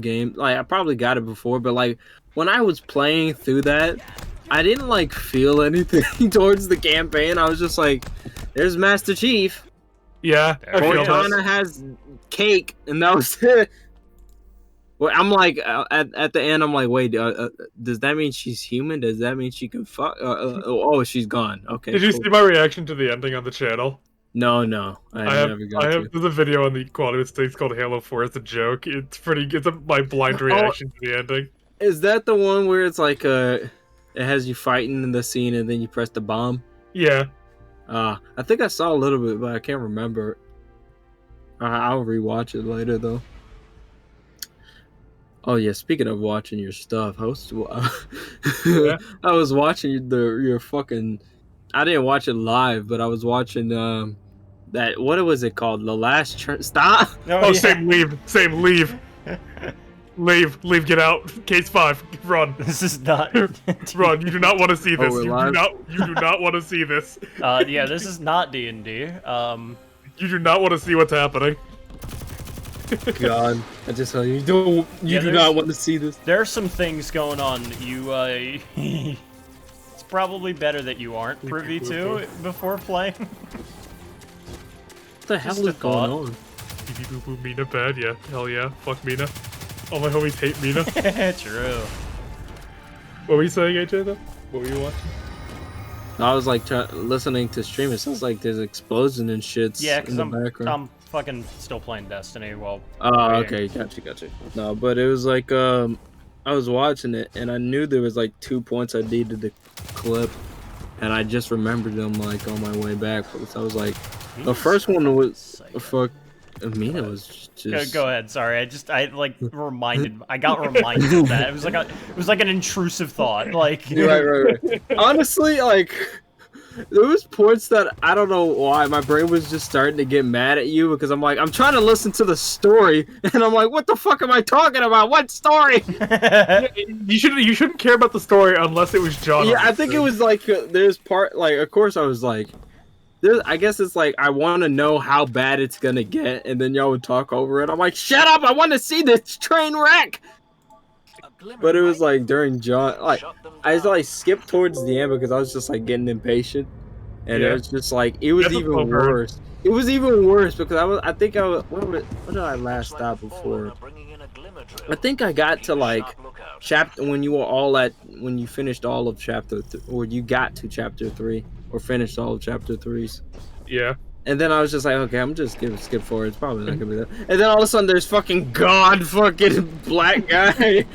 game. Like I probably got it before, but like when I was playing through that, I didn't like feel anything towards the campaign. I was just like, "There's Master Chief. Yeah, I feel Cortana has cake," and that was it. Well, I'm like at the end, I'm like, wait, does that mean she's human? Does that mean she can fuck? Oh, she's gone. Okay. Did you see my reaction to the ending on the channel? No, I have never got to. There's a video on the Quality Mistakes called Halo 4. It's a joke. It's my blind reaction to the ending. Is that the one where it's like it has you fighting in the scene and then you press the bomb? Yeah. I think I saw a little bit, but I can't remember. I'll rewatch it later though. Oh yeah, speaking of watching your stuff, I was watching your fucking. I didn't watch it live, but I was watching that. What was it called? The Last Stop. Oh, yeah. Same leave. Leave, get out. Case 5, run. This is not... Run, you do not want to see this. Oh, you do not want to see this. Yeah, this is not D&D. You do not want to see what's happening. God, I just tell you, you do not want to see this. There are some things going on you, it's probably better that you aren't privy to before playing. What the hell is going on? Mina bad, yeah. Hell yeah. Fuck Mina. All my homies hate Mina. True. What were you saying, AJ, though? What were you watching? I was like listening to stream. It sounds like there's explosion and shit in the background. I'm fucking still playing Destiny while... Oh, okay. Gotcha. No, but it was like, I was watching it, and I knew there was like 2 points I needed to clip, and I just remembered them like on my way back. So I was like, the first one was... Fuck. Mina was just... Go ahead, sorry. I got reminded of that. It was like an intrusive thought. Like... Right. Honestly, like... There was points that I don't know why my brain was just starting to get mad at you because I'm like, I'm trying to listen to the story and I'm like, what the fuck am I talking about? What story? You shouldn't care about the story unless it was John. Yeah, I think it was like there's part like of course I was like, I guess it's like I want to know how bad it's gonna get and then y'all would talk over it. I'm like, shut up! I want to see this train wreck. But it was like during John, like I was like skipped towards the end because I was just like getting impatient, and it was just like it was even worse. It was even worse because I think I was what did I last stop before? I think I got to like chapter when you finished all of chapter or you got to chapter 3 or finished all of chapter 3s. Yeah. And then I was just like, okay, I'm just gonna skip forward. It's probably not gonna be that. And then all of a sudden, there's fucking black guy.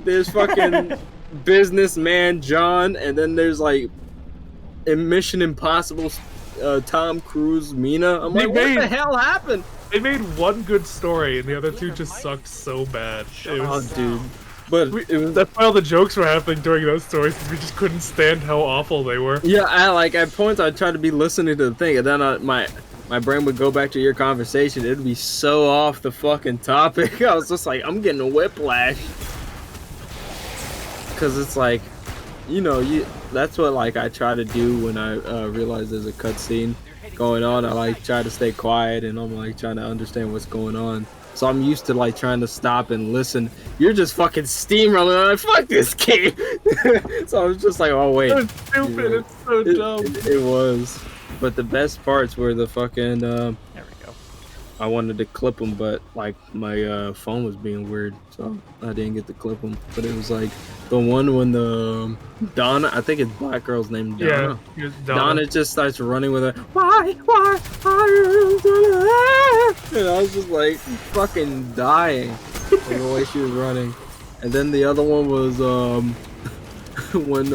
There's fucking businessman John, and then there's like in Mission Impossible, Tom Cruise, Mina. I'm like, what the hell happened? They made one good story, and the other two just sucked so bad. Dude. But that's why all the jokes were happening during those stories, because we just couldn't stand how awful they were. Yeah, at points I tried to be listening to the thing, and then my brain would go back to your conversation. It'd be so off the fucking topic. I was just like, I'm getting a whiplash. Because it's like, that's what like I try to do when I realize there's a cutscene going on. I like try to stay quiet, and I'm like trying to understand what's going on. So I'm used to like trying to stop and listen. You're just fucking steamrolling. I'm like, fuck this game. So I was just like, oh wait. It's stupid. It's so dumb. It was. But the best parts were the fucking. There we go. I wanted to clip them, but like my phone was being weird, so I didn't get to clip them. But it was like the one when the Donna, I think it's black girl's name Donna. Yeah, Donna just starts running with her. Why are you doing that? And I was just like fucking dying from the way she was running. And then the other one was when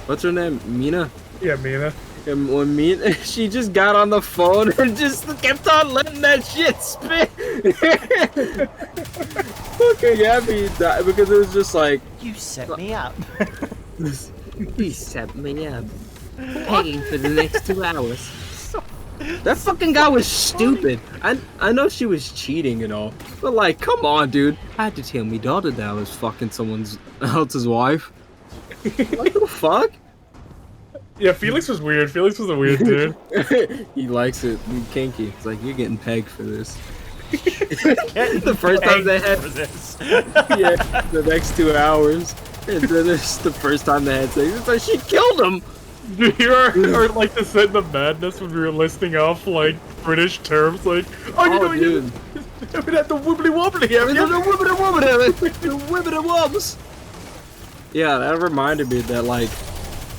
what's her name? Mina? Yeah, Mina. And when she just got on the phone and just kept on letting that shit spin. Fucking happy died because it was just like, you set me up. You set me up. Paying for the next 2 hours. That fucking guy was stupid. I know she was cheating and all, but like, come on, dude. I had to tell me daughter that I was fucking someone else's wife. What the fuck? Yeah, Felix was weird. Felix was a weird dude. He likes it. He's kinky. It's like, you're getting pegged for this. The first time they had, for this. yeah, the next 2 hours, and then it's the first time they had sex. It's like she killed him. Do you hear our like descent of madness when we were listing off like British terms like, oh, you know, dude. we had the wibbly wobbly, The wibbity wobbs. Yeah, that reminded me that like,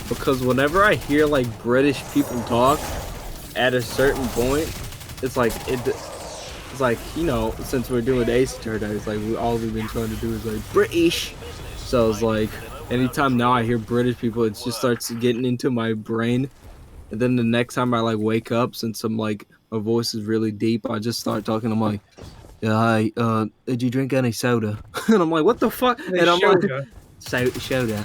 because whenever I hear like British people talk, at a certain point, it's like it's like, you know, since we're doing Ace Attorney, it's like all we've been trying to do is like British. So it's like anytime now I hear British people, it just starts getting into my brain. And then the next time I like wake up, since I'm like my voice is really deep, I just start talking. I'm like, yeah, hi, did you drink any soda? And I'm like, what the fuck? And I'm like, soda.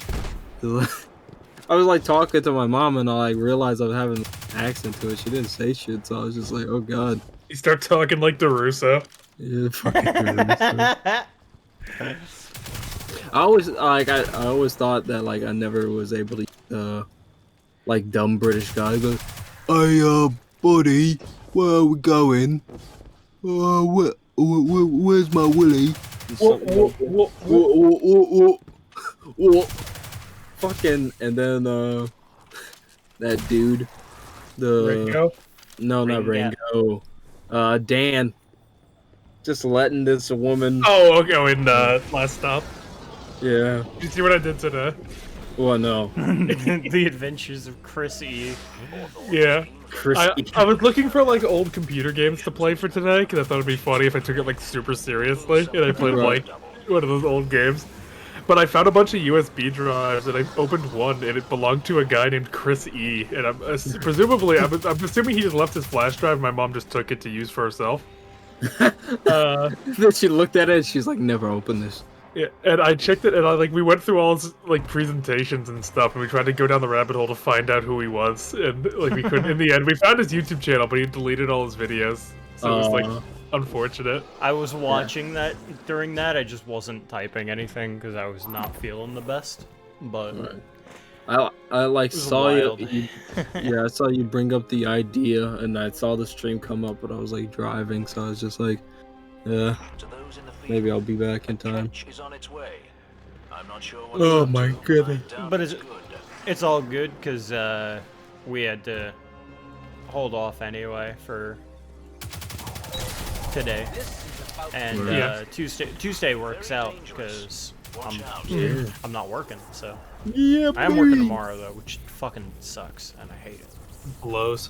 I was like talking to my mom, and I like realized I was having an accent to it. She didn't say shit, so I was just like, oh god. You start talking like DeRusso. Yeah, fucking Caruso. I always like I always thought that like I never was able to like dumb British guy go, hey buddy, where are we going? Where's my willy? Fucking, and then that dude, Ringo? no, not Ringo, Dan, just letting this woman. Oh, okay, in last stop. Yeah. Did you see what I did today? Well, no. The Adventures of Chris E. Yeah. Chris. I was looking for like old computer games to play for today because I thought it'd be funny if I took it like super seriously and I played like one of those old games. But I found a bunch of USB drives and I opened one and it belonged to a guy named Chris E. And I'm presumably I'm assuming he just left his flash drive. And my mom just took it to use for herself. Then she looked at it and she's like, never open this. Yeah, and I checked it, and we went through all his like presentations and stuff, and we tried to go down the rabbit hole to find out who he was, and like we couldn't. In the end, we found his YouTube channel, but he deleted all his videos, so it was like unfortunate. I was watching that during that. I just wasn't typing anything because I was not feeling the best. But I like saw wild. you. Yeah, I saw you bring up the idea, and I saw the stream come up, but I was like driving, so I was just like, yeah. Maybe I'll be back in time. Oh my goodness. But it's all good because we had to hold off anyway for today, and Tuesday works out because I'm not working. So yeah, I am working tomorrow though, which fucking sucks and I hate it. Blows.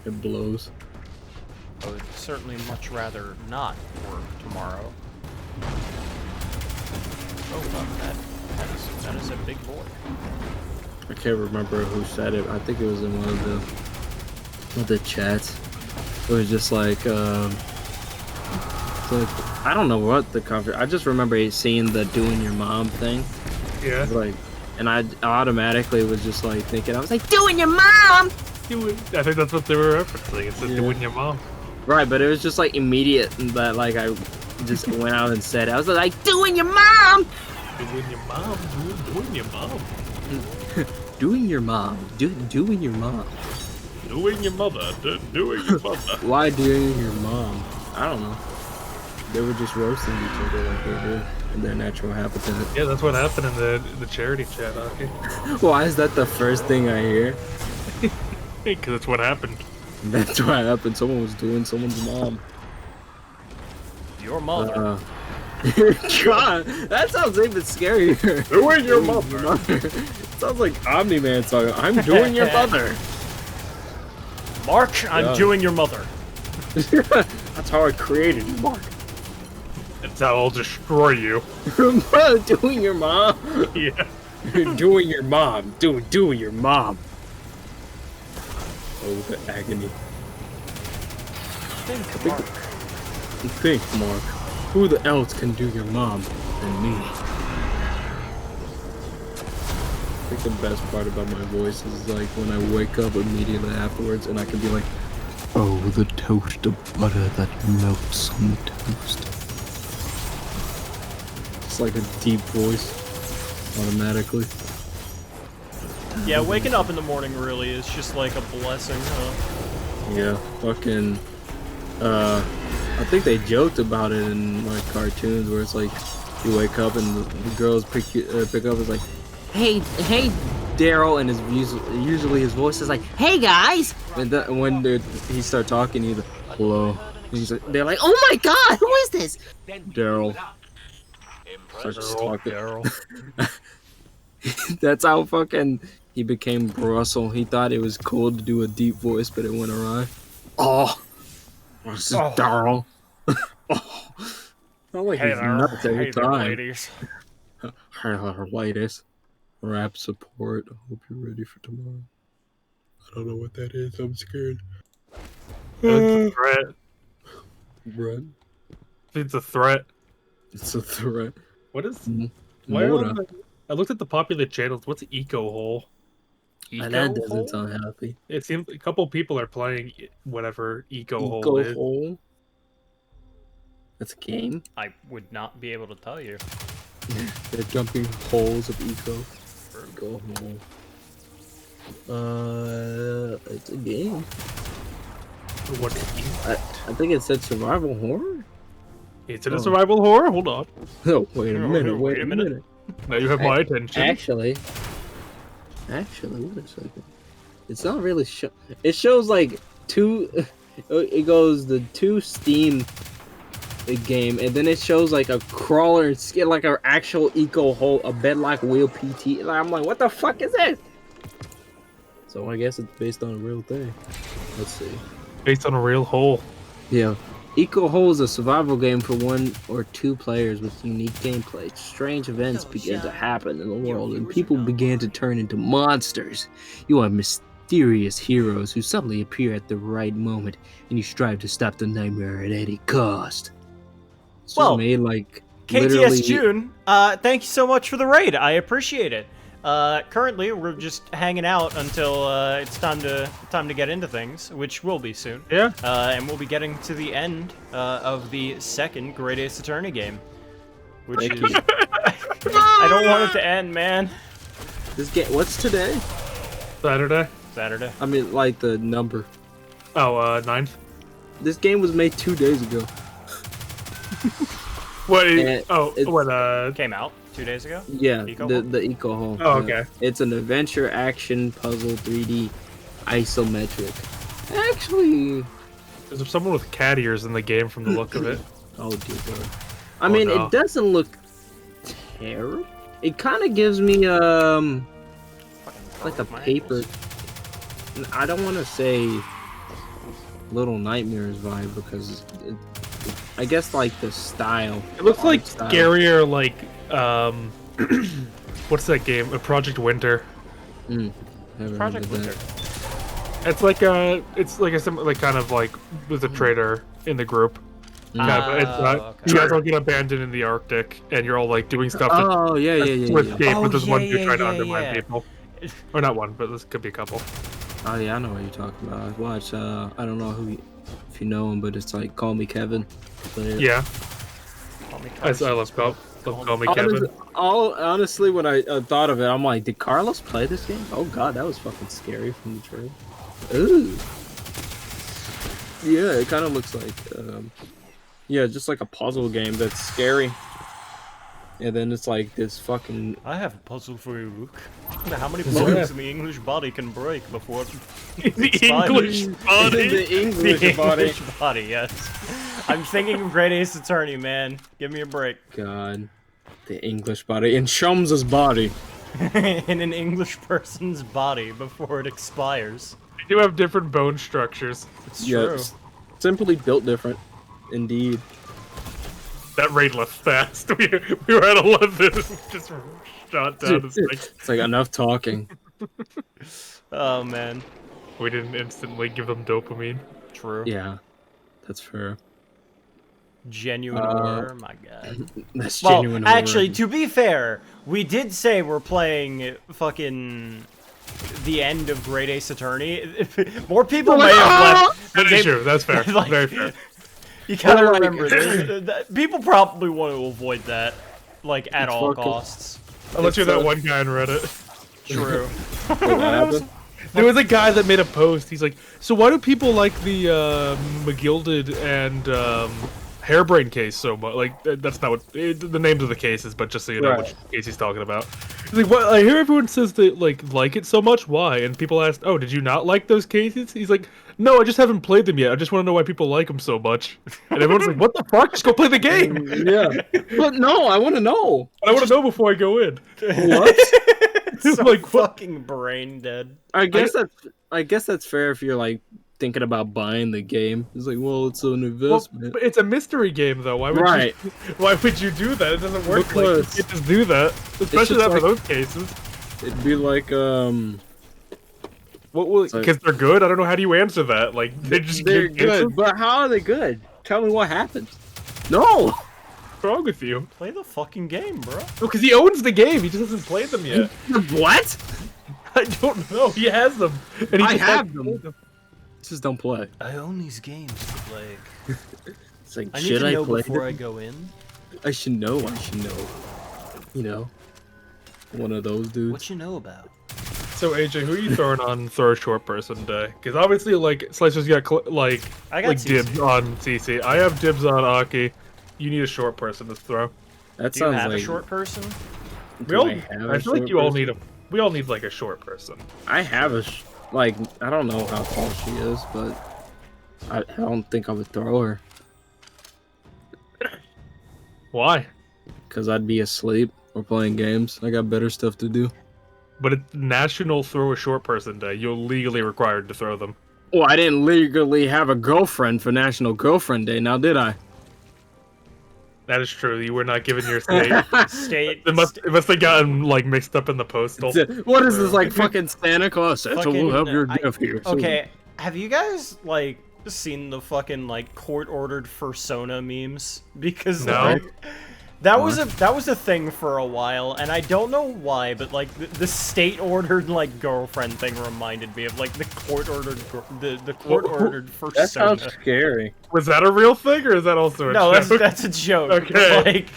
It blows. I would certainly much rather not work tomorrow. Oh, fuck, that is a big boy. I can't remember who said it. I think it was in one of the chats. It was just like, I don't know what the conference. I just remember seeing the doing your mom thing. Yeah. Like, and I automatically was just like thinking, I was like, doing your mom. I think that's what they were referencing. It's just doing your mom. Right, but it was just like immediate that like I just went out and said it. I was like, doing your mom. Doing your mom. Doing your mom. Doing your mom. Doing your mom. Doing your mother. Doing your mother. Why doing your mom? I don't know. They were just roasting each other like they do in their natural habitat. Yeah, that's what happened in the charity chat, okay? Why is that the first thing I hear? Because it's what happened. That's what happened. Someone was doing someone's mom. Your mother. God, that sounds even scarier. Doing your mother. It sounds like Omni-Man talking. I'm doing your mother. Mark, I'm doing your mother. That's how I created you, Mark. That's how I'll destroy you. Doing your mom. Yeah. Doing your mom. Doing your mom. Oh, the agony. Think, Mark. Who the else can do your mom than me? I think the best part about my voice is like when I wake up immediately afterwards and I can be like, oh, the toast of butter that melts on the toast. It's like a deep voice, automatically. Yeah, waking up in the morning really is just like a blessing, huh? Yeah, fucking, I I think they joked about it in like cartoons where it's like you wake up and the girls pick up is like, hey Daryl, and usually his voice is like, hey guys, and when he start talking, he's like, hello. They're like, oh my god, who is this? Daryl. Starts talking. That's how fucking he became Russell. He thought it was cool to do a deep voice, but it went awry. Oh, this is Daryl. Oh, not like he's nuts every time. Ladies. Hey there, ladies. Rap support. I hope you're ready for tomorrow. I don't know what that is. I'm scared. It's a threat. Brett. It's a threat. It's a threat. What is? I looked at the popular channels. What's Eco Hole? That doesn't sound happy. It seems a couple people are playing whatever Eco Hole is. Hole? That's a game? I would not be able to tell you. They're jumping holes of Eco Hole. It's a game. What? I think it said survival horror? Is it a survival horror? Hold on. Oh, wait a minute. Wait a minute. Now you have my attention. Actually, wait a second. It's not really it shows like two. It goes the two Steam game, and then it shows like a crawler and skin, like an actual Eco Hole, a bed like wheel PT. I'm like, what the fuck is this? So I guess it's based on a real thing. Let's see. Based on a real hole. Yeah. Eco Hole is a survival game for 1 or 2 players with unique gameplay. Strange events began to happen in the world, and people began to turn into monsters. You are mysterious heroes who suddenly appear at the right moment, and you strive to stop the nightmare at any cost. It's just made like KTS June, thank you so much for the raid. I appreciate it. Currently, we're just hanging out until it's time to get into things, which will be soon. Yeah. And we'll be getting to the end of the second Great Ace Attorney game, which is. I don't want it to end, man. This game. What's today? Saturday. I mean, like the number. Oh, 9th. This game was made 2 days ago. What? Came out 2 days ago? Yeah, the Eco Hole. Oh, okay. It's an adventure action puzzle 3D isometric. Actually, there's someone with cat ears in the game from the look of it. Oh dear God. I mean, no. It doesn't look terrible. It kind of gives me like a paper. I don't want to say Little Nightmares vibe because I guess like the style. It looks like scarier, like what's that game? Project Winter. Project Winter. It's like a kind of like with a traitor in the group. Okay. You guys all get abandoned in the Arctic, and you're all like doing stuff. Yeah. Escape, but there's one dude trying to undermine people. Or not one, but this could be a couple. Oh yeah, I know what you're talking about. I watched. I don't know if you know him, but it's like Call Me Kevin. Yeah. I love Call Me Kevin. Honestly, when I thought of it, I'm like, did Carlos play this game? Oh god, that was fucking scary from the trailer. Ooh. Yeah, it kind of looks like, just like a puzzle game that's scary. And then it's like this fucking... I have a puzzle for you, Luke. How many bones in the English body can break before the English body? The English body, yes. I'm thinking of Great Ace Attorney, man. Give me a break. God. The English body. In Shums' body. In an English person's body before it expires. They do have different bone structures. It's true. Simply built different. Indeed. That raid left fast. We were at 11. Just shot down. It's like enough talking. Oh man. We didn't instantly give them dopamine. True. Yeah. That's fair. Genuine horror, my god. That's genuine horror. Actually, to be fair, we did say we're playing fucking the end of Great Ace Attorney. More people may have left. That's true. That's fair. Like, very fair. You gotta remember this. People probably want to avoid that, like, at all costs. Unless you're that one guy on Reddit. True. What happened? There was a guy that made a post. He's like, so why do people like the McGilded and Hairbrain case so much? Like, that's not what the names of the cases, but just so you know which case he's talking about. He's like, what? I hear everyone says they like it so much. Why? And people asked, oh, did you not like those cases? He's like, no, I just haven't played them yet. I just want to know why people like them so much. And everyone's like, what the fuck? Just go play the game. Yeah, but no, I want to know. I want to know before I go in. What? So like, fucking brain dead. I guess that's fair if you're like thinking about buying the game. It's like, well, it's an investment. But it's a mystery game, though. Why would Right. why would you do that? It doesn't work like Because you just do that, especially just not for like- those cases. It'd be like What will? Because they're good. I don't know. How do you answer that? Like they just they're give good, answers? but how are they good? Tell me what happened. No. What's wrong with you? Play the fucking game, bro. No, because he owns the game. He just hasn't played them yet. What? I don't know. He has them. And he I just have like, them. Just don't play. I own these games to play. It's like, I need should to I know play before them? I go in. I should know. You know, one of those dudes. What you know about? So AJ, who are you throwing on throw a short person day? Because obviously, like Slicer's got I got dibs on CC. I have dibs on Aki. You need a short person to throw. That Do you sounds have like a short person? We all, I have I a feel like short you all person? need a. We all need like a short person. I have like I don't know how tall she is, but I don't think I would throw her Why? because I'd be asleep or playing games. I got better stuff to do. But it's National Throw a Short Person Day. You're legally required to throw them. Well, I didn't legally have a girlfriend for National Girlfriend Day. Now, did I? That is true. You were not given your state. State. It must have gotten like mixed up in the postal. What is this, like fucking Santa Claus? Santa Fucking- will have your I- gift here. Okay, have you guys like seen the fucking like court-ordered fursona memes? Because No. like, that was a thing for a while, and I don't know why, but like the state-ordered like girlfriend thing reminded me of like the court-ordered the court-ordered fursona. That sounds scary. Was that a real thing, or is that also a No, joke? that's a joke. Okay. Like,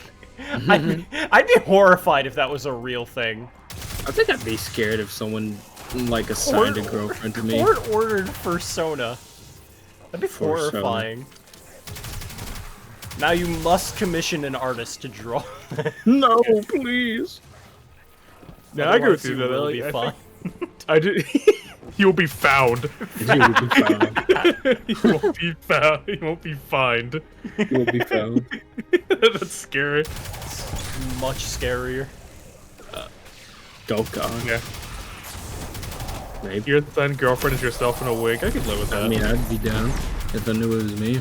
I'd be horrified if that was a real thing. I think I'd be scared if someone like assigned a girlfriend to me. Court-ordered fursona. That'd be Fursona. horrifying. Now you must commission an artist to draw. No, please. Yeah, I agree with Otherwise you. you will That be I fine. I do. You will be found. You will be found. You won't be found. You won't be fined. You will be found. That's scary. Much scarier. Oh god. Yeah. Maybe. Your then girlfriend is yourself in a wig. I could live with that. I mean, I'd be down if I knew it was me.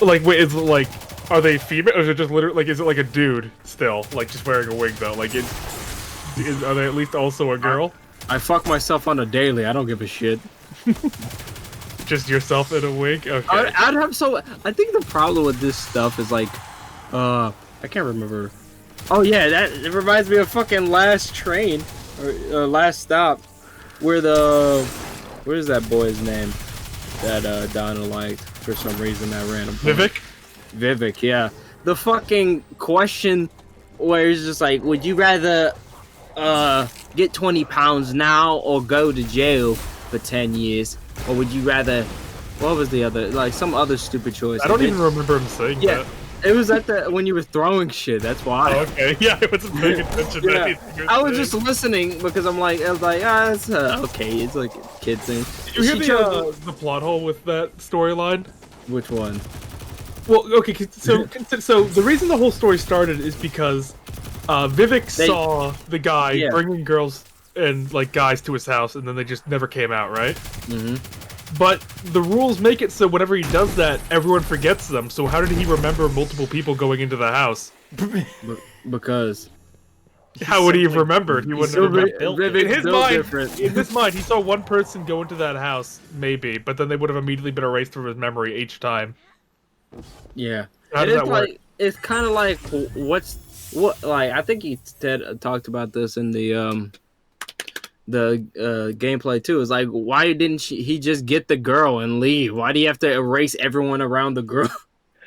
Like, wait, is it like, are they female, or is it just literally, like, is it like a dude still, like, just wearing a wig though? Like, are they at least also a girl? I fuck myself on a daily. I don't give a shit. Just yourself in a wig? Okay. I'd have so. I think the problem with this stuff is like, I can't remember. Oh yeah, it reminds me of fucking Last Train or Last Stop, where what is that boy's name that Donna liked for some reason, that random point. Vivek, yeah. The fucking question where it's just like, would you rather get 20 pounds now or go to jail for 10 years, or would you rather, what was the other, like some other stupid choice? I don't even remember him saying Yeah, that. it was at when you were throwing shit. That's why. Oh, okay. Yeah, I wasn't paying attention to Yeah, anything you were I was saying. just listening because I was like, it's okay. It's like a kid thing. Did you She hear chose the plot hole with that storyline? which one? Well, okay, so the reason the whole story started is because Vivek saw the guy bringing girls and like guys to his house, and then they just never came out, right? Mm-hmm. But the rules make it so whenever he does that, everyone forgets them. So how did he remember multiple people going into the house? Because How would he have remembered? He wouldn't have remembered. Vivek In his built mind, different. in his mind, he saw one person go into that house, maybe, but then they would have immediately been erased from his memory each time. Yeah. How does that work? Like, it's kind of like like I think he talked about this in the gameplay too. It's like, why didn't he just get the girl and leave? Why do you have to erase everyone around the girl?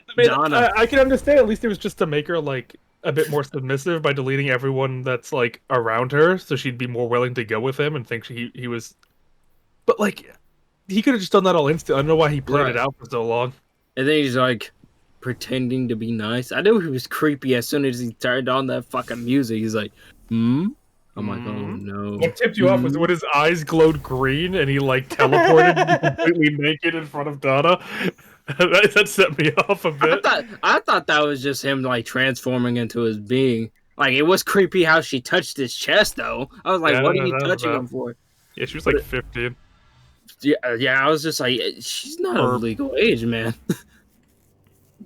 I mean, Donna. I can understand. At least it was just to make her like a bit more submissive by deleting everyone that's like around her, so she'd be more willing to go with him and think he was But like, he could have just done that all instant. I don't know why he played it Right. out for so long. And then he's like pretending to be nice. I knew he was creepy as soon as he turned on that fucking music. He's like, hmm? I'm like, oh no. What tipped you off was when his eyes glowed green and he like teleported completely naked in front of Donna. That set me off a bit. I thought that was just him like transforming into his being. Like it was creepy how she touched his chest though. I was like, Yeah, what no, are you that was touching bad. him for? Yeah, she was like 15. Yeah, I was just like, she's not of Herb. legal age, man.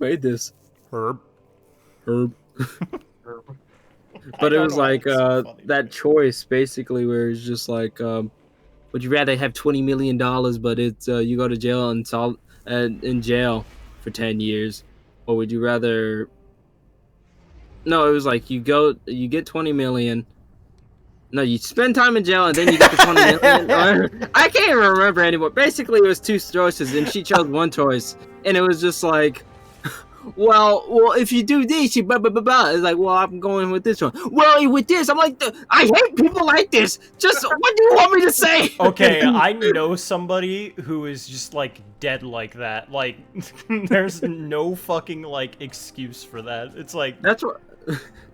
Made this. Herb. Herb. But it was like that choice basically where it's just like, would you rather have $20 million, but it's you go to jail and in jail for 10 years, or would you rather? No, it was like you get 20 million. No, you spend time in jail and then you get the 20 million. I can't even remember anymore. Basically, it was two choices, and she chose one choice, and it was just like, well, if you do this, you blah blah blah blah. It's like, well, I'm going with this one. Well, with this, I'm like, I hate people like this. Just what do you want me to say? Okay, I know somebody who is just like dead like that. Like, there's no fucking like excuse for that. It's like That's what.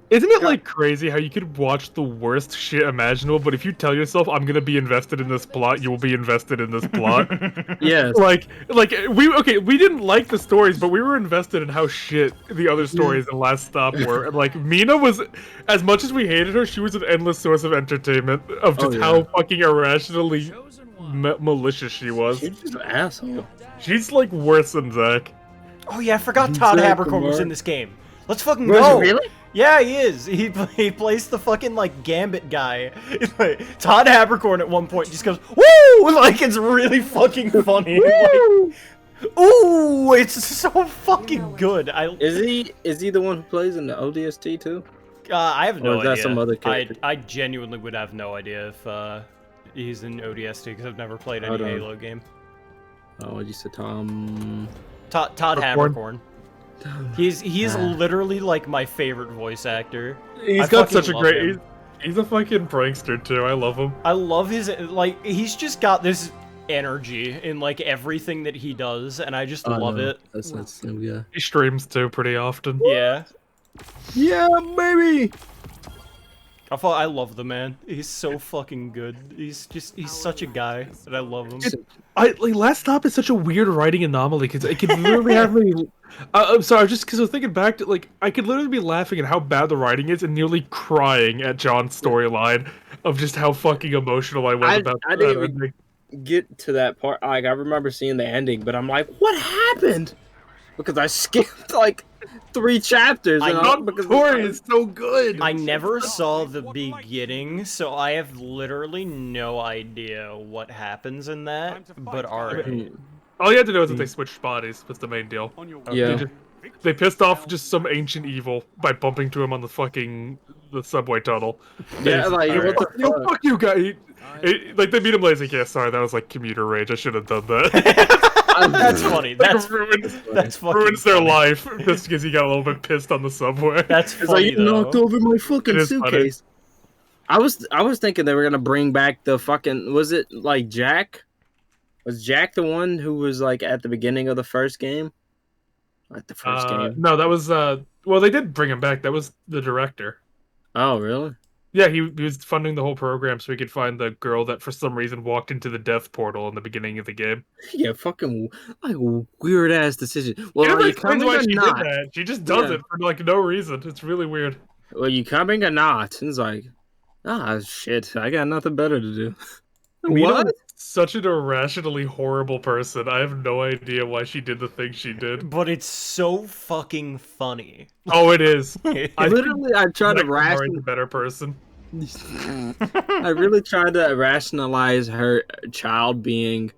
Isn't it like crazy how you could watch the worst shit imaginable, but if you tell yourself I'm gonna be invested in this plot, you will be invested in this plot. Yes. Like we didn't like the stories, but we were invested in how shit the other stories in Last Stop were. And like Mina was, as much as we hated her, she was an endless source of entertainment of just how fucking irrationally malicious she was. She's just an asshole. She's like worse than Zach. oh yeah, I forgot Todd Zach Habercorn was Mark. in this game. Let's fucking Was go. he really? Yeah, he is. He plays the fucking like Gambit guy. Todd Habercorn at one point just goes woo, like it's really fucking funny. Like, ooh, it's so fucking good. Is he the one who plays in the ODST too? I have no Or is that idea. some other character? I genuinely would have no idea if he's in ODST because I've never played any Hold on. Halo game. Oh, you said Tom. Todd Habercorn. He is literally like my favorite voice actor. He's I got fucking such a love great. him. He's a fucking prankster too. I love him. I love his like he's just got this energy in like everything that he does, and I just love it. That's not so good. He streams too pretty often. Yeah, Yeah, baby. I love the man. He's so fucking good. He's such a guy, and I love him. Last Stop is such a weird writing anomaly because it could literally have me. I'm sorry, just because I was thinking back to like I could literally be laughing at how bad the writing is and nearly crying at John's storyline of just how fucking emotional I was about I that didn't even ending. get to that part. Like I remember seeing the ending, but I'm like, what happened? Because I skipped like 3 chapters. The story is so good. I never saw the beginning, so I have literally no idea what happens in that. But alright. All you had to know is that they switched bodies. Was the main deal. Yeah. They pissed off just some ancient evil by bumping to him on the subway tunnel. Yeah, like what the Yo, fuck? fuck you guys. Like they meet him later, like, yeah, sorry, that was like commuter rage. I should have done that. That's funny. That's ruins fucking their funny. life just because he got a little bit pissed on the subway. That's It's like funny you though. knocked over my fucking It is funny. suitcase. I was thinking they were gonna bring back the fucking. Was it like Jack? Was Jack the one who was like at the beginning of the first game? Like the first game. No, that was well, they did bring him back. That was the director. Oh really? Yeah, he was funding the whole program so he could find the girl that for some reason walked into the death portal in the beginning of the game. Yeah, fucking like weird ass decision. She Well, never are you explains coming why or she not? did that. She just does Yeah. it for like no reason. It's really weird. Well, you coming or not? And it's like, shit, I got nothing better to do. Mina What? was such an irrationally horrible person. I have no idea why she did the thing she did. But it's so fucking funny. Oh, it is. I Literally, I tried to a better person. I really tried to rationalize her child being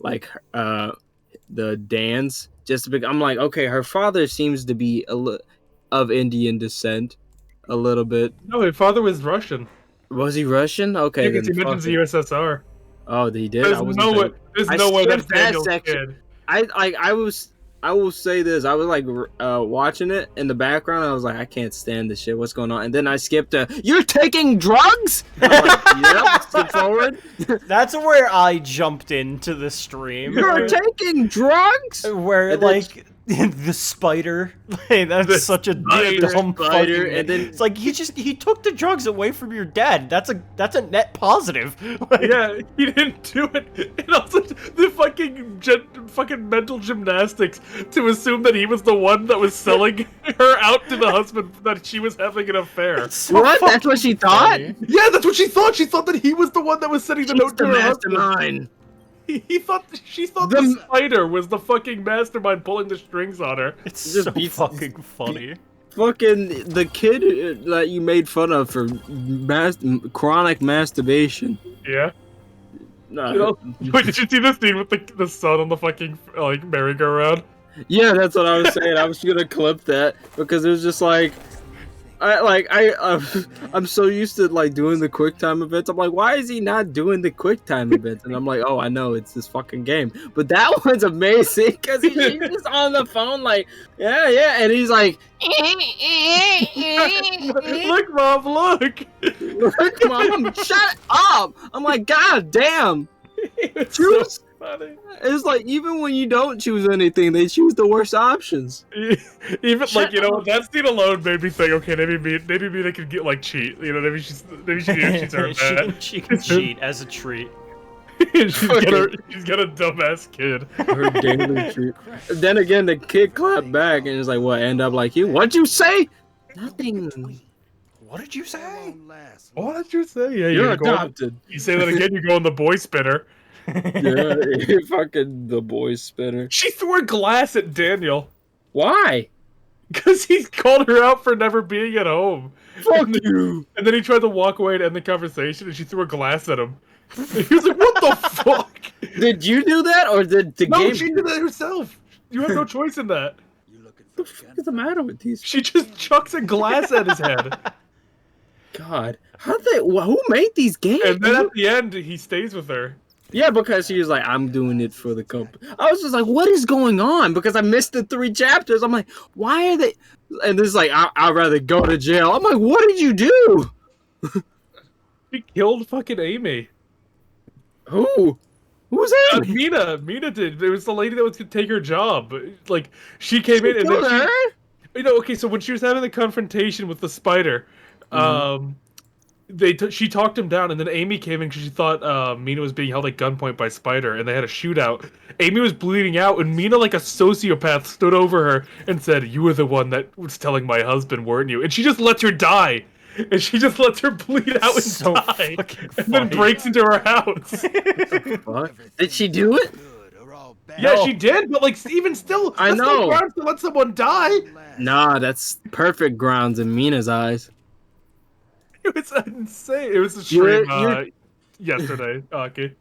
like the Dan's. Just because I'm like, okay, her father seems to be of Indian descent, a little bit. No, her father was Russian. Was he Russian? Okay, Because he then mentions fuck the it. USSR. Oh, he did. There's I wasn't no way. paying- There's I no way that's skipped that Daniel's section. kid. I will say this. I was like watching it in the background. I was like, I can't stand this shit. What's going on? And then I skipped to, you're taking drugs? I'm like, yep, skip forward. That's where I jumped into the stream. You're taking drugs? Where, like, the spider. Like, that's such a dumb spider. fucking... And then it's like, he took the drugs away from your dad. That's a net positive. Like, yeah, he didn't do it. And also the fucking mental gymnastics to assume that he was the one that was selling her out to the husband, that she was having an affair. so what? That's what she thought? funny. Yeah, that's what she thought. She thought that he was the one that was sending the note to her husband. mastermind. She thought the spider was the fucking mastermind pulling the strings on her. It's Just so beats- fucking funny. Fucking the kid that you made fun of for chronic masturbation. Yeah. No. You know, wait, did you see the scene with the son on the fucking like merry-go-round? Yeah, that's what I was saying. I was gonna clip that because it was just like, I'm so used to like doing the QuickTime events. I'm like, why is he not doing the QuickTime events? And I'm like, oh, I know, it's this fucking game. But that one's amazing because he's just on the phone like, yeah, and he's like, Look, Mom, look! look, Mom, shut up! I'm like, God damn! It's Choose. so funny. It's like even when you don't choose anything, they choose the worst options. Even Shut like, you know, up. that scene alone made me think, okay, maybe they could get like cheat. You know, maybe she cheats her bad. she can cheat as a treat. she's got a dumbass kid. Her daily treat. Then again, the kid clapped back and it's like, what? End up like you? What'd you say? Nothing. What did you say? What did you say? Yeah, You're go on- adopted. you say that again, you go on the boy spinner. Yeah, fucking the boy spinner. She threw a glass at Daniel Why? because he called her out for never being at home. Fuck you. And then he tried to walk away to end the conversation, and she threw a glass at him. And he was like, "What the fuck?" Did you do that or did the No, game? she did that herself. You have no choice in that. What the fuck is the matter with these? She just chucks a glass at his head. God, how they? Who made these games? And then at the end, he stays with her. Yeah, because she was like, I'm doing it for the company. I was just like, what is going on? Because I missed the 3 chapters. I'm like, why are they? And this is like, I'd rather go to jail. I'm like, what did you do? He killed fucking Amy. Who? Who's that? Mina did. It was the lady that was gonna take her job. Like, she came in and Killed then her? you know, okay, so when she was having the confrontation with the spider, she talked him down, and then Amy came in because she thought Mina was being held at gunpoint by Spider, and they had a shootout. Amy was bleeding out, and Mina, like a sociopath, stood over her and said, "You were the one that was telling my husband, weren't you?" And she just lets her die. And she just lets her bleed out and So die. fucking And then funny. breaks into her house. What? Did she do it? Yeah, No. she did, but like even still, I that's no know. grounds to let someone die. Nah, that's perfect grounds in Mina's eyes. It was insane. It was a stream You're- yesterday. Okay.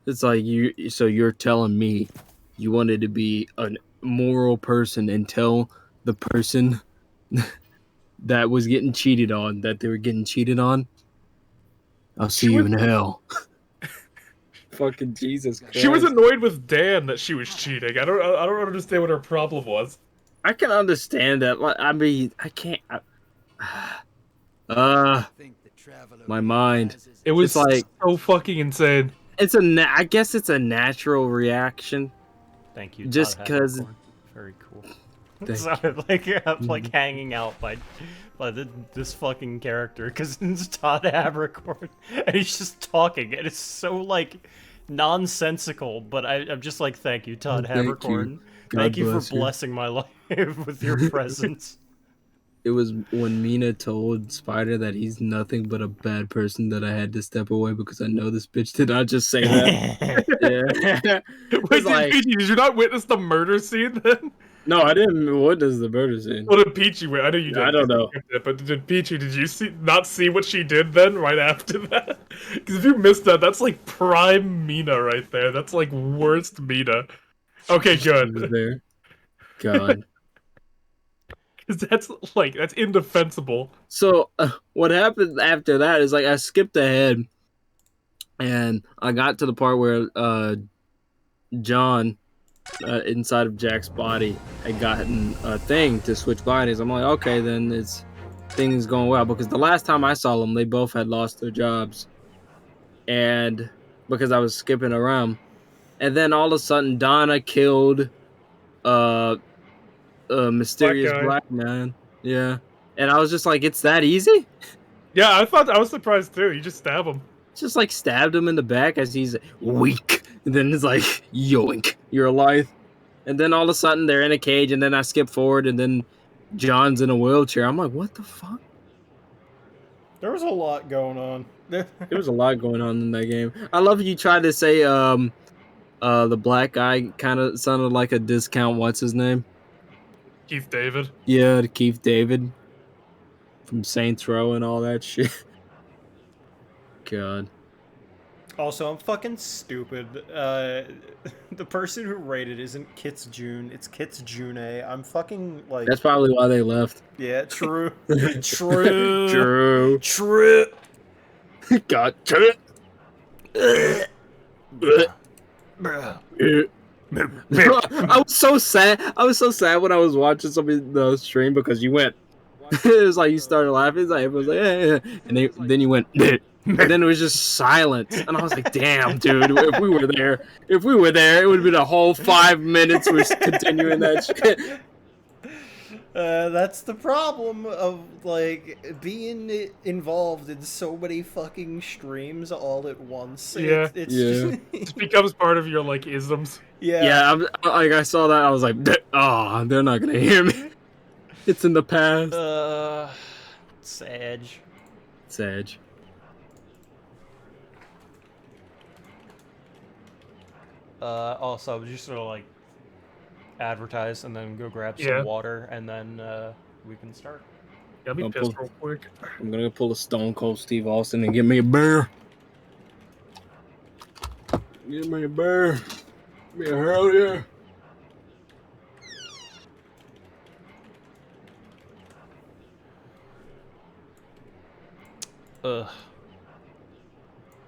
It's like so you're telling me you wanted to be a moral person and tell the person that was getting cheated on that they were getting cheated on? I'll see you in hell. Fucking Jesus Christ. She was annoyed with Dan that she was cheating. I don't understand what her problem was. I can understand that. Like, I mean, I can't. My mind. It was It's like- so fucking insane. It's I guess it's a natural reaction. Thank you. Just Todd 'cause- Havercorn. Very cool. Thank So, I'm like hanging out by this fucking character because it's Todd Havercorn and he's just talking and it's so like nonsensical. But I'm just like, thank you, Todd Thank you. Havercorn. God Thank you bless for you. blessing my life with your presence. It was when Mina told Spider that he's nothing but a bad person that I had to step away because I know this bitch did not just say that. Yeah. Wait, like- did you not witness the murder scene then? No, I didn't. What does the murder scene? What did Peachy win? I know you did. I don't know. But did Peachy, did you not see what she did then right after that? Because if you missed that, that's like prime Mina right there. That's like worst Mina. Okay, She was good. there. God. Because that's indefensible. So what happened after that is like I skipped ahead, and I got to the part where John inside of Jack's body had gotten a thing to switch bodies. I'm like, okay, then things going well, because the last time I saw them, they both had lost their jobs, and because I was skipping around, and then all of a sudden Donna killed uh a mysterious guy. black man. Yeah, and I was just like, it's that easy? Yeah, I was surprised too. You just stab him. Just like stabbed him in the back as he's weak, and then it's like, yoink, you're alive. And then all of a sudden they're in a cage, and then I skip forward, and then John's in a wheelchair. I'm like, what the fuck? There was a lot going on. There was a lot going on in that game. I love you tried to say the black guy kind of sounded like a discount. What's his name? Keith David. Yeah, Keith David from Saints Row and all that shit. God. Also, I'm fucking stupid. The person who rated isn't Kits June, it's Kits June. I'm fucking like. That's probably why they left. Yeah, true. True. True. True. God. True. I was so sad. I was so sad when I was watching some of the stream because you went. It was like you started laughing. It's like it was like, yeah. And then you went. And then it was just silent, and I was like, "Damn, dude! If we were there, it would have been a whole 5 minutes. We're continuing that shit." That's the problem of like being involved in so many fucking streams all at once. Yeah, it's yeah. It becomes part of your like isms. yeah. Yeah, like I saw that, I was like, "Oh, they're not gonna hear me." It's in the past. Sage. Sage. Also, I was just gonna like advertise and then go grab some water, and then we can start. Got me pissed real quick. I'm gonna pull a Stone Cold Steve Austin and get me a bear. Get me a bear. Give me a hell yeah.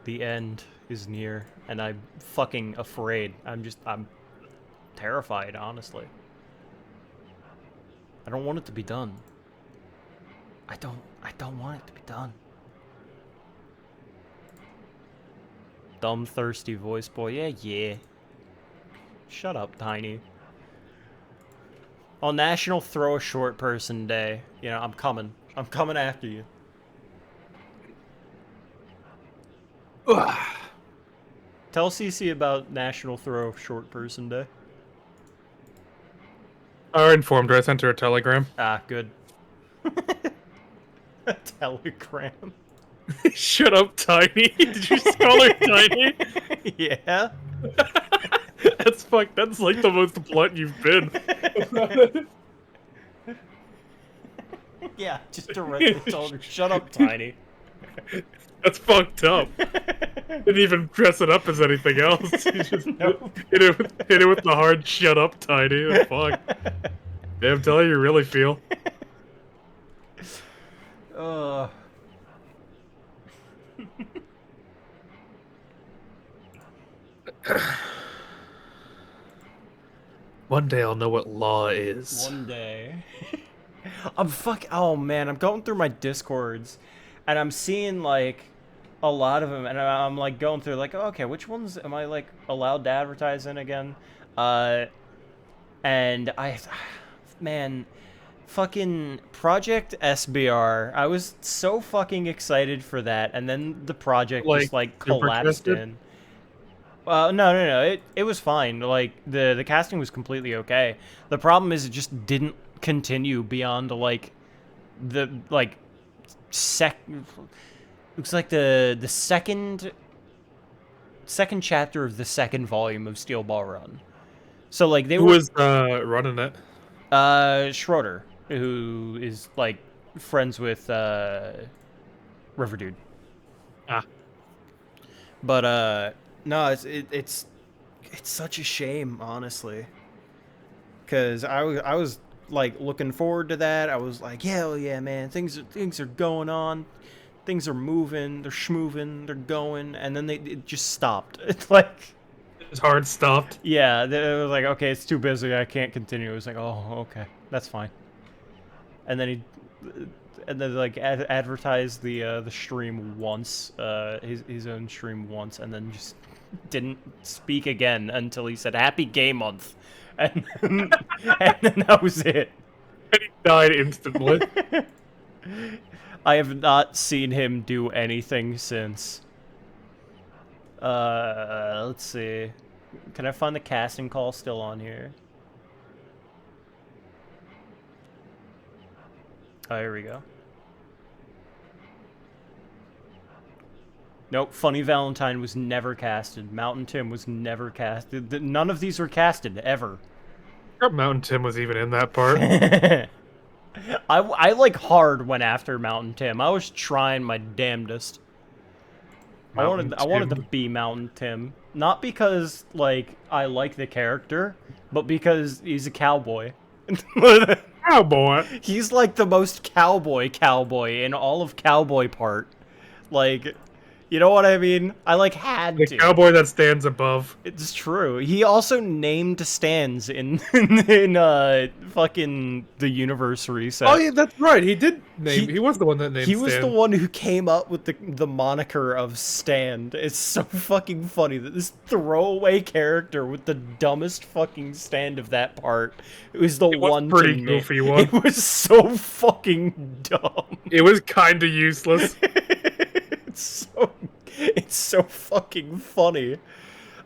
The end is near, and I'm fucking afraid. I'm terrified, honestly. I don't want it to be done. I don't want it to be done. Dumb, thirsty voice boy. Yeah. Shut up, Tiny. On National Throw a Short Person Day, you know, I'm coming. I'm coming after you. Tell CC about National Throw Short Person Day. I informed her. I sent her a telegram. Ah, good. A telegram. Shut up, Tiny. Did you just call her Tiny? Yeah. That's fuck. That's like the most blunt you've been. Yeah, just directly told her, shut up, Tiny. That's fucked up. Didn't even dress it up as anything else. You just hit it with the hard shut up, Tiny. The fuck. Damn, tell her you really feel. One day I'll know what law is. One day. Oh man, I'm going through my Discords, and I'm seeing like a lot of them, and I'm like going through like, oh, okay, which ones am I like allowed to advertise in again? And man, fucking Project SBR. I was so fucking excited for that, and then the project just like collapsed in. No. It was fine. Like the casting was completely okay. The problem is it just didn't continue beyond like the like looks like the second chapter of the second volume of Steel Ball Run. So like Who was running it? Schroeder, who is like friends with River Dude. Ah. But no, it's such a shame, honestly. Cause I was like looking forward to that. I was like, hell yeah, man, things are going on. Things are moving, they're schmoving, they're going, and then it just stopped. It's like His heart stopped. Yeah, it was like, okay, it's too busy. I can't continue. It was like, oh, okay, that's fine. And then like advertised the stream once, his own stream once, and then just didn't speak again until he said Happy Gay Month, and then, and then that was it. And he died instantly. I have not seen him do anything since. Let's see. Can I find the casting call still on here? Oh, here we go. Nope, Funny Valentine was never casted. Mountain Tim was never casted. None of these were casted, ever. Mountain Tim was even in that part. I like hard went after Mountain Tim. I was trying my damnedest. I wanted to be Mountain Tim. Not because, like, I like the character, but because he's a cowboy. Cowboy. He's like the most cowboy in all of Cowboy Part. Like, you know what I mean? I like had the to. Cowboy that stands above. It's true. He also named stands in fucking the universe reset. Oh yeah, that's right. He did name. He was the one that named. He was Stan. the one who came up with the moniker of Stand. It's so fucking funny that this throwaway character with the dumbest fucking stand of that part was the one. Pretty goofy one. It was so fucking dumb. It was kind of useless. It's so fucking funny.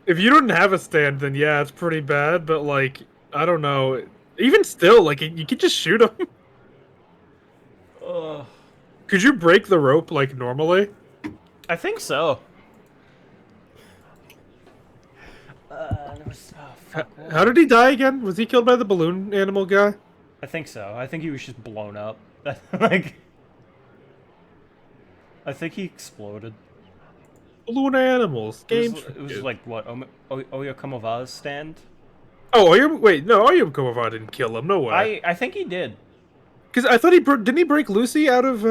If you don't have a stand, then yeah, it's pretty bad. But like, I don't know. Even still, like, you could just shoot him. Could you break the rope like normally? I think so. How did he die again? Was he killed by the balloon animal guy? I think so. I think he was just blown up. Like, I think he exploded. Balloon animals. Game. It was like what? Oyakumova's stand? Oh, Oyukamova didn't kill him. No way. I think he did. Because I thought didn't he break Lucy out of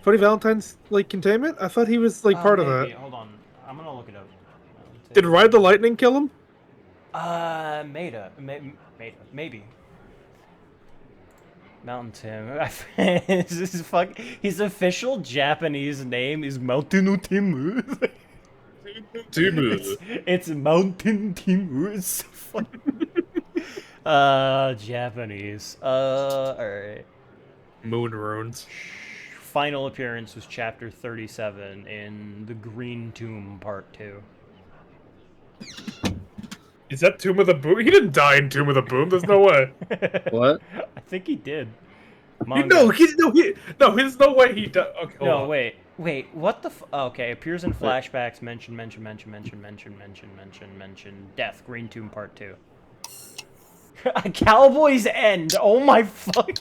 Funny Valentine's like containment? I thought he was like part of that. Hold on, I'm gonna look it up. Did Ride the Lightning kill him? Maybe. Mountain Tim. His official Japanese name is Mountain Timu. It's Mountain Timu. It's so funny. Japanese. Alright. Moon runes. Final appearance was chapter 37 in The Green Tomb Part 2. Is that Tomb of the Boom? He didn't die in Tomb of the Boom. There's no way. What? I think he did. No, there's no way he died. Okay, no, wait, what the okay, appears in flashbacks, mention, death, Green Tomb Part 2. A Cowboy's End, oh my fuck.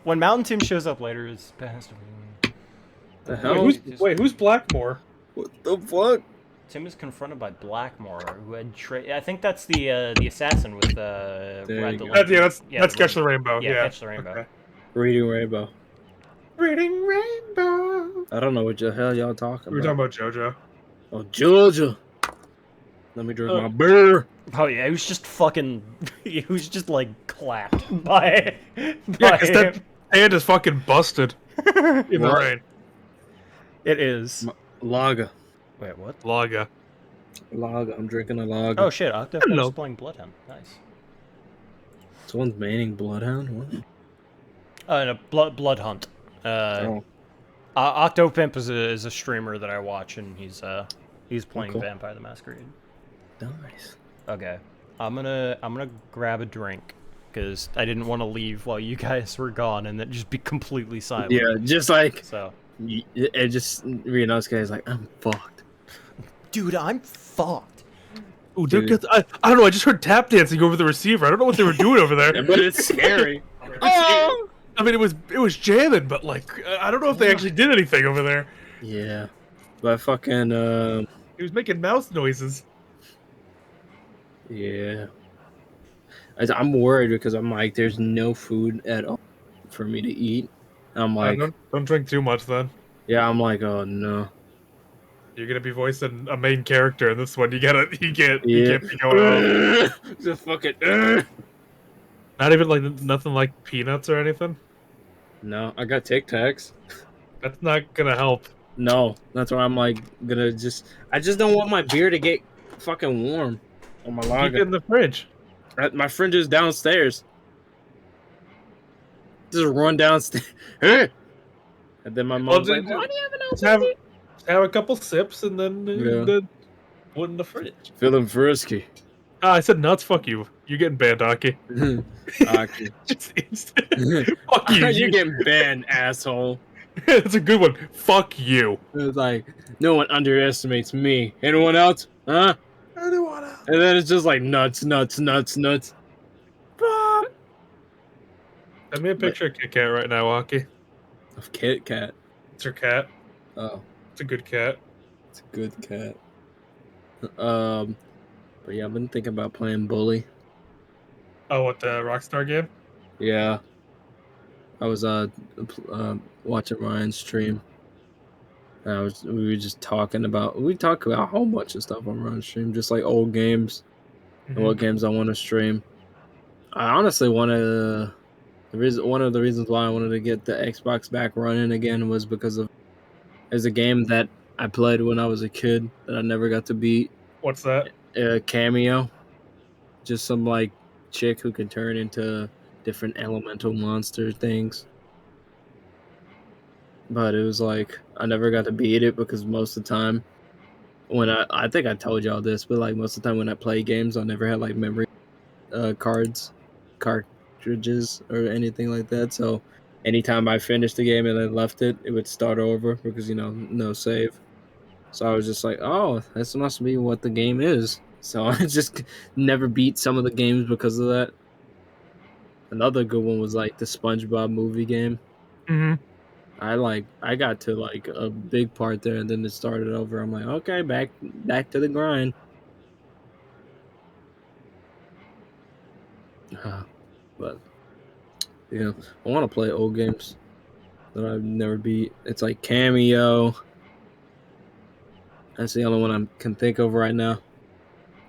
When Mountain Tim shows up later, it's past. The hell? Wait, who's Blackmore? What the fuck? Tim is confronted by Blackmore, who had I think that's the assassin with that's Catch the Rainbow. Yeah, Catch the Rainbow. Okay. Reading Rainbow. Reading Rainbow. I don't know what the hell y'all talking We're about. talking about JoJo. Oh, Georgia. Let me drink my beer. Oh yeah, he was just fucking. He was just like clapped by. Yeah, because that hand is fucking busted in the rain. It is. Lager. Wait, what? Laga. Lager. I'm drinking a lager. Oh shit! Octopath is playing Bloodhound. Nice. Someone's maining Bloodhound. What? No, Blood Hunt. Octopimp is a streamer that I watch, and he's playing Vampire the Masquerade. Nice. Okay, I'm gonna grab a drink because I didn't want to leave while you guys were gone and then just be completely silent. Yeah, just like so. It just this guy's like, I'm fucked. Dude, I'm fucked. Ooh, I don't know. I just heard tap dancing over the receiver. I don't know what they were doing over there. Yeah, but it's scary. Oh! I mean, it was jamming, but like, I don't know if they actually did anything over there. Yeah, but fucking He was making mouse noises. Yeah, I'm worried because I'm like, there's no food at all for me to eat. I'm like, don't drink too much then. Yeah, I'm like, oh no. You're gonna be voicing a main character in this one. You can't be going off. Just fucking. Not even like nothing like peanuts or anything. No, I got Tic Tacs. That's not gonna help. No, that's why I'm like gonna just. I just don't want my beer to get fucking warm on my Keep it lager. in the fridge. My fridge is downstairs. Just run downstairs. And then my mom's like, "Why do you have an Just have a couple sips and then Yeah. put in the fridge. Feeling frisky. I said nuts. Fuck you. You're getting banned, Aki. Aki. Just instant. Fuck you. You're getting banned, asshole. That's a good one. Fuck you. It's like, no one underestimates me. Anyone else? Huh? Anyone else? And then it's just like nuts, nuts, nuts, nuts. Fuck. Send me a picture of Kit Kat right now, Aki. Of Kit Kat. It's her cat. Oh, It's a good cat. it's a good cat. But yeah, I've been thinking about playing Bully. Oh, what, the Rockstar game? Yeah. I was watching Ryan's stream. And we were just talking about we talk about a whole bunch of stuff on Ryan's stream, just like old games and what games I want to stream. I honestly want to. One of the reasons why I wanted to get the Xbox back running again was because of there's a game that I played when I was a kid that I never got to beat. What's that? Cameo, just some like chick who can turn into different elemental monster things. But it was like I never got to beat it because most of the time when I think I told y'all this, but like most of the time when I play games, I never had like memory cartridges or anything like that. So anytime I finished the game and then left it, it would start over because no save. So I was just like, oh, this must be what the game is. So I just never beat some of the games because of that. Another good one was like the SpongeBob movie game. Mm-hmm. I got to like a big part there and then it started over. I'm like, okay, back to the grind. But I want to play old games that I've never beat. It's like Cameo. That's the only one I can think of right now.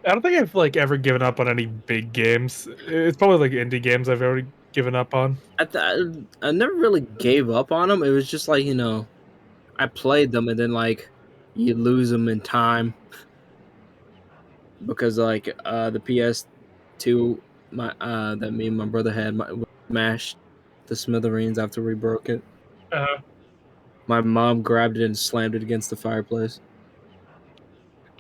I don't think I've like ever given up on any big games. It's probably like indie games I've already given up on. I never really gave up on them. It was just like I played them and then like you lose them in time because like the PS2 that me and my brother had mashed the smithereens after we broke it. My mom grabbed it and slammed it against the fireplace.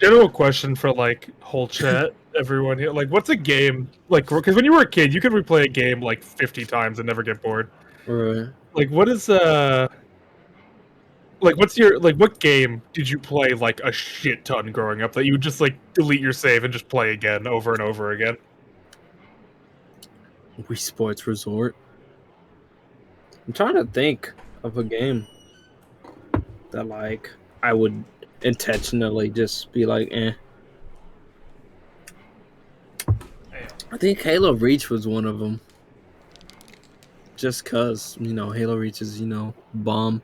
General question for like whole chat, everyone here. Like, what's a game like? Because when you were a kid, you could replay a game like 50 times and never get bored. Right. Like, what is like what's your what game did you play like a shit ton growing up that you would just like delete your save and just play again over and over again? Wii Sports Resort. I'm trying to think of a game that like I would intentionally just be like, eh. I think Halo Reach was one of them. Just cause Halo Reach is bomb.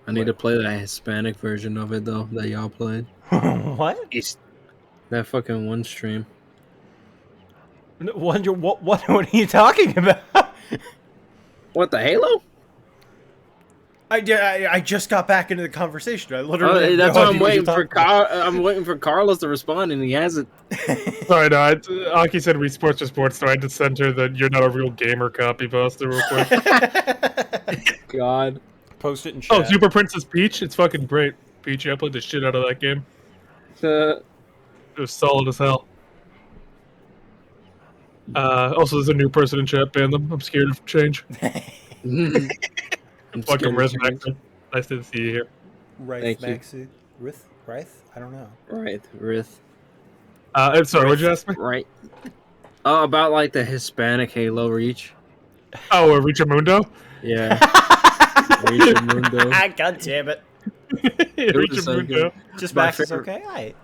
I need to play that Hispanic version of it though that y'all played. What? That fucking one stream. What are you talking about? What, the Halo? I just got back into the conversation. I literally. That's why I'm waiting for I'm waiting for Carlos to respond, and he hasn't. Sorry, no. Aki said we sports to sports, so I had to send her the "You're not a real gamer" copy poster real quick. God. Post it in chat. Oh, Super Princess Peach. It's fucking great. Peach, I played the shit out of that game. It was solid as hell. Also, there's a new person in chat. Ban them. I'm scared of change. I'm fucking Rith Maxi. Nice to see you here. Rith Maxi. Rith? I don't know. Rith. Sorry, what'd you ask me? Right. Oh, about like the Hispanic Halo Reach. Oh, Reachamundo? Yeah. Reachamundo. God damn it. Reachamundo. Just Max is okay? Alright.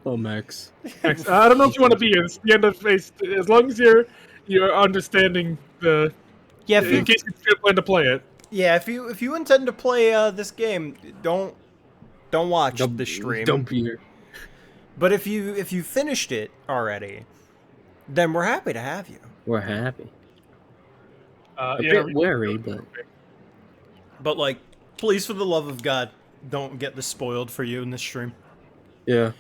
Oh, Max. Max. I don't know if you want to be in the end of face. As long as you're understanding the... Yeah, in case you plan to play it. Yeah, if you intend to play this game, don't watch the stream. Don't be here. But if you finished it already, then we're happy to have you. We're happy. A Yeah, bit wary, but But like, please, for the love of God, don't get this spoiled for you in this stream. yeah.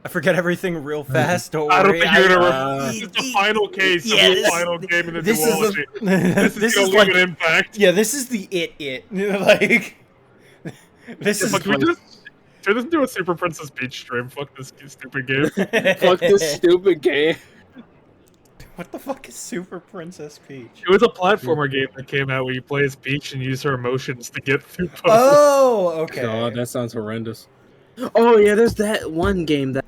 I forget everything real fast. Don't I don't worry. think you're gonna. This is the final case Yeah, of the this- final game in the this is duology. the- This is gonna leave an impact. Yeah, this is the it like this is Fuck, can we just turn this into a Super Princess Peach stream? Fuck this stupid game. Fuck this stupid game. What the fuck is Super Princess Peach? It was a platformer game that came out where you play as Peach and use her emotions to get through puzzles. Oh, okay. God, that sounds horrendous. Oh yeah, there's that one game that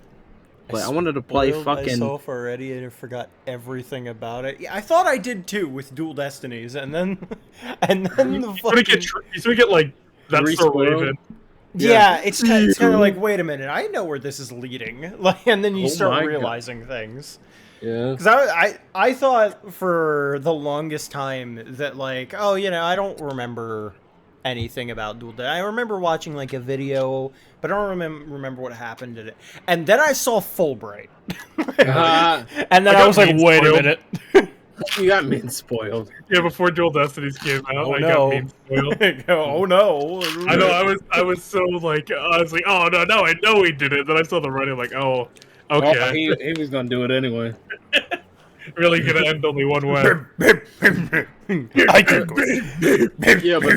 I wanted to play. Spoiled Fucking myself already and I forgot everything about it. Yeah, I thought I did too with Dual Destinies, and then the fucking He's gonna get like that's the Respoiled? Raven. yeah, it's kind of like, wait a minute, I know where this is leading, like, and then you Oh start my God. realizing things. yeah. Because I thought for the longest time that, like, oh, you know, I don't remember anything about Dual Destinies. I remember watching, like, a video, but I don't remember what happened in it. And then I saw Fulbright. And then I got was like, mean wait a spoiled. minute. You got me spoiled. Yeah, before Dual Destinies came out, Oh, I no. got meme spoiled. Oh, no. I know. I was so like, I was like, oh no, now I know he did it. Then I saw the writing, like, oh, okay, Oh, he was gonna do it anyway. really gonna end only one way. I can go. Yeah, but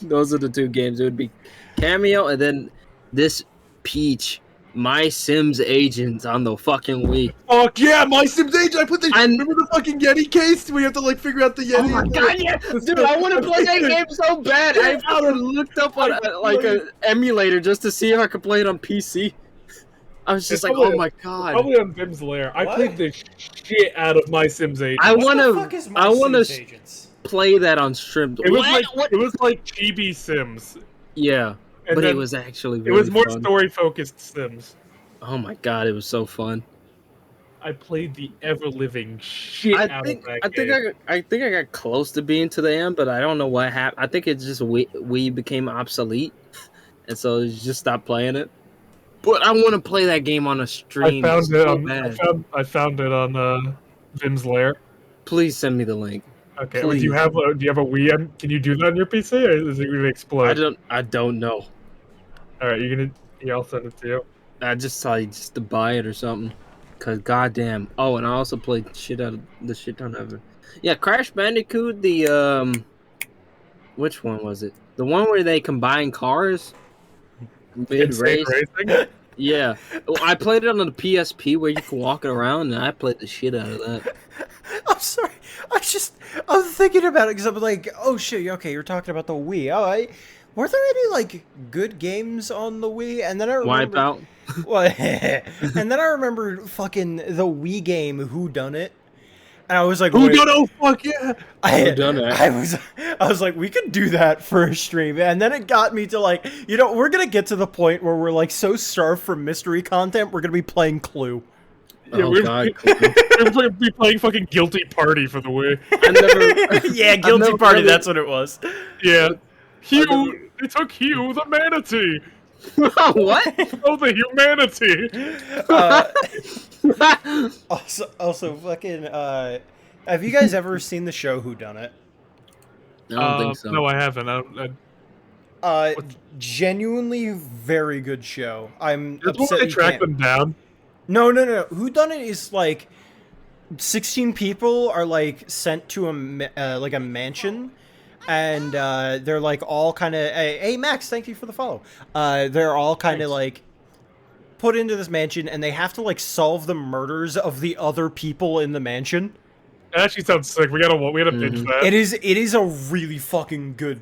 those are the two games. It would be Cameo and then this Peach, My Sims Agents on the fucking Wii. Fuck yeah, my Sims Age! I put the And- remember the fucking Yeti case? We have to like figure out the Yeti. Oh my god, yeah, dude! I want to play that game so bad. I fucking looked up on like an emulator just to see if I could play it on PC. I was just It's like, probably- oh my god! Probably on Vim's Lair. I What? played the shit out of my Sims 8. I What wanna, the fuck is My I wanna Sims Agents? play that on stream. It was What? like What? it was like chibi Sims, Yeah, and but then it was actually it really was more fun. story focused Sims. Oh my god, it was so fun. I played the ever living shit I out think of that I think game. I think I got close to being to the end, but I don't know what happened. I think it just we became obsolete, and so you just stopped playing it. But I want to play that game on a I stream. found so it on bad. I found it on Vim's Lair. Please send me the link. Okay, Please. do you have a Wii? Can you do that on your PC, or is it going to explode? I don't know. All right, yeah, I'll send it to you. I just saw you just to buy it or something. Cause goddamn. Oh, and I also played the shit ton of it. Yeah, Crash Bandicoot. The which one was it? The one where they combine cars mid Insane race. Racing. Yeah, well, I played it on the PSP where you can walk it around, and I played the shit out of that. I'm sorry. I was thinking about it because I'm like, oh shit, okay, you're talking about the Wii. Oh, were there any like good games on the Wii? And then I remember, Wipeout. well, and then I remember fucking the Wii game Who Done It, and I was like, Who wait, don't know? Fuck yeah! I was like, we could do that for a stream, and then it got me to like, you know, we're gonna get to the point where we're like so starved for mystery content, we're gonna be playing Clue. Yeah, Oh god. we're going to be playing fucking Guilty Party for the Wii. I never. Yeah, Guilty never Party. really- That's what it was. Yeah. Hugh, never- they took Hugh the manatee. What? Oh, the humanity. Also, fucking. Have you guys ever seen the show Who Done It? I don't think so. No, I haven't. Genuinely very good show. I'm That's when upset they you track can't- them down. No. Who Done It is like 16 people are like sent to a like a mansion, and they're like all kind of. Hey Max, thank you for the follow. They're all kind of like put into this mansion, and they have to like solve the murders of the other people in the mansion. That actually sounds sick. We gotta pitch that. It is a really fucking good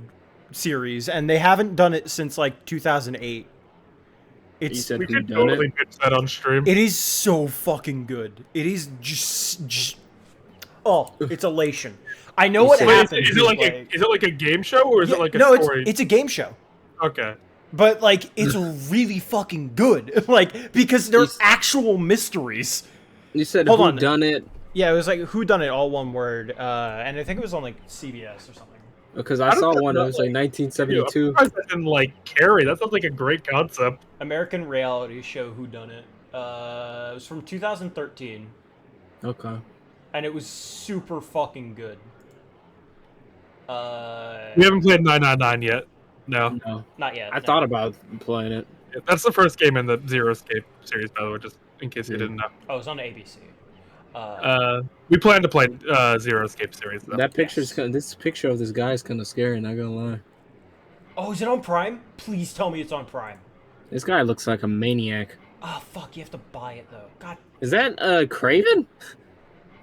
series, and they haven't done it since like 2008. You It's said We who could done totally it? pitch that on stream. it is so fucking good. It is just oh, it's elation. I know what said- Wait, happens. is it like a game show or is it like a no, story? it's a game show. Okay. But like it's really fucking good. Like because they're He's- actual mysteries. You said Hold who on. done it? Yeah, it was like Who Done It, all one word, and I think it was on like CBS or something. Because I saw one that was like I'm 1972. surprised that didn't like carry. That sounds like a great concept. American reality show Who Done It. It was from 2013, Okay. and it was super fucking good. We haven't played 999 yet. No. No, Not yet. I no. thought about playing it. That's the first game in the Zero Escape series, by the way, just in case you Yeah. didn't know. Oh, it's on ABC. We plan to play Zero Escape series, though. That picture's Yes. this picture of this guy is kind of scary. Not gonna lie. Oh, is it on Prime? Please tell me it's on Prime. This guy looks like a maniac. Oh fuck! You have to buy it though. God. Is that Craven?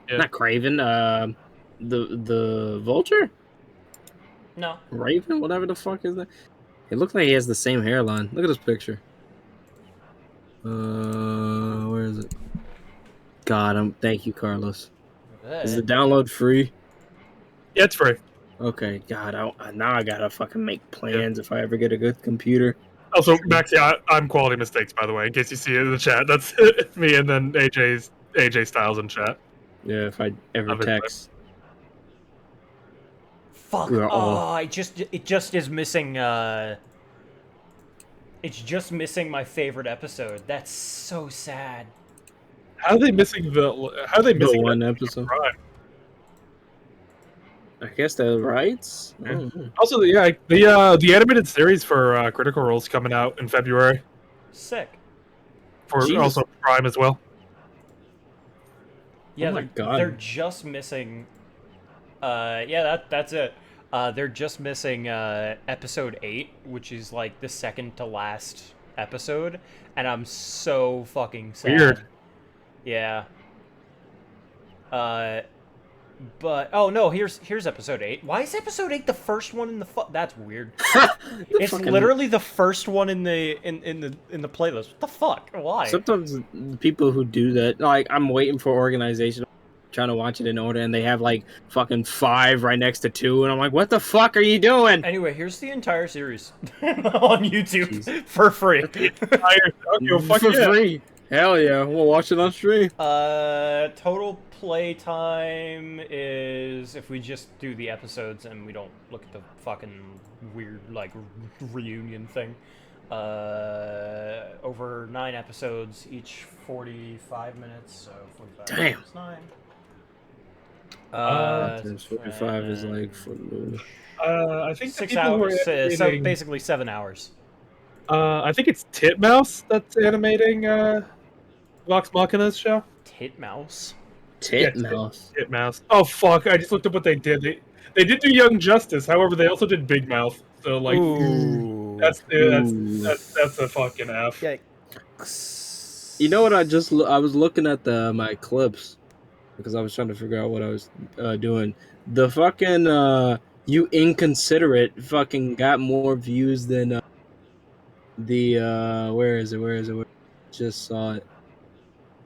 Yeah. Not Craven. The Vulture, No. Raven, whatever the fuck is that? It looks like he has the same hairline. Look at this picture. Where is it? God, thank you, Carlos. Is the download free? Yeah, it's free. Okay, God, now I gotta fucking make plans if I ever get a good computer. Also, Max, yeah, I'm Quality Mistakes, by the way, in case you see it in the chat. That's me, and then AJ Styles in chat. Yeah, if I ever Love it, text. Fuck. We're all- Oh, it just is missing. It's just missing my favorite episode. That's so sad. How are they missing the one that episode. Prime? I guess the rights. Yeah. I don't know. Also, yeah, the animated series for Critical Role's coming out in February Sick. for Jesus. also Prime as well. Yeah, Oh my God. they're just missing. Yeah, that's it. They're just missing episode 8, which is like the second to last episode, and I'm so fucking sad. Weird. Yeah. But oh no, here's episode 8. Why is episode 8 the first one in the That's weird. It's fucking- literally the first one in the playlist. What the fuck? Why? Sometimes the people who do that, like, I'm waiting for organization, trying to watch it in order, and they have like fucking 5 right next to 2, and I'm like, what the fuck are you doing? Anyway, here's the entire series on YouTube Jeez. for free. Okay, well, fuck For yeah. free. Hell yeah, we'll watch it on stream. Total play time is, if we just do the episodes and we don't look at the fucking weird like reunion thing, over 9 episodes, each 45 minutes, so 45 Damn. times 9. Times 45 is like I think the 6 people who are hours, animating- basically 7 hours. I think it's Titmouse that's animating Vox Machina's show. Titmouse. Titmouse. Titmouse. Oh fuck! I just looked up what they did. They did do Young Justice. However, they also did Big Mouth. So like, Ooh. that's Ooh. that's a fucking F. Yikes. You know what? I was looking at my clips because I was trying to figure out what I was doing. The fucking you inconsiderate fucking got more views than the where is it? Just saw it.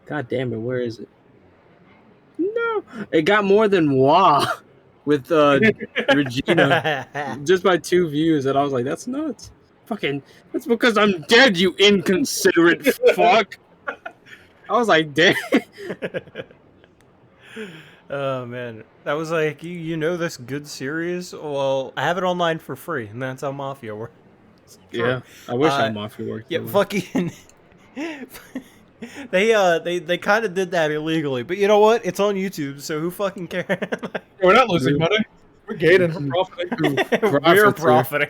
God damn it! Where is it? No, it got more than Wah with Regina just by 2 views, and I was like, that's nuts. Fucking, that's because I'm dead, you inconsiderate fuck. I was like, damn. Oh man, that was like, you know this good series? Well, I have it online for free, and that's how Mafia works. Yeah, I wish Uh, Mafia worked. Yeah, that way. fucking. They kind of did that illegally, but you know what? It's on YouTube, so who fucking cares? We're not losing money. We're gaining. We're profiting. We're Profits profiting.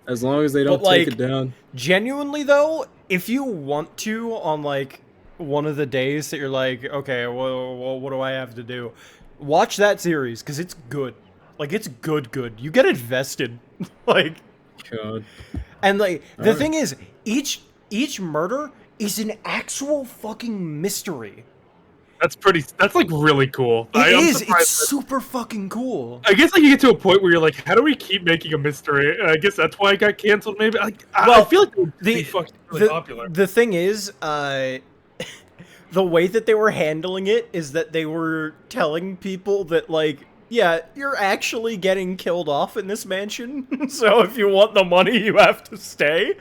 As long as they don't But, like, take it down. Genuinely though, if you want to, on like one of the days that you're like, okay, well, what do I have to do? Watch that series because it's good. Like, it's good. You get invested. Like, God. and like the Alright. thing is, each murder is an actual fucking mystery. That's like really cool. It I'm is. surprised It's that- super fucking cool. I guess like you get to a point where you're like, how do we keep making a mystery? And I guess that's why it got canceled. Maybe. Like, I Well, feel like it would the- be fucking really popular. The thing is, the way that they were handling it is that they were telling people that, like, Yeah, you're actually getting killed off in this mansion, so if you want the money, you have to stay.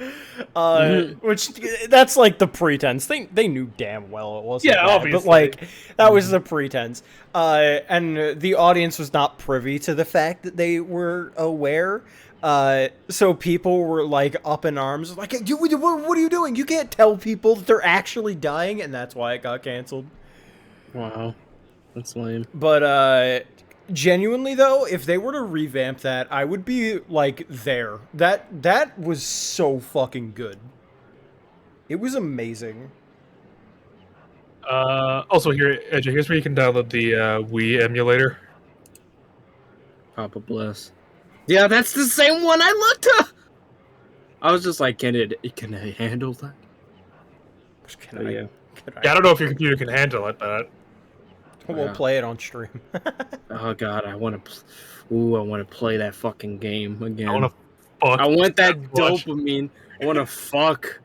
Which, that's like the pretense. They knew damn well it wasn't Yeah, that, obviously. but like, that was the pretense. And the audience was not privy to the fact that they were aware. So people were like up in arms, like, what are you doing? You can't tell people that they're actually dying, and that's why it got canceled. Wow, that's lame. But genuinely though, if they were to revamp that, I would be like there. That was so fucking good. It was amazing. Also here, Edge, here's where you can download the Wii emulator. Papa bless. Yeah, that's the same one I looked up. I was just like, can it handle that? Yeah, I don't know if your computer can handle it, but We'll play it on stream. Oh god, I want to. Ooh, I want to play that fucking game again. I want to fuck. I want that much. dopamine. I want to fuck.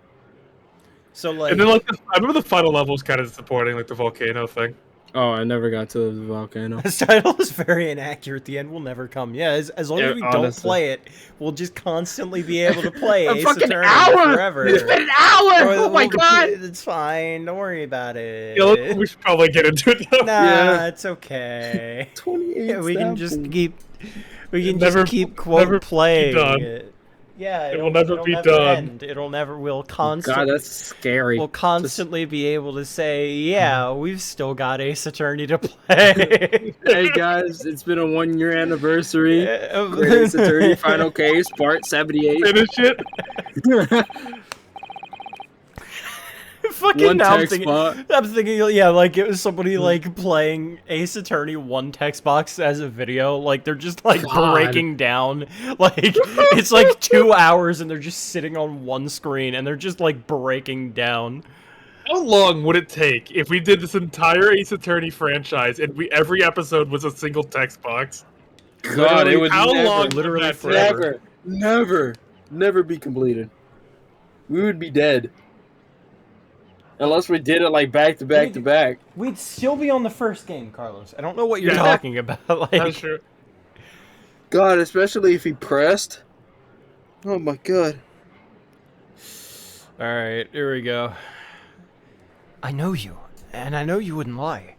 So like, And then like, I remember the final level was kind of disappointing, like the volcano thing. Oh, I never got to the volcano. this title is very inaccurate. The end will never come. Yeah, as long as we don't honestly. play it, we'll just constantly be able to play A Ace fucking Attorney hour! forever. It's been an hour! Oh my god! It's fine. Don't worry about it. Yeah, we should probably get into it though. Nah, Yeah. it's okay. 28. Yeah, we can just keep. We can Never- just keep never be playing done. it. Yeah, It will never be done. End. It'll never. We'll God, constantly. that's scary. We'll constantly be able to say, yeah, we've still got Ace Attorney to play. Hey guys, it's been a 1-year anniversary. Great Ace Attorney Final Case, Part 78. Finish it. Fucking One now text spot. I'm thinking, yeah, like it was somebody like playing Ace Attorney one text box as a video. Like they're just like God. breaking down. Like it's like 2 hours and they're just sitting on one screen and they're just like breaking down. How long would it take if we did this entire Ace Attorney franchise and every episode was a single text box? God, it would How never, long? literally would that forever. never be completed. We would be dead. Unless we did it like back to back to back. We'd still be on the first game, Carlos. I don't know what you're Yeah. talking about. Like, That's true. God, especially if he pressed. Oh my god. all right, here we go. I know you, and I know you wouldn't lie.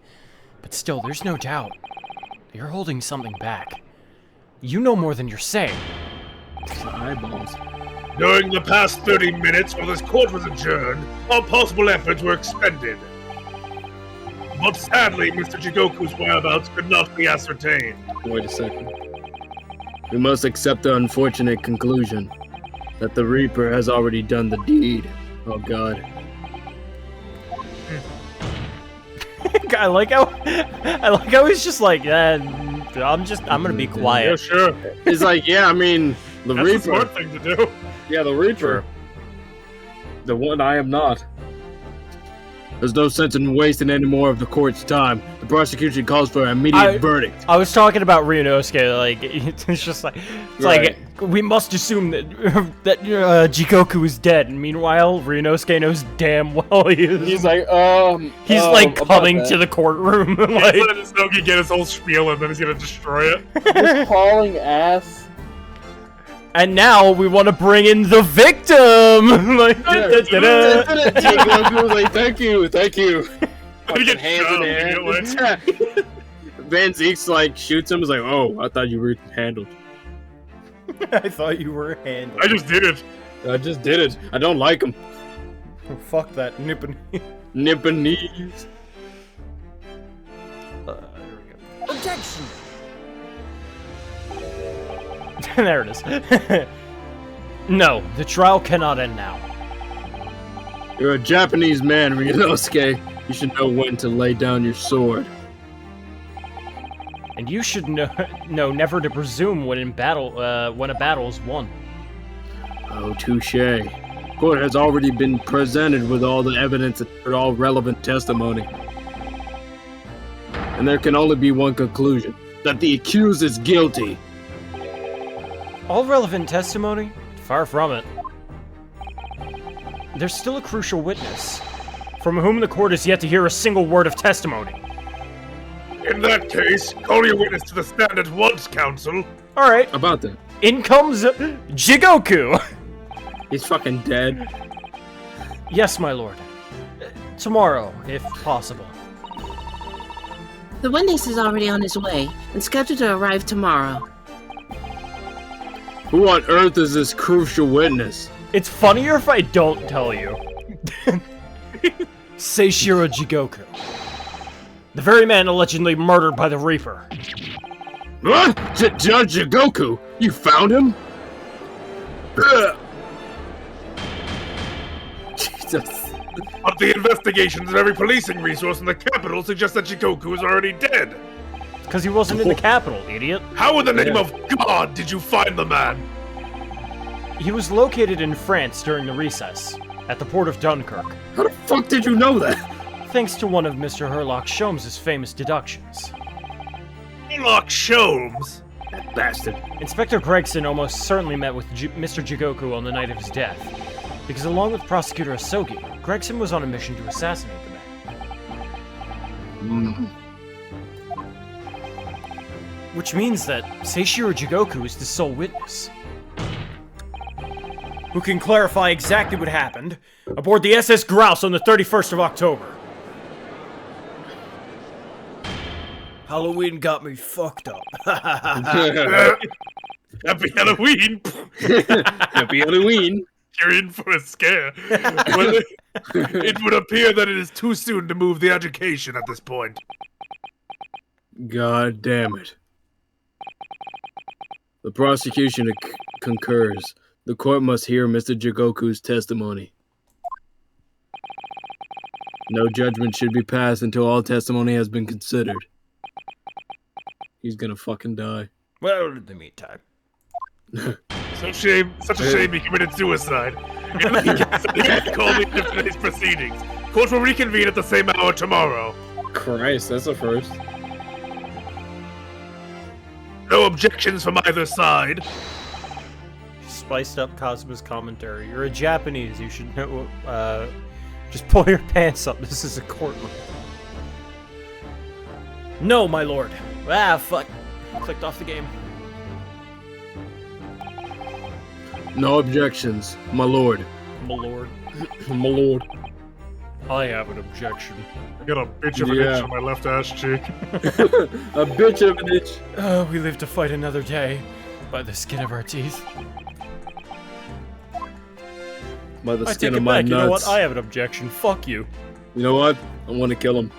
But still, there's no doubt. You're holding something back. You know more than you're saying. It's the eyeballs. During the past 30 minutes while this court was adjourned, all possible efforts were expended. But sadly, Mr. Jigoku's whereabouts could not be ascertained. Wait a second. We must accept the unfortunate conclusion that the Reaper has already done the deed. Oh god. I like how he's just like, I'm gonna be Yeah, quiet. sure. It's like, yeah, I mean, the That's the Reaper. smart thing to do. Yeah, the Reaper. The one I am not. There's no sense in wasting any more of the court's time. The prosecution calls for an immediate verdict. I was talking about Ryunosuke, like, it's just like, Right. we must assume that Jikoku is dead, and meanwhile, Ryunosuke knows damn well He's like, he's like coming to the courtroom, Like, like, let Snooki get his whole spiel and then he's gonna destroy it. just hauling ass. and now we want to bring in the victim! Like, da-da-da-da. Goku was like, thank you. Gonna get Hands in shot the immediately. air. Van Zeke's like, shoots him, is like, oh, I thought you were handled. I thought you were handled. I just did it. I just did it. I don't like him. Oh, fuck that, Nippon. Nipponese. Objection! There it is. No, the trial cannot end now. You're a Japanese man, Ryunosuke. You should know when to lay down your sword. And you should know never to presume when a battle is won. Oh, touche. Court has already been presented with all the evidence and all relevant testimony. And there can only be one conclusion, that the accused is guilty. All relevant testimony? Far from it. There's still a crucial witness, from whom the court has yet to hear a single word of testimony. In that case, call your witness to the stand at once, counsel. All right. About that. In comes Jigoku. He's fucking dead. Yes, my lord. Tomorrow, if possible. The witness is already on his way and scheduled to arrive tomorrow. Who on earth is this crucial witness? It's funnier if I don't tell you. Seishiro Jigoku. The very man allegedly murdered by the Reaper. What? Judge Goku? You found him? Jesus. But the investigations of every policing resource in the capital suggest that Shikoku is already dead. Because he wasn't in the capital, idiot. How in the name of God did you find the man? He was located in France during the recess, at the port of Dunkirk, How the fuck did you know that? thanks to one of Mr. Herlock Sholmes' famous deductions. Sherlock Sholmes? That bastard. Inspector Gregson almost certainly met with Mr. Jigoku on the night of his death, because along with Prosecutor Asogi, Gregson was on a mission to assassinate the man. Which means that Seishiro Jigoku is the sole witness, who can clarify exactly what happened aboard the SS Grouse on the 31st of October. Halloween got me fucked up. Happy Halloween! Happy Halloween. You're in for a scare. Well, it would appear that it is too soon to move the education at this point. God damn it. The prosecution concurs. The court must hear Mr. Jigoku's testimony. No judgment should be passed until all testimony has been considered. He's gonna fucking die. Well, in the meantime. Such a shame he committed suicide. In any case, he can't call me into today's proceedings. Court will reconvene at the same hour tomorrow. Christ, that's a first. No objections from either side. Spiced up Cosmo's commentary. You're a Japanese, you should know, just pull your pants up, this is a courtroom. No, my lord. Ah, fuck. Clicked off the game. No objections, my lord. My lord. My lord. I have an objection. I got a bitch of an itch on my left ass cheek. A bitch of an itch. We live to fight another day by the skin of our teeth. By the I skin take of it my back. You know what? nuts. I have an objection. Fuck you. You know what? I want to kill him.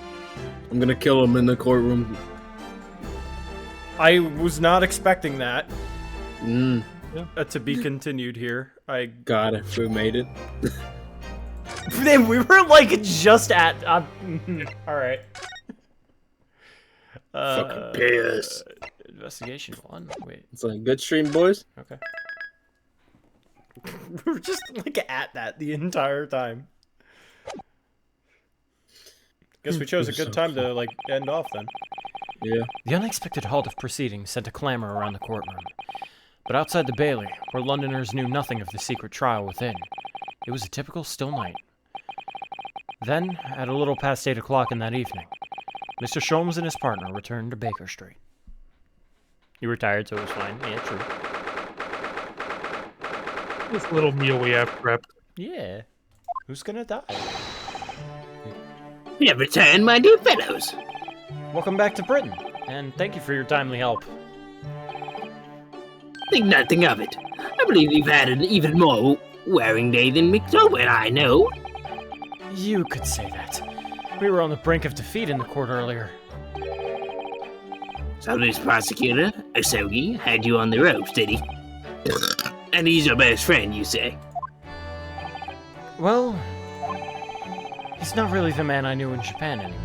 I'm gonna kill him in the courtroom. I was not expecting that. Mm, To be continued here. God, if we made it. Then we were like just at. Alright. Fucking piss. Investigation 1. Wait. It's a good stream, boys. Okay. We were just like at that the entire time. Guess we chose a good time to like end off then. Yeah. The unexpected halt of proceedings sent a clamor around the courtroom. But outside the Bailey, where Londoners knew nothing of the secret trial within, it was a typical still night. Then, at a little past 8 o'clock in that evening, Mr. Sholmes and his partner returned to Baker Street. He retired, so it was fine. Yeah, true. This little meal we have prepped. Yeah. Who's gonna die? We have returned, my dear fellows. Welcome back to Britain, and thank you for your timely help. Think nothing of it. I believe you've had an even more wearing day than Mictober, I know. You could say that. We were on the brink of defeat in the court earlier. So this prosecutor, Asogi, had you on the ropes, did he? And he's your best friend, you say? Well, he's not really the man I knew in Japan anymore.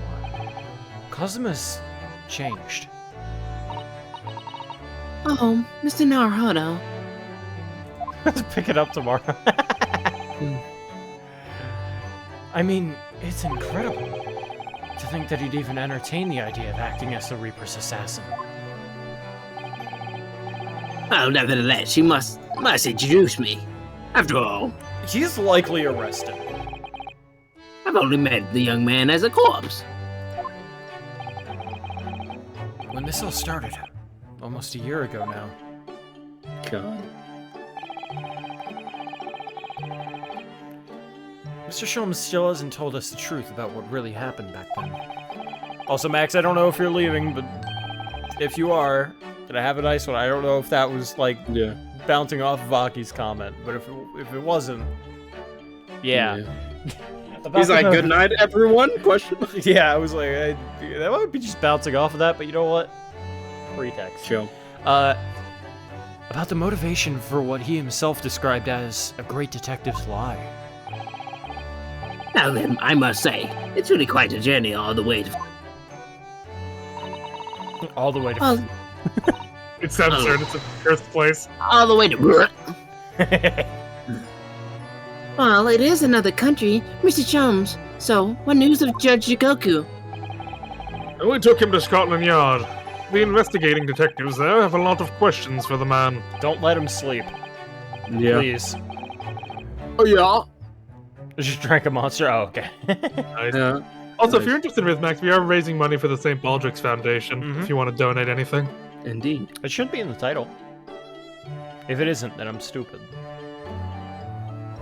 Kazuma's changed. Oh, Mr. Naruhodo. Let's pick it up tomorrow. I mean, it's incredible to think that he'd even entertain the idea of acting as the Reaper's assassin. Oh, nevertheless, you must introduce me. After all, He's likely arrested. I've only met the young man as a corpse. when this all started, almost a year ago now. God. Mr. Sholmes still hasn't told us the truth about what really happened back then. Also, Max, I don't know if you're leaving, but if you are, then I have a nice one. I don't know if that was, like, bouncing off of Aki's comment, but if it wasn't, yeah. He's like, good night, everyone? Question. Yeah, I was like, that might be just bouncing off of that, but you know what? Pretext. Chill. About the motivation for what he himself described as a great detective's lie. Now then, I must say, it's really quite a journey all the way to... All the way to... Well, It's absurd. It's a cursed place. all the way to... Well, it is another country, Mr. Chums. So, what news of Judge Jikoku? And we took him to Scotland Yard. The investigating detectives there have a lot of questions for the man. Don't let him sleep. Yeah. Please. Oh, yeah? Just drank a monster? Oh, okay. Nice. Yeah. Also, if you're interested in Max, we are raising money for the St. Baldrick's Foundation, if you want to donate anything. Indeed. It should be in the title. If it isn't, then I'm stupid.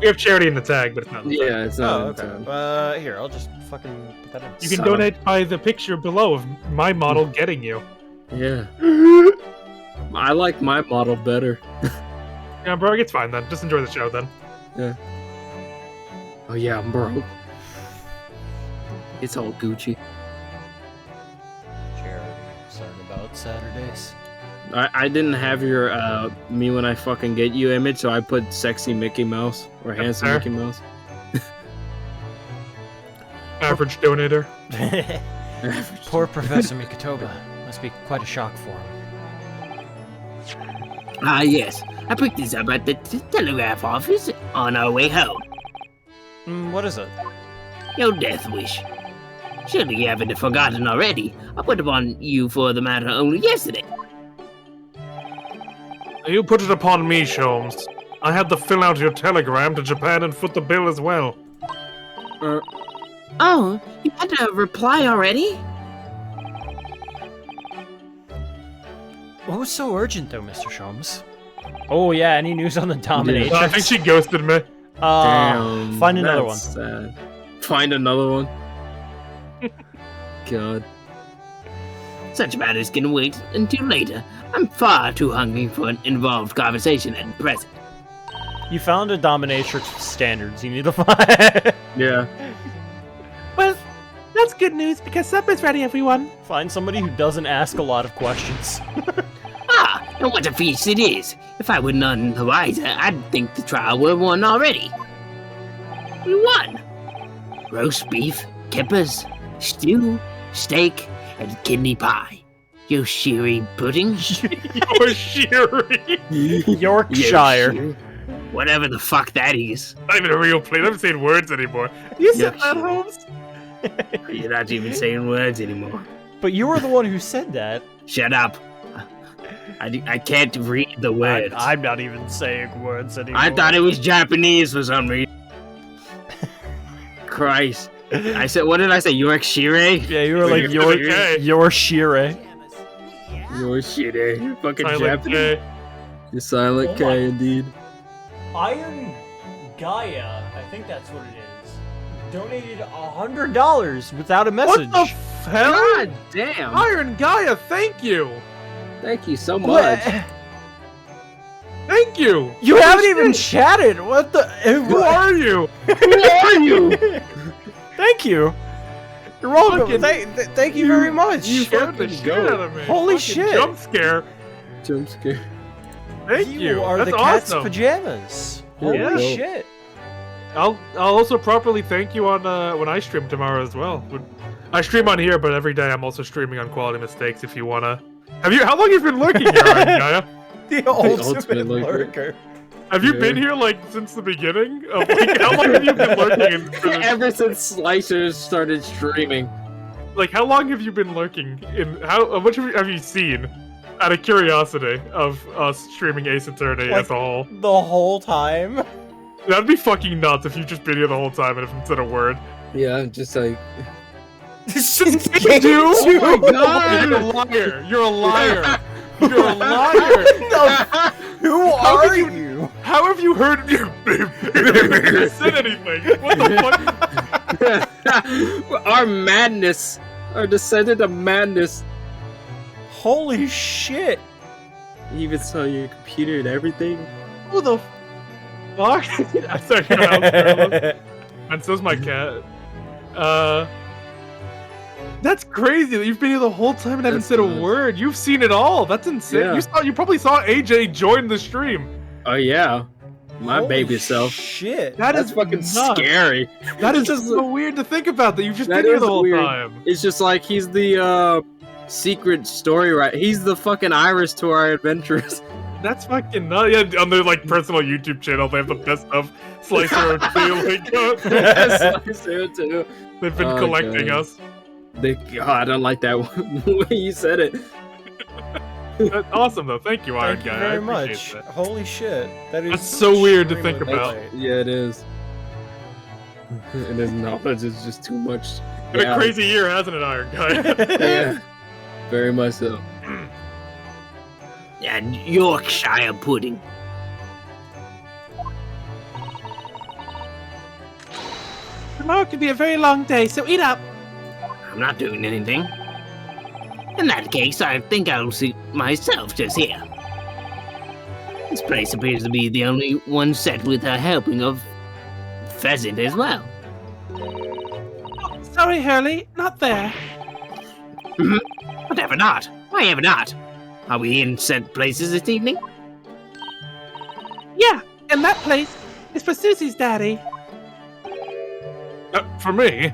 We have charity in the tag, but it's not in the tag. Yeah, it's not. Oh, in okay. time. Here, I'll just fucking put that in. You can Son of- donate by the picture below of my model getting you. Yeah. I like my model better. Yeah, bro, it's fine then. Just enjoy the show then. Yeah. Oh yeah, I'm broke. It's all Gucci. Charity. Sorry about Saturdays. I didn't have your me when I fucking get you image, so I put sexy Mickey Mouse or handsome fair. Mickey Mouse. Average donator. Poor Professor Mikotoba. Must be quite a shock for him. Ah, yes. I picked this up at the telegraph office on our way home. What is it? Your death wish. Surely you haven't forgotten already. I put upon you for the matter only yesterday. You put it upon me, Sholmes. I had to fill out your telegram to Japan and foot the bill as well. Oh, you had a reply already? What was so urgent, though, Mr. Sholmes? Oh, yeah, any news on the dominatrix? I think she ghosted me. Damn. Find another one. that's sad. Find another one. God. Such matters can wait until later. I'm far too hungry for an involved conversation at present. You found a dominatrix with standards you need to find. Yeah. Well, that's good news because supper's ready, everyone. Find somebody who doesn't ask a lot of questions. Ah, and what a feast it is. If I were none the wiser, I'd think the trial were won already. We won. Roast beef, kippers, stew, steak, and kidney pie. Yoshiri pudding. Yoshiri. Yorkshire. Whatever the fuck that is. Not even a real place. I'm saying words anymore. You said that, Yoshiri. Holmes? You're not even saying words anymore. But you were the one who said that. Shut up. I can't read the words. I'm not even saying words anymore. I thought it was Japanese for some reason. Christ. I said, what did I say? Yorkshire? Yeah, you were like, Okay. Yorkshire. Yorkshire. Fucking Silent Japanese. K. You're silent K, indeed. Iron Gaia, I think that's what it is, donated $100 without a message. What the hell? God damn. Iron Gaia, thank you. Thank you so What? much. Thank you. You haven't even chatted. What the? Who are you? Who are you? Thank you. You're welcome. Fucking- Thank you very much. You scared the fucking shit goat. out of me. Holy Fucking shit. Jump scare. Jump scare. Thank You you. are That's the cat's awesome. pajamas. Holy Yeah. shit. I'll also properly thank you on when I stream tomorrow as well. I stream on here, but every day I'm also streaming on Quality Mistakes. If you wanna, how long have you been lurking here, Iron Gaia? The ultimate ultimate lurker. lurker. Have you Yeah. been here like since the beginning? Of, like, how long have you been lurking? Ever since Slicers started streaming. Like, how long have you been lurking? In how much have you seen? Out of curiosity of us streaming Ace Attorney Like- as a whole, The whole time. that'd be fucking nuts if you've just been here the whole time and haven't said a word. Yeah, just like You? Oh my god! You're a liar! You're a liar! You're a liar! Who are you? How have you heard you said anything? What the fuck? Our madness. Our descendant of madness. Holy shit. You even saw your computer and everything. Who the fuck? I saw your house, Carlos. And so's my cat. That's crazy that you've been here the whole time and haven't said a word. You've seen it all. That's insane. Yeah. You probably saw AJ join the stream. Oh yeah, my Holy baby self. Shit. That's fucking nuts. scary. That is just so weird to think about that you've just That been here is the whole weird. time. It's just like he's the secret story, right? He's the fucking Iris to our adventures. That's fucking nuts. Yeah, on their like personal YouTube channel, they have the best of Slicer and Feeling. Slicer too. They've been collecting us. God, I don't like that way you said it. That's awesome though. Thank you, Iron Thank you Guy. very I much. appreciate that. Holy shit. That is That's so weird to extremely think about. polite. Yeah, it is. And his knowledge is just too much. Been a crazy year, hasn't it, Iron Guy? Yeah, very much so. And Yorkshire pudding. Tomorrow could be a very long day, so eat up. I'm not doing anything. In that case, I think I'll suit myself just here. This place appears to be the only one set with a helping of pheasant as well. Sorry, Hurley, not there. Whatever not. Why ever not? Are we in set places this evening? Yeah, and that place is for Susie's daddy. For me?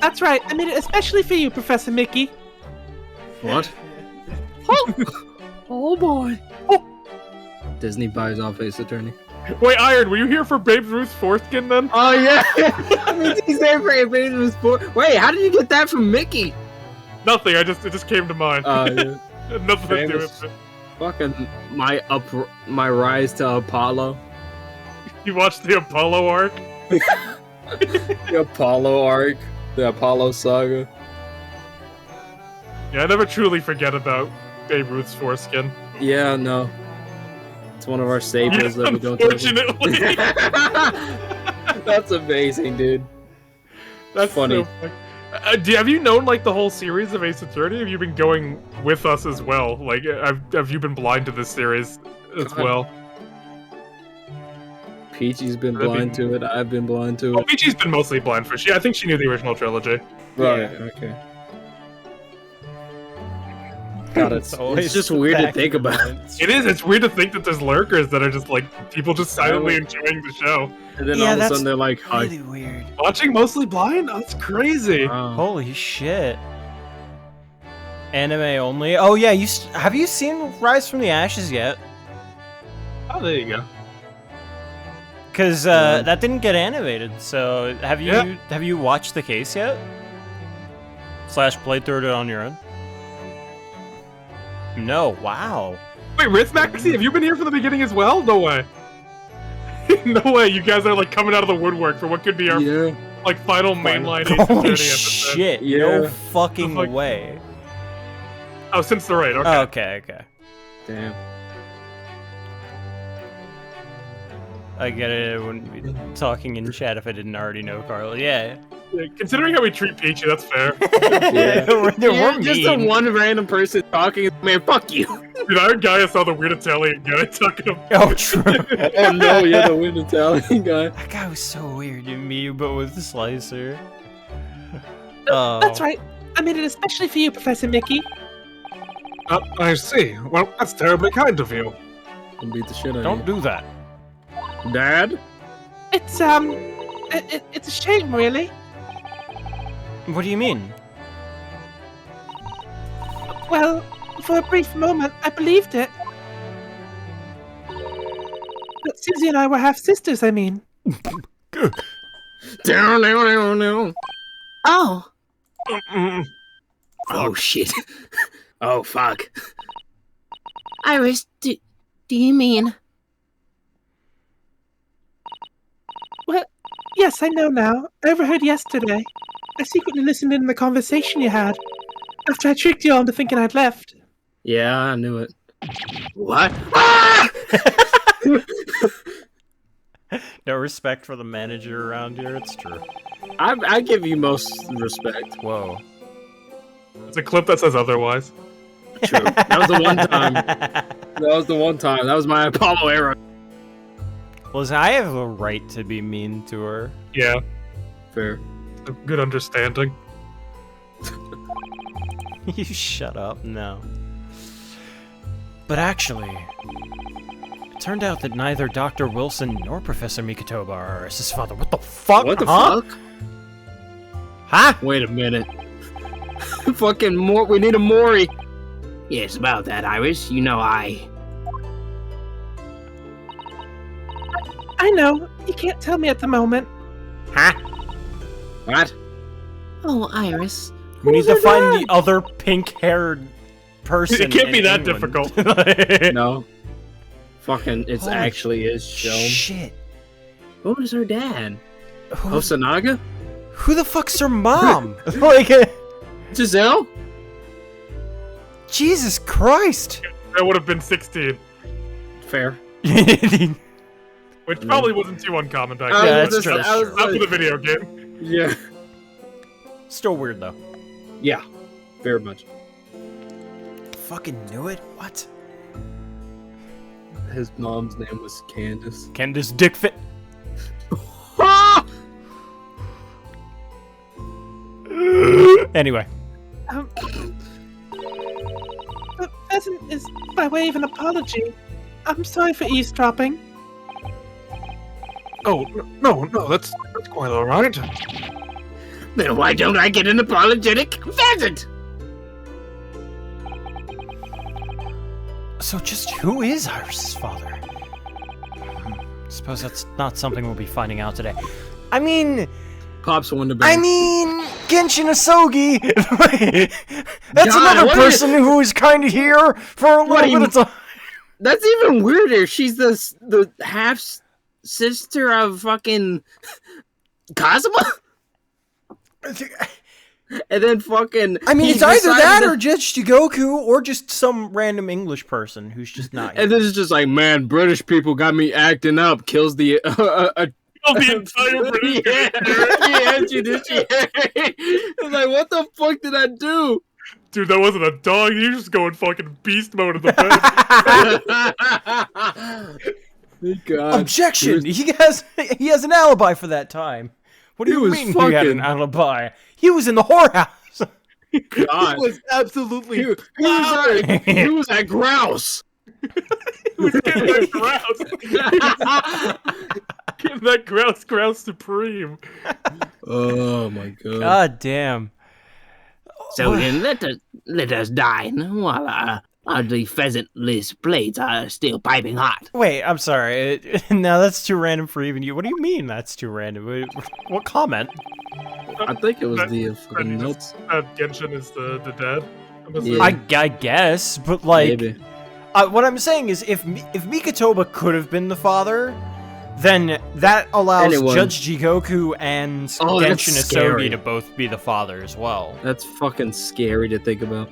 That's right, I made it especially for you, Professor Mickey. What? Oh boy. Disney buys off Ace Attorney. Wait, Iron, were you here for Babe Ruth's foreskin then? Oh yeah. He's there for a famous sport. Wait, how did you get that from Mickey? Nothing, it just came to mind. Yeah. Nothing to do Famous. with it. Fucking my rise to Apollo. You watched the Apollo arc? The Apollo arc. The Apollo saga. Yeah, I never truly forget about Babe Ruth's foreskin. Yeah, no. It's one of our staples that we don't touch. Unfortunately. That's amazing, dude. That's funny. So have you known like the whole series of Ace Attorney? Have you been going with us as well? Like, have you been blind to this series as God. well? Peachy's been blind to it. I've been blind to Well, it. Peachy's been mostly blind for. I think she knew the original trilogy. Right. Okay. God, it's always just the weird to back think of your about. mind. It is. It's weird to think that there's lurkers that are just like people just silently Silent. enjoying the show. And then Yeah, all of a that's sudden they're like, "Hi." Really weird. Watching mostly blind? Oh, that's crazy. Holy shit. Anime only. Oh yeah, have you seen Rise from the Ashes yet? Oh, there you go. Because that didn't get animated. So have you Yeah. have you watched the case yet? / played through it on your own? No. Wow. Wait, Ritz Maxie, have you been here from the beginning as well? No way. No way. You guys are like coming out of the woodwork for what could be our Yeah. like final mainline Ace Holy Attorney episode. shit! Yeah. No fucking Like- way. Oh, since the raid. Okay. Oh, okay. Damn. I get it. I wouldn't be talking in chat if I didn't already know Carl. Yeah. Yeah, considering how we treat Peachy, that's fair. Yeah. we're Just mean. a one random person talking. Man, fuck you. Dude, our guy saw the weird Italian guy talking about. Oh, true. Oh no, yeah, the weird Italian guy. That guy was so weird. Me, but with the slicer. Oh. That's right. I made it especially for you, Professor Mickey. I see. Well, that's terribly kind of you. I'll beat the shit out Don't of do that. you. Dad? It's it's a shame, really. What do you mean? Well, for a brief moment, I believed it. But Susie and I were half sisters. I mean. Down, down, down, down. Oh. Oh shit. Oh fuck. Iris, do you mean? Yes, I know now. I overheard yesterday. I secretly listened in the conversation you had. After I tricked you all into thinking I'd left. Yeah, I knew it. What? Ah! No respect for the manager around here. It's true. I give you most respect. Whoa. It's a clip that says otherwise. True. That was the one time. That was the one time. That was my Apollo era. Listen, I have a right to be mean to her. Yeah, Fair. a good understanding. You shut up. No. But actually, it turned out that neither Dr. Wilson nor Professor Mikotoba are his father. What the fuck? What the huh? fuck? Huh? Wait a minute. Fucking more. We need a Mori. Yes, about that, Iris. You know I know. You can't tell me at the moment. Huh? What? Oh, Iris. We need to find the other pink-haired person. It can't be in that England. difficult. No. Fucking, it's Holy actually is shown. Shit. What was her dad? Who, Hosanaga? who the fuck's her mom? Like, Giselle? Jesus Christ. That would have been 16, Fair. which probably wasn't too uncommon back I then. that's was true, just- that's I true. was Not for the like- video game. Yeah. Still weird, though. Yeah. Very much. Fucking knew it? What? His mom's name was Candace. Candace Dickfit. Ah! Anyway. But pheasant is by way of an apology. I'm sorry for eavesdropping. Oh, no, that's quite alright. Then why don't I get an apologetic pheasant? So just who is Iris's father? Suppose that's not something we'll be finding out today. I mean, Pops Wonderberg. Genshin Asogi! That's God, another what person who was kind of here for a What do little you- bit of time. That's even weirder. She's the half sister of fucking Kazuma? And then fucking. I mean, he it's either decided that to- or just Jigoku or just some random English person who's just not. And this is just like, man, British people got me acting up. Kills the. Oh, the entire British Yeah, she did. I was like, what the fuck did I do? Dude, that wasn't a dog. You're just going fucking beast mode in the bed. God. Objection! He has an alibi for that time. What do He you was mean he had an fucking- alibi? He was in the whorehouse. God. It was absolutely. He was at Grouse. Who's getting that grouse? Getting that grouse supreme. Oh my God. God damn. So then let us dine while the pheasant-less plates are still piping hot. Wait, I'm sorry. No, that's too random for even you. What do you mean that's too random? What comment? I think it was That- the that fucking he notes. just- Genshin is the dad. I'm assuming. Yeah. I guess, but like, Maybe. what I'm saying is, if Mikotoba could have been the father, then that allows Anyone. Judge Jigoku and Oh, that's Genshin scary. Asogi to both be the father as well. That's fucking scary to think about.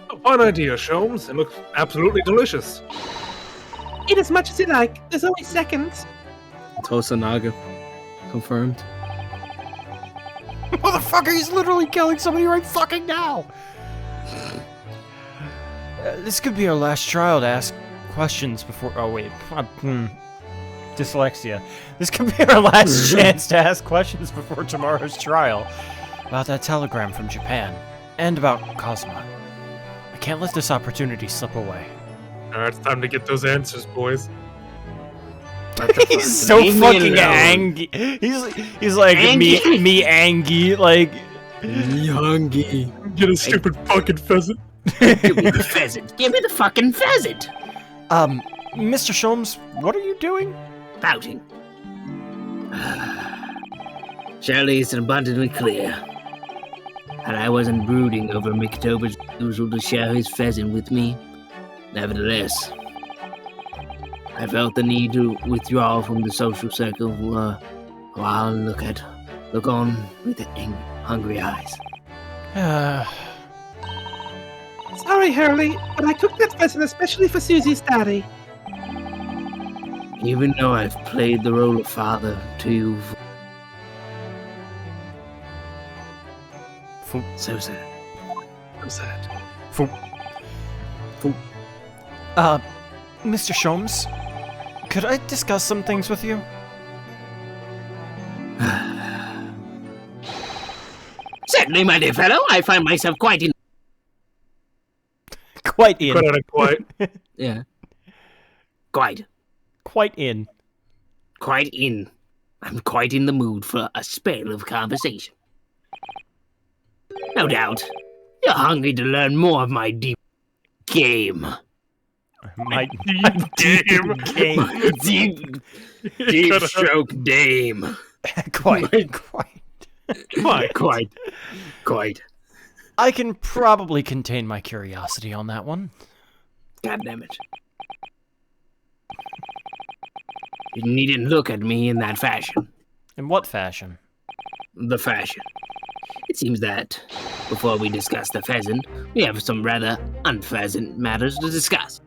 A fun idea, Sholmes. It looks absolutely delicious. Eat as much as you like. There's only seconds. Tosanaga. Confirmed. Motherfucker, he's literally killing somebody right fucking now! This could be our last trial to ask questions before. Oh, wait. Dyslexia. This could be our last chance to ask questions before tomorrow's trial. About that telegram from Japan. And about Cosma. I can't let this opportunity slip away. Alright, it's time to get those answers, boys. He's so Leave me fucking alone. angry. He's like, me angry. Like, Youngie. Get a stupid fucking pheasant. Give me the pheasant. Give me the fucking pheasant. Mr. Sholmes, what are you doing? Pouting. Surely it's abundantly clear. That I wasn't brooding over Mikotoba's refusal to share his pheasant with me. Nevertheless, I felt the need to withdraw from the social circle Well, look on with hungry eyes. Sorry, Hurley, but I cooked that pheasant especially for Susie's daddy. Even though I've played the role of father to you. So sad. So sad. Mr. Sholmes, could I discuss some things with you? Certainly, my dear fellow, I find myself quite in. Quite in. Quite. Yeah. Quite. Quite in. Quite in. I'm quite in the mood for a spell of conversation. No doubt, you're hungry to learn more of my deep game. My Game. game. Deep stroke dame. Quite. Quite. I can probably contain my curiosity on that one. God damn it. You needn't look at me in that fashion. In what fashion? The fashion. It seems that, before we discuss the pheasant, we have some rather unpheasant matters to discuss.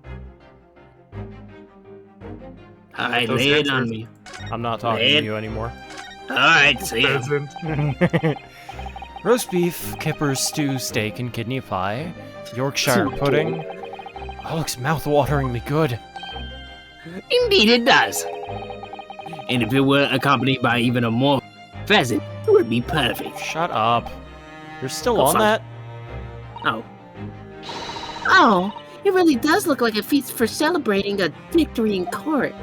Alright, Those lay it answers. on me. I'm not talking to you anymore. Alright, see ya. Pheasant. Roast beef, kippers, stew, steak, and kidney pie. Yorkshire pudding. Oh, looks mouth-wateringly good. Indeed it does. And if it were accompanied by even a more pheasant, it would be perfect. Shut up. You're still Go on fuck. that? Oh. Oh, it really does look like a feast for celebrating a victory in court.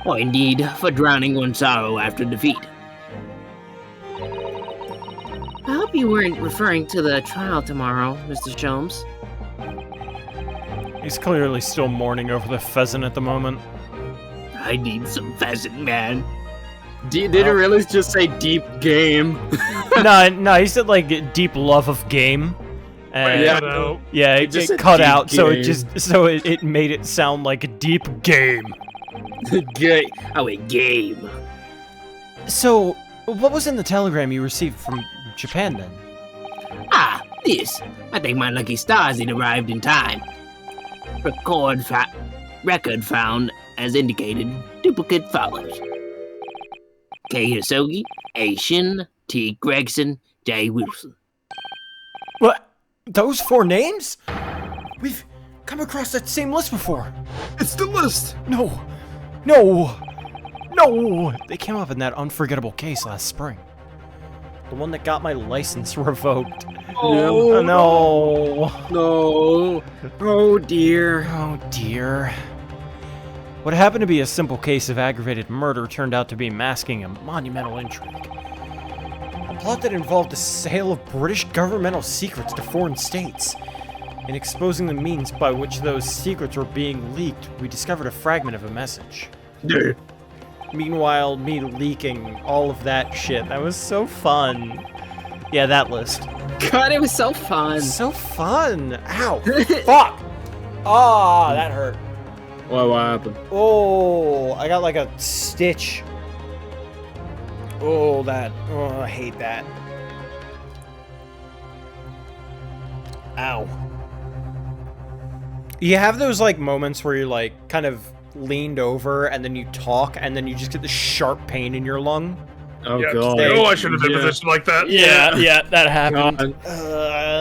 Or indeed, for drowning one's sorrow after defeat. I hope you weren't referring to the trial tomorrow, Mr. Sholmes. He's clearly still mourning over the pheasant at the moment. I need some pheasant, man. Did it really just say deep game? No, he said like deep love of game. And Yeah. yeah, It it, just it said cut deep out, so game. it made it sound like a deep game. Gay. Oh, a game. So, what was in the telegram you received from Japan then? Ah, this. I think my lucky stars it arrived in time. Record found as indicated. Duplicate follows. K. Hisogi, A. Shin, T. Gregson, J. Wilson. What? Those 4 names? We've come across that same list before. It's the list. No! They came up in that unforgettable case last spring. The one that got my license revoked. Oh, No. no. Oh dear. Oh dear. What happened to be a simple case of aggravated murder turned out to be masking a monumental intrigue. A plot that involved the sale of British governmental secrets to foreign states. In exposing the means by which those secrets were being leaked, we discovered a fragment of a message. Meanwhile, me leaking all of that shit. That was so fun. Yeah, that list. God, it was so fun. So fun. Ow. Fuck. Ah, that hurt. What happened? Oh, I got like a stitch. Oh, I hate that. Ow. You have those like moments where you're like kind of leaned over and then you talk and then you just get this sharp pain in your lung. Oh Yeah, god. oh, I should have been Yeah. positioned like that. Yeah, that happened. God.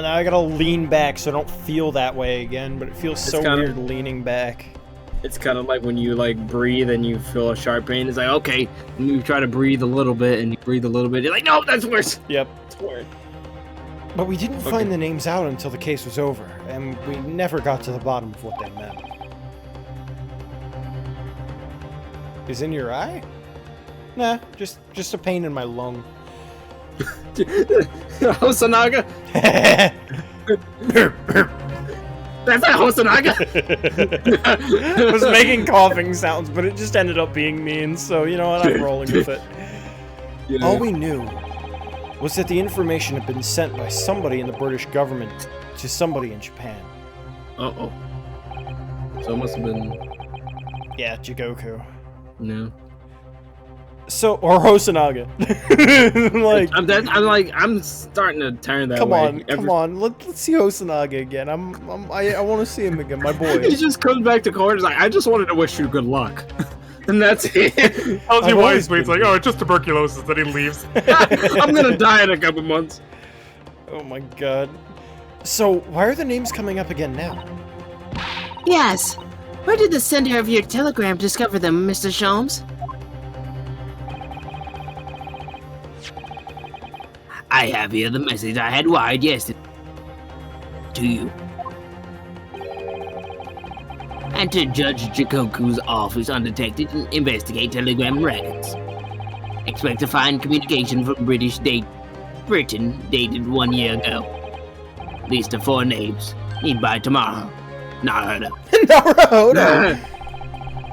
Now I gotta lean back so I don't feel that way again, but it feels so kinda- weird leaning back. It's kind of like when you like breathe and you feel a sharp pain. It's like, okay, and you try to breathe a little bit and you breathe a little bit. You're like, no, that's worse. Yep. It's worse. But we didn't Okay. find the names out until the case was over, and we never got to the bottom of what they meant. Is in your eye? Nah, just a pain in my lung. Hosanaga? That's not Hosanaga. I was making coughing sounds, but it just ended up being mean, so you know what, I'm rolling with it. Yeah. All we knew was that the information had been sent by somebody in the British government to somebody in Japan. Uh-oh. So it must have been... Yeah, Jigoku. No. So, or Hosonaga. Like, I'm starting to turn that come way. on. Let's see Hosonaga again. I want to see him again, my boy. He just comes back to corners like, I just wanted to wish you good luck. And that's it. Tells I've you why always he's like, been- oh, it's just tuberculosis. Then he leaves. I'm gonna die in a couple months. Oh my god. So, why are the names coming up again now? Yes. Where did the sender of your telegram discover them, Mr. Sholmes? I have here the message I had wired yesterday to you. And to Judge Jikoku's office undetected and investigate telegram records. Expect to find communication from Britain dated 1 year ago. List of 4 names. Need by tomorrow. Naruto. Naruto!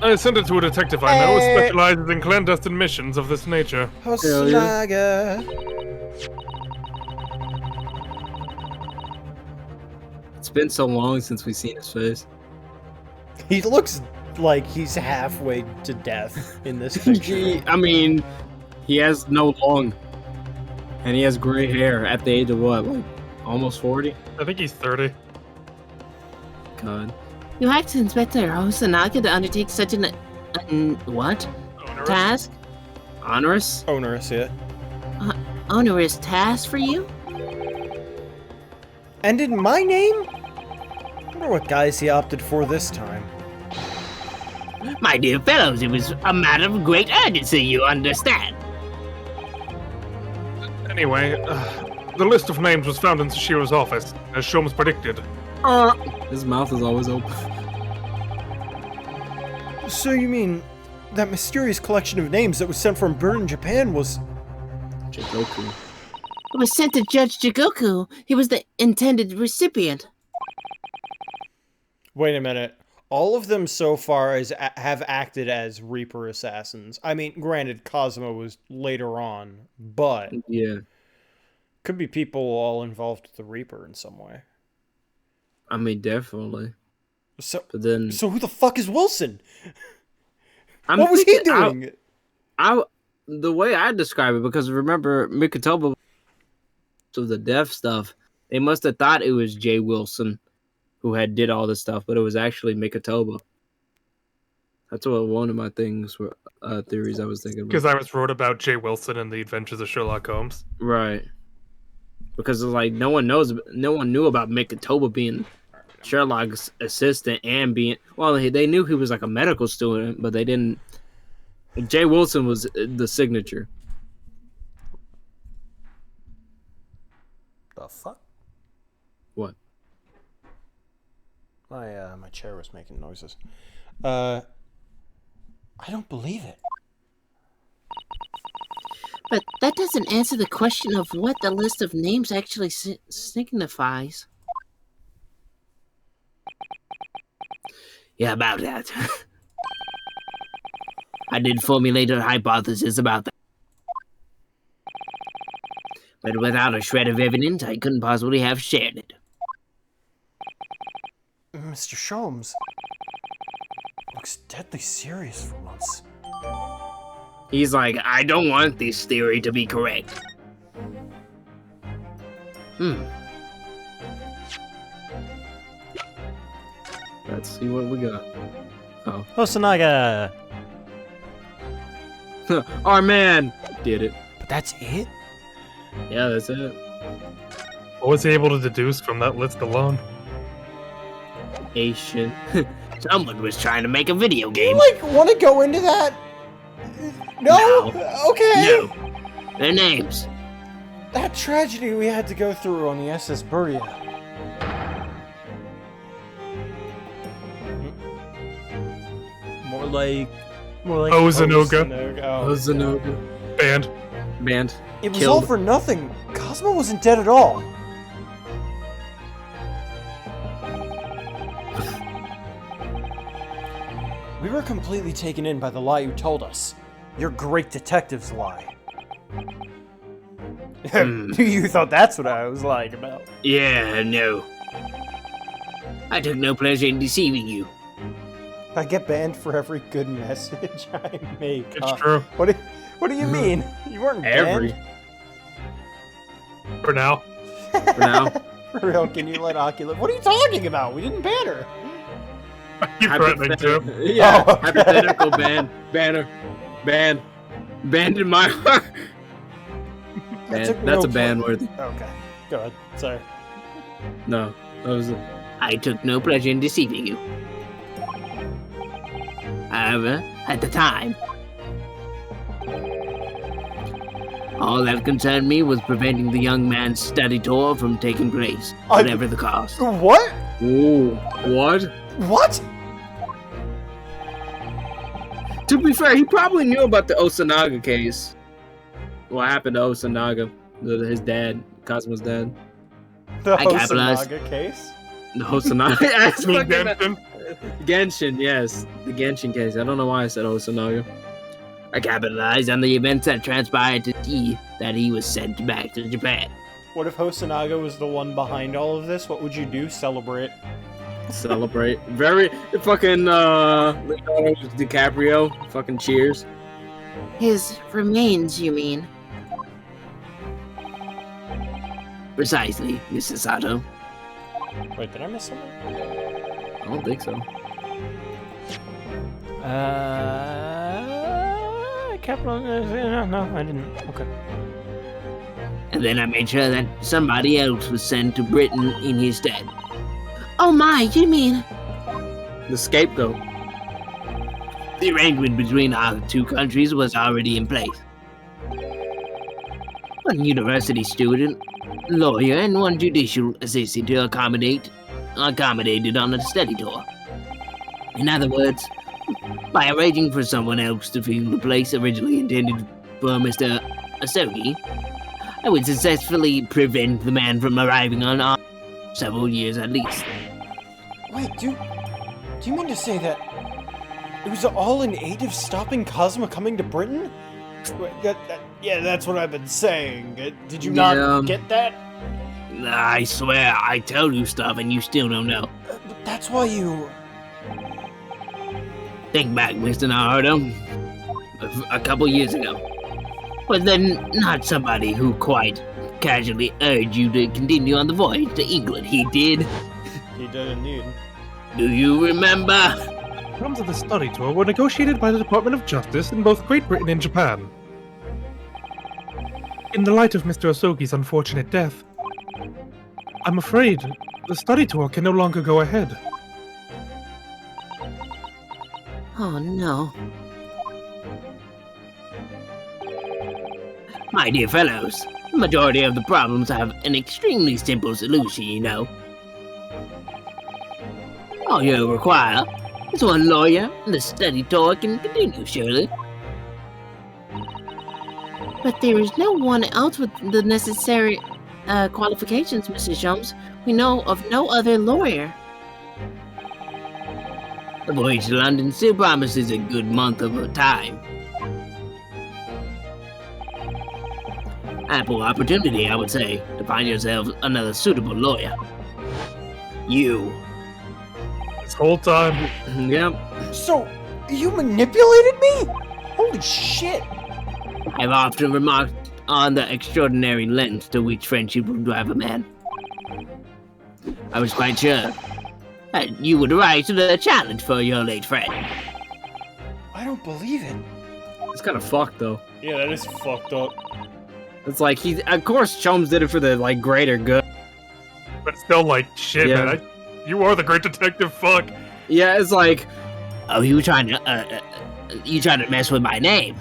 I sent it to a detective I know who specializes in clandestine missions of this nature. Hosonaga. It's been so long since we've seen his face. He looks like he's halfway to death in this picture. I mean, he has no long. And he has gray hair at the age of what, like almost 40? I think he's 30. God. You asked Inspector Hosonaga to undertake such an what? Task? Onerous? Onerous, yeah. Onerous task for you? And in my name? I wonder what guys he opted for this time. My dear fellows, it was a matter of great urgency, you understand. Anyway, the list of names was found in Sashiro's office, as Sholmes predicted. His mouth is always open. So you mean that mysterious collection of names that was sent from Burn in Japan was... Jikoku. It was sent to Judge Jigoku. He was the intended recipient. Wait a minute. All of them so far have acted as Reaper assassins. I mean, granted, Cosmo was later on, but... Yeah. Could be people all involved with the Reaper in some way. I mean, definitely. So, But then... so who the fuck is Wilson? I'm What was he thinking- doing? the way I describe it, because remember, Mikotoba, so the death stuff, they must have thought it was Jay Wilson who had did all this stuff, but it was actually Mikotoba. That's what one of my things were theories I was thinking about. Because I wrote about Jay Wilson and the Adventures of Sherlock Holmes. Right. Because it's like no one knew about Mikotoba being Sherlock's assistant and being they knew he was like a medical student, but they didn't. Jay Wilson was the signature. The fuck? What? My chair was making noises. I don't believe it. But that doesn't answer the question of what the list of names actually signifies. Yeah, about that. I did formulate a hypothesis about that. But without a shred of evidence, I couldn't possibly have shared it. Mr. Sholmes looks deadly serious for once. He's like, I don't want this theory to be correct. let's see what we got. Oh, Hosonaga! our man did it. But that's it? Yeah, that's it. What was he able to deduce from that list alone? Asian. Someone was trying to make a video game. Want to go into that? No? Okay. No. Their names. That tragedy we had to go through on the SS Buria. More like Ozanoga. Oh. Banned. It was Killed. all for nothing. Cosmo wasn't dead at all. We were completely taken in by the lie you told us. Your great detective's lie. You thought that's what I was lying about. Yeah, no. I took no pleasure in deceiving you. I get banned for every good message I make. It's true. What do you mean? You weren't Every. banned? For now. For now. For real, can you let Aki live? What are you talking about? We didn't ban her. You threatening to? Yeah, Oh, okay. hypothetical banner. Banned in my heart. That's a ban worthy. Okay, go ahead. Sorry. No, that was I took no pleasure in deceiving you. However, at the time, all that concerned me was preventing the young man's study tour from taking place, whatever the cost. What? Ooh, what? What? To be fair, he probably knew about the Osanaga case. What happened to Osanaga? His dad, Cosmo's dad. The I capitalized. Hosonaga case? The Osanaga. I You mean fucking- Genshin? Genshin, yes. The Genshin case. I don't know why I said Osanaga. I capitalized on the events that transpired to see that he was sent back to Japan. What if Hosonaga was the one behind all of this? What would you do? Celebrate? Celebrate. Very fucking Leonardo DiCaprio. Fucking cheers. His remains, you mean? Precisely, Mr. Sato. Wait, did I miss something? I don't think so. Capital. No, I didn't. Okay. And then I made sure that somebody else was sent to Britain in his stead. Oh my, you mean? The scapegoat. The arrangement between our two countries was already in place. One university student, lawyer, and one judicial assistant to accommodated on a study tour. In other words, by arranging for someone else to fill the place originally intended for Mr. Asogi, I would successfully prevent the man from arriving on Earth several years at least. Wait, do you mean to say that it was all in aid of stopping Cosmo coming to Britain? Wait, yeah, that's what I've been saying. Did you not Yeah. get that? I swear, I tell you stuff and you still don't know. But that's why you... Think back, Mr. Naruto. A couple years ago. Was there not somebody who quite casually urged you to continue on the voyage to England? He did. He did indeed. Do you remember? Terms of the study tour were negotiated by the Department of Justice in both Great Britain and Japan. In the light of Mr. Osogi's unfortunate death, I'm afraid the study tour can no longer go ahead. Oh no. My dear fellows, the majority of the problems have an extremely simple solution, you know. All you require is one lawyer, and the study tour can continue, surely. But there is no one else with the necessary qualifications, Mrs. Jones. We know of no other lawyer. The voyage to London still promises a good month of time. Ample opportunity, I would say, to find yourself another suitable lawyer. You. This whole time, Yep. So, you manipulated me? Holy shit! I've often remarked on the extraordinary lengths to which friendship will drive a man. I was quite sure that you would rise to the challenge for your late friend. I don't believe it. It's kind of fucked though. Yeah, that is fucked up. It's like of course, Chums did it for the like greater good. but still, like, shit, Yeah. man. You are the great detective. Fuck. Yeah, it's like Oh, you trying to mess with my name?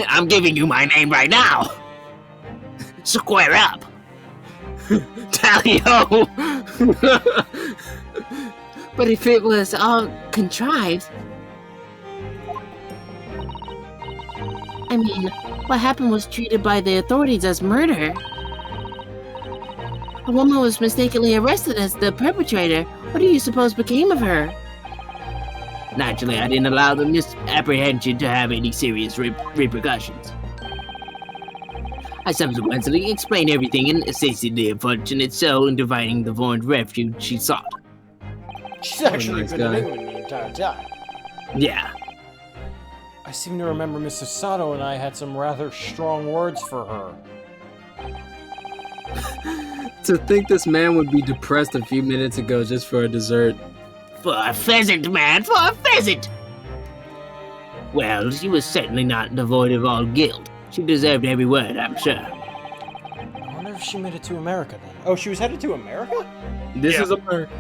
I'm giving you my name right now. Square up. Tally-ho. But if it was all contrived... I mean, what happened was treated by the authorities as murder. A woman was mistakenly arrested as the perpetrator. What do you suppose became of her? Naturally, I didn't allow the misapprehension to have any serious repercussions. I subsequently explained everything and assisted the unfortunate soul in dividing the foreign refuge she sought. She's actually nice been guy. in England the entire time. Yeah, I seem to remember Mrs. Sato and I had some rather strong words for her. To think this man would be depressed a few minutes ago just for a dessert. For a pheasant, man, for a pheasant! Well, she was certainly not devoid of all guilt. She deserved every word, I'm sure. I wonder if she made it to America then. Oh, she was headed to America? This Yeah. is America.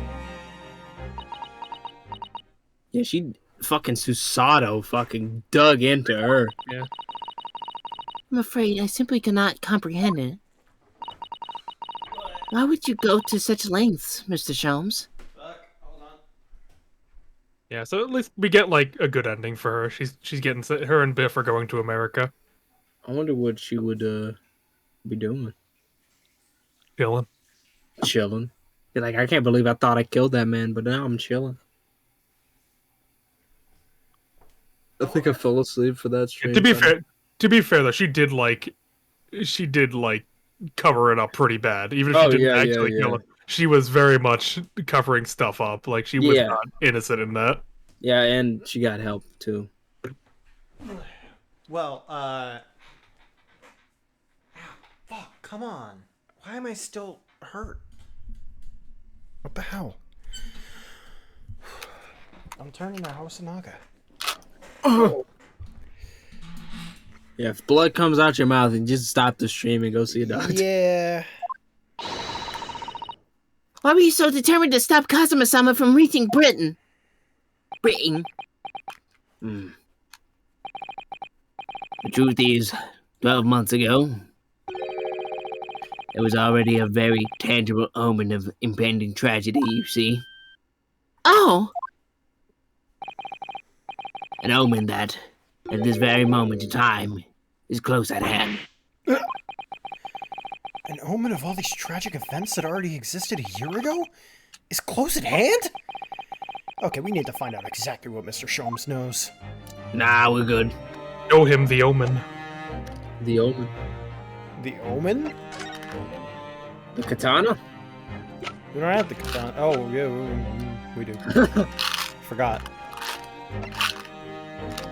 Yeah, she fucking Susato fucking dug into her. I'm afraid I simply cannot comprehend it. Why would you go to such lengths, Mr. Sholmes? Yeah, so at least we get like a good ending for her. She's getting her and Biff are going to America. I wonder what she would be doing. Chilling. Chilling. Be like, I can't believe I thought I killed that man, but now I'm chilling. I think I fell asleep for that stream. To be fair though, she did like cover it up pretty bad. Even if she didn't actually kill him, she was very much covering stuff up. Like she was not innocent in that. Yeah, and she got help too. Well, fuck, come on. Why am I still hurt? What the hell? I'm turning to Hosanaga. Yeah, if blood comes out your mouth, and just stop the stream and go see a doctor. Yeah. Why were you so determined to stop Kazuma-sama from reaching Britain? The truth is, 12 months ago, there was already a very tangible omen of impending tragedy, you see. Oh! An omen that, at this very moment in time, is close at hand. An omen of all these tragic events that already existed a year ago? Is close at hand? Okay, we need to find out exactly what Mr. Sholmes knows. Nah, we're good. Show him the omen. The omen. The omen? The katana? We don't have the katana. Oh, yeah, we do. Forgot.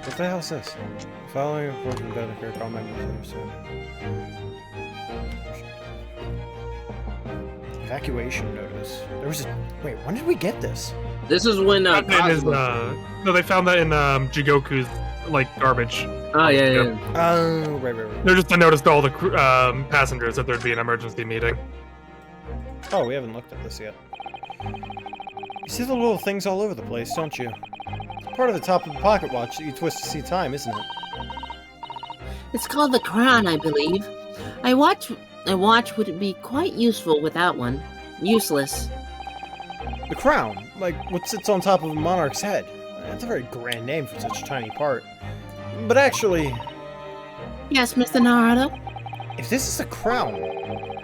What the hell is this? Following a broken bed of care, call my evacuation notice. There was a... Wait, when did we get this? This is when no, they found that in Jigoku's like garbage. Oh yeah. Oh, right. They just noticed all the passengers that there'd be an emergency meeting. Oh, we haven't looked at this yet. You see the little things all over the place, don't you? It's part of the top of the pocket watch that you twist to see time, isn't it? It's called the crown, I believe. A watch would be quite useful without one. Useless. The crown, like what sits on top of a monarch's head. That's a very grand name for such a tiny part. But actually... Yes, Mr. Naruto? If this is a crown,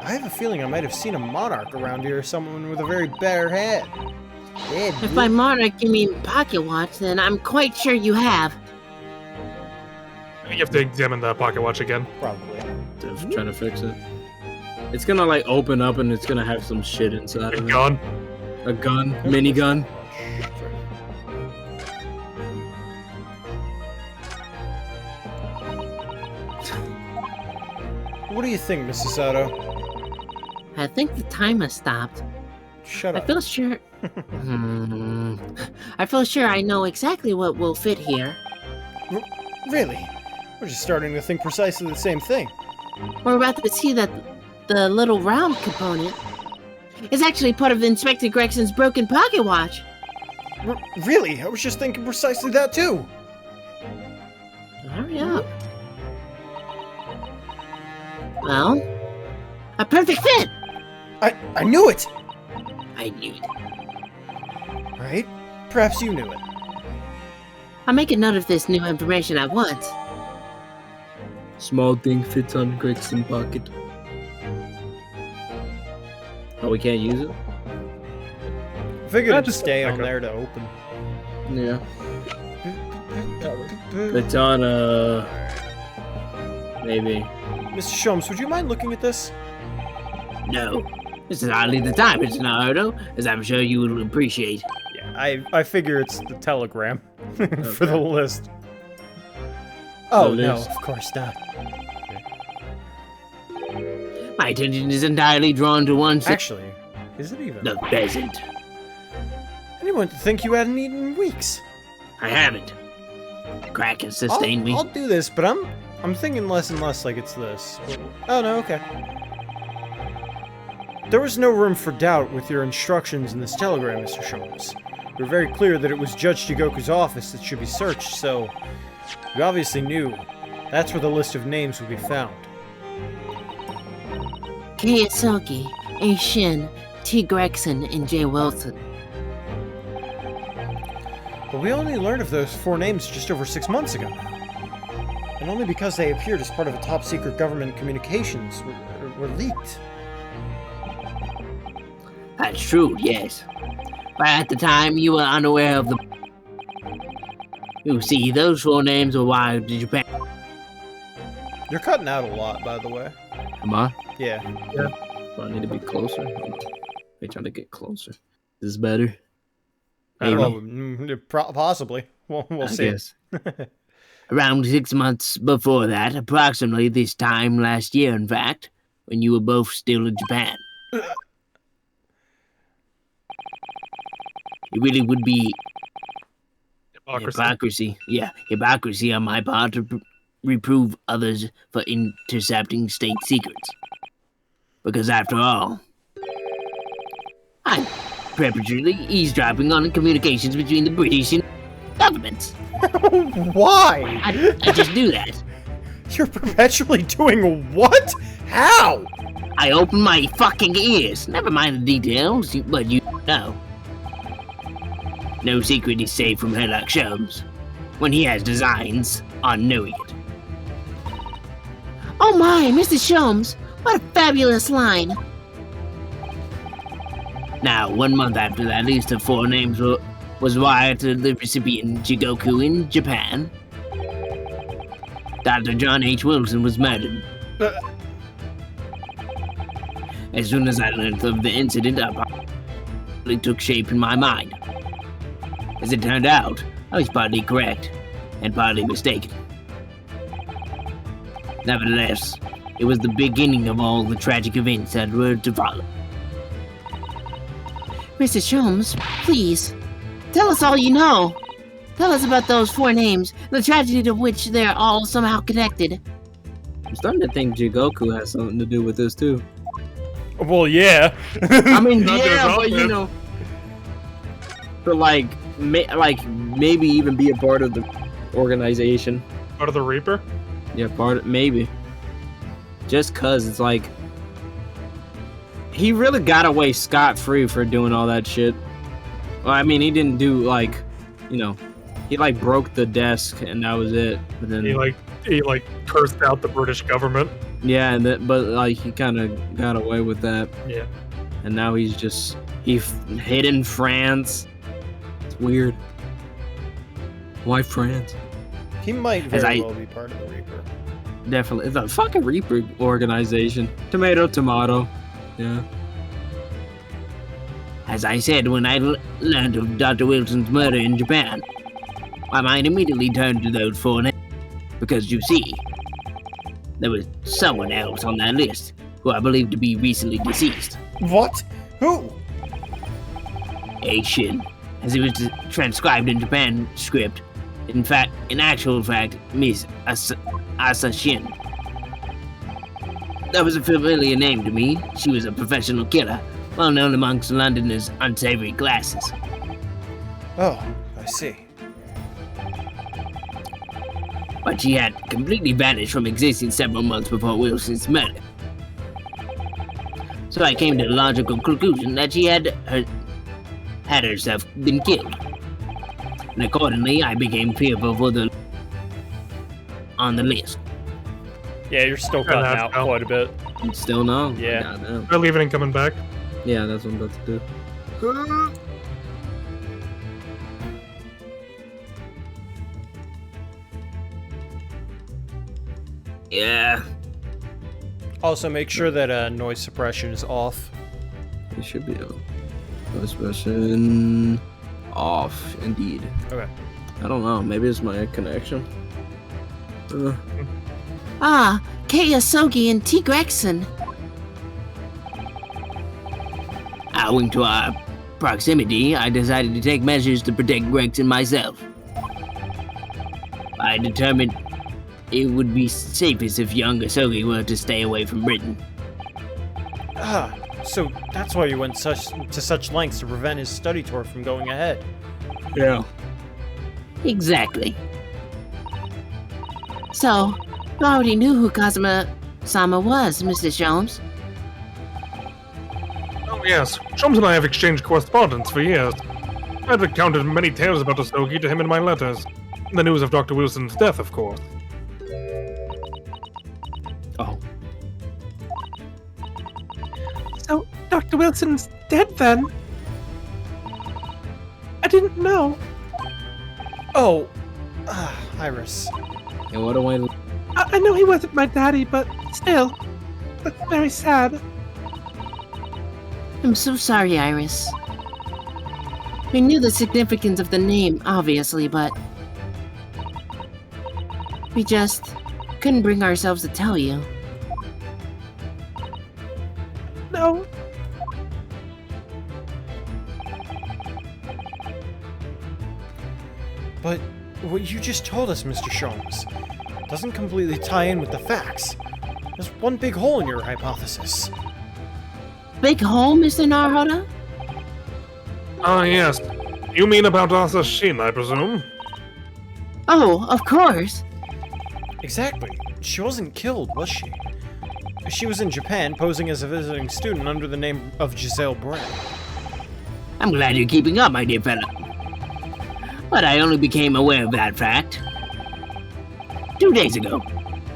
I have a feeling I might have seen a monarch around here, someone with a very bare head. If by monarch you mean pocket watch, then I'm quite sure you have. You have to examine the pocket watch again. Probably. Just trying to fix it. It's gonna like open up and it's gonna have some shit inside of it. Gone. A gun, minigun. What do you think, Mrs. Sato? I think the time has stopped. Shut I up. feel sure... I feel sure I know exactly what will fit here. Really? We're just starting to think precisely the same thing. We're about to see that the little round component is actually part of Inspector Gregson's broken pocket watch. Really? I was just thinking precisely that too. Hurry up. Well, a perfect fit! I knew it! I knew it. Right? Perhaps you knew it. I'll make a note of this new information at once. Small thing fits on Gregson pocket. Oh, we can't use it? Figured it'd just stay back on up. there to open. Yeah. Katana. Maybe. Mr. Sholmes, would you mind looking at this? No. This is hardly the time, Mr. Naruto, as I'm sure you would appreciate. Yeah, I figure it's the telegram for the list. Oh, So it no, is. of course not. My attention is entirely drawn to one Actually, is it even? the pheasant. Anyone would think you hadn't eaten in weeks. I haven't. The crack has sustained me. I'll do this, but I'm thinking less and less like it's this. Oh, no, okay. There was no room for doubt with your instructions in this telegram, Mr. Sholmes. You were very clear that it was Judge Jigoku's office that should be searched, so you obviously knew that's where the list of names would be found. Kiyosaki, A. Shin, T. Gregson, and J. Wilson. But we only learned of those 4 names just over 6 months ago now. And only because they appeared as part of a top-secret government communications were leaked. That's true, yes. But at the time, you were unaware of the... You see, those 4 names were wired to Japan. You're cutting out a lot, by the way. Am I? Yeah. Do I need to be closer? I'm trying to get closer. Is this better? Maybe. Well, possibly. We'll I see. guess. Around 6 months before that, approximately this time last year, in fact, when you were both still in Japan. It really would be hypocrisy. Yeah, hypocrisy on my part to reprove others for intercepting state secrets. Because after all, I'm perpetually eavesdropping on communications between the British and governments. Why? I just do that. You're perpetually doing what? How? I open my fucking ears. Never mind the details, but you know. No secret is safe from Sherlock Holmes when he has designs on knowing it. Oh my, Mr. Sholmes, what a fabulous line. Now, 1 month after that list of 4 names was wired to the recipient Jigoku in Japan, Dr. John H. Wilson was murdered. As soon as I learned of the incident, it took shape in my mind. As it turned out, I was partly correct and partly mistaken. Nevertheless, it was the beginning of all the tragic events that were to follow. Mr. Sholmes, please, tell us all you know. Tell us about those 4 names, the tragedy of which they're all somehow connected. I'm starting to think Jigoku has something to do with this too. Well, yeah. I mean, Not yeah, gonna but help you him. know, but like maybe even be a part of the organization. Part of the Reaper? Yeah, maybe. Just cause it's like he really got away scot-free for doing all that shit. Well, I mean, he didn't do like, you know, he like broke the desk and that was it. But then He cursed out the British government. yeah, and but like he kind of got away with that. Yeah. And now he hid in France. It's weird. Why France? He might As very I- well be part of the Reaper. Definitely, it's a fucking Reaper organization. Tomato, tomato. Yeah. As I said when I learned of Dr. Wilson's murder in Japan, my mind immediately turned to those 4 names. Because you see, there was someone else on that list who I believe to be recently deceased. What? Who? A Shin, as it was transcribed in Japan script. In actual fact, Miss Asa Shin. That was a familiar name to me. She was a professional killer, well known amongst Londoners' unsavory classes. Oh, I see. But she had completely vanished from existence several months before Wilson's murder. So I came to the logical conclusion that she had herself been killed. And accordingly, I became fearful for the on the list. Yeah, you're still cutting cutting out out quite a bit. Still no. Yeah. Goddamn. They're leaving and coming back. Yeah, that's what I'm about to do. Yeah. Also, make sure that noise suppression is off. It should be a expression off, indeed. Okay. I don't know. Maybe it's my connection. Ah, Kei Asogi and T. Gregson. Owing to our proximity, I decided to take measures to protect Gregson myself. I determined it would be safest if young Asogi were to stay away from Britain. Ah, so that's why you went to such lengths to prevent his study tour from going ahead. Yeah. Exactly. So, you already knew who Kazuma-sama was, Mr. Sholmes. Oh yes, Sholmes and I have exchanged correspondence for years. I've recounted many tales about Asogi to him in my letters. The news of Dr. Wilson's death, of course. Oh. So, Dr. Wilson's dead then? I didn't know. Oh, Iris. And what do I... I know he wasn't my daddy, but still, that's very sad. I'm so sorry, Iris. We knew the significance of the name, obviously, but we just couldn't bring ourselves to tell you. No. But what you just told us, Mr. Sholmes, doesn't completely tie in with the facts. There's one big hole in your hypothesis. Big hole, Mr. Naruhodo? Ah yes. You mean about Asa Shin, I presume? Oh, of course. Exactly. She wasn't killed, was she? She was in Japan, posing as a visiting student under the name of Giselle Brown. I'm glad you're keeping up, my dear fellow. But I only became aware of that fact 2 days ago,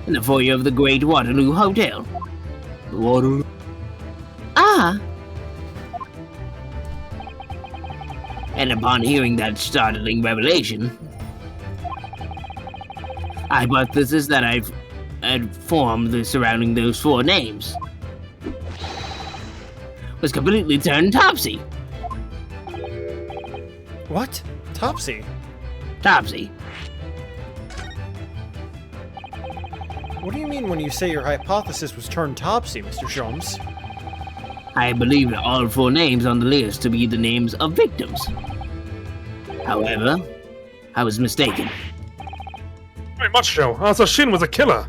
in the foyer of the Great Waterloo Hotel. Waterloo? Ah, And upon hearing that startling revelation, I hypothesis that I've had formed the surrounding those 4 names was completely turned topsy. What? Topsy? Topsy. What do you mean when you say your hypothesis was turned topsy, Mr. Sholmes? I believed all 4 names on the list to be the names of victims. However, I was mistaken. Very much so. Asa Shin was a killer.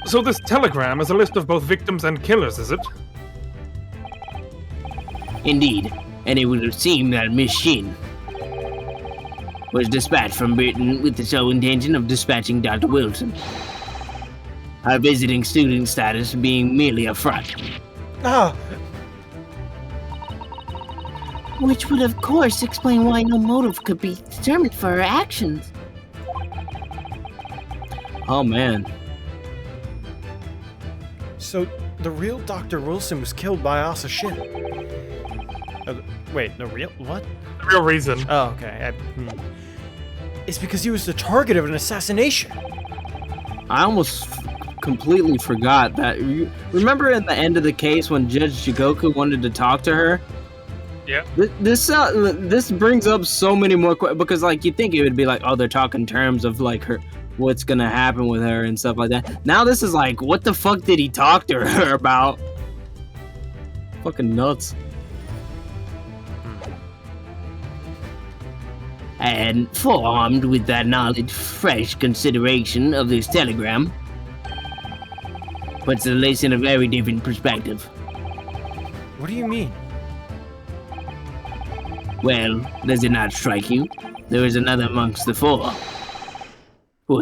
So this telegram is a list of both victims and killers, is it? Indeed, and it would seem that Miss Shin was dispatched from Britain with the sole intention of dispatching Dr. Wilson. Her visiting student status being merely a front. Ah! which would of course explain why no motive could be determined for her actions. Oh man. So, the real Dr. Wilson was killed by Asa Shin. Wait, the real... what? The real reason. Oh, okay. It's because he was the target of an assassination. I almost completely forgot that. Remember at the end of the case when Judge Jigoku wanted to talk to her? Yeah. This brings up so many more questions, because like you think it would be like, oh, they're talking terms of like her, what's gonna happen with her and stuff like that. Now this is like, what the fuck did he talk to her about? Fucking nuts. And forearmed with that knowledge, fresh consideration of this telegram puts the list in a very different perspective. What do you mean? Well, does it not strike you? There is another amongst the 4 who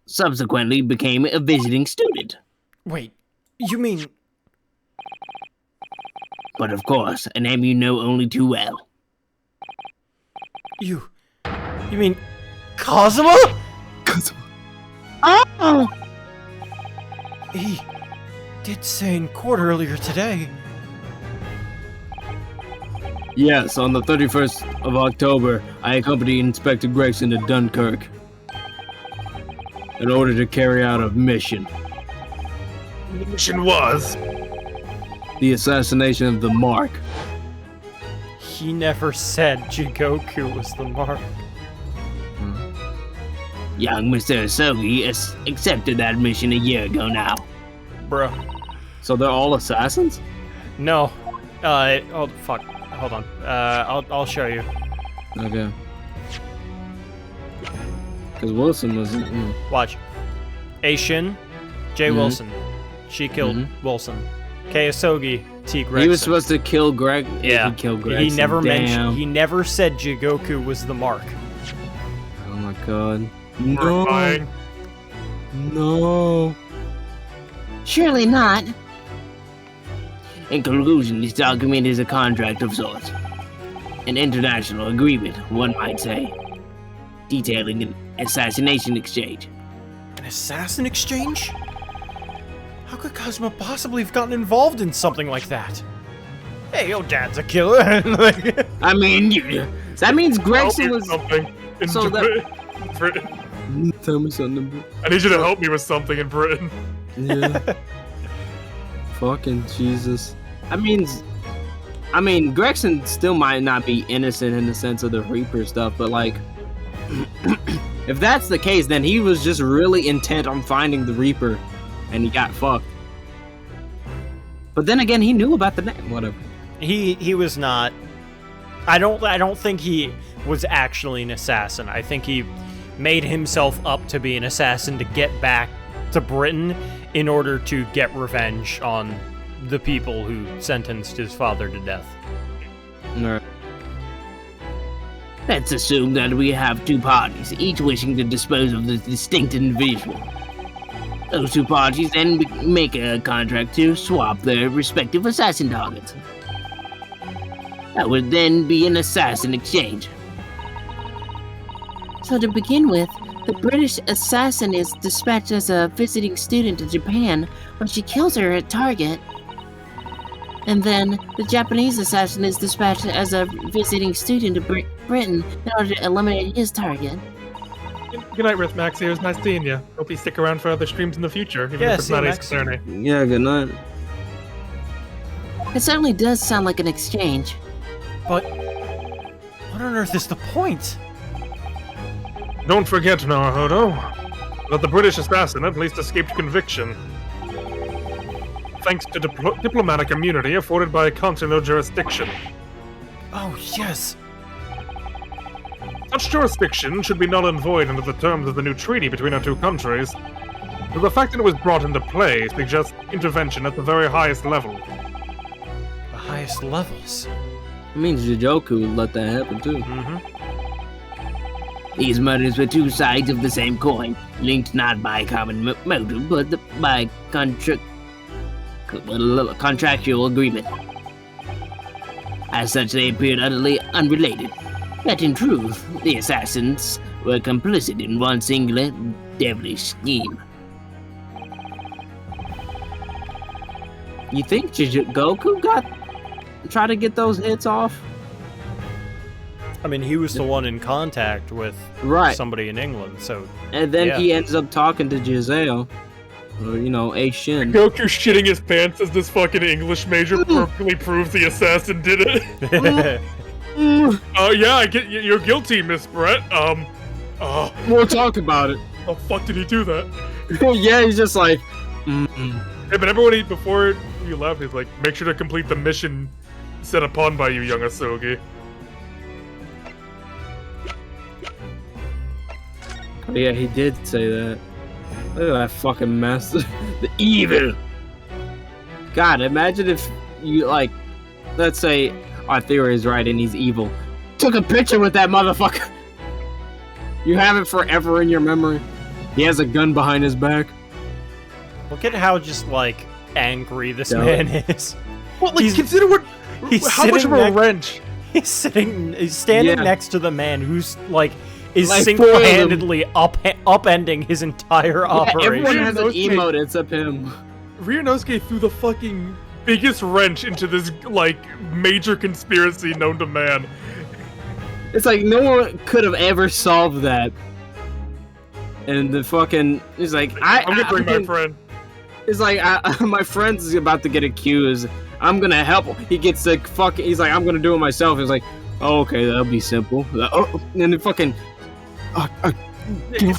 subsequently became a visiting student. Wait, you mean... But of course, a name you know only too well. You mean... Kazuma? Oh! He did say in court earlier today. Yes, on the 31st of October, I accompanied Inspector Gregson to Dunkirk in order to carry out a mission. The mission was... The assassination of the Mark. He never said Jigoku was the mark. Young Mr. Asogi accepted that mission a year ago now. Bro. So they're all assassins? No. Oh, fuck. Hold on. I'll show you. Okay. Because Wilson was... Watch. Aishin, J. Wilson. She killed Wilson. K. Asogi, T. Gregson. He was supposed to kill Greg. Yeah. He killed Gregson. He never mentioned... Damn. He never said Jigoku was the mark. Oh my god. Horrifying. No. Surely not. In conclusion, this document is a contract of sorts. An international agreement, one might say, detailing an assassination exchange. An assassin exchange? How could Kazuma possibly have gotten involved in something like that? Hey, your dad's a killer. I mean, that means Gregson Help me was... with something in so Britain. Tell me something. I need you to help me with something in Britain. Yeah. Fucking Jesus. I mean, Gregson still might not be innocent in the sense of the Reaper stuff, but like, if that's the case, then he was just really intent on finding the Reaper, and he got fucked. But then again, he knew about the name. Whatever. He was not. I don't think he was actually an assassin. I think he made himself up to be an assassin to get back to Britain in order to get revenge on the people who sentenced his father to death. Alright. Let's assume that we have two parties, each wishing to dispose of the distinct individual. Those two parties then make a contract to swap their respective assassin targets. That would then be an assassin exchange. So to begin with, the British assassin is dispatched as a visiting student to Japan, where she kills her target. And then the Japanese assassin is dispatched as a visiting student to Britain in order to eliminate his target. Good night, Riff Max. It was nice seeing you. Hope you stick around for other streams in the future, even Yeah, if it's see you, not Max. Ace Attorney. Yeah, good night. It certainly does sound like an exchange. But what on earth is the point? Don't forget, Naruhodo, that the British assassin at least escaped conviction, thanks to diplomatic immunity afforded by continental jurisdiction. Oh, yes. Such jurisdiction should be null and void under the terms of the new treaty between our two countries. But the fact that it was brought into play suggests intervention at the very highest level. The highest levels. It means Jijoku would let that happen too. These murders were two sides of the same coin, linked not by common motive, but by contractual agreement. As such, they appeared utterly unrelated. Yet in truth, the assassins were complicit in one singular, devilish scheme. You think Goku tried to get those hits off? I mean, he was the one in contact with somebody in England, so... And then yeah. he ends up talking to Giselle. Or, you know, A-Shin. Goku shitting his pants as this fucking English major perfectly proves the assassin did it. Yeah, I get you're guilty, Miss Brett. We'll talk about it. How the fuck did he do that? Yeah, he's just like... Hey, but everybody, before you left, he's like, make sure to complete the mission set upon by you, young Asogi. Oh, yeah, he did say that. Look at that fucking mess. The evil! God, imagine if you, like, let's say our theory is right and he's evil. Took a picture with that motherfucker! You have it forever in your memory. He has a gun behind his back. Look at how just, like, angry this man is. Well, like, He's- consider what... he's how much of a sitting wrench... He's standing Yeah. next to the man who's, like, is Like, single-handedly upending his entire Yeah, operation. everyone has an Those emote except him. Ryunosuke threw the fucking biggest wrench into this, like, major conspiracy known to man. It's like no one could have ever solved that. And the fucking... He's like, I'm gonna bring my friend. It's like, my friend's about to get accused. I'm gonna help him. He gets like fucking. He's like, I'm gonna do it myself. He's like, oh, okay, that'll be simple. And then fucking, Because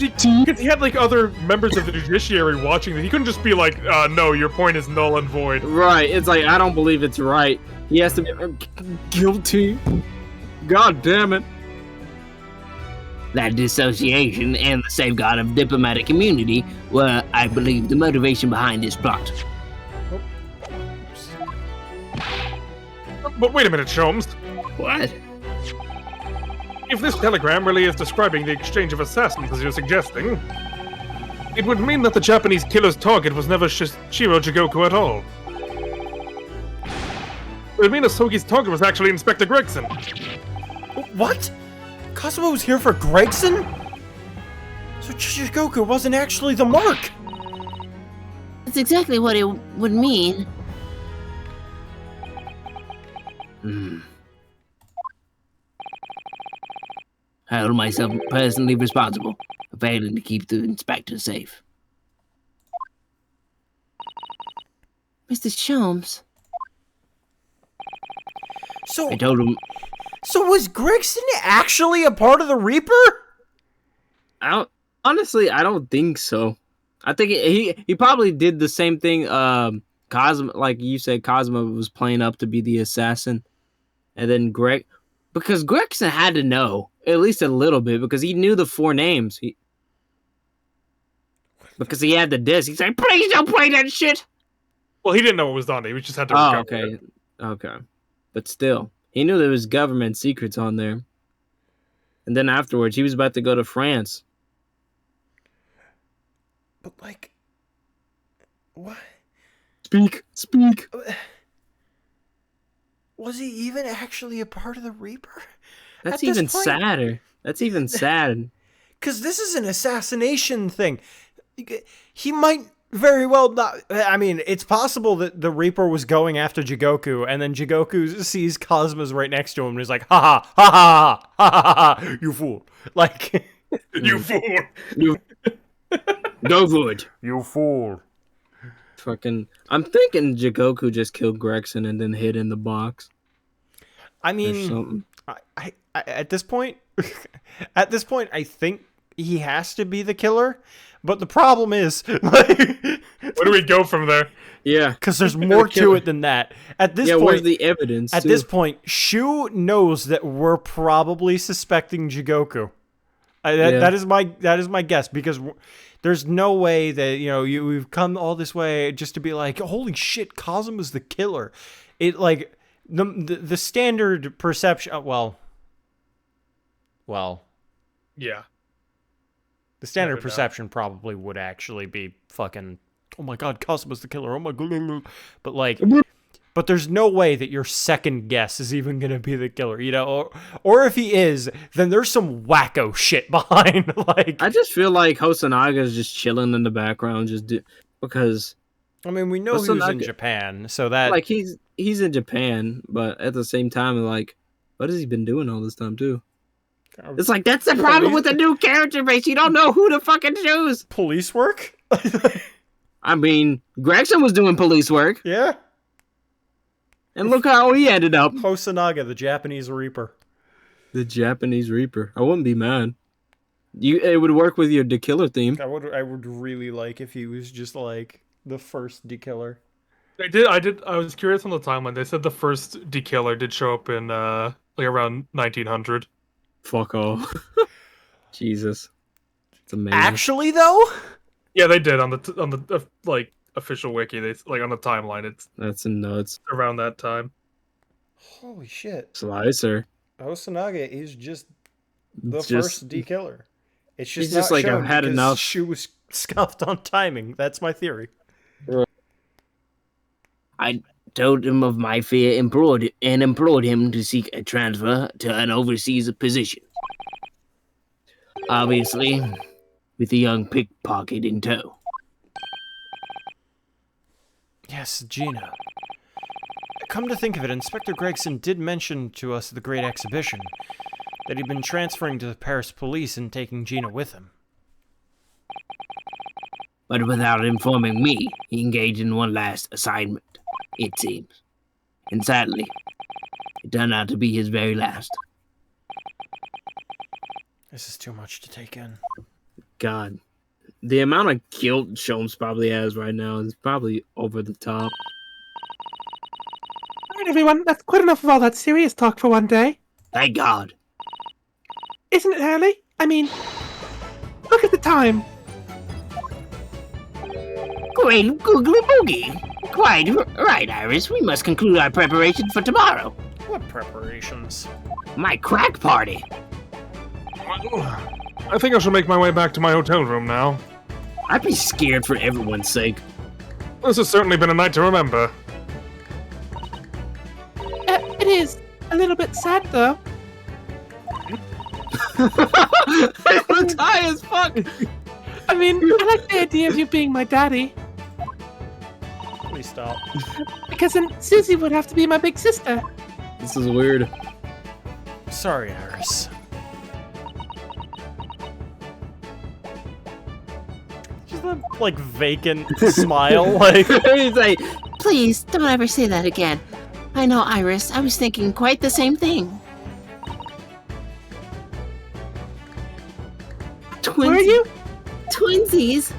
he had like other members of the judiciary watching that. He couldn't just be like, no, your point is null and void. Right. It's like, I don't believe it's right. He has to be guilty. God damn it. That dissociation and the safeguard of diplomatic immunity were, I believe, the motivation behind this plot. But wait a minute, Sholmes. What? If this telegram really is describing the exchange of assassins as you're suggesting, it would mean that the Japanese killer's target was never Shiro Jigoku at all. It would mean Asogi's target was actually Inspector Gregson. What? Kazuma was here for Gregson? So Jigoku wasn't actually the mark! That's exactly what it would mean. I hold myself personally responsible for failing to keep the inspector safe. Mr. Sholmes. So, I told him so was Gregson actually a part of the Reaper? Honestly, I don't think so. I think he probably did the same thing. Cosmo, like you said, Cosmo was playing up to be the assassin, and then because Gregson had to know at least a little bit because he knew the 4 names. Because he had the disc. He's like, please don't play that shit. Well, he didn't know what was on it. He just had to Oh, recover okay, it. okay, but still, he knew there was government secrets on there. And then afterwards, he was about to go to France. But like, what? Speak. Was he even actually a part of the Reaper? That's At this even point- sadder. That's even sad. Because this is an assassination thing. He might very well not. I mean, it's possible that the Reaper was going after Jigoku, and then Jigoku sees Cosmos right next to him, and he's like, ha ha ha ha ha ha ha, you fool. Like, You fool! You go good. you fool. Fucking, I'm thinking Jigoku just killed Gregson and then hid in the box. I Or mean, something. I at this point, I think he has to be the killer. But the problem is, like, Where do we go from there? Yeah. because there's more to it than that. At this Yeah, where's point, the evidence? at too? this point, Shu knows that we're probably suspecting Jigoku. Yeah. That is my guess, because there's no way that we've come all this way just to be like, holy shit, Kazuma's the killer. It like the standard perception. Well, Yeah. the standard Never know. perception probably would actually be fucking, oh my god, Kazuma's the killer. Oh my god, but like. But there's no way that your second guess is even going to be the killer, or if he is, then there's some wacko shit behind. Like, I just feel like Hosonaga is just chilling in the background, because I mean, we know What's he was the in nugget? Japan, so that like he's in Japan, but at the same time, like, what has he been doing all this time too? It's like that's the problem with the new character base. You don't know who to fucking choose. police work. I mean, Gregson was doing police work, Yeah, and look how he ended up. Hosonaga, the Japanese Reaper. The Japanese Reaper. I wouldn't be mad. It would work with your The Killer theme. I would really like if he was just like the first dekiller. I was curious on the timeline. They said the first D-Killer did show up in, like, around 1900. Fuck off. Jesus. It's amazing. Actually, though, Yeah, they did on the like, official wiki. They, like, on the timeline, it's That's nuts. around that time. holy shit, Slicer. Hosonaga is just the It's just- first dekiller. It's He's just just not like, I've shown had because enough. Shu was scuffed on timing. That's my theory. I told him of my fear, implored him to seek a transfer to an overseas position. Obviously, with the young pickpocket in tow. Yes, Gina. Come to think of it, Inspector Gregson did mention to us at the Great Exhibition that he'd been transferring to the Paris police and taking Gina with him. But without informing me, he engaged in one last assignment, it seems. And sadly, it turned out to be his very last. This is too much to take in. God. The amount of guilt Sholmes probably has right now is probably over the top. Alright, everyone, that's quite enough of all that serious talk for one day. Thank God. Isn't it, Hurley? I mean, look at the time. Great googly boogie. Quite right, Iris. We must conclude our preparations for tomorrow. What preparations? My crack party. I think I should make my way back to my hotel room now. I'd be scared for everyone's sake. This has certainly been a night to remember. It is a little bit sad, though. It's high as fuck. I mean, I like the idea of you being my daddy, Please stop. because then Susie would have to be my big sister. This is weird. Sorry, Iris. Just that, like, vacant smile, like... He's like, Please, don't ever say that again. I know, Iris. I was thinking quite the same thing. Where are you? Twinsies.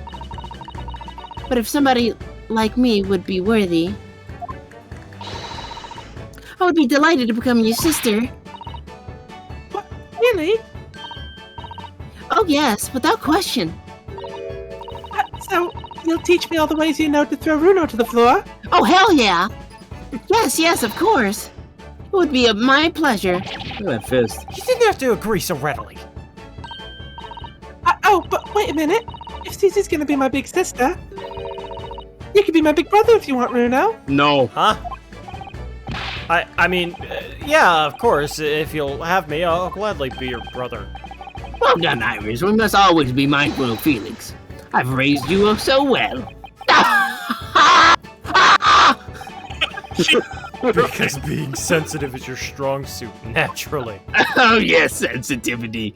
But if somebody like me would be worthy, I would be delighted to become your sister. What? Really? Oh yes, without question. So, you'll teach me all the ways you know to throw Runo to the floor? Oh hell yeah! Yes, of course. It would be my pleasure. look at that fist. You didn't have to agree so readily. Oh, but wait a minute. If Susie's gonna be my big sister, you could be my big brother if you want, Runo. No. Huh? I mean, yeah, of course. If you'll have me, I'll gladly be your brother. Well done, Iris. We must always be mindful of feelings. I've raised you up so well. Because being sensitive is your strong suit, naturally. Oh yes, sensitivity.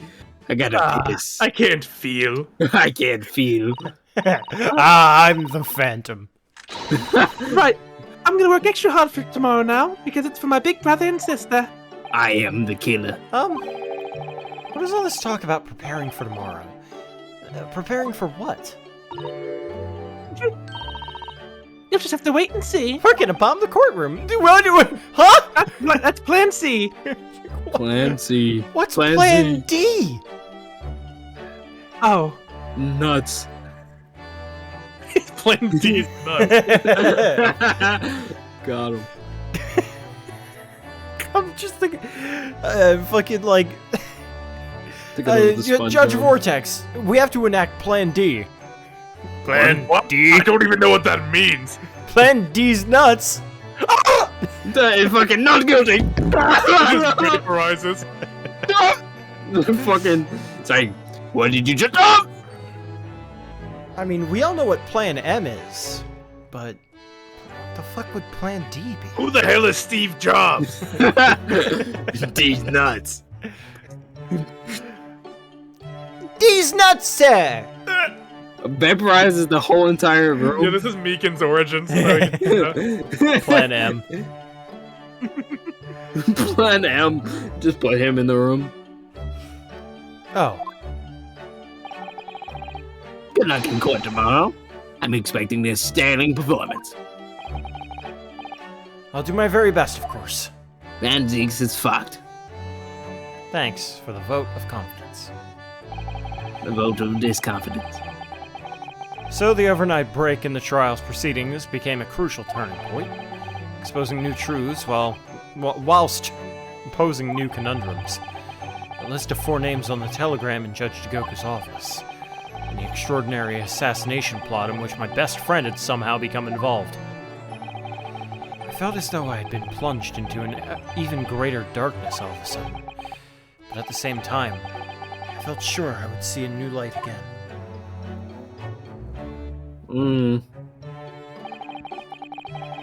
I gotta piss. I can't feel. I can't feel. I'm the Phantom. Right. I'm gonna work extra hard for tomorrow now, because it's for my big brother and sister. I am the killer. What is all this talk about preparing for tomorrow? Preparing for what? You'll just have to wait and see. We're gonna bomb the courtroom. Huh? That's Plan C. Plan C. What's Plan Plan Z. D? Oh. Nuts. Plan D is nuts. Got him. I'm just thinking, fucking like, Thinking of the Judge SpongeBob. Vortex. We have to enact Plan D. Plan D? I don't even know what that means. Plan D's nuts. That fucking not guilty. Just vaporizes. Fucking. It's like, what did you just do? I mean, we all know what Plan M is, but what the fuck would Plan D be? Who the hell is Steve Jobs? These nuts. D's nuts, sir. Vaporizes the whole entire room. Yeah, this is Meekin's origin. So Plan M. Plan M. Just put him in the room. Oh. Good luck in court tomorrow. I'm expecting this sterling performance. I'll do my very best, of course. Van Zeeks is fucked. Thanks for the vote of confidence. A vote of disconfidence. So the overnight break in the trial's proceedings became a crucial turning point, exposing new truths whilst posing new conundrums. A list of 4 names on the telegram in Judge Dagoka's office, and the extraordinary assassination plot in which my best friend had somehow become involved. I felt as though I had been plunged into an even greater darkness all of a sudden, but at the same time, I felt sure I would see a new light again.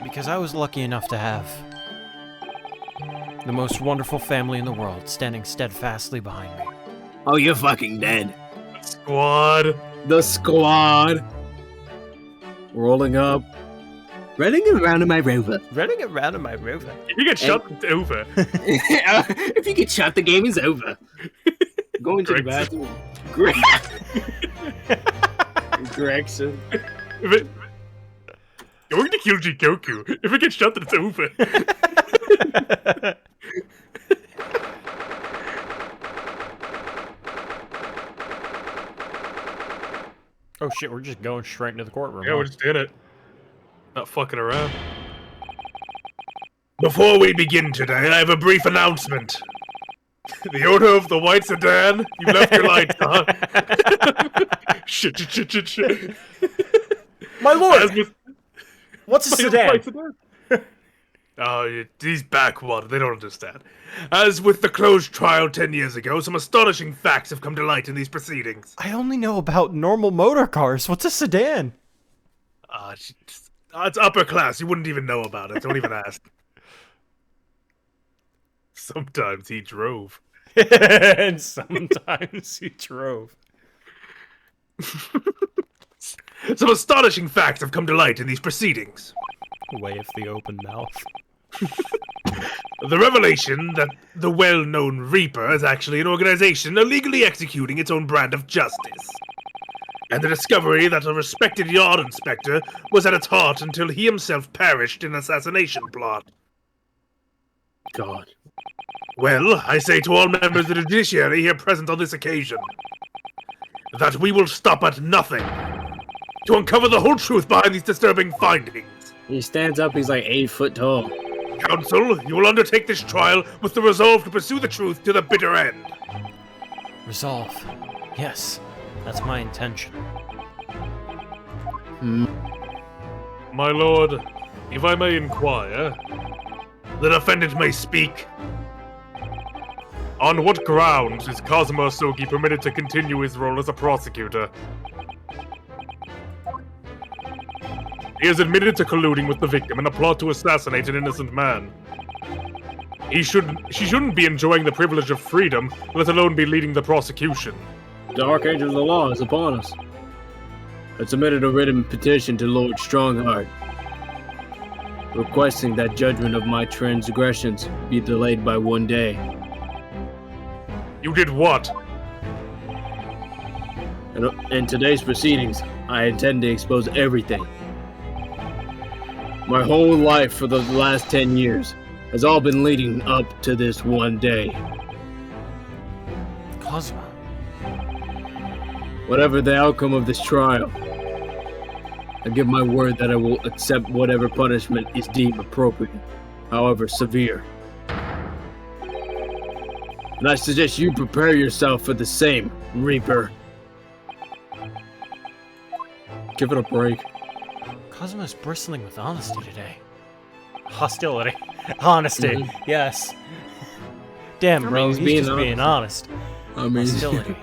Because I was lucky enough to have the most wonderful family in the world standing steadfastly behind me. Oh, you're fucking dead. Squad. The squad. Rolling up. Running around in my rover. Running around in my rover. If you get shot, it's over. If you get shot, the game is over. Going to the Great. bathroom. Great. correction. If it... Going to kill Jikoku. If it gets shot, then it's over. Oh shit, we're just going straight into the courtroom. Yeah, we're just in it. Not fucking around. Before we begin today, I have a brief announcement. The owner of the white sedan, you left your lights on. Shit. My lord! As with- What's a sedan? Oh, these backwater, they don't understand. As with the closed trial 10 years ago, some astonishing facts have come to light in these proceedings. I only know about normal motor cars. What's a sedan? It's upper class, you wouldn't even know about it, don't even ask. Sometimes he drove. And sometimes he drove. Some astonishing facts have come to light in these proceedings. Wave the open mouth. The revelation that the well-known Reaper is actually an organization illegally executing its own brand of justice. And the discovery that a respected yard inspector was at its heart until he himself perished in an assassination plot. God. Well, I say to all members of the judiciary here present on this occasion, that we will stop at nothing to uncover the whole truth behind these disturbing findings. He stands up, he's like 8 foot tall. Counsel, you will undertake this trial with the resolve to pursue the truth to the bitter end. Resolve. Yes, that's my intention. My lord, if I may inquire, the defendant may speak. On what grounds is Kazuma Sogi permitted to continue his role as a prosecutor? He has admitted to colluding with the victim in a plot to assassinate an innocent man. She shouldn't be enjoying the privilege of freedom, let alone be leading the prosecution. The Archangel of the Law is upon us. I submitted a written petition to Lord Strongheart, requesting that judgment of my transgressions be delayed by 1 day. You did what? In today's proceedings, I intend to expose everything. My whole life for the last 10 years has all been leading up to this 1 day. Kazuma. Whatever the outcome of this trial, I give my word that I will accept whatever punishment is deemed appropriate, however severe. And I suggest you prepare yourself for the same, Reaper. Give it a break. Kazuma's bristling with honesty today. Hostility. Honesty. Yes. Damn, bro, he's he's being just being honest. I mean, Hostility.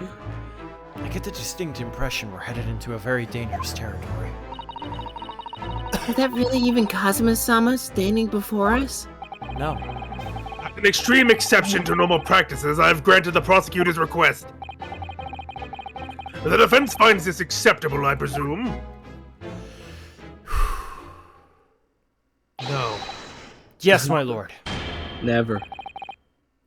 I get the distinct impression we're headed into a very dangerous territory. Is that really even Kazuma-sama standing before us? No. An extreme exception to normal practices, I have granted the prosecutor's request. The defense finds this acceptable, I presume? No. Yes, my lord. never.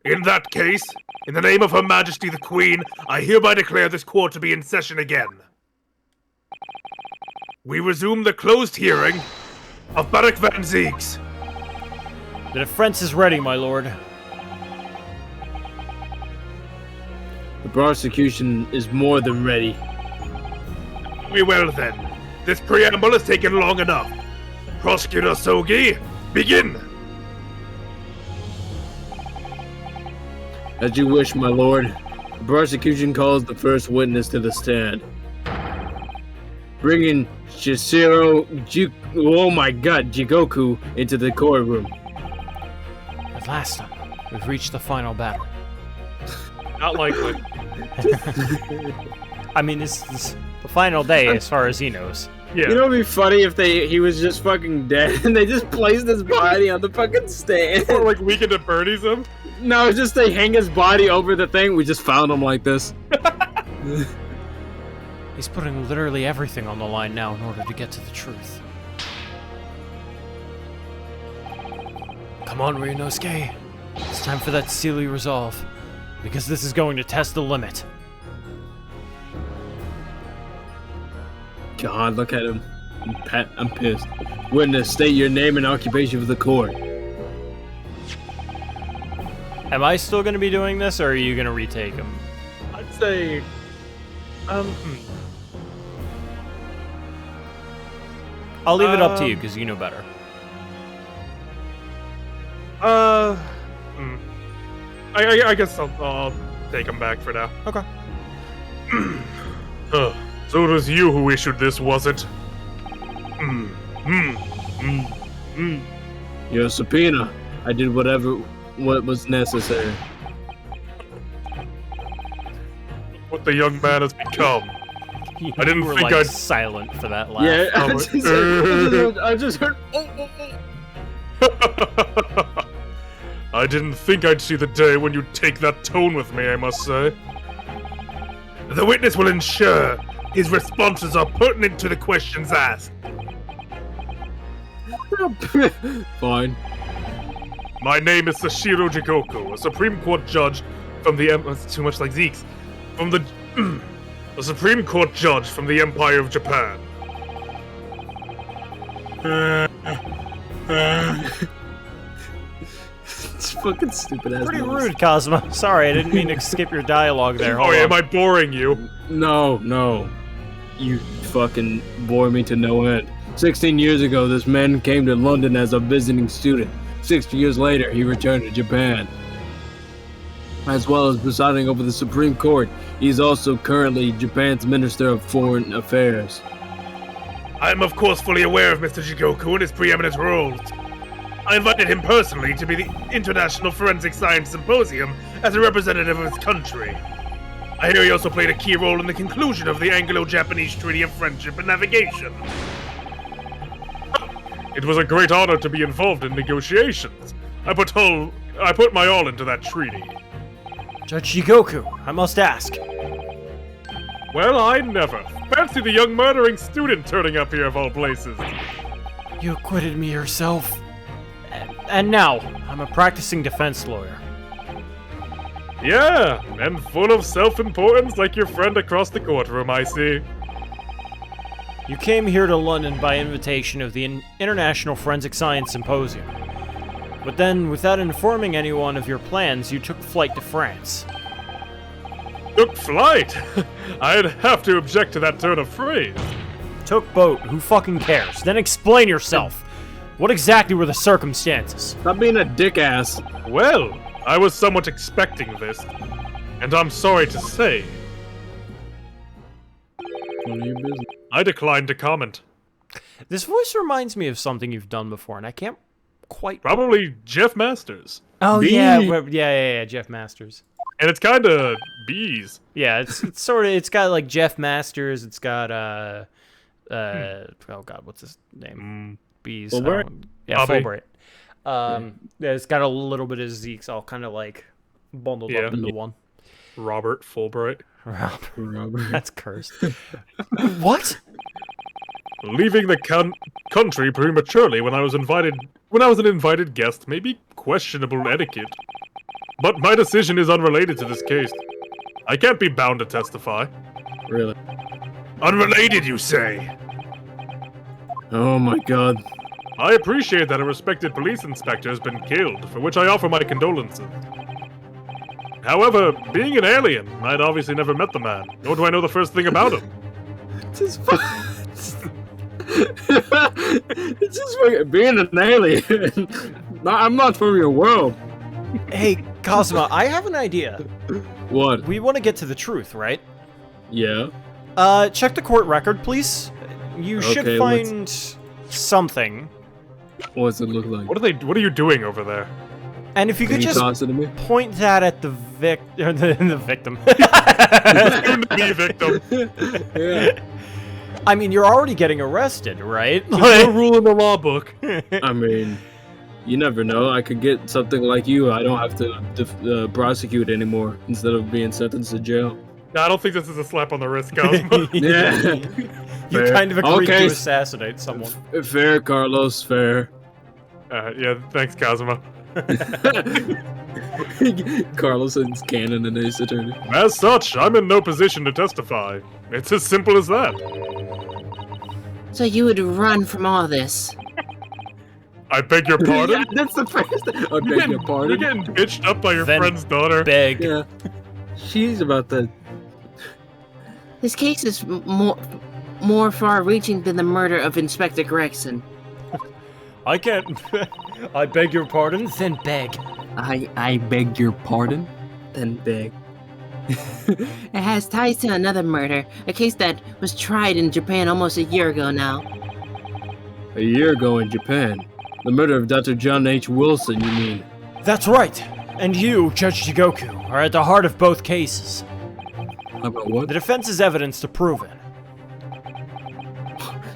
In that case, in the name of Her Majesty the Queen, I hereby declare this court to be in session again. We resume the closed hearing of Barak van Ziegs. The defense is ready, my lord. The prosecution is more than ready. We will then. This preamble has taken long enough. Prosecutor Sogi, begin! As you wish, my lord. The prosecution calls the first witness to the stand. Bringing Jigoku into the courtroom. At last, we've reached the final battle. Not likely. I mean, this is the final day as far as he knows. Yeah. You know, it'd be funny if he was just fucking dead and they just placed his body on the fucking stand. Or like Weekend at Bernie's him. No, it's just they hang his body over the thing. We just found him like this. He's putting literally everything on the line now in order to get to the truth. Come on, Ryunosuke. It's time for that silly resolve. Because this is going to test the limit. God, look at him. I'm pissed. Witness, state your name and occupation for the court. Am I still going to be doing this, or are you going to retake him? I'd say, I'll leave it up to you, because you know better. I guess I'll take him back for now. Okay. So it was you who issued this, was it? Your subpoena. I did what was necessary. What the young man has become. I didn't You were, think like, I'd... silent for that laugh. Yeah, Oh, I just heard. I didn't think I'd see the day when you take that tone with me, I must say. The witness will ensure his responses are pertinent to the questions asked. Fine. My name is Sashiro Jigoku, a Supreme Court judge from the That's too much like Zeke's. From the... a Supreme Court judge from the Empire of Japan. It's fucking stupid ass. Pretty rude, Cosmo. Sorry, I didn't mean to skip your dialogue there. Hold Oh, on. am I boring you? No. You fucking bore me to no end. 16 years ago, this man came to London as a visiting student. 6 years later, he returned to Japan. As well as presiding over the Supreme Court, he is also currently Japan's Minister of Foreign Affairs. I am of course fully aware of Mr. Jigoku and his preeminent roles. I invited him personally to be the International Forensic Science Symposium as a representative of his country. I hear he also played a key role in the conclusion of the Anglo-Japanese Treaty of Friendship and Navigation. It was a great honor to be involved in negotiations. I put my all into that treaty. Judge Jigoku, I must ask. Well, I never. Fancy the young murdering student turning up here of all places. You acquitted me yourself. And now, I'm a practicing defense lawyer. Yeah, and full of self-importance like your friend across the courtroom, I see. You came here to London by invitation of the International Forensic Science Symposium. But then, without informing anyone of your plans, you took flight to France. Took flight? I'd have to object to that turn of phrase. Took boat, who fucking cares? Then explain yourself. What exactly were the circumstances? Stop being a dick ass. Well, I was somewhat expecting this, and I'm sorry to say, None of your business. I declined to comment. This voice reminds me of something you've done before, and I can't quite... Probably Jeff Masters. Oh, Bee. yeah, Jeff Masters. And it's kinda bees. Yeah, it's sort of, it's got like Jeff Masters, it's got, oh god, what's his name? Bees. Fulbright? Yeah, Bobby. Fulbright. Yeah, it's got a little bit of Zeke's all kind of like bundled up into one. Robert Fulbright. Robert. That's cursed. What? Leaving the country prematurely when I was an invited guest may be questionable etiquette. But my decision is unrelated to this case. I can't be bound to testify. Really? Unrelated, you say? Oh my god. I appreciate that a respected police inspector has been killed, for which I offer my condolences. However, being an alien, I'd obviously never met the man, nor do I know the first thing about him. Just it's just fucking being an alien. I'm not from your world. Hey, Cosmo, I have an idea. What? We want to get to the truth, right? Yeah. Check the court record, please. You should Okay, find something. What does it look like? What are you doing over there? And if you Can could you just toss it to me? point that at the the victim. Soon to be victim. Yeah. I mean, you're already getting arrested, right? There's no rule in the law book. I mean, you never know. I could get something like you. I don't have to prosecute anymore instead of being sentenced to jail. No, I don't think this is a slap on the wrist, Cosmo. Yeah. You Fair. kind of agreed to Okay. assassinate someone. Fair, Carlos. Fair. Yeah, thanks, Cosmo. Carlos is canon and his attorney. As such, I'm in no position to testify. It's as simple as that. So you would run from all this. I beg your Yeah, pardon? that's the first. I You're beg getting, your pardon. you're getting bitched up by your Then friend's daughter. Beg. Yeah, she's about to. This case is more far-reaching than the murder of Inspector Gregson. I can't. I beg your pardon, then beg. I beg your pardon, then beg. It has ties to another murder, a case that was tried in Japan almost a year ago now. A year ago in Japan, the murder of Dr. John H. Wilson. You mean? That's right. And you, Judge Jigoku, are at the heart of both cases. About what? The defense's evidence to prove it.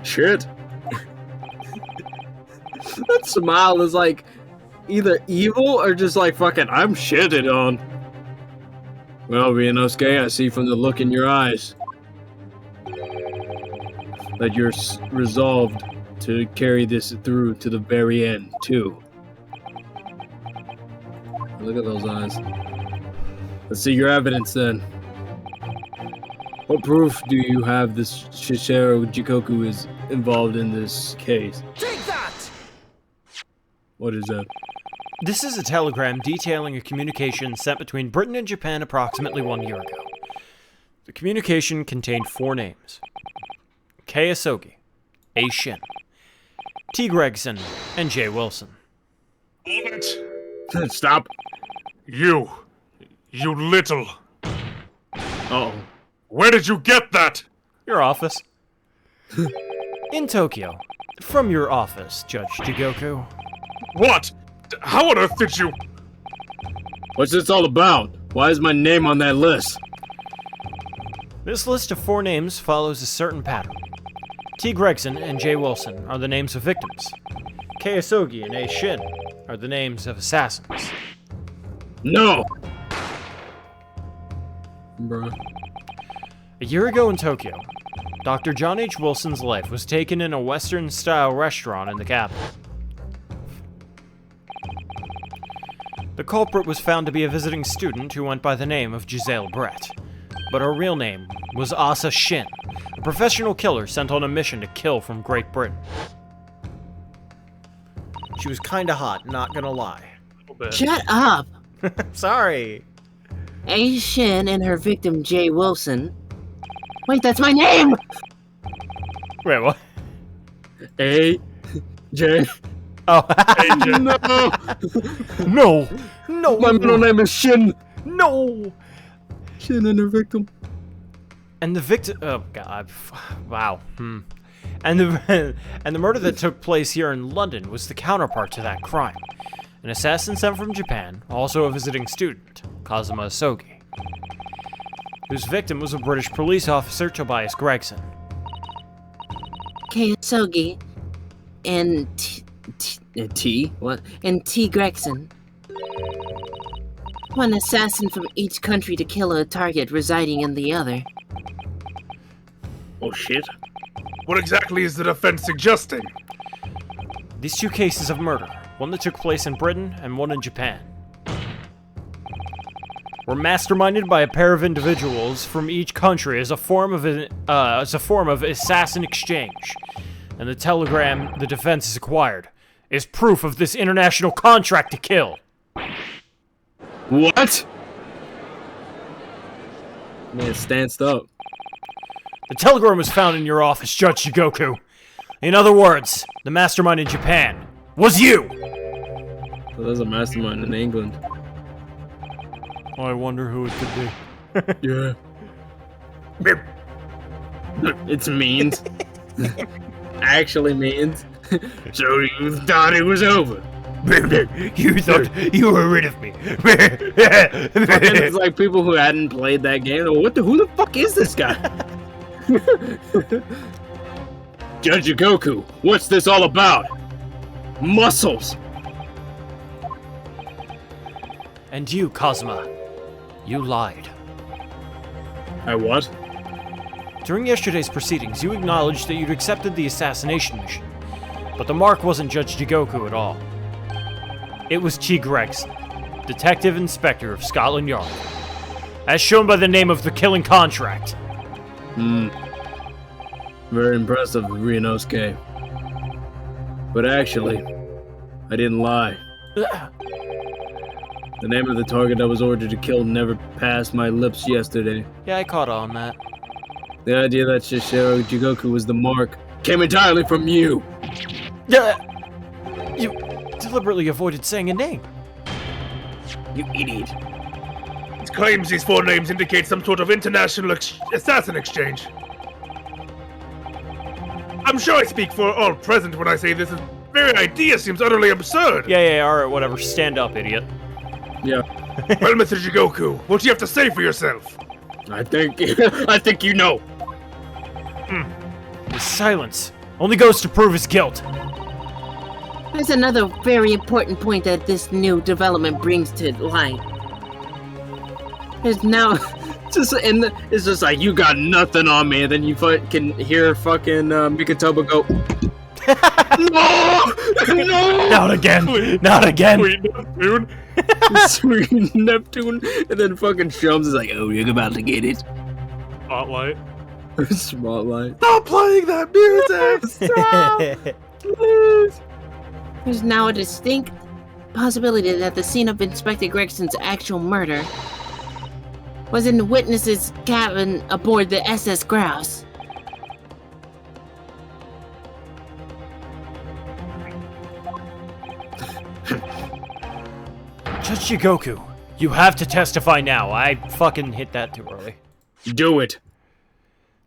Shit. That smile is like either evil or just like fucking I'm shitted on. Well, Ryunosuke, I see from the look in your eyes that you're resolved to carry this through to the very end, too. Look at those eyes. Let's see your evidence then. What proof do you have this Shishiro Jikoku is involved in this case? Take that! What is that? This is a telegram detailing a communication sent between Britain and Japan approximately 1 year ago. The communication contained 4 names: Kei Asogi, A. Shin, T. Gregson, and J. Wilson. Hold it! Stop. You little. Oh. Where did you get that? Your office. In Tokyo. From your office, Judge Jigoku. What? How on earth did you? What's this all about? Why is my name on that list? This list of 4 names follows a certain pattern. T. Gregson and J. Wilson are the names of victims. Kei Asogi and A. Shin are the names of assassins. No! Bruh. A year ago in Tokyo, Dr. John H. Wilson's life was taken in a Western-style restaurant in the capital. The culprit was found to be a visiting student who went by the name of Giselle Brett, but her real name was Asa Shin, a professional killer sent on a mission to kill from Great Britain. She was kinda hot, not gonna lie. Shut up! Sorry. A. Shin and her victim, J. Wilson. Wait, that's my name! Wait, what? A. J. Oh, No! no! No! My middle name is Shin! No! Shin and her victim. And the victim. Oh God! Wow. And the murder that took place here in London was the counterpart to that crime. An assassin sent from Japan, also a visiting student, Kazuma Asogi, whose victim was a British police officer, Tobias Gregson. Kei Asogi and T? What? and T. Gregson. One assassin from each country to kill a target residing in the other. Oh shit. What exactly is the defense suggesting? These 2 cases of murder, one that took place in Britain and one in Japan, were masterminded by a pair of individuals from each country as a form of assassin exchange. And the telegram the defense has acquired is proof of this international contract to kill. What? Man, stanced up. The telegram was found in your office, Judge Jigoku. In other words, the mastermind in Japan was you! So there's a mastermind in England. Oh, I wonder who it could be. Yeah. It's means. Actually means. So you thought it was over. You thought you were rid of me. It's like people who hadn't played that game. Who the fuck is this guy? Judge Goku, what's this all about? Muscles. And you, Kazuma, you lied. I what? During yesterday's proceedings, you acknowledged that you'd accepted the assassination mission. But the mark wasn't Judge Jigoku at all. It was T. Gregson, Detective Inspector of Scotland Yard, as shown by the name of the killing contract. Very impressive, Ryunosuke. But actually, I didn't lie. The name of the target I was ordered to kill never passed my lips yesterday. Yeah, I caught on that. The idea that Shishiro Jigoku was the mark came entirely from you. Yeah, you deliberately avoided saying a name. You idiot. It claims these 4 names indicate some sort of international assassin exchange. I'm sure I speak for all present when I say this very idea seems utterly absurd. Yeah, alright, whatever. Stand up, idiot. Yeah. Well, Mr. Jigoku, what do you have to say for yourself? I think you know. His silence only goes to prove his guilt. There's another very important point that this new development brings to light. There's now It's just like, you got nothing on me, and then you can hear fucking Mikatoba go, no! Not again! Not again! Sweet Neptune. Sweet Neptune, and then fucking Shums is like, oh, you're about to get it. Spotlight. Spotlight. Stop playing that music! Please. There's now a distinct possibility that the scene of Inspector Gregson's actual murder was in the witness's cabin aboard the SS Grouse. Judge Jigoku, you have to testify now. I fucking hit that too early. Do it.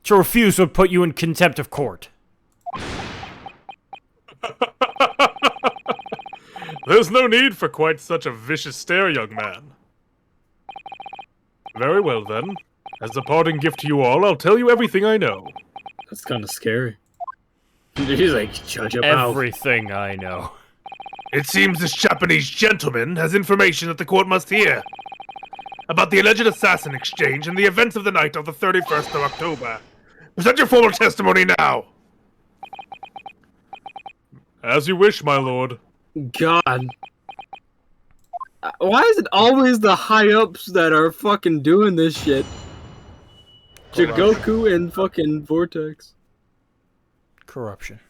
To refuse would put you in contempt of court. There's no need for quite such a vicious stare, young man. Very well, then. As a parting gift to you all, I'll tell you everything I know. That's kind of scary. He's like, shut your mouth. Everything I know. It seems this Japanese gentleman has information that the court must hear. About the alleged assassin exchange and the events of the night of the 31st of October. Present your formal testimony now. As you wish, my lord. God. Why is it always the high-ups that are fucking doing this shit? Jigoku and fucking Vortex. Corruption.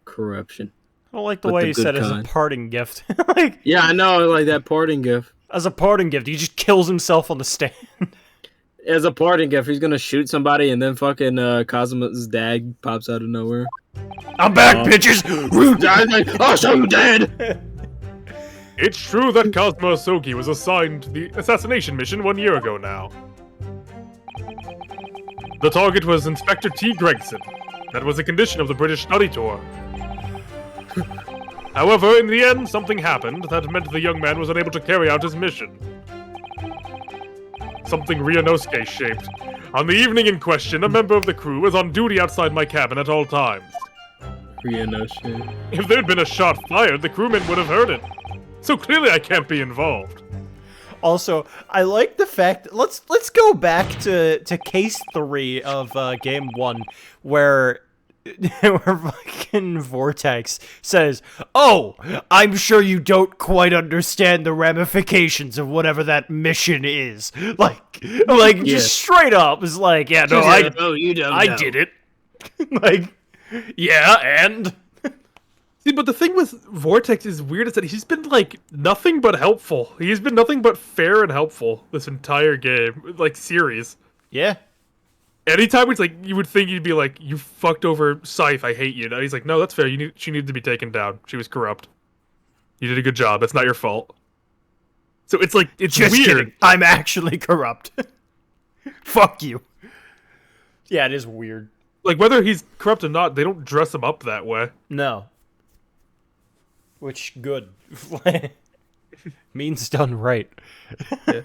Corruption. I don't like the But way the you good said it as a kind. parting gift. Like, Yeah, I know, like that parting gift. as a parting gift, he just kills himself on the stand. As a parting gift, he's gonna shoot somebody and then fucking Kazuma's dad pops out of nowhere. I'm back, bitches! I'll show you dead! It's true that Kazuma Asogi was assigned the assassination mission 1 year ago now. The target was Inspector T. Gregson. That was a condition of the British study tour. However, in the end, something happened that meant the young man was unable to carry out his mission. Something Ryunosuke shaped. On the evening in question, a member of the crew was on duty outside my cabin at all times. Ryunosuke. If there'd been a shot fired, the crewman would have heard it. So clearly I can't be involved. Also, I like the fact. Let's go back to case 3 of game 1, where fucking Vortex says, "Oh, I'm sure you don't quite understand the ramifications of whatever that mission is." Like just straight up is like, "Yeah, no, I did it." Like, yeah, and. See, but the thing with Vortex is weird is that he's been, like, nothing but helpful. He's been nothing but fair and helpful this entire game, like, series. Yeah. Anytime it's like, you would think you'd be like, you fucked over Scythe, I hate you. And he's like, no, that's fair, she needed to be taken down. She was corrupt. You did a good job, that's not your fault. So it's like, it's Just weird. kidding. I'm actually corrupt. Fuck you. Yeah, it is weird. Like, whether he's corrupt or not, they don't dress him up that way. No. Which, good. Means done right. Yeah.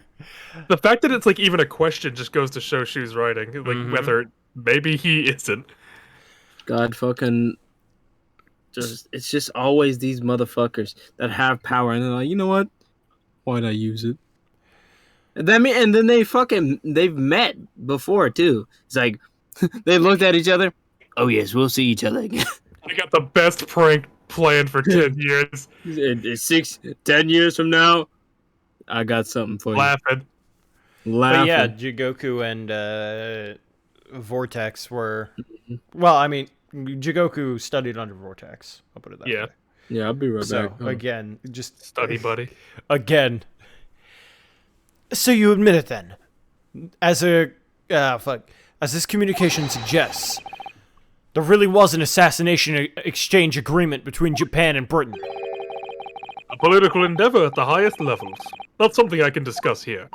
The fact that it's, like, even a question just goes to show Shu's writing. Like, whether maybe he isn't. God fucking... It's just always these motherfuckers that have power and they're like, you know what? Why not use it? And then they've met before, too. It's like, they looked at each other. Oh, yes, we'll see each other again. I got the best prank planned for 10 years. 10 years from now, I got something for you. Laughing. But yeah, Jigoku and Vortex were Well, I mean, Jigoku studied under Vortex. I'll put it that way. Yeah, I'll be right So, back. again, just... Study buddy. Again. So you admit it then? As this communication suggests, there really was an assassination exchange agreement between Japan and Britain. A political endeavor at the highest levels. Not something I can discuss here.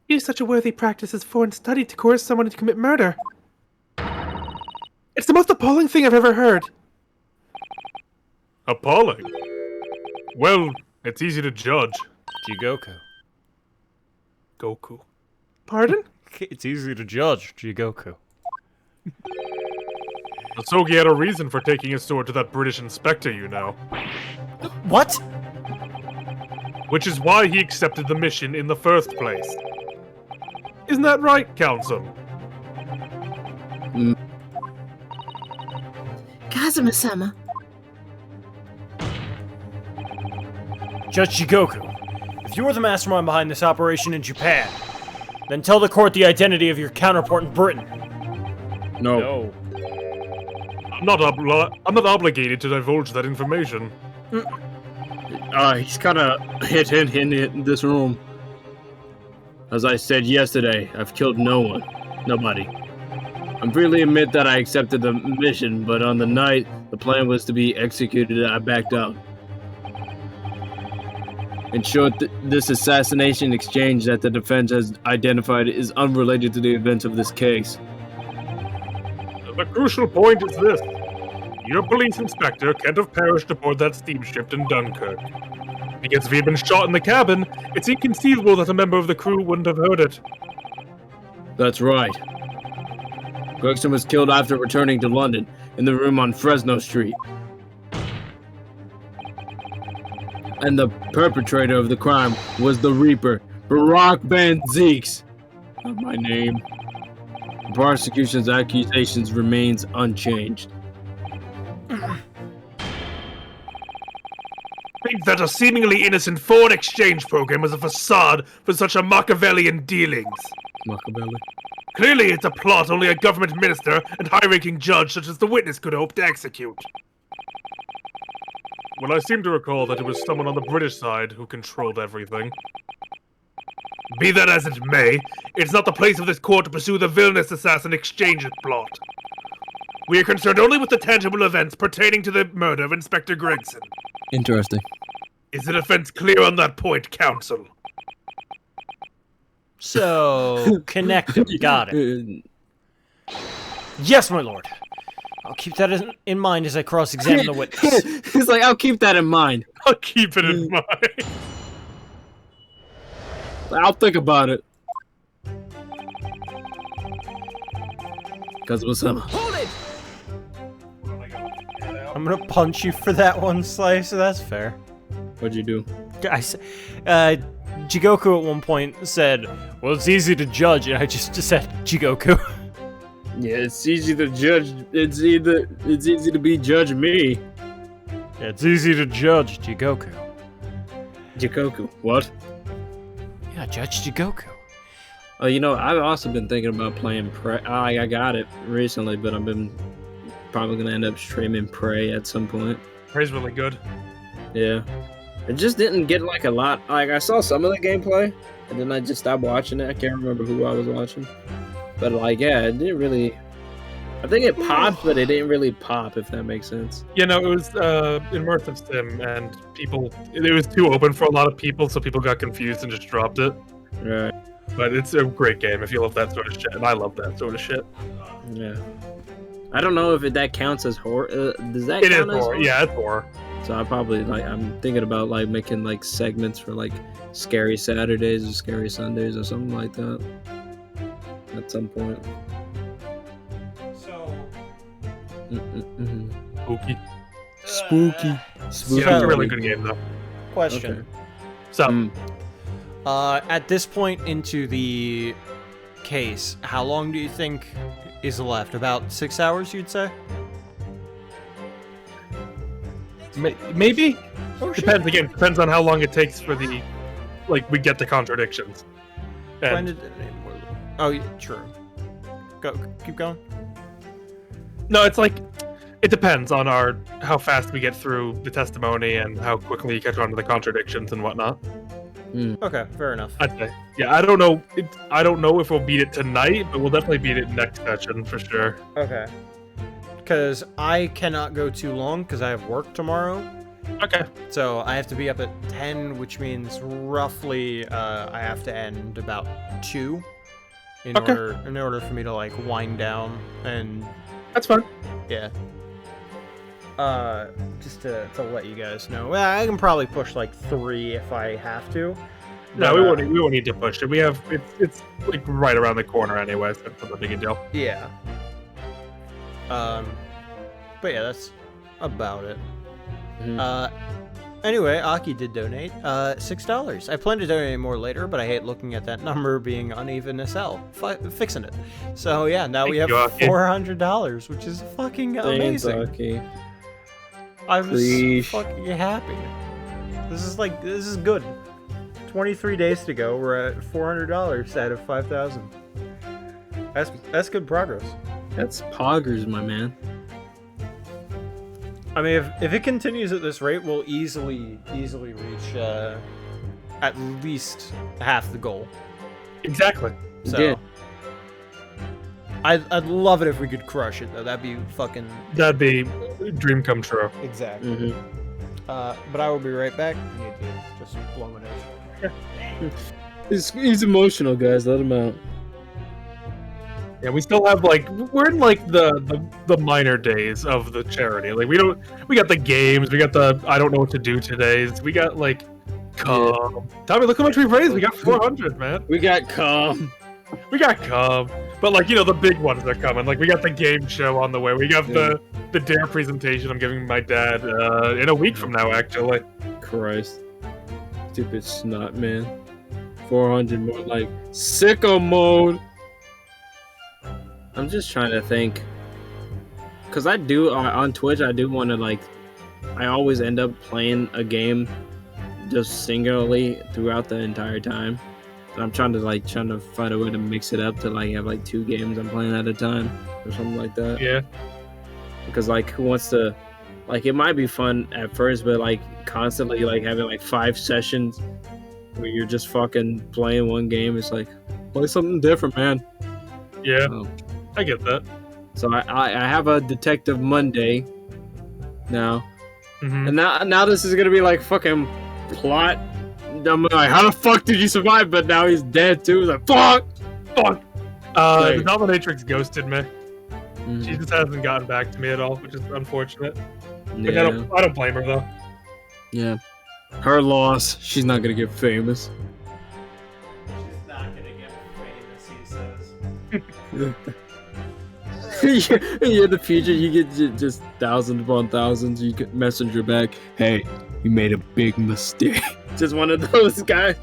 Use such a worthy practice as foreign study to coerce someone to commit murder. It's the most appalling thing I've ever heard. Appalling? Well, it's easy to judge. Jigoku. Goku. Pardon? It's easy to judge, Jigoku. Asogi had a reason for taking his sword to that British inspector, you know. What? Which is why he accepted the mission in the first place. Isn't that right, Council? Kazuma-sama. Judge Jigoku, if you were the mastermind behind this operation in Japan, then tell the court the identity of your counterpart in Britain. No. I'm not obligated to divulge that information. He's kind of hidden in this room. As I said yesterday, I've killed no one. Nobody. I freely admit that I accepted the mission, but on the night the plan was to be executed, I backed out. In short, this assassination exchange that the defense has identified is unrelated to the events of this case. The crucial point is this. Your police inspector can't have perished aboard that steamship in Dunkirk. Because if he had been shot in the cabin, it's inconceivable that a member of the crew wouldn't have heard it. That's right. Gregson was killed after returning to London, in the room on Fresno Street. And the perpetrator of the crime was the Reaper, Barack Van Zeeks. Not my name. The prosecution's accusations remains unchanged. Think that a seemingly innocent foreign exchange program was a facade for such a Machiavellian dealings. Machiavelli. Clearly it's a plot only a government minister and high-ranking judge such as the witness could hope to execute. Well, I seem to recall that it was someone on the British side who controlled everything. Be that as it may, it's not the place of this court to pursue the villainous assassin exchange plot. We are concerned only with the tangible events pertaining to the murder of Inspector Gregson. Interesting. Is the defense clear on that point, Counsel? So, connected. Got it. Yes, my lord. I'll keep that in mind as I cross-examine the witness. He's like, I'll keep that in mind. I'll keep it in mind. I'll think about it. Kazuma-sama. I'm gonna punch you for that one, Slice, so that's fair. What'd you do? Jigoku at one point said, well, it's easy to judge, and I just said, Jigoku. Yeah, it's easy to judge. It's easy to be judge me. Yeah, it's easy to judge Jigoku. Jikoku. What? Yeah, Judge Jigoku. Oh, you know, I've also been thinking about playing Prey. I got it recently, but I've been probably gonna end up streaming Prey at some point. Prey's really good. Yeah. It just didn't get like a lot. Like, I saw some of the gameplay, and then I just stopped watching it. I can't remember who I was watching. But, like, yeah, it didn't really... I think it popped, but it didn't really pop, if that makes sense. You know, it was immersive sim, and it was too open for a lot of people, so people got confused and just dropped it. Right. But it's a great game if you love that sort of shit, and I love that sort of shit. Yeah. I don't know if that counts as horror. Does that It is count as horror. Yeah, it's horror. So I probably, like, I'm thinking about, like, making, like, segments for, like, Scary Saturdays or Scary Sundays or something like that. At some point. So... Spooky. Spooky. Spooky. Yeah, it's a really good game, though. Question. Okay. So, At this point into the case, how long do you think is left? About 6 hours, you'd say? maybe? Oh, shit. Depends on how long it takes for we get the contradictions. When And did... Oh, yeah, true. Go, keep going. No, it's like it depends on how fast we get through the testimony and how quickly you catch on to the contradictions and whatnot. Okay, fair enough. I'd say. Yeah, I don't know. I don't know if we'll beat it tonight, but we'll definitely beat it next session for sure. Okay. Because I cannot go too long because I have work tomorrow. Okay. So I have to be up at 10, which means roughly I have to end about 2 in order for me to like wind down and That's fine. yeah. Just to let you guys know. Well, I can probably push like 3 if I have to. No, But, we won't need to push it. We have it's like right around the corner anyway, so it's not a big deal. Yeah. But yeah, that's about it. Anyway, Aki did donate $6. I plan to donate more later, but I hate looking at that number being uneven as hell. Fixing it. So yeah, now we have $400, which is fucking amazing. Thanks, Aki. I was Preach. fucking happy. This is good. 23 days to go. We're at $400 out of 5,000. That's good progress. That's poggers, my man. I mean, if it continues at this rate, we'll easily reach at least half the goal. Exactly. So, Yeah. I'd love it if we could crush it though. That'd be fucking That'd be dream come true. exactly. Mm-hmm. But I will be right back. I need to just blow my nose. He's emotional, guys. Let him out. Yeah, we still have like we're in like the minor days of the charity. Like we got the games, we got the I don't know what to do todays. We got like come. Tommy, look how much we raised. We got 400, man. We got calm. We got come. But like, you know, the big ones are coming. Like we got the game show on the way. We got the dare presentation I'm giving my dad in a week from now actually. Christ. Stupid snot, man. 400 more like sicko mode. I'm just trying to think. Cause I do on Twitch I do want to like I always end up playing a game just singularly throughout the entire time. And I'm trying to find a way to mix it up to like have like 2 games I'm playing at a time or something like that. Yeah. Because like who wants to like it might be fun at first, but like constantly like having like 5 sessions where you're just fucking playing one game, it's like play something different, man. Yeah. I get that. So I have a Detective Monday now. Mm-hmm. And now this is gonna be like fucking plot. I'm like, how the fuck did you survive? But now he's dead too. It's like fuck. The Like- dominatrix ghosted me. Mm, She just hasn't gotten back to me at all, which is unfortunate. But yeah, I don't blame her though. yeah. Her loss. She's not gonna get famous. She's not gonna get famous, he says. In the future, you get just thousands upon thousands. You get messenger back. Hey, you made a big mistake. Just one of those guys.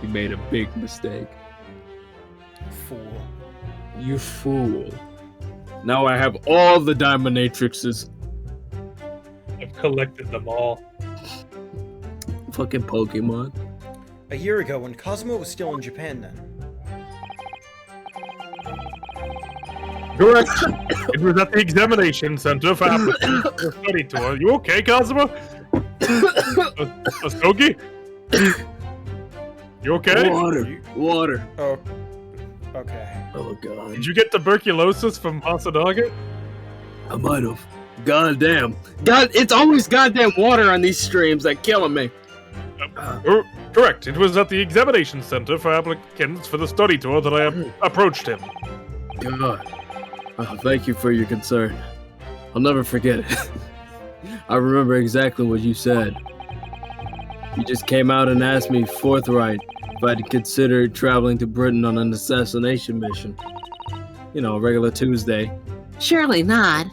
You made a big mistake. Fool. You fool. Now I have all the dominatrixes. I've collected them all. Fucking Pokemon. A year ago, when Cosmo was still in Japan then. Correct. It was at the examination center for applicants for a study tour. You okay, Cosmo? Asogi? You okay? Water. Oh. Okay. Oh god. Did you get tuberculosis from Hasadaga? I might have. Goddamn. God, it's always goddamn water on these streams that killing me. Correct. It was at the examination center for applicants for the study tour that I approached him. God. Oh, thank you for your concern. I'll never forget it. I remember exactly what you said. You just came out and asked me forthright if I'd considered traveling to Britain on an assassination mission. You know, a regular Tuesday. Surely not.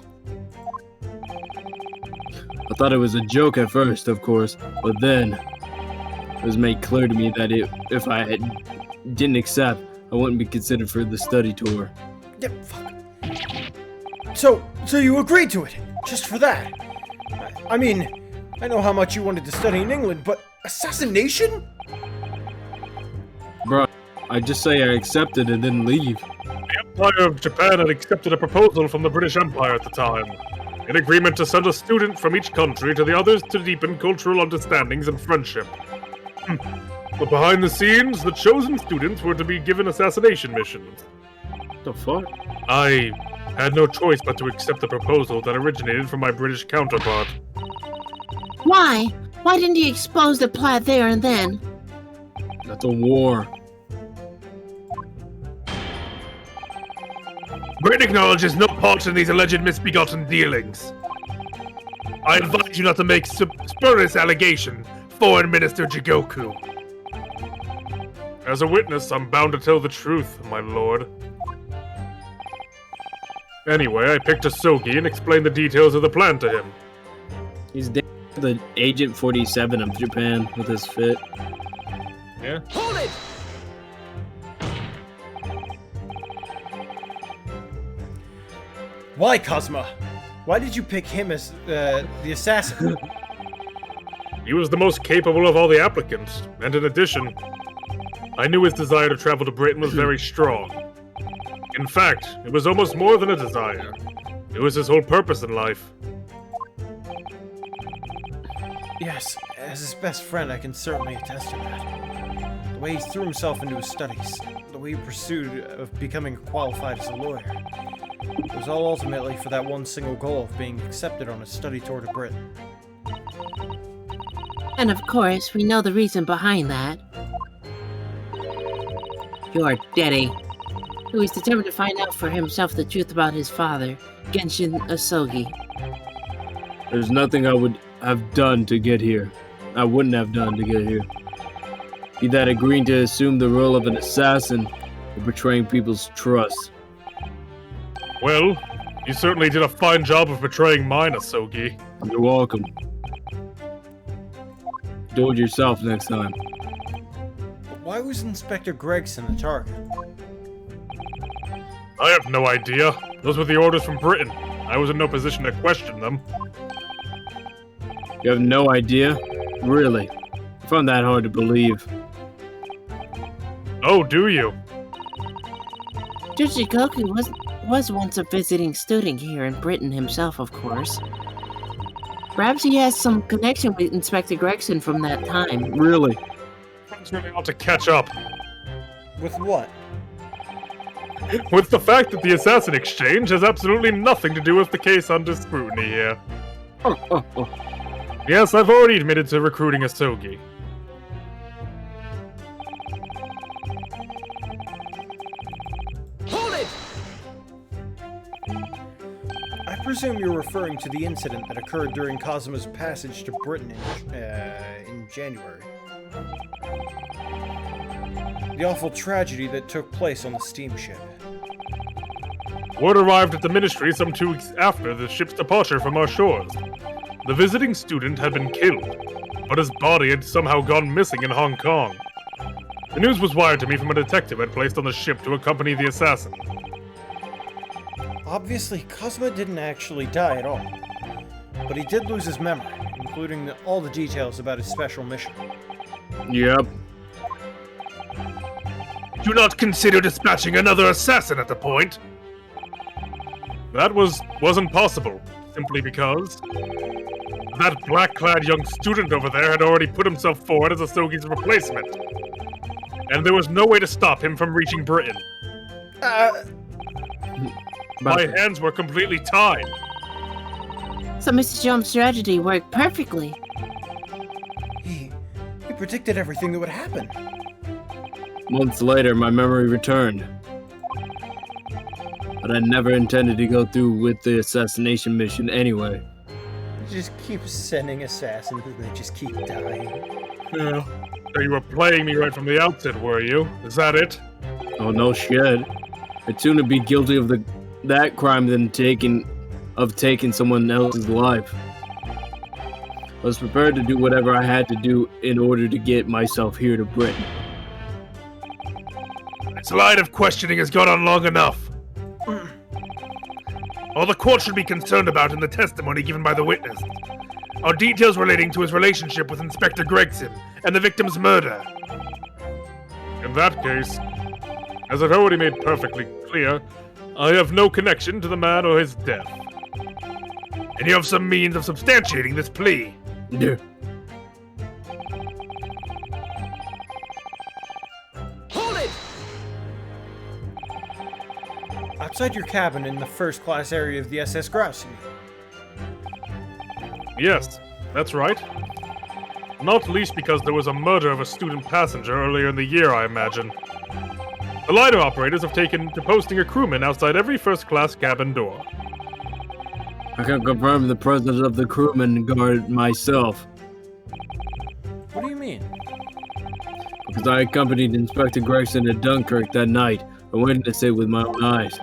I thought it was a joke at first, of course, but then it was made clear to me that if I didn't accept, I wouldn't be considered for the study tour. Yeah, fuck. So you agreed to it, just for that? I mean, I know how much you wanted to study in England, but assassination? Bro, I just say I accepted and didn't leave. Yep. Empire of Japan had accepted a proposal from the British Empire at the time, in agreement to send a student from each country to the others to deepen cultural understandings and friendship. But behind the scenes, the chosen students were to be given assassination missions. The fuck? I had no choice but to accept the proposal that originated from my British counterpart. Why? Why didn't you expose the plot there and then? That's a war. Britain acknowledges no part in these alleged misbegotten dealings. I advise you not to make spurious allegation, Foreign Minister Jigoku. As a witness, I'm bound to tell the truth, my lord. Anyway, I picked a Sogi and explained the details of the plan to him. He's the Agent 47 of Japan with his fit. Yeah? Hold it! Why, Cosma? Why did you pick him as the assassin? He was the most capable of all the applicants, and in addition, I knew his desire to travel to Britain was very strong. In fact, it was almost more than a desire. It was his whole purpose in life. Yes, as his best friend, I can certainly attest to that. The way he threw himself into his studies, the way he pursued of becoming qualified as a lawyer. It was all ultimately for that one single goal of being accepted on a study tour to Britain. And of course, we know the reason behind that. Your daddy, who is determined to find out for himself the truth about his father, Genshin Asogi. There's nothing I would have done to get here. I wouldn't have done to get here. Be that agreeing to assume the role of an assassin or betraying people's trust. Well, you certainly did a fine job of betraying mine, Asogi. You're welcome. Do it yourself next time. But why was Inspector Gregson the target? I have no idea. Those were the orders from Britain. I was in no position to question them. You have no idea? Really? I found that hard to believe. Oh, do you? Jujikoku was once a visiting student here in Britain himself, of course. Perhaps he has some connection with Inspector Gregson from that time. Really? Things really ought to catch up. With what? With the fact that the assassin exchange has absolutely nothing to do with the case under scrutiny here. Oh. Yes, I've already admitted to recruiting Asogi. Hold it! I presume you're referring to the incident that occurred during Cosmo's passage to Britain in January. The awful tragedy that took place on the steamship. Word arrived at the ministry some 2 weeks after the ship's departure from our shores. The visiting student had been killed, but his body had somehow gone missing in Hong Kong. The news was wired to me from a detective I'd placed on the ship to accompany the assassin. Obviously, Cosmo didn't actually die at all. But he did lose his memory, including all the details about his special mission. Yep. Do not consider dispatching another assassin at the point. That wasn't possible, simply because that black-clad young student over there had already put himself forward as Asogi's replacement. And there was no way to stop him from reaching Britain. My hands were completely tied. So Mr. Jones' strategy worked perfectly. He predicted everything that would happen. Months later, my memory returned. But I never intended to go through with the assassination mission anyway. You just keep sending assassins and they just keep dying. Yeah. So you were playing me right from the outset, were you? Is that it? Oh, no shit. I'd sooner be guilty of that crime than taking someone else's life. I was prepared to do whatever I had to do in order to get myself here to Britain. This line of questioning has gone on long enough. All the court should be concerned about in the testimony given by the witness are details relating to his relationship with Inspector Gregson and the victim's murder. In that case, as I've already made perfectly clear, I have no connection to the man or his death. And you have some means of substantiating this plea. Yeah. Hold it! Outside your cabin in the first-class area of the SS Grouse. Yes, that's right. Not least because there was a murder of a student passenger earlier in the year, I imagine. The lighter operators have taken to posting a crewman outside every first-class cabin door. I can confirm the presence of the crewman guard myself, What do you mean? because I accompanied Inspector Gregson to Dunkirk that night and witnessed it with my own eyes.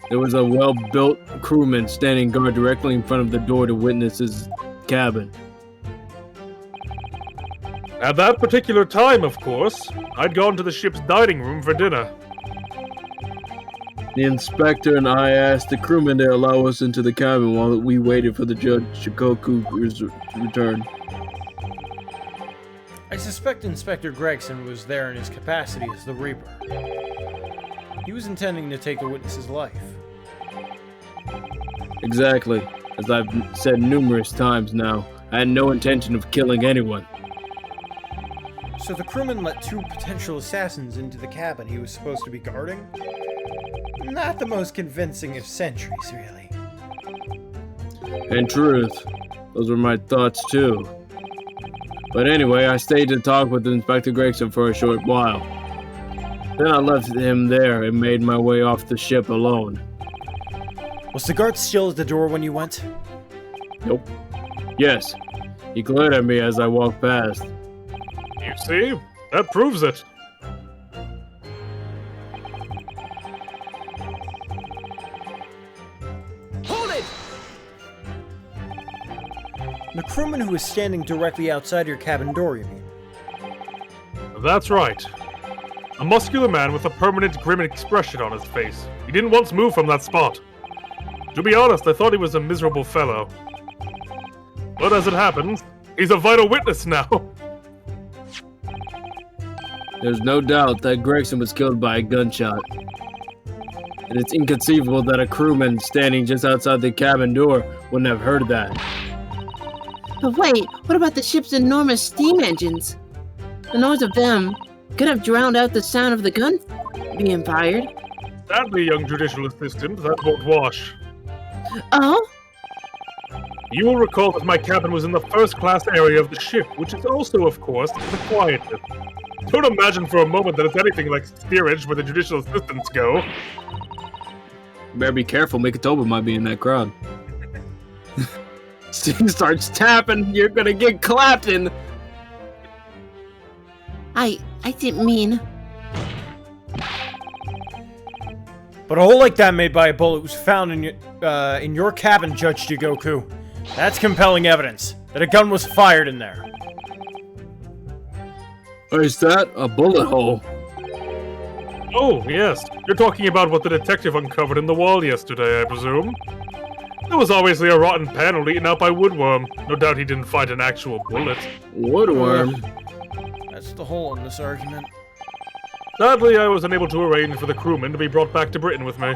There was a well-built crewman standing guard directly in front of the door to witness his cabin. At that particular time, of course, I'd gone to the ship's dining room for dinner. The inspector and I asked the crewman to allow us into the cabin while we waited for the Judge Shikoku's return. I suspect Inspector Gregson was there in his capacity as the Reaper. He was intending to take the witness's life. Exactly. As I've said numerous times now, I had no intention of killing anyone. So the crewman let two potential assassins into the cabin he was supposed to be guarding? Not the most convincing of centuries, really. In truth, those were my thoughts too. But anyway, I stayed to talk with Inspector Gregson for a short while. Then I left him there and made my way off the ship alone. Was the guard still at the door when you went? Nope. Yes, he glared at me as I walked past. You see? That proves it. Hold it! The crewman who was standing directly outside your cabin door, you mean? That's right. A muscular man with a permanent grim expression on his face. He didn't once move from that spot. To be honest, I thought he was a miserable fellow. But as it happens, he's a vital witness now. There's no doubt that Gregson was killed by a gunshot. And it's inconceivable that a crewman standing just outside the cabin door wouldn't have heard that. But wait, what about the ship's enormous steam engines? The noise of them could have drowned out the sound of the gun being fired. Sadly, young judicial assistant, that won't wash. Oh? You will recall that my cabin was in the first-class area of the ship, which is also, of course, the quietest. Don't imagine for a moment that it's anything like steerage where the judicial assistants go. Better be careful, Mikitoba might be in that crowd. She starts tapping, you're gonna get clapped in. I didn't mean. But a hole like that made by a bullet was found in your cabin, Judge Jigoku. That's compelling evidence that a gun was fired in there. Is that a bullet hole? Oh, yes. You're talking about what the detective uncovered in the wall yesterday, I presume? There was obviously a rotten panel eaten out by woodworm. No doubt he didn't find an actual bullet. Woodworm? That's the hole in this argument. Sadly, I was unable to arrange for the crewman to be brought back to Britain with me.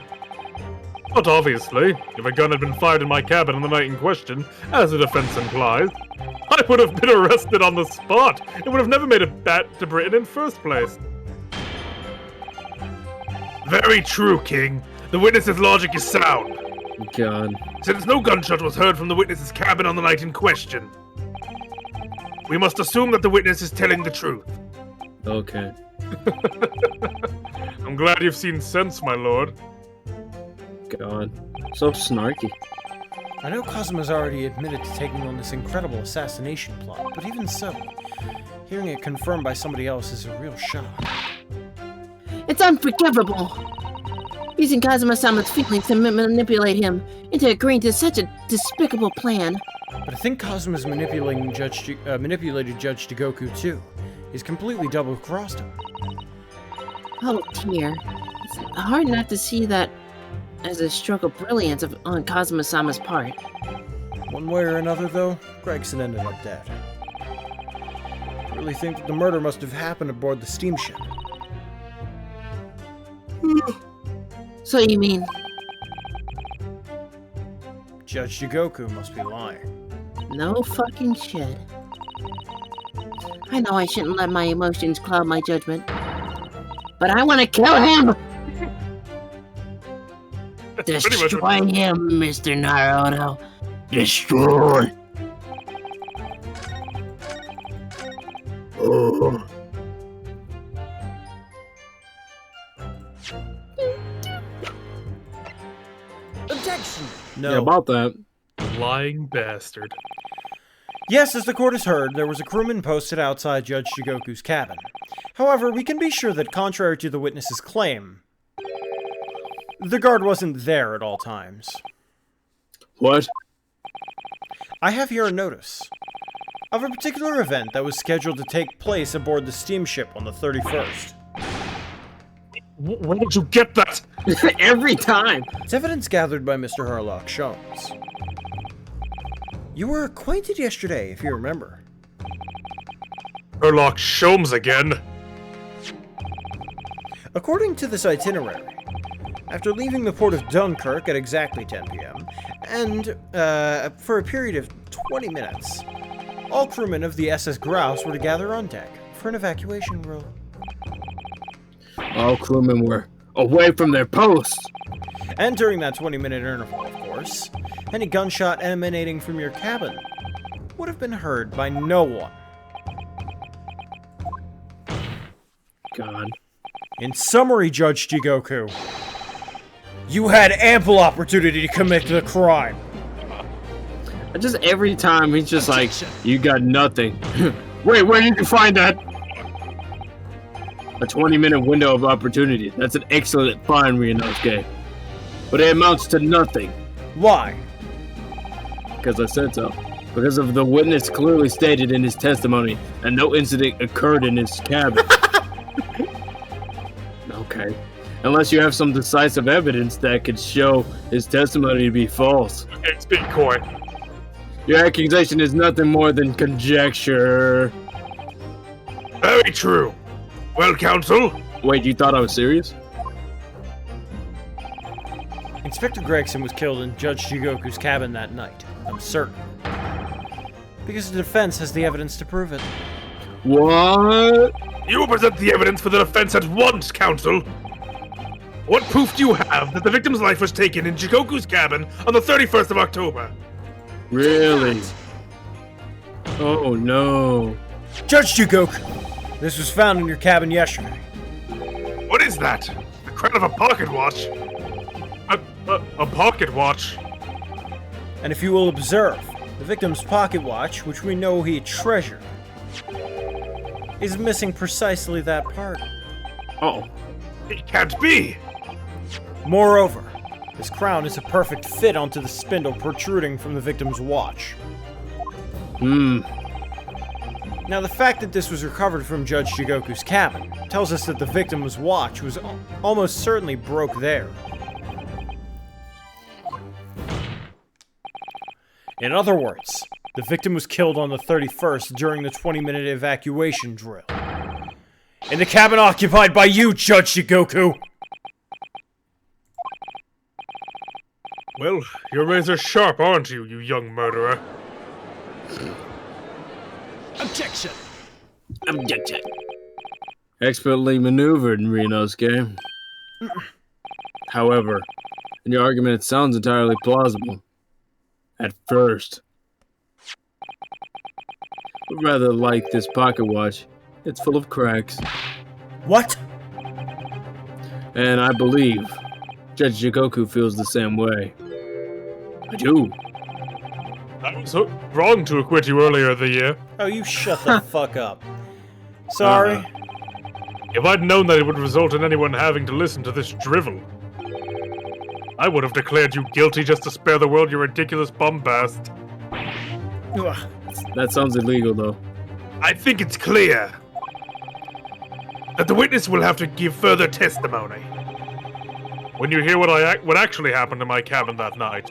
But obviously, if a gun had been fired in my cabin on the night in question, as the defense implies, I would have been arrested on the spot. It would have never made it back to Britain in first place. Very true, King. The witness's logic is sound. God. Since no gunshot was heard from the witness's cabin on the night in question, we must assume that the witness is telling the truth. Okay. I'm glad you've seen sense, my lord. God. So snarky. I know Kazuma's already admitted to taking on this incredible assassination plot, but even so, hearing it confirmed by somebody else is a real shock. It's unforgivable. Using Kazuma-sama's feelings to manipulate him into agreeing to such a despicable plan. But I think Kazuma's manipulated Judge Jigoku too. He's completely double-crossed him. Oh dear. It's hard not to see that as a stroke of brilliance on Kazuma-sama's part. One way or another, though, Gregson ended up dead. I really think that the murder must have happened aboard the steamship. So you mean Judge Jigoku must be lying. no fucking shit? I know I shouldn't let my emotions cloud my judgment, but I want to kill him! Destroy him, Mr. Naruto. Destroy! Oh. Objection! No. Yeah, about that. Lying bastard. Yes, as the court has heard, there was a crewman posted outside Judge Jigoku's cabin. However, we can be sure that contrary to the witness's claim, the guard wasn't there at all times. What? I have here a notice of a particular event that was scheduled to take place aboard the steamship on the 31st. Where did you get that? Every time. It's evidence gathered by Mr. Harlock Sholmes. You were acquainted yesterday, if you remember. Sherlock Sholmes again. According to this itinerary, after leaving the port of Dunkirk at exactly 10 p.m., and for a period of 20 minutes, all crewmen of the SS Grouse were to gather on deck for an evacuation drill. All crewmen were away from their posts. And during that 20-minute interval, of course, any gunshot emanating from your cabin would have been heard by no one. God. In summary, Judge Jigoku, you had ample opportunity to commit the crime. Just every time he's just like, you got nothing. Wait, where did you find that? A 20-minute window of opportunity. That's an excellent find, Ryunosuke. But it amounts to nothing. Why? Because I said so. Because of the witness clearly stated in his testimony that no incident occurred in his cabin. Okay. Unless you have some decisive evidence that could show his testimony to be false. Okay, speak coy. Your accusation is nothing more than conjecture. Very true. Well, counsel? Wait, you thought I was serious? Inspector Gregson was killed in Judge Jigoku's cabin that night. I'm certain. Because the defense has the evidence to prove it. What? You will present the evidence for the defense at once, counsel. What proof do you have that the victim's life was taken in Jigoku's cabin on the 31st of October? Really? Oh no. Judge Jigoku, this was found in your cabin yesterday. What is that? The crown of a pocket watch? A pocket watch? And if you will observe, the victim's pocket watch, which we know he treasured, is missing precisely that part. Oh. It can't be! Moreover, this crown is a perfect fit onto the spindle protruding from the victim's watch. Now, the fact that this was recovered from Judge Jigoku's cabin tells us that the victim's watch was almost certainly broke there. In other words, the victim was killed on the 31st during the 20-minute evacuation drill. In the cabin occupied by you, Judge Jigoku! Well, you're razor sharp, aren't you, you young murderer? Objection! Objection. Expertly maneuvered, Ryunosuke. However, in your argument it sounds entirely plausible. At first. But rather like this pocket watch, it's full of cracks. What? And I believe Judge Jigoku feels the same way. I do. I was wrong to acquit you earlier in the year. Oh, you shut the fuck up. Sorry. If I'd known that it would result in anyone having to listen to this drivel, I would have declared you guilty just to spare the world your ridiculous bombast. Ugh. That sounds illegal, though. I think it's clear that the witness will have to give further testimony. When you hear what actually happened in my cabin that night,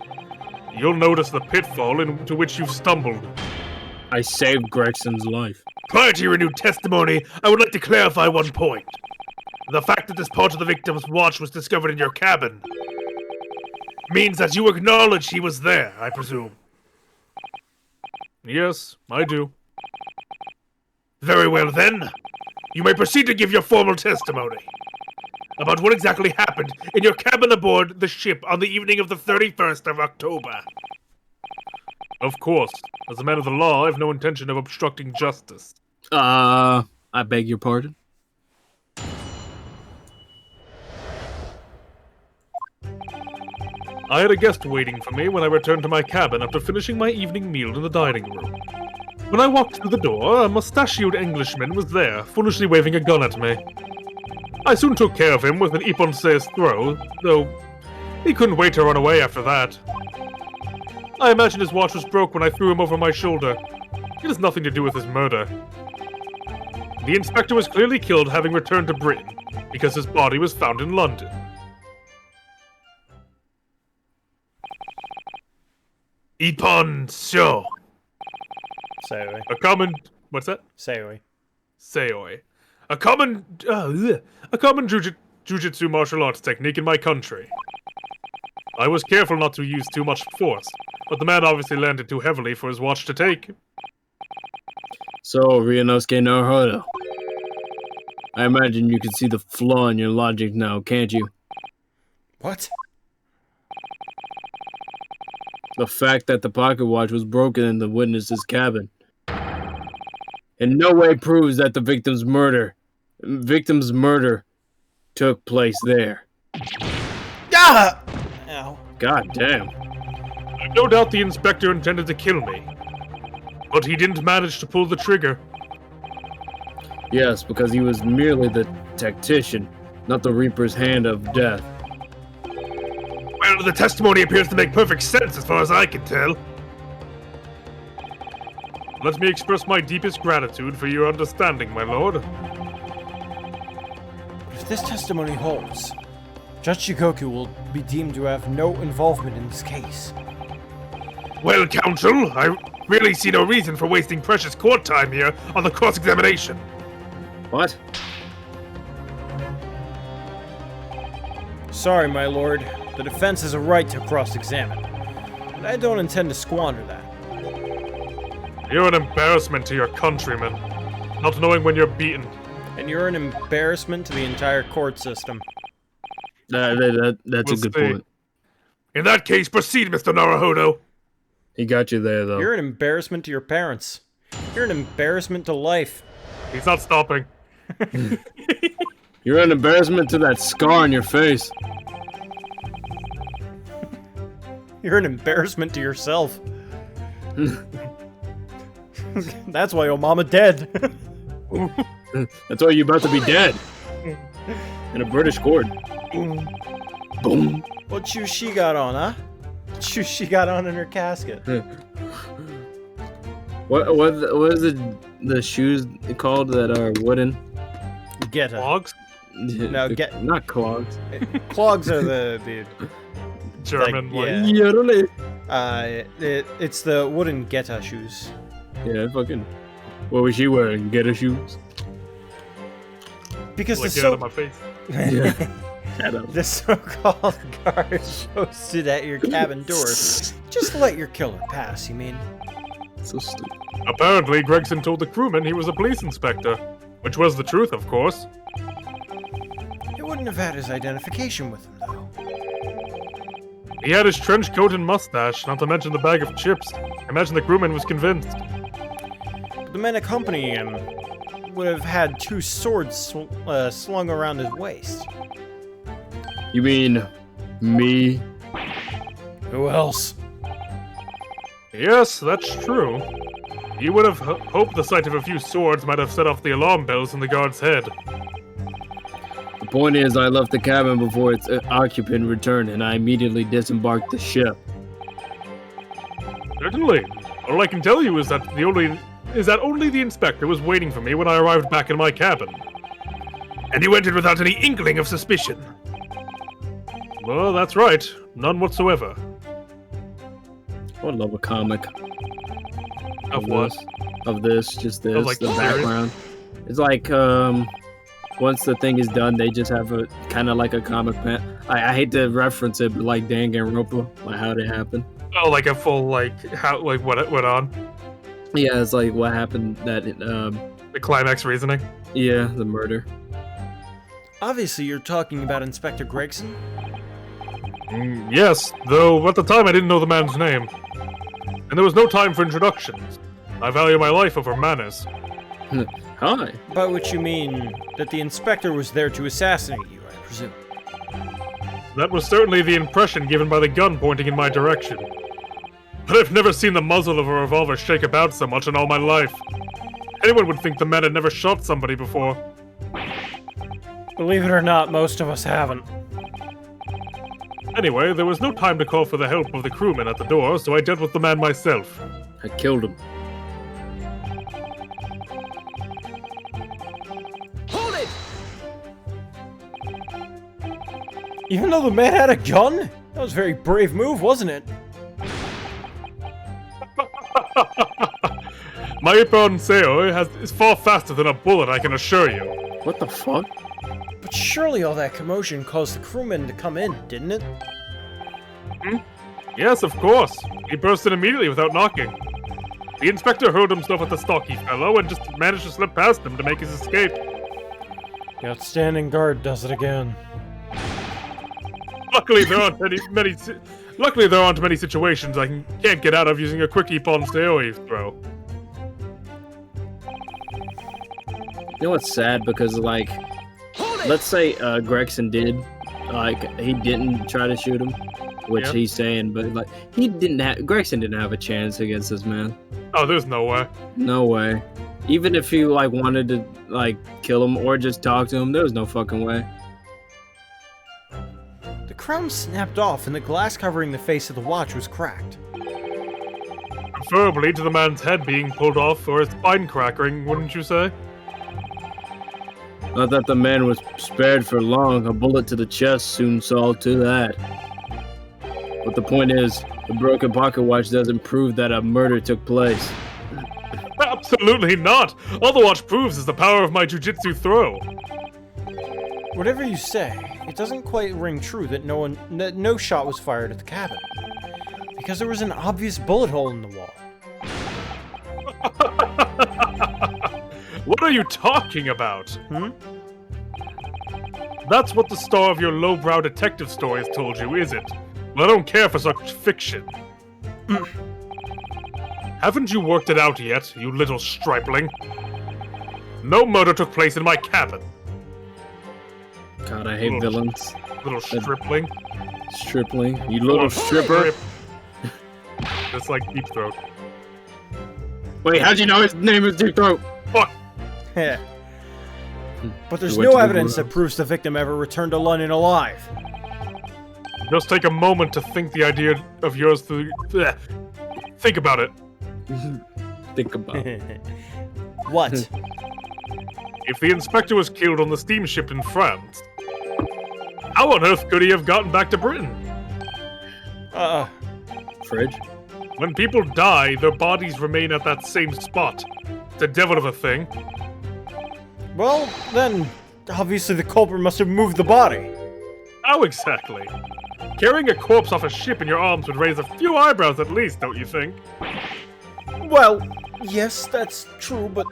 you'll notice the pitfall into which you've stumbled. I saved Gregson's life. Prior to your renewed testimony, I would like to clarify one point. The fact that this part of the victim's watch was discovered in your cabin means that you acknowledge he was there, I presume. Yes, I do. Very well then. You may proceed to give your formal testimony about what exactly happened in your cabin aboard the ship on the evening of the 31st of October. Of course. As a man of the law, I have no intention of obstructing justice. I beg your pardon? I had a guest waiting for me when I returned to my cabin after finishing my evening meal in the dining room. When I walked through the door, a mustachioed Englishman was there, foolishly waving a gun at me. I soon took care of him with an Iponse's throw, though he couldn't wait to run away after that. I imagine his watch was broke when I threw him over my shoulder. It has nothing to do with his murder. The inspector was clearly killed having returned to Britain, because his body was found in London. Iponse. Say A common... What's that? Sayoi. Seoi. A common jujitsu martial arts technique in my country. I was careful not to use too much force, but the man obviously landed too heavily for his watch to take. So, Ryunosuke Naruhodo, I imagine you can see the flaw in your logic now, can't you? What? The fact that the pocket watch was broken in the witness's cabin in no way proves that the victim's murder took place there. Ah! Ow. God damn. I've no doubt the inspector intended to kill me, but he didn't manage to pull the trigger. Yes, because he was merely the tactician, not the Reaper's hand of death. Well, the testimony appears to make perfect sense as far as I can tell. Let me express my deepest gratitude for your understanding, my lord. If this testimony holds, Judge Shigoku will be deemed to have no involvement in this case. Well, counsel, I really see no reason for wasting precious court time here on the cross-examination. What? Sorry, my lord. The defense has a right to cross-examine, and I don't intend to squander that. You're an embarrassment to your countrymen, not knowing when you're beaten. And you're an embarrassment to the entire court system. That's We'll a good see. point. In that case, proceed, Mr. Naruhodo. He got you there, though. You're an embarrassment to your parents. You're an embarrassment to life. He's not stopping. You're an embarrassment to that scar on your face. You're an embarrassment to yourself. That's why your mama dead. That's why you're about to be dead. In a British court. Boom. What shoes she got on, huh? What shoes she got on in her casket? What is the shoes called that are wooden? Get her. Clogs? No, not clogs. Clogs are the German, like, it's the wooden Geta shoes. Yeah, fucking. What was she wearing? Getter shoes? Because Like, the get out of my face. Yeah. Shut up. the so-called guards posted at your cabin door. Just let your killer pass, you mean? So stupid. Apparently, Gregson told the crewman he was a police inspector, which was the truth, of course. He wouldn't have had his identification with him, though. He had his trench coat and mustache, not to mention the bag of chips. I imagine the crewman was convinced. The men accompanying him would have had two swords slung around his waist. You mean me? Who else? Yes, that's true. You would have hoped the sight of a few swords might have set off the alarm bells in the guard's head. The point is, I left the cabin before its occupant returned, and I immediately disembarked the ship. Certainly. All I can tell you is that only the inspector was waiting for me when I arrived back in my cabin. And you entered without any inkling of suspicion. Well, that's right. None whatsoever. I would love a comic. Of what? Of this, just this, Of, like, the series? background. It's like, once the thing is done, they just have a kind of like a comic pen. I hate to reference it, but like Danganronpa, like how it happened. Oh, like a full what went on? Yeah, it's like what happened that The climax reasoning. yeah, the murder. Obviously, you're talking about Inspector Gregson. Yes, though at the time I didn't know the man's name, and there was no time for introductions. I value my life over manners. Hi. By which you mean that the inspector was there to assassinate you, I presume. That was certainly the impression given by the gun pointing in my direction. But I've never seen the muzzle of a revolver shake about so much in all my life. Anyone would think the man had never shot somebody before. Believe it or not, most of us haven't. Anyway, there was no time to call for the help of the crewmen at the door, so I dealt with the man myself. I killed him. Hold it! Even though the man had a gun? That was a very brave move, wasn't it? My Ippon Seo is far faster than a bullet, I can assure you. What the fuck? But surely all that commotion caused the crewmen to come in, didn't it? Yes, of course. He burst in immediately without knocking. The inspector hurled himself at the stocky fellow and just managed to slip past him to make his escape. The outstanding guard does it again. Luckily, there aren't many situations I can't get out of using a quick Ippon Seo throw. You know what's sad? Because like, let's say Gregson did, like, he didn't try to shoot him, which Yep. he's saying, but like, Gregson didn't have a chance against this man. Oh, there's no way. No way. Even if he like wanted to like kill him or just talk to him, there was no fucking way. The crown snapped off and the glass covering the face of the watch was cracked. Preferably to the man's head being pulled off or his spine cracking, wouldn't you say? Not that the man was spared for long. A bullet to the chest soon saw to that. But the point is, the broken pocket watch doesn't prove that a murder took place. Absolutely not! All the watch proves is the power of my jujitsu throw. Whatever you say, it doesn't quite ring true that no shot was fired at the cabin. Because there was an obvious bullet hole in the wall. What are you talking about? That's what the star of your lowbrow detective story has told you, is it? Well, I don't care for such fiction. Haven't you worked it out yet, you little stripling? No murder took place in my cabin. God, I hate villains. Little stripling. Stripling. You little stripper. Just like Deep Throat. Wait, how'd you know his name is Deep Throat? Fuck! But there's You went no to the evidence room. that proves the victim ever returned to London alive. Just take a moment to think the idea of yours through. Bleh. Think about it. Think about it. What? If the inspector was killed on the steamship in France, how on earth could he have gotten back to Britain? Fridge? When people die, their bodies remain at that same spot. It's a devil of a thing. Well, then, obviously the culprit must have moved the body. How exactly? Carrying a corpse off a ship in your arms would raise a few eyebrows at least, don't you think? Well, yes, that's true, but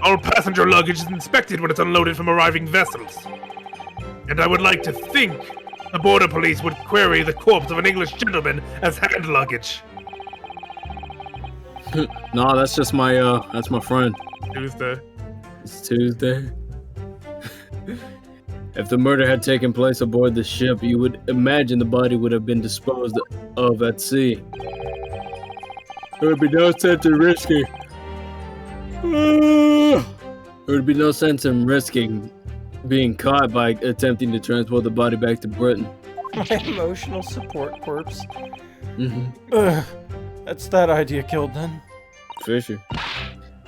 All passenger luggage is inspected when it's unloaded from arriving vessels. And I would like to think the border police would query the corpse of an English gentleman as hand luggage. No, that's just my that's my friend. Tuesday. It's Tuesday. If the murder had taken place aboard the ship, you would imagine the body would have been disposed of at sea. There would be no sense in risking. There would be no sense in risking being caught by attempting to transport the body back to Britain. my emotional support corpse. Mm-hmm. Ugh, that's that idea killed then. Fisher.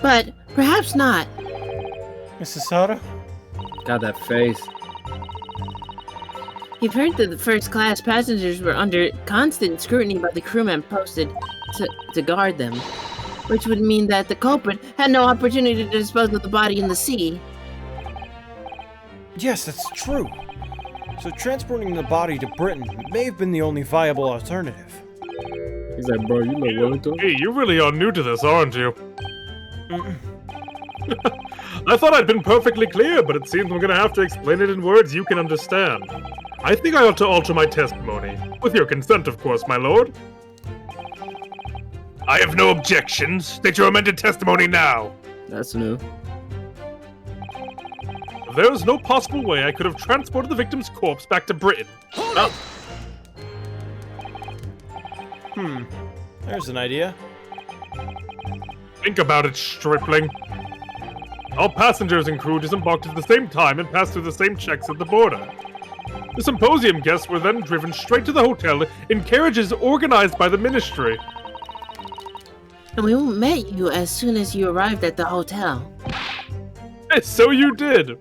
But perhaps not. Mrs. Sato? Got that face. You've heard that the first-class passengers were under constant scrutiny by the crewmen posted to guard them, which would mean that the culprit had no opportunity to dispose of the body in the sea. Yes, that's true. So transporting the body to Britain may have been the only viable alternative. He's like, bro, you know Wellington? Hey, you really are new to this, aren't you? I thought I'd been perfectly clear, but it seems I'm gonna have to explain it in words you can understand. I think I ought to alter my testimony. With your consent, of course, my lord. I have no objections. State your amended testimony now. That's new. There is no possible way I could have transported the victim's corpse back to Britain. There's an idea. Think about it, stripling. All passengers and crew disembarked at the same time and passed through the same checks at the border. The symposium guests were then driven straight to the hotel in carriages organized by the ministry. And we met you as soon as you arrived at the hotel. So you did.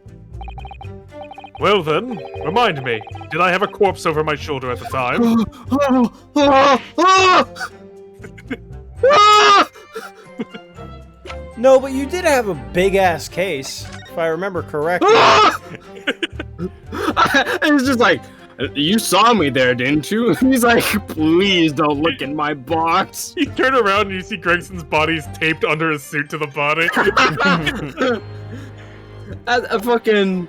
Well then, remind me, did I have a corpse over my shoulder at the time? No, but you did have a big-ass case, if I remember correctly. It's just like, you saw me there, didn't you? He's like, please don't look in my box. You turn around and you see Gregson's body's taped under his suit to the body. I fucking,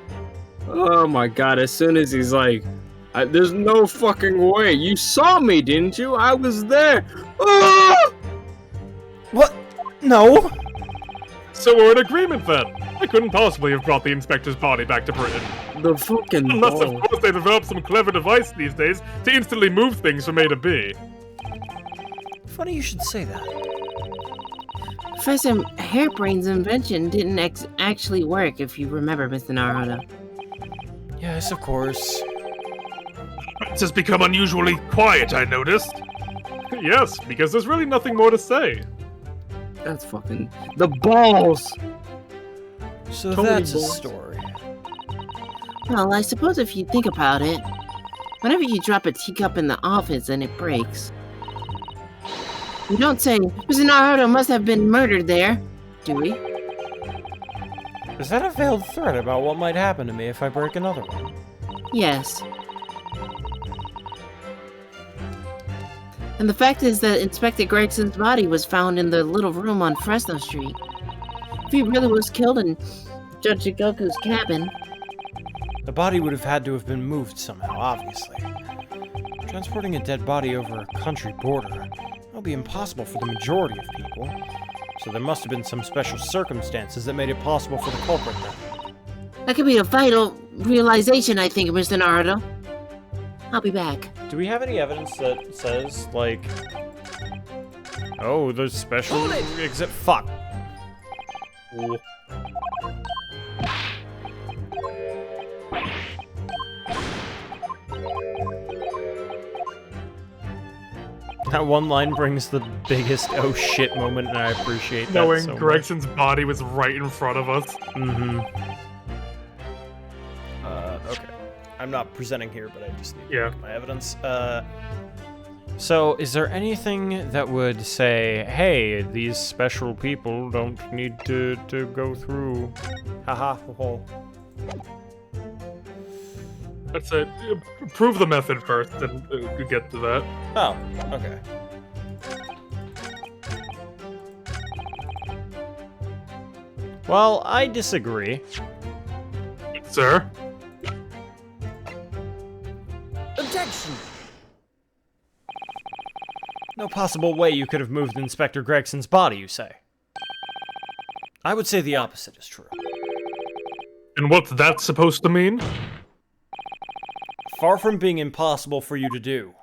oh my god! As soon as he's like, "There's no fucking way! You saw me, didn't you? I was there." Ah! What? No. So we're in agreement then. I couldn't possibly have brought the inspector's body back to Britain. The fucking Unless, balls. of course, they developed some clever device these days to instantly move things from A to B. Funny you should say that. Professor Hairbrain's invention didn't actually work, if you remember, Mr. Naruto. Yes, of course. It's just become unusually quiet, I noticed. Yes, because there's really nothing more to say. That's fucking the balls. So Totally that's a balls. story. Well, I suppose if you think about it, whenever you drop a teacup in the office and it breaks, we don't say, Mr. Naruto must have been murdered there, do we? Is that a veiled threat about what might happen to me if I break another one? Yes. And the fact is that Inspector Gregson's body was found in the little room on Fresno Street. If he really was killed in Judge Goku's cabin, The body would have had to have been moved somehow, obviously. Transporting a dead body over a country border will be impossible for the majority of people, so there must have been some special circumstances that made it possible for the culprit then. that could be a vital realization, I think, Mr. Naruto. I'll be back. Do we have any evidence that says, like... Oh, there's special exit... Fuck. That one line brings the biggest oh shit moment, and I appreciate that Knowing so much. Gregson's body was right in front of us. Mm-hmm. Okay. I'm not presenting here, but I just need to look at my evidence. So, is there anything that would say, hey, these special people don't need to go through... Haha, ho. Let's say, prove the method first, and get to that. Oh, okay. Well, I disagree. Sir? Objection! No possible way you could have moved Inspector Gregson's body, you say? I would say the opposite is true. And what's that supposed to mean? Far from being impossible for you to do.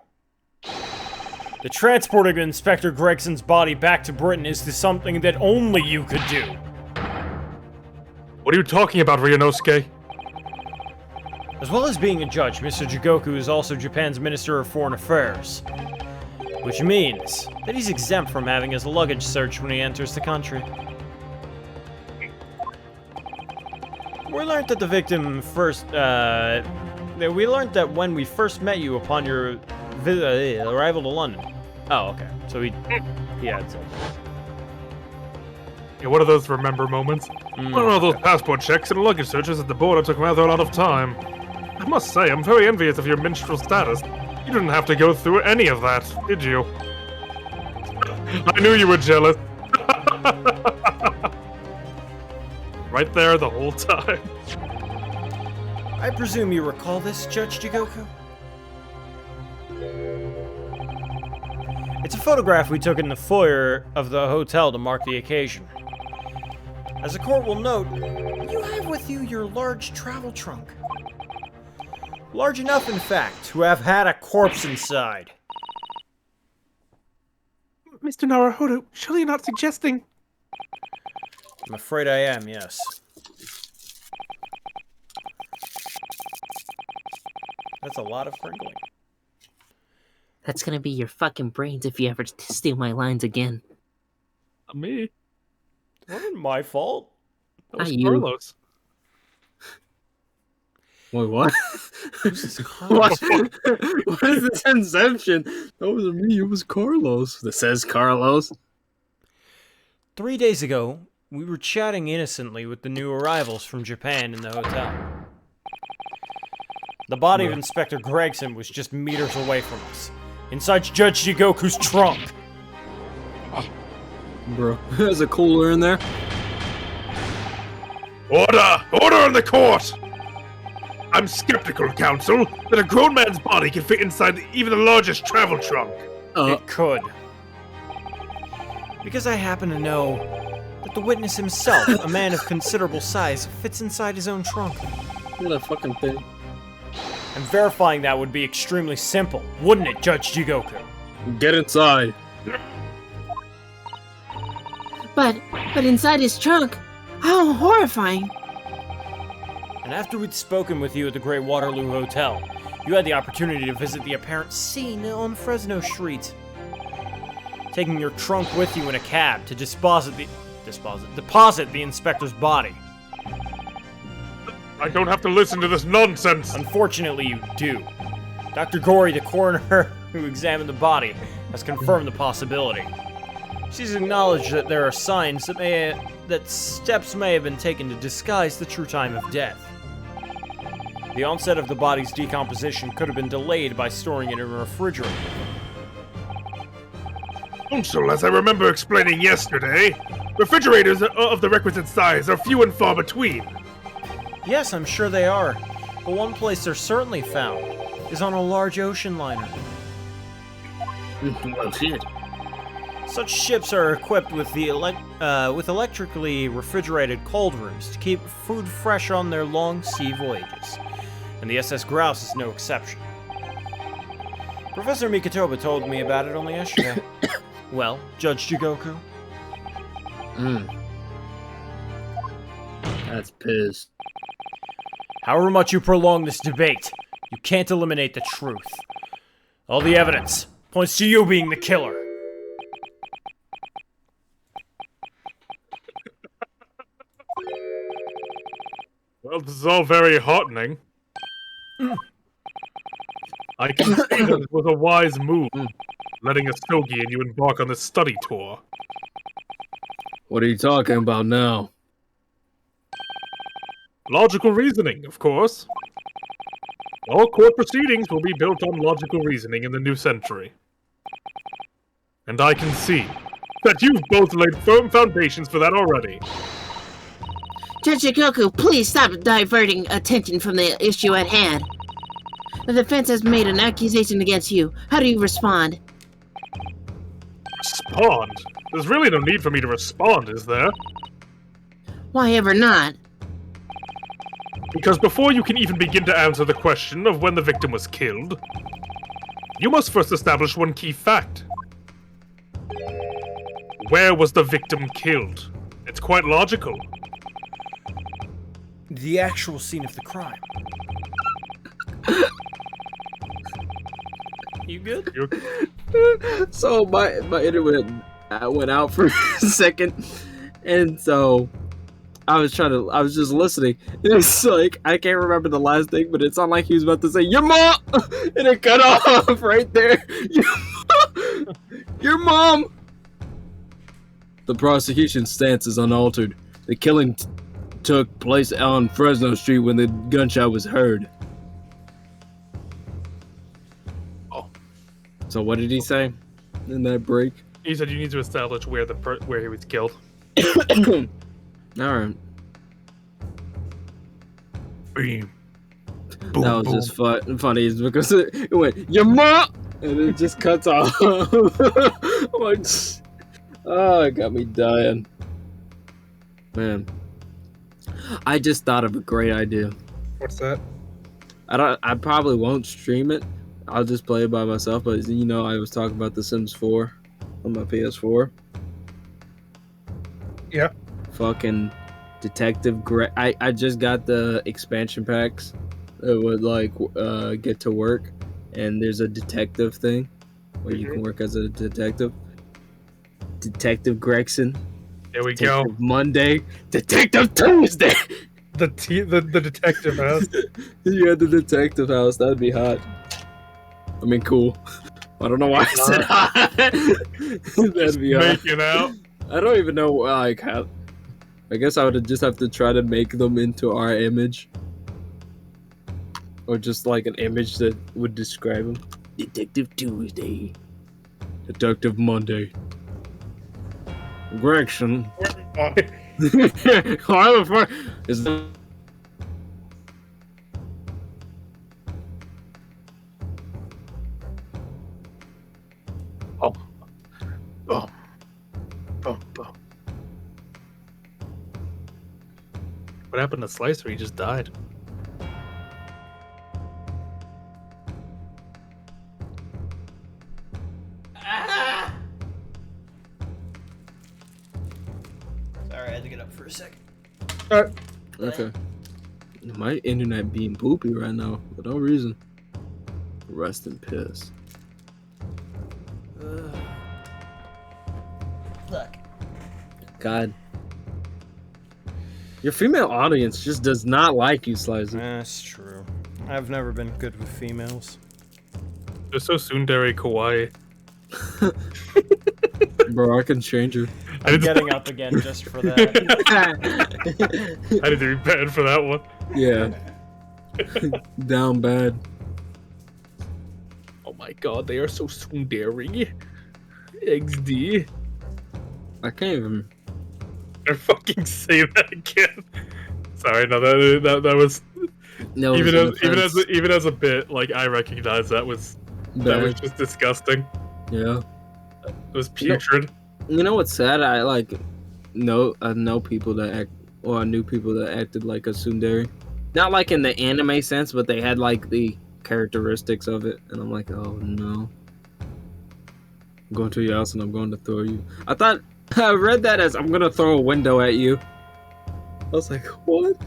The transporting of Inspector Gregson's body back to Britain is something that only you could do. What are you talking about, Ryunosuke? As well as being a judge, Mr. Jigoku is also Japan's Minister of Foreign Affairs. Which means that he's exempt from having his luggage searched when he enters the country. We learned that the victim first, we learned that when we first met you upon your arrival to London. Oh, okay. So he had something. Yeah, one of those remember moments. One of those passport checks and luggage searches at the border took rather a lot of time. I must say, I'm very envious of your minstrel status. You didn't have to go through any of that, did you? I knew you were jealous. Right there the whole time. I presume you recall this, Judge Jigoku? It's a photograph we took in the foyer of the hotel to mark the occasion. As the court will note, you have with you your large travel trunk. Large enough, in fact, to have had a corpse inside. Mr. Naruhodo, surely you're not suggesting... I'm afraid I am, yes. That's a lot of crinkling. That's gonna be your fucking brains if you ever steal my lines again. Not me. It wasn't my fault. That was Not you. Carlos. Wait, what? What? What is this inception? That wasn't me, it was Carlos. That says Carlos. 3 days ago, we were chatting innocently with the new arrivals from Japan in the hotel. The body of Inspector Gregson was just meters away from us, inside Judge Jigoku's trunk. Bro, there's a cooler in there. Order! Order in the court! I'm skeptical, counsel, that a grown man's body can fit inside even the largest travel trunk. It could. Because I happen to know that the witness himself, a man of considerable size, fits inside his own trunk. Look at that fucking thing. And verifying that would be extremely simple, wouldn't it, Judge Jigoku? Get inside. But inside his trunk? How horrifying! And after we'd spoken with you at the Great Waterloo Hotel, you had the opportunity to visit the apparent scene on Fresno Street. Taking your trunk with you in a cab to deposit the inspector's body. I don't have to listen to this nonsense. Unfortunately, you do. Dr. Gori, the coroner who examined the body, has confirmed the possibility. She's acknowledged that there are signs that steps may have been taken to disguise the true time of death. The onset of the body's decomposition could have been delayed by storing it in a refrigerator. Counsel, as I remember explaining yesterday, refrigerators of the requisite size are few and far between. Yes, I'm sure they are. But one place they're certainly found is on a large ocean liner. Well, shit. Such ships are equipped with with electrically refrigerated cold rooms to keep food fresh on their long sea voyages, and the SS Grouse is no exception. Professor Mikotoba told me about it only yesterday. Well, Judge Jigoku? That's pissed. However much you prolong this debate, you can't eliminate the truth. All the evidence points to you being the killer. Well, this is all very heartening. I can see that it was a wise move, letting Astogi and you embark on this study tour. What are you talking about now? Logical reasoning, of course. All court proceedings will be built on logical reasoning in the new century. And I can see that you've both laid firm foundations for that already. Judge Jigoku, please stop diverting attention from the issue at hand. The defense has made an accusation against you. How do you respond? Respond? There's really no need for me to respond, is there? Why ever not? Because before you can even begin to answer the question of when the victim was killed, you must first establish one key fact. Where was the victim killed? It's quite logical. The actual scene of the crime. You good? So my internet went out for a second, and so I was just listening, and it's like I can't remember the last thing, but it sounded like he was about to say "your mom," and it cut off right there. Your mom. The prosecution's stance is unaltered. The killing took place on Fresno Street when the gunshot was heard. Oh. So what did he say in that break? He said you need to establish where where he was killed. Alright. Boom. That was just funny is because it went, your mom! And it just cuts off. I'm like, oh, it got me dying. Man. I just thought of a great idea. What's that? I probably won't stream it. I'll just play it by myself, but you know, I was talking about The Sims 4 on my PS4. Yeah. Fucking Detective Greg. I just got the expansion packs that would like get to work, and there's a detective thing where you can work as a detective. Detective Gregson. There we Detective go. Monday. Detective Tuesday. The detective house. You had the detective house. That'd be hot. I mean, cool. I don't know why I said hot. That'd be hot. Making out. I don't even know like how. I guess I would just have to try to make them into our image, or just like an image that would describe them. Detective Tuesday. Detective Monday. Gregson. Why the fuck is the... Oh. Oh. Oh. Oh. What happened to Slicer? He just died. Sorry, I had to get up for a second. Okay. My internet being poopy right now for no reason. Rest in piss. Look. God. Your female audience just does not like you, Slicer. That's true. I've never been good with females. They're so tsundere kawaii. Bro, I can change her. I'm getting up again just for that. I need to be bad for that one. Yeah. Down bad. Oh my god, they are so tsundere. XD. I can't even. I fucking say that again. Sorry, no, that was No, even as a bit, like I recognize that was just disgusting. Yeah. It was putrid. You know what's sad? I know people that act, or I knew people that acted like a tsundere. Not like in the anime sense, but they had like the characteristics of it, and I'm like, oh no. I'm going to your house and I'm going to throw you. I read that as I'm gonna throw a window at you. I was like, what?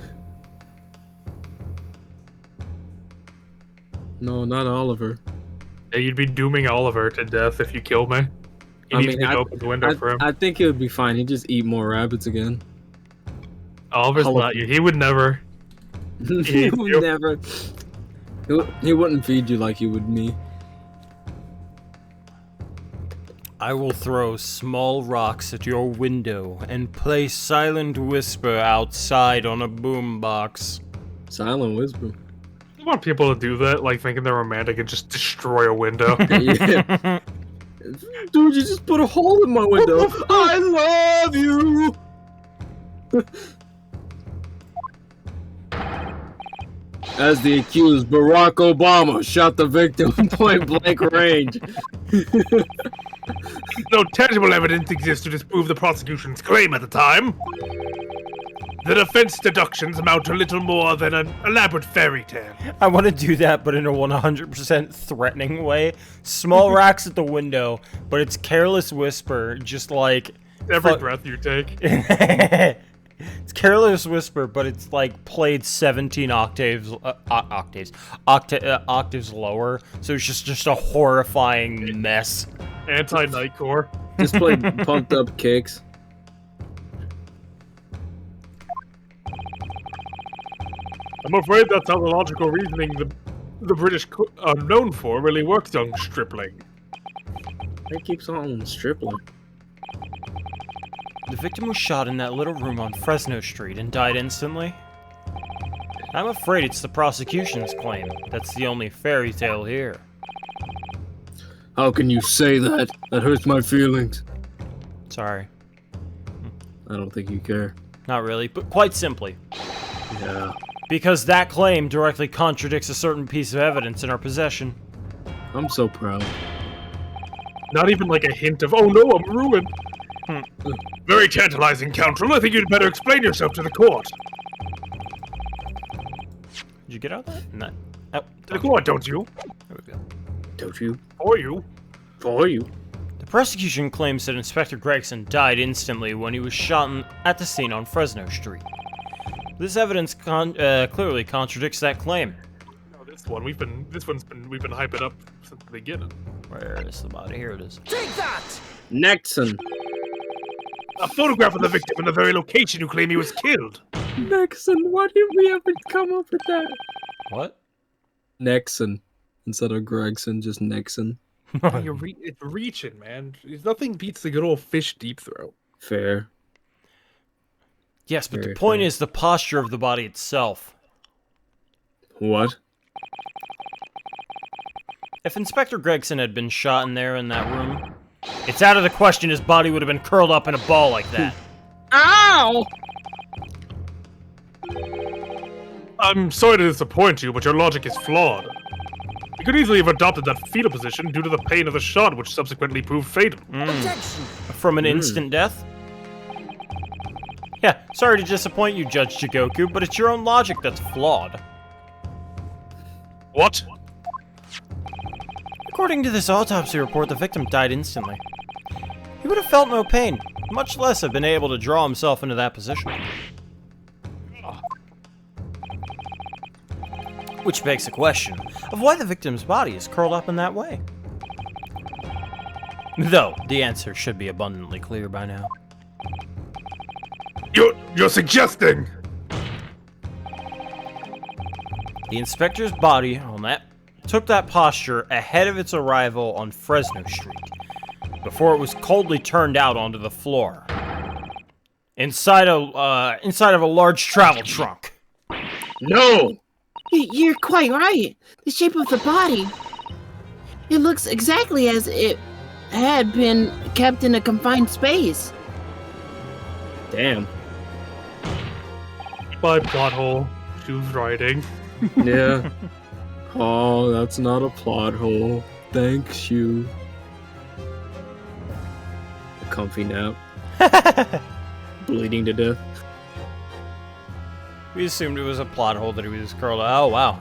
No, not Oliver. Yeah, you'd be dooming Oliver to death if you killed me. He needs me to open the window for him. I think it would be fine. He'd just eat more rabbits again. Oliver's not you. He would never. He would never. He wouldn't feed you like he would me. I will throw small rocks at your window and play Silent Whisper outside on a boombox. Silent Whisper. I want people to do that, like thinking they're romantic and just destroy a window. Yeah. Dude, you just put a hole in my window. I love you. As the accused, Barack Obama shot the victim point blank range. No tangible evidence exists to disprove the prosecution's claim at the time. The defense deductions amount to little more than an elaborate fairy tale. I want to do that, but in a 100% threatening way. Small rocks at the window, but it's Careless Whisper, just like... Every breath you take. It's Careless Whisper, but it's like played 17 octaves lower, so it's just a horrifying mess. Anti-Nightcore. Just play pumped up kicks. I'm afraid that's how the logical reasoning the British are known for really works, young stripling. He keeps on stripling. The victim was shot in that little room on Fresno Street and died instantly. I'm afraid it's the prosecution's claim. That's the only fairy tale here. How can you say that? That hurts my feelings. Sorry. I don't think you care. Not really, but quite simply. Yeah. Because that claim directly contradicts a certain piece of evidence in our possession. I'm so proud. Not even like a hint of, oh no, I'm ruined. Very tantalizing, Counsel. I think you'd better explain yourself to the court. Did you get out of that? No. Oh, To the court, don't you? there we go. Don't you? Or you. For you. The prosecution claims that Inspector Gregson died instantly when he was shot at the scene on Fresno Street. This evidence clearly contradicts that claim. No, this one we've been hyping up since the beginning. Where is the body? Here it is. Take that! Nexon. A photograph of the victim in the very location you claim he was killed. Nexon. Why did we ever come up with that? What? Nexon. Instead of Gregson, just Nexon. It's reaching, man. Nothing beats the good old fish deep throat. Fair. Yes, but Very the point fair. is the posture of the body itself. What? If Inspector Gregson had been shot in there in that room, it's out of the question his body would have been curled up in a ball like that. Ow! I'm sorry to disappoint you, but your logic is flawed. You could easily have adopted that fetal position due to the pain of the shot, which subsequently proved fatal. Objection! From an instant death? Yeah, sorry to disappoint you, Judge Jigoku, but it's your own logic that's flawed. What? According to this autopsy report, the victim died instantly. He would have felt no pain, much less have been able to draw himself into that position. Which begs the question of why the victim's body is curled up in that way. Though, the answer should be abundantly clear by now. You're suggesting? The inspector's body took that posture ahead of its arrival on Fresno Street, before it was coldly turned out onto the floor. Inside of a large travel trunk. No! You're quite right. The shape of the body. It looks exactly as it had been kept in a confined space. Damn. By plot hole. Choose writing. Yeah. Oh, that's not a plot hole. Thanks you. A comfy nap. Bleeding to death. We assumed it was a plot hole that he was curled up. Oh, wow.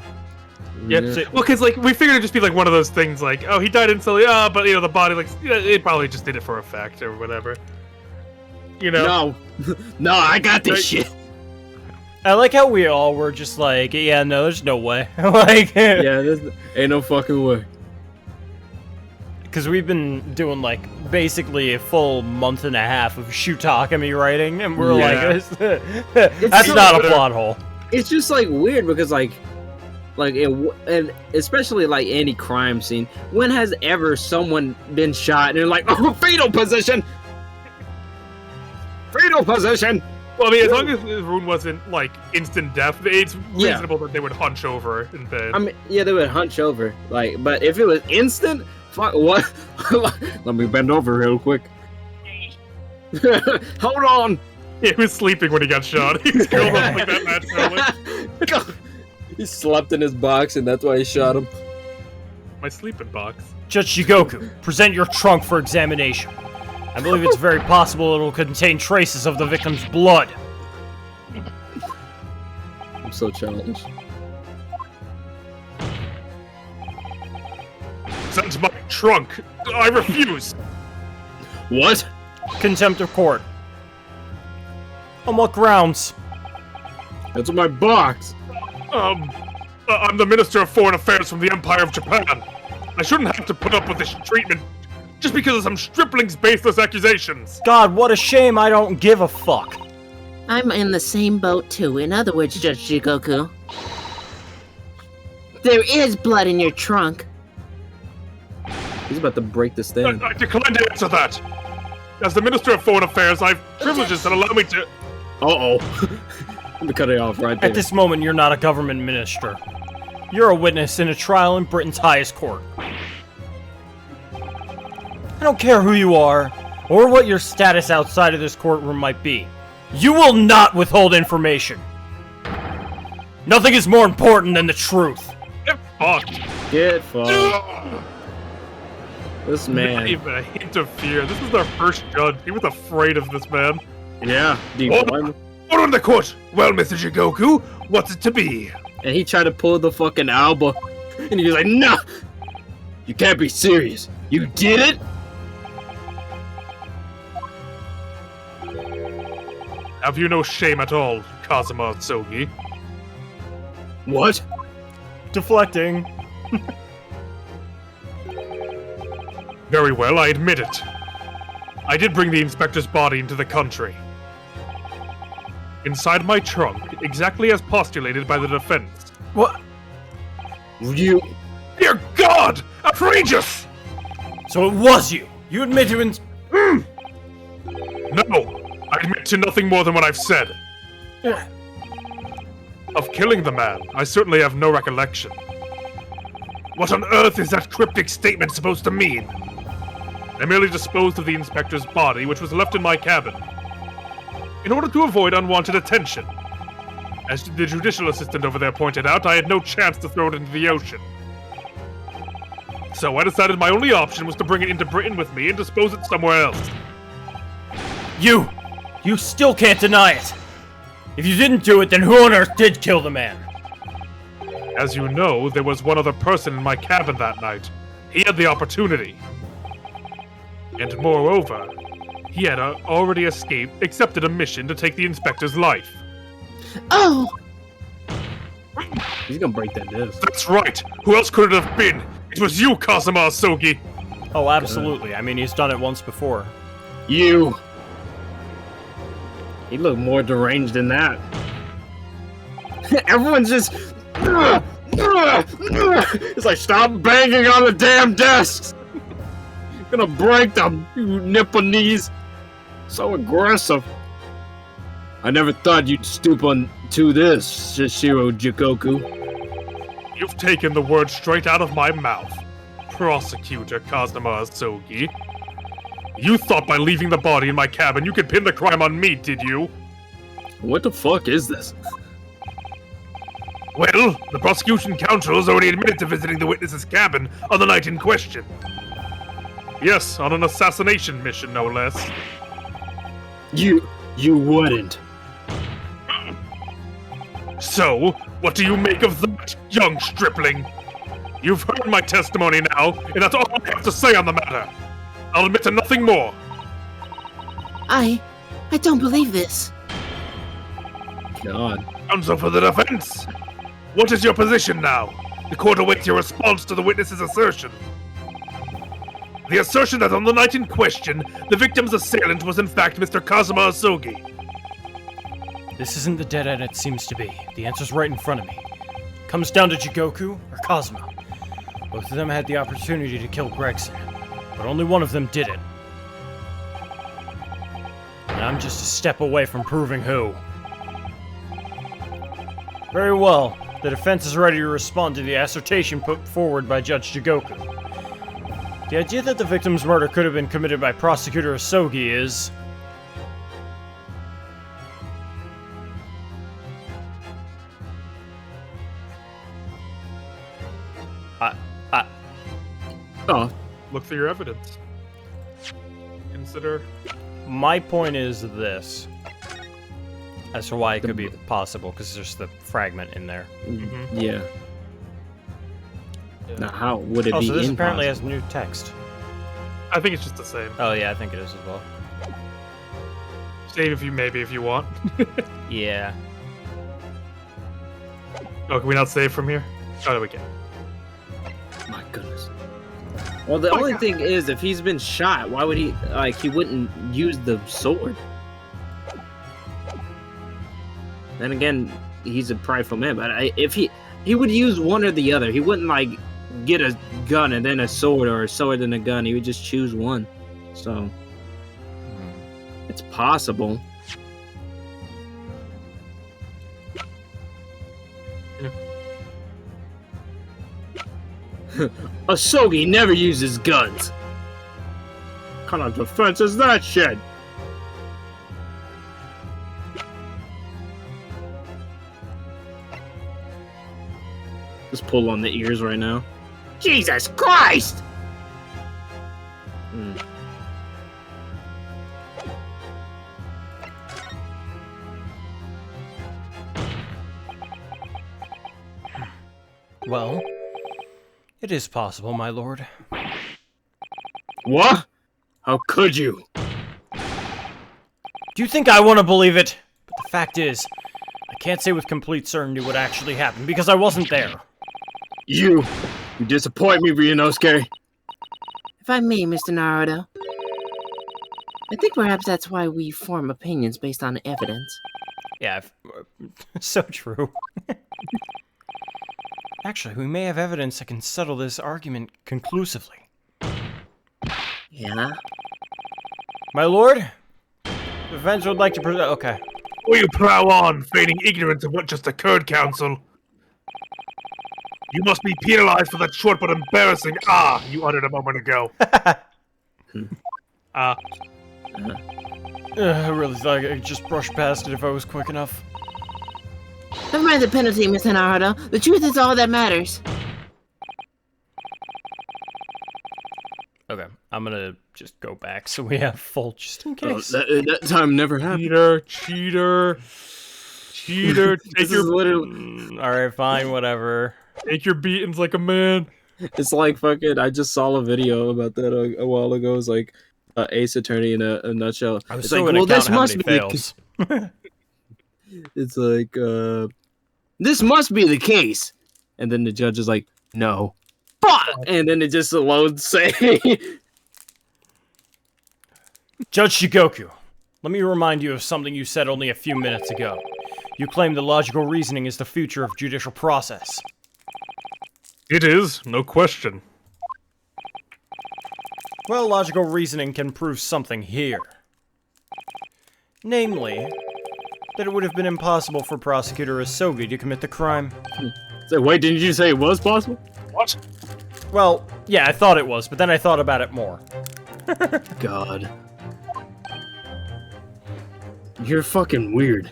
Yeah. Well, because like we figured it'd just be like one of those things, like, oh, he died instantly. But you know, the body, like, it probably just did it for effect or whatever. You know? No. No, I got this shit. I like how we all were just like, yeah, no, there's no way. Like, Yeah, there's ain't no fucking way. because we've been doing like basically a full month and a half of Shutakami writing, and we're Yeah. like, that's so not a good. plot hole. It's just like weird because and especially like any crime scene, when has ever someone been shot and they're like, oh, fetal position, fetal position. Well, I mean, as long as the wound wasn't like instant death, it's reasonable that they would hunch over in bed. I mean, yeah, they would hunch over, like, but if it was instant, fuck, what? Let me bend over real quick. Hold on. He was sleeping when he got shot. He was curled up like that naturally. He slept in his box, and that's why he shot him. My sleeping box. Judge Shigoku, present your trunk for examination. I believe it's very possible it will contain traces of the victim's blood. I'm so childish. Send my trunk. I refuse. What? Contempt of court. On what grounds? That's in my box. I'm the Minister of Foreign Affairs from the Empire of Japan. I shouldn't have to put up with this treatment just because of some stripling's baseless accusations. God, what a shame I don't give a fuck. I'm in the same boat too. In other words, Judge Jigoku, there is blood in your trunk. He's about to break the stand. I decline to answer that. As the Minister of Foreign Affairs, I have privileges that allow me to... Uh-oh. Let me cut it off right there. At this moment, you're not a government minister. You're a witness in a trial in Britain's highest court. I don't care who you are, or what your status outside of this courtroom might be. You will not withhold information. Nothing is more important than the truth. Get fucked. Get fucked. This man. Not even a hint of fear. This is their first judge. He was afraid of this man. Yeah. Order in the court. Well, Mr. Jigoku, what's it to be? And he tried to pull the fucking Alba. And he was like, no! You can't be serious. You did it? Have you no shame at all, Kazuma Sogi? What? Deflecting. Very well, I admit it. I did bring the inspector's body into the country. Inside my trunk, exactly as postulated by the defense. What? You... Dear God! Outrageous! So it was you. You admit to No! I admit to nothing more than what I've said. Of killing the man, I certainly have no recollection. What on earth is that cryptic statement supposed to mean? I merely disposed of the inspector's body, which was left in my cabin, in order to avoid unwanted attention. As the judicial assistant over there pointed out, I had no chance to throw it into the ocean. So I decided my only option was to bring it into Britain with me and dispose it somewhere else. You still can't deny it. If you didn't do it, then who on earth did kill the man? As you know, there was one other person in my cabin that night. He had the opportunity. And moreover, he had already accepted a mission to take the inspector's life. Oh! He's gonna break that disc. That's right! Who else could it have been? It was you, Kazuma Asogi! Oh, absolutely. I mean, he's done it once before. You! He looked more deranged than that. Everyone's just... It's like, stop banging on the damn desks! Gonna break them, you Nipponese. So aggressive. I never thought you'd stoop to this, Shishiro Jigoku. You've taken the words straight out of my mouth, Prosecutor Kazuma Asogi. You thought by leaving the body in my cabin you could pin the crime on me, did you? What the fuck is this? Well, the prosecution counsel has already admitted to visiting the witness's cabin on the night in question. Yes, on an assassination mission, no less. You wouldn't. So, what do you make of that, young stripling? You've heard my testimony now, and that's all I have to say on the matter. I'll admit to nothing more. I don't believe this. God. Counsel for the defense. What is your position now? The court awaits your response to the witness's assertion. The assertion that on the night in question, the victim's assailant was in fact Mr. Kazuma Asogi. This isn't the dead end it seems to be. The answer's right in front of me. Comes down to Jigoku or Kazuma. Both of them had the opportunity to kill Gregson, but only one of them did it. And I'm just a step away from proving who. Very well. The defense is ready to respond to the assertion put forward by Judge Jigoku. The idea that the victim's murder could have been committed by Prosecutor Asogi is... Oh. Look for your evidence. Consider... My point is this. As to why it could be possible, because there's the fragment in there. Yeah. Now, how would it be So this impossible? apparently has new text. I think it's just the same. Oh yeah, I think it is as well. Save if you want. Yeah. Oh, can we not save from here? Oh, there we can. My goodness. Well, the only thing is, if he's been shot, why would he, he wouldn't use the sword? Then again, he's a prideful man, but if he would use one or the other. He wouldn't, get a gun and then a sword, or a sword and a gun. He would just choose one. So, It's possible. Asogi never uses guns. What kind of defense is that shit? Just pull on the ears right now. Jesus Christ! Hmm. Well, it is possible, my lord. What? How could you? Do you think I want to believe it? But the fact is, I can't say with complete certainty what actually happened because I wasn't there. You disappoint me, Ryunosuke. If I may, Mr. Naruto, I think perhaps that's why we form opinions based on evidence. Yeah, so true. Actually, we may have evidence that can settle this argument conclusively. Yeah? My lord? The defense would like to present. Okay. Will you plow on, feigning ignorance of what just occurred, Counsel? You must be penalized for that short but embarrassing you uttered a moment ago. I really thought I could just brush past it if I was quick enough. Never mind the penalty, Mr. Naruto. The truth is all that matters. Okay, I'm gonna just go back so we have full just in case. That time never happened. Cheater. Take This is your literally. Alright, fine, whatever. take your beatings like a man. It's like fucking. I just saw a video about that a while ago. It's like Ace Attorney in a nutshell. I was It's still like, gonna well, count this how must many be. fails. It's like, this must be the case, and then the judge is like, no, fuck, and then it just loads say. Judge Shigoku, let me remind you of something you said only a few minutes ago. You claim that logical reasoning is the future of judicial process. It is, no question. Well, logical reasoning can prove something here. Namely, that it would have been impossible for Prosecutor Asogi to commit the crime. So, wait, didn't you say it was possible? What? Well, yeah, I thought it was, but then I thought about it more. God. You're fucking weird.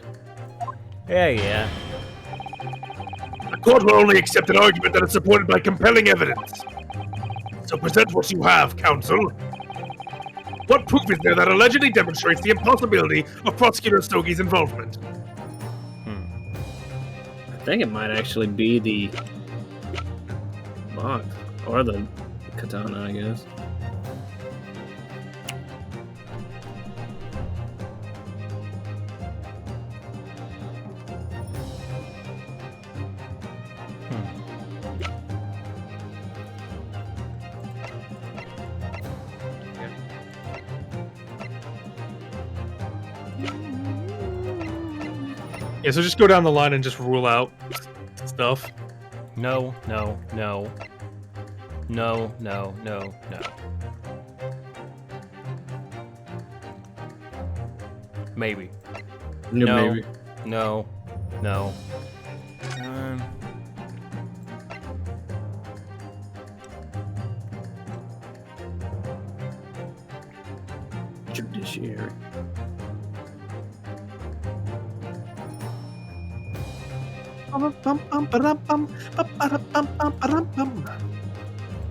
Yeah. The court will only accept an argument that is supported by compelling evidence. So present what you have, Counsel. What proof is there that allegedly demonstrates the impossibility of Prosecutor Asogi's involvement? I think it might actually be the box or the katana, I guess. Yeah, so just go down the line and just rule out stuff. No. Maybe. Yeah, No. maybe. No. Judiciary.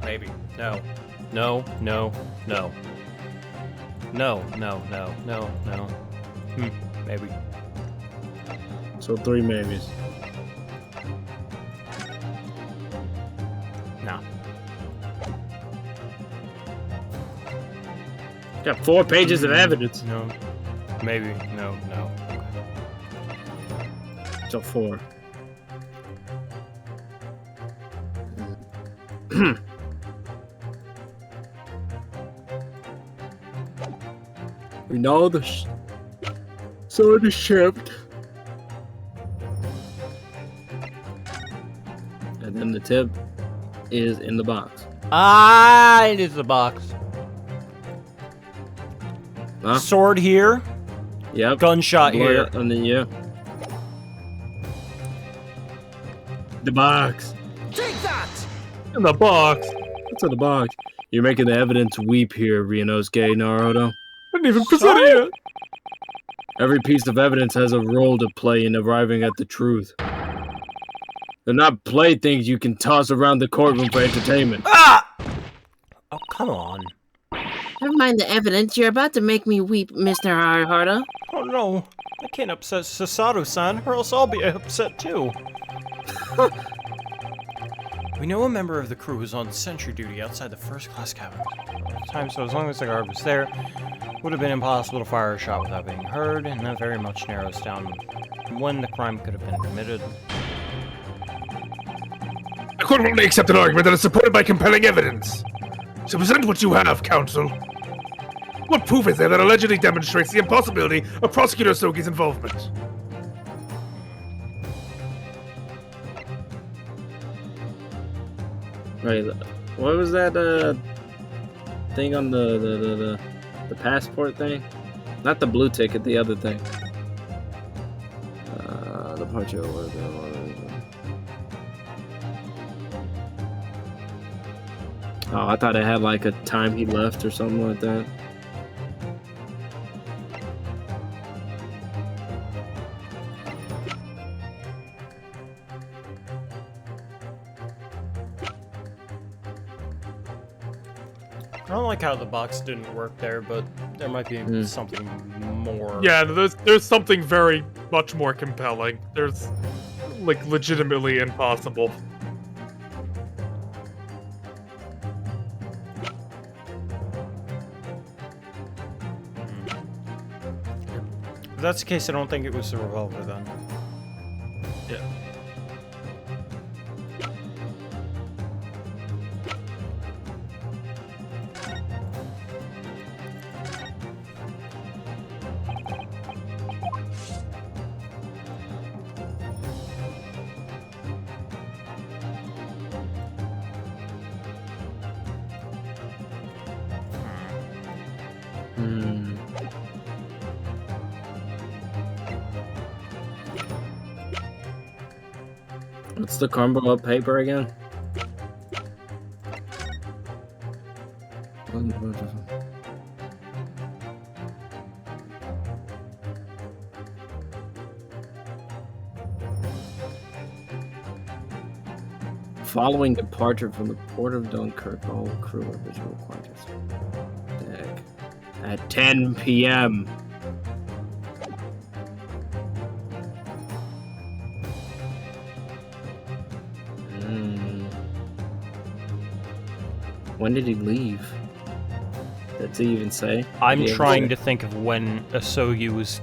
Maybe. No. Maybe. So 3 maybes. No. Got 4 pages of evidence. No. Maybe. No. So 4. We know the sword is shipped. And then the tip is in the box. It is the box. Huh? Sword here. Yep. Gunshot here. And then yeah. The box. Take that! In the box. What's in the box? You're making the evidence weep here, Ryunosuke Naruto. I didn't even present it yet. Every piece of evidence has a role to play in arriving at the truth. They're not playthings you can toss around the courtroom for entertainment. Ah! Oh, come on. Never mind the evidence. You're about to make me weep, Mr. Haruhara. Oh no. I can't upset Sasato-san, or else I'll be upset too. We know a member of the crew was on sentry duty outside the first-class cabin. At the time, so as long as the guard was there, it would have been impossible to fire a shot without being heard, and that very much narrows down when the crime could have been committed. The court will only accept an argument that is supported by compelling evidence. So present what you have, counsel. What proof is there that allegedly demonstrates the impossibility of Prosecutor Sogi's involvement? Right. What was that thing on the passport thing? Not the blue ticket, the other thing. The departure order. Oh, I thought it had like a time he left or something like that. I don't like how the box didn't work there, but there might be something more. Yeah, there's something very much more compelling. There's, like, legitimately impossible. If that's the case, I don't think it was the revolver then. Yeah. What's the crumble up paper again? Following departure from the port of Dunkirk, all crew are visual quarters. Deck. At 10 p.m. When did he leave? Does he even say? I'm trying to think of when Asogi was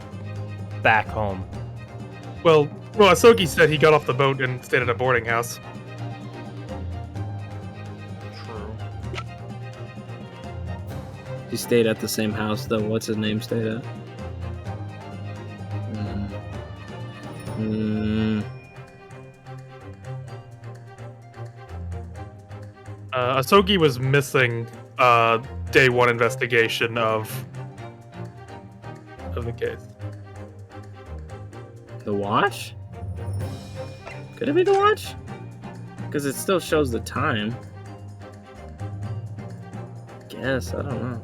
back home. Well, Asogi said he got off the boat and stayed at a boarding house. True. He stayed at the same house, though. What's his name stayed at? Asogi was missing day one investigation of the case. The watch? Could it be the watch? Because it still shows the time. Guess, I don't know.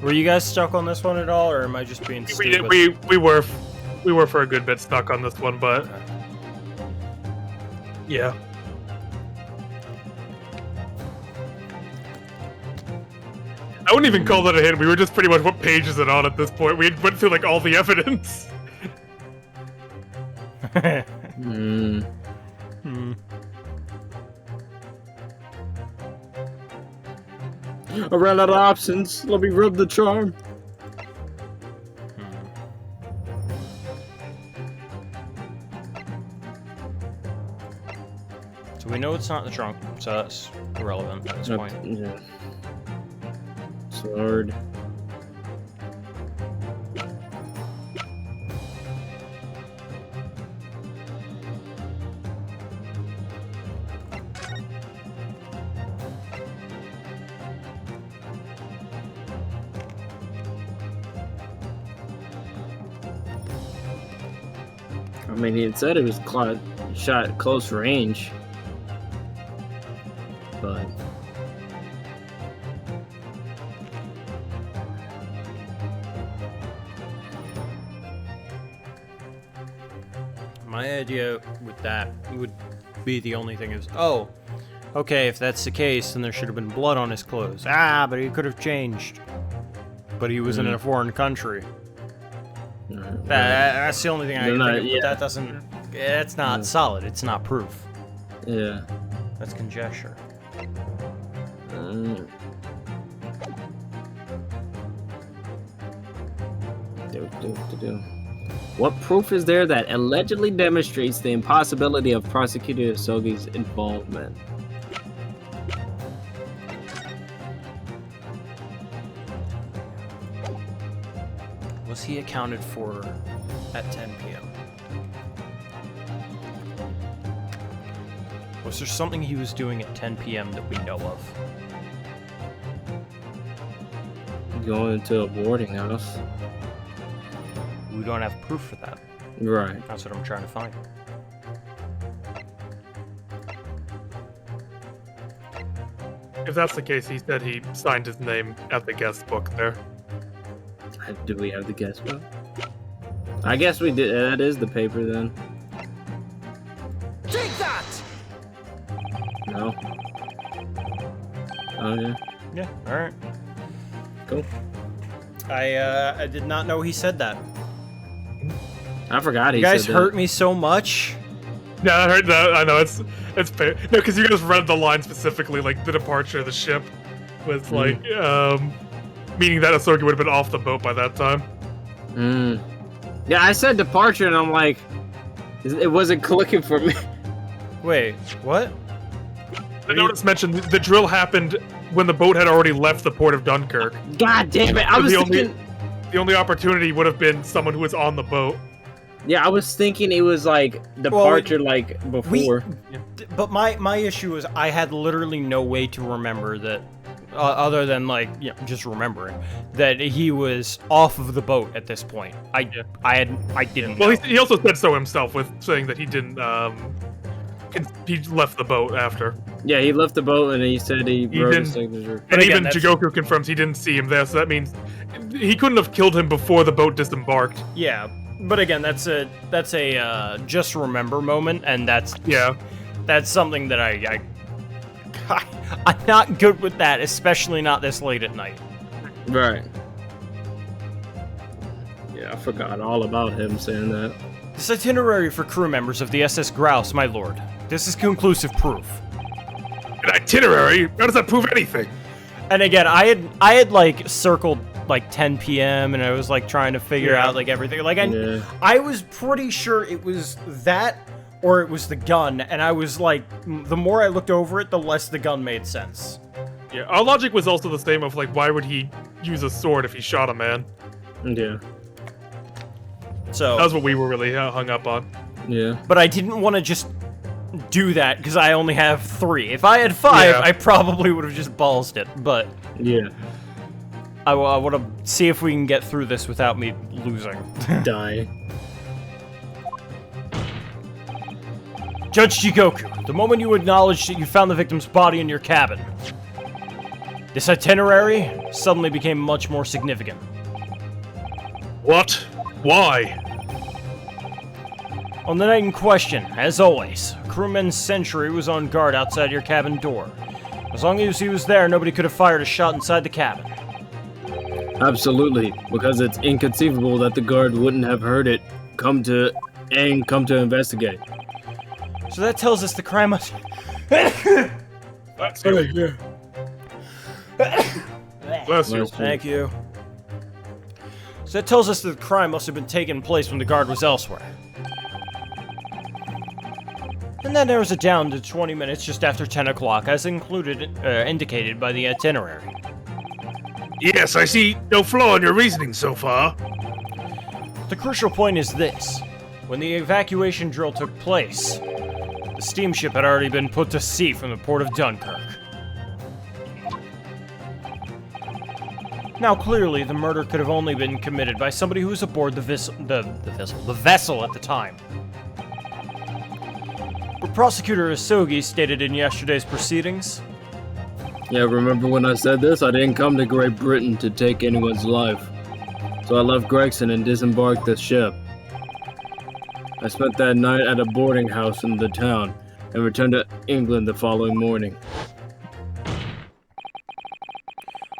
Were you guys stuck on this one at all, or am I just being stupid? We were for a good bit stuck on this one, but yeah. I wouldn't even call that a hit. We were just pretty much, what page is it on at this point? We went through like all the evidence. I ran out of options. Let me rub the charm. So we know it's not the trunk, so that's irrelevant at this point. Yeah. Sword. I mean, he had said it was shot at close range, but My idea with that would be the only thing is, oh, okay, if that's the case, then there should have been blood on his clothes. Ah, but he could have changed. But he was in a foreign country. That's the only thing I can think of, but that doesn't... It's not solid. It's not proof. yeah. That's conjecture. What proof is there that allegedly demonstrates the impossibility of Prosecutor Sogi's involvement? Was he accounted for at 10 p.m.? Was there something he was doing at 10 p.m. that we know of? Going to a boarding house. We don't have proof for that. Right. That's what I'm trying to find. If that's the case, he said he signed his name at the guest book there. Do we have the guest book? I guess we did. That is the paper then. Take that! No. Oh yeah. Yeah, alright. Cool. I did not know he said that. I forgot he You guys said hurt that. me so much. Yeah, I heard that. I know it's no, because you guys read the line specifically, like the departure of the ship was like, meaning that Asogi would have been off the boat by that time. Yeah, I said departure, and I'm like, it wasn't clicking for me. Wait, what? The notice mentioned the drill happened when the boat had already left the port of Dunkirk. God damn it! I was thinking. The only opportunity would have been someone who was on the boat. Yeah, I was thinking it was like departure, like before. But my issue is I had literally no way to remember that, other than like just remembering that he was off of the boat at this point. I didn't. Well, he also said so himself with saying that he didn't. He left the boat after. Yeah, he left the boat and he said he wrote his didn't- signature. And again, even that's- Jigoku confirms he didn't see him there, so that means he couldn't have killed him before the boat disembarked. Yeah, but again, that's a just remember moment, and that's something that I'm not good with that, especially not this late at night. Right. Yeah, I forgot all about him saying that. This itinerary for crew members of the SS Grouse, my lord. This is conclusive proof. An itinerary? How does that prove anything? And again, I had like circled like 10 p.m. and I was like trying to figure out like everything. Like I was pretty sure it was that or it was the gun, and I was like, the more I looked over it, the less the gun made sense. Yeah, our logic was also the same of like, why would he use a sword if he shot a man? Yeah. So that was what we were really hung up on. Yeah. But I didn't want to just do that because I only have 3. If I had 5, I probably would have just ballsed it. But yeah, I want to see if we can get through this without me losing. Die. Judge Jigoku, the moment you acknowledged that you found the victim's body in your cabin, this itinerary suddenly became much more significant. What? Why? On the night in question, as always, crewman Sentry was on guard outside your cabin door. As long as he was there, nobody could have fired a shot inside the cabin. Absolutely, because it's inconceivable that the guard wouldn't have heard it come to investigate. So that tells us the crime must... Bless you. Bless you. Thank you. So that tells us that the crime must have been taking place when the guard was elsewhere. And that narrows it down to 20 minutes just after 10 o'clock, as indicated by the itinerary. Yes, I see no flaw in your reasoning so far. The crucial point is this. When the evacuation drill took place, the steamship had already been put to sea from the port of Dunkirk. Now, clearly, the murder could have only been committed by somebody who was aboard the vessel at the time. Prosecutor Asogi stated in yesterday's proceedings. Yeah, remember when I said this? I didn't come to Great Britain to take anyone's life. So I left Gregson and disembarked the ship. I spent that night at a boarding house in the town and returned to England the following morning.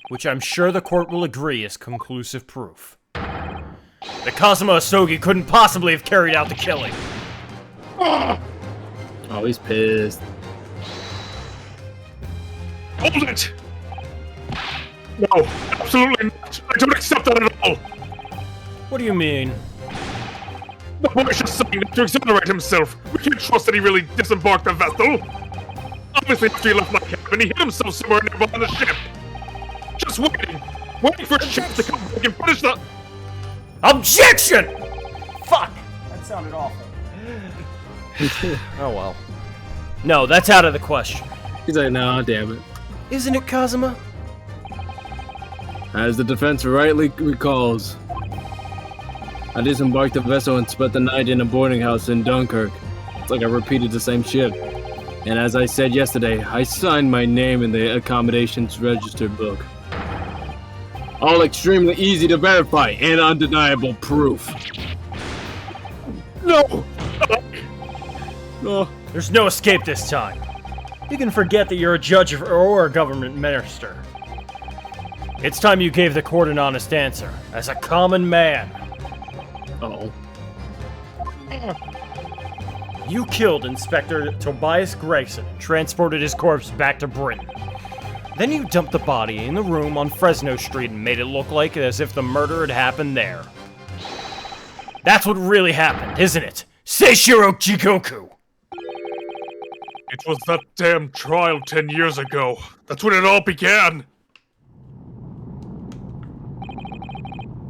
Which I'm sure the court will agree is conclusive proof. That Kazuma Asogi couldn't possibly have carried out the killing. Oh, he's pissed. Hold it! No, absolutely not. I don't accept that at all. What do you mean? The boy's just saying that to exonerate himself. We can't trust that he really disembarked the vessel. Obviously, after he left my cabin, he hid himself somewhere nearby on the ship. Just waiting for a chance to come back and finish the... Objection! Fuck! That sounded awful. Oh well. No, that's out of the question. He's like, nah, damn it. Isn't it, Kazuma? As the defense rightly recalls, I disembarked the vessel and spent the night in a boarding house in Dunkirk. It's like I repeated the same ship. And as I said yesterday, I signed my name in the accommodations register book. All extremely easy to verify and undeniable proof. No! No. There's no escape this time. You can forget that you're a judge or a government minister. It's time you gave the court an honest answer, as a common man. Oh. You killed Inspector Tobias Gregson and transported his corpse back to Britain. Then you dumped the body in the room on Fresno Street and made it look like as if the murder had happened there. That's what really happened, isn't it? Seishiro Jigoku! It was that damn trial 10 years ago. That's when it all began.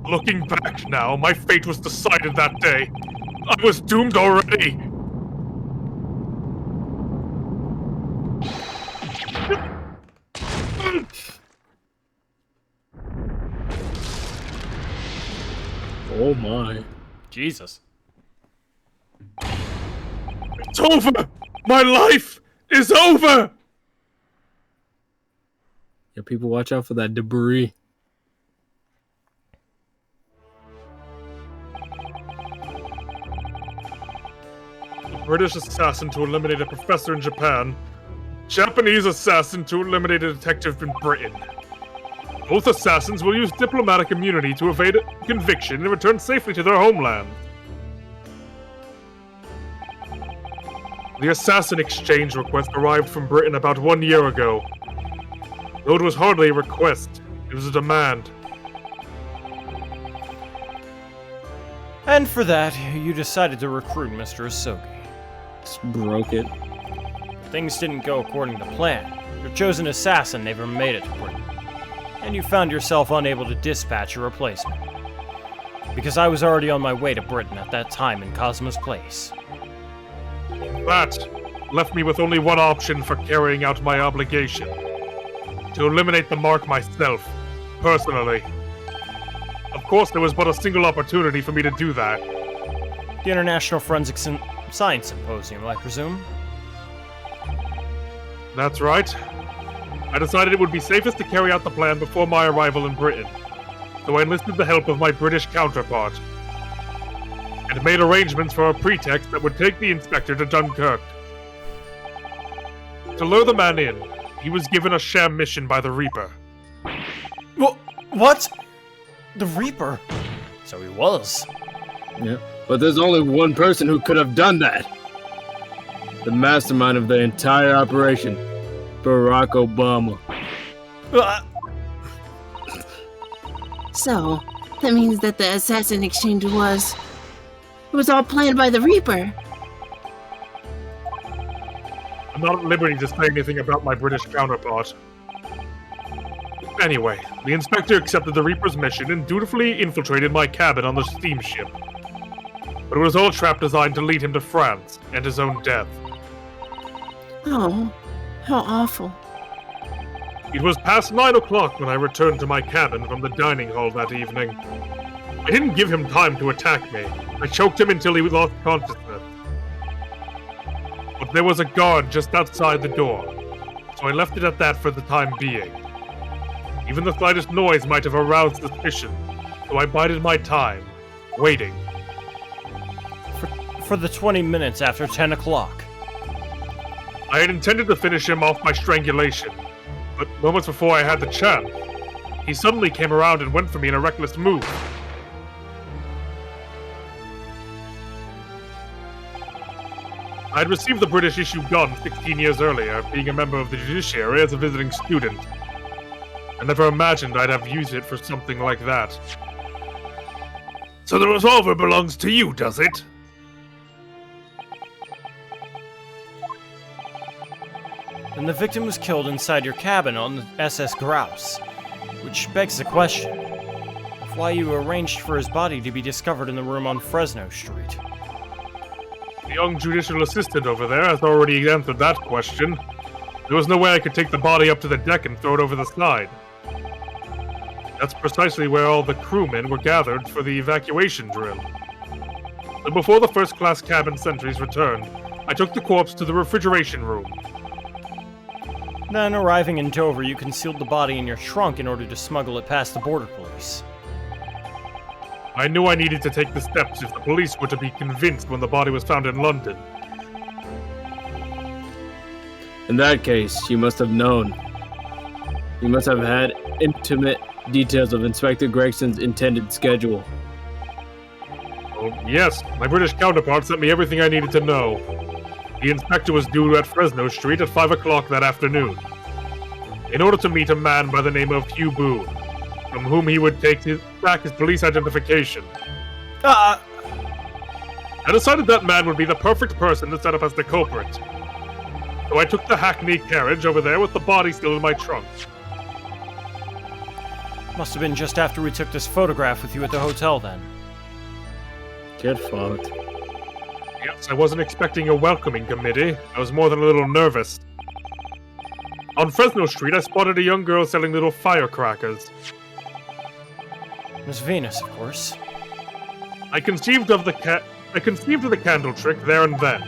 Looking back now, my fate was decided that day. I was doomed already. Oh my. Jesus. It's over! My life is over! Yeah, people watch out for that debris. A British assassin to eliminate a professor in Japan. Japanese assassin to eliminate a detective in Britain. Both assassins will use diplomatic immunity to evade conviction and return safely to their homeland. The assassin exchange request arrived from Britain about 1 year ago. Though it was hardly a request, it was a demand. And for that, you decided to recruit Mr. Asogi. Just broke it. Things didn't go according to plan. Your chosen assassin never made it to Britain. And you found yourself unable to dispatch a replacement. Because I was already on my way to Britain at that time in Kazuma's place. That left me with only one option for carrying out my obligation. To eliminate the mark myself, personally. Of course, there was but a single opportunity for me to do that. The International Forensic Science Symposium, I presume? That's right. I decided it would be safest to carry out the plan before my arrival in Britain, so I enlisted the help of my British counterpart, and made arrangements for a pretext that would take the inspector to Dunkirk. To lure the man in, he was given a sham mission by the Reaper. What? The Reaper? So he was. Yeah. But there's only one person who could have done that. The mastermind of the entire operation, Barack Obama. So, that means that the assassin exchange was... It was all planned by the Reaper. I'm not at liberty to say anything about my British counterpart. Anyway, the inspector accepted the Reaper's mission and dutifully infiltrated my cabin on the steamship. But it was all a trap designed to lead him to France and his own death. Oh, how awful. It was past 9 o'clock when I returned to my cabin from the dining hall that evening. I didn't give him time to attack me. I choked him until he lost consciousness. but there was a guard just outside the door, so I left it at that for the time being. Even the slightest noise might have aroused suspicion, so I bided my time, waiting. For the 20 minutes after 10 o'clock. I had intended to finish him off by strangulation, but moments before I had the chance, he suddenly came around and went for me in a reckless move. I had received the British-issue gun 16 years earlier, being a member of the judiciary as a visiting student. I never imagined I'd have used it for something like that. So the revolver belongs to you, does it? And the victim was killed inside your cabin on the SS Grouse. Which begs the question of why you arranged for his body to be discovered in the room on Fresno Street. The young judicial assistant over there has already answered that question. There was no way I could take the body up to the deck and throw it over the side. That's precisely where all the crewmen were gathered for the evacuation drill. So before the first-class cabin sentries returned, I took the corpse to the refrigeration room. Then, arriving in Dover, you concealed the body in your trunk in order to smuggle it past the border police. I knew I needed to take the steps if the police were to be convinced when the body was found in London. In that case, you must have known. You must have had intimate details of Inspector Gregson's intended schedule. Oh, yes, my British counterpart sent me everything I needed to know. The inspector was due at Fresno Street at 5 o'clock that afternoon, in order to meet a man by the name of Hugh Boone, from whom he would take back his police identification. I decided that man would be the perfect person to set up as the culprit. So I took the Hackney carriage over there with the body still in my trunk. Must have been just after we took this photograph with you at the hotel then. Get fucked. Yes, I wasn't expecting a welcoming committee. I was more than a little nervous. On Fresno Street, I spotted a young girl selling little firecrackers. Miss Venus, of course. I conceived of the candle trick there and then.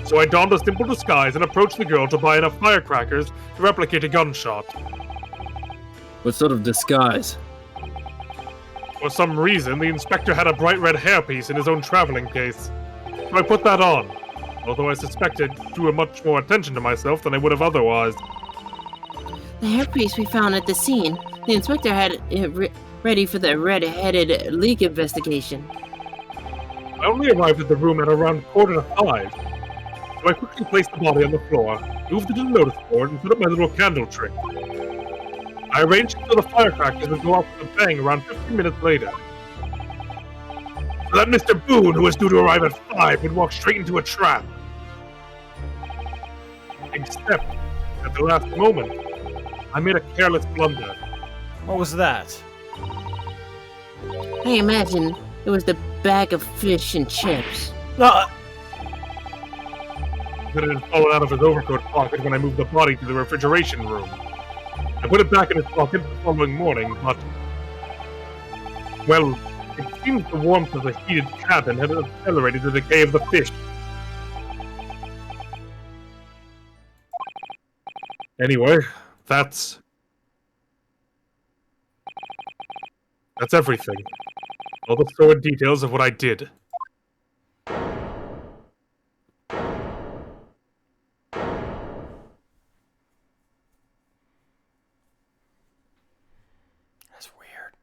So I donned a simple disguise and approached the girl to buy enough firecrackers to replicate a gunshot. What sort of disguise? For some reason, the inspector had a bright red hairpiece in his own traveling case. So I put that on, although I suspect it drew much more attention to myself than I would have otherwise. The hairpiece we found at the scene, the inspector had it ready for the red-headed leak investigation. I only arrived at the room at around 4:45, so I quickly placed the body on the floor, moved it to the notice board, and put up my little candle trick. I arranged so the firecrackers would go off with a bang around 15 minutes later. So that Mr. Boone, who was due to arrive at 5, would walk straight into a trap. Except, at the last moment, I made a careless blunder. What was that? I imagine it was the bag of fish and chips. That it had fallen out of his overcoat pocket when I moved the body to the refrigeration room. I put it back in his pocket the following morning, but... well, it seems the warmth of the heated cabin had accelerated the decay of the fish. Anyway, that's everything. All the thorough details of what I did. That's weird.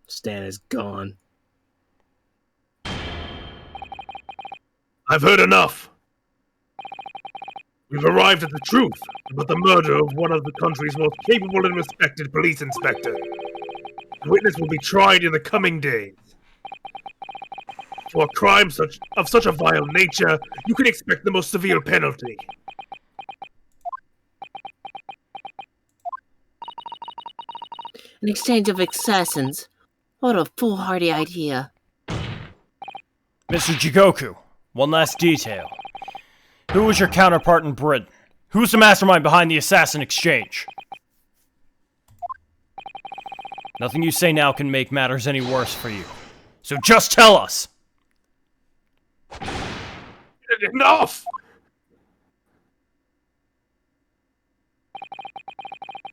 Stan is gone. I've heard enough. We've arrived at the truth about the murder of one of the country's most capable and respected police inspector. The witness will be tried in the coming days. For a crime of such a vile nature, you can expect the most severe penalty. An exchange of assassins. What a foolhardy idea. Mr. Jigoku, one last detail. Who was your counterpart in Britain? Who's the mastermind behind the assassin exchange? Nothing you say now can make matters any worse for you. So just tell us! Enough!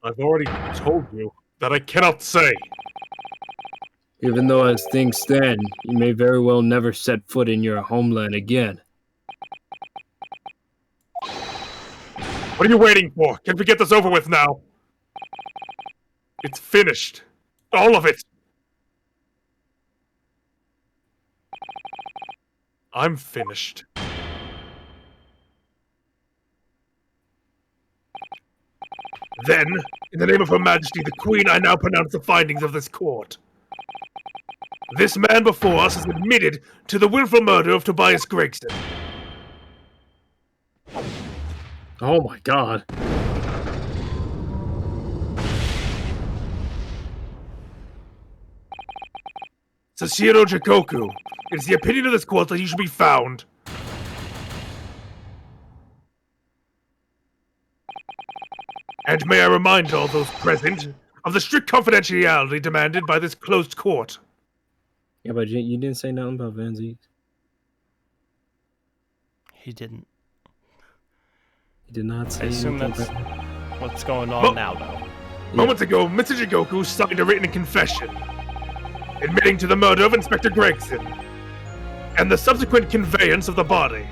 I've already told you that I cannot say. Even though as things stand, you may very well never set foot in your homeland again. What are you waiting for? Can we get this over with now? It's finished. All of it. I'm finished. Then, in the name of Her Majesty the Queen, I now pronounce the findings of this court. This man before us has admitted to the willful murder of Tobias Gregson. Oh my god. Sashiro Jikoku, it is the opinion of this court that he should be found. And may I remind all those present of the strict confidentiality demanded by this closed court. Yeah, but you didn't say nothing about Van Zeke. He didn't. You did not say I assume anything that's about- what's going on now, though. Moments ago, Mr. Jigoku signed a written confession, admitting to the murder of Inspector Gregson, and the subsequent conveyance of the body.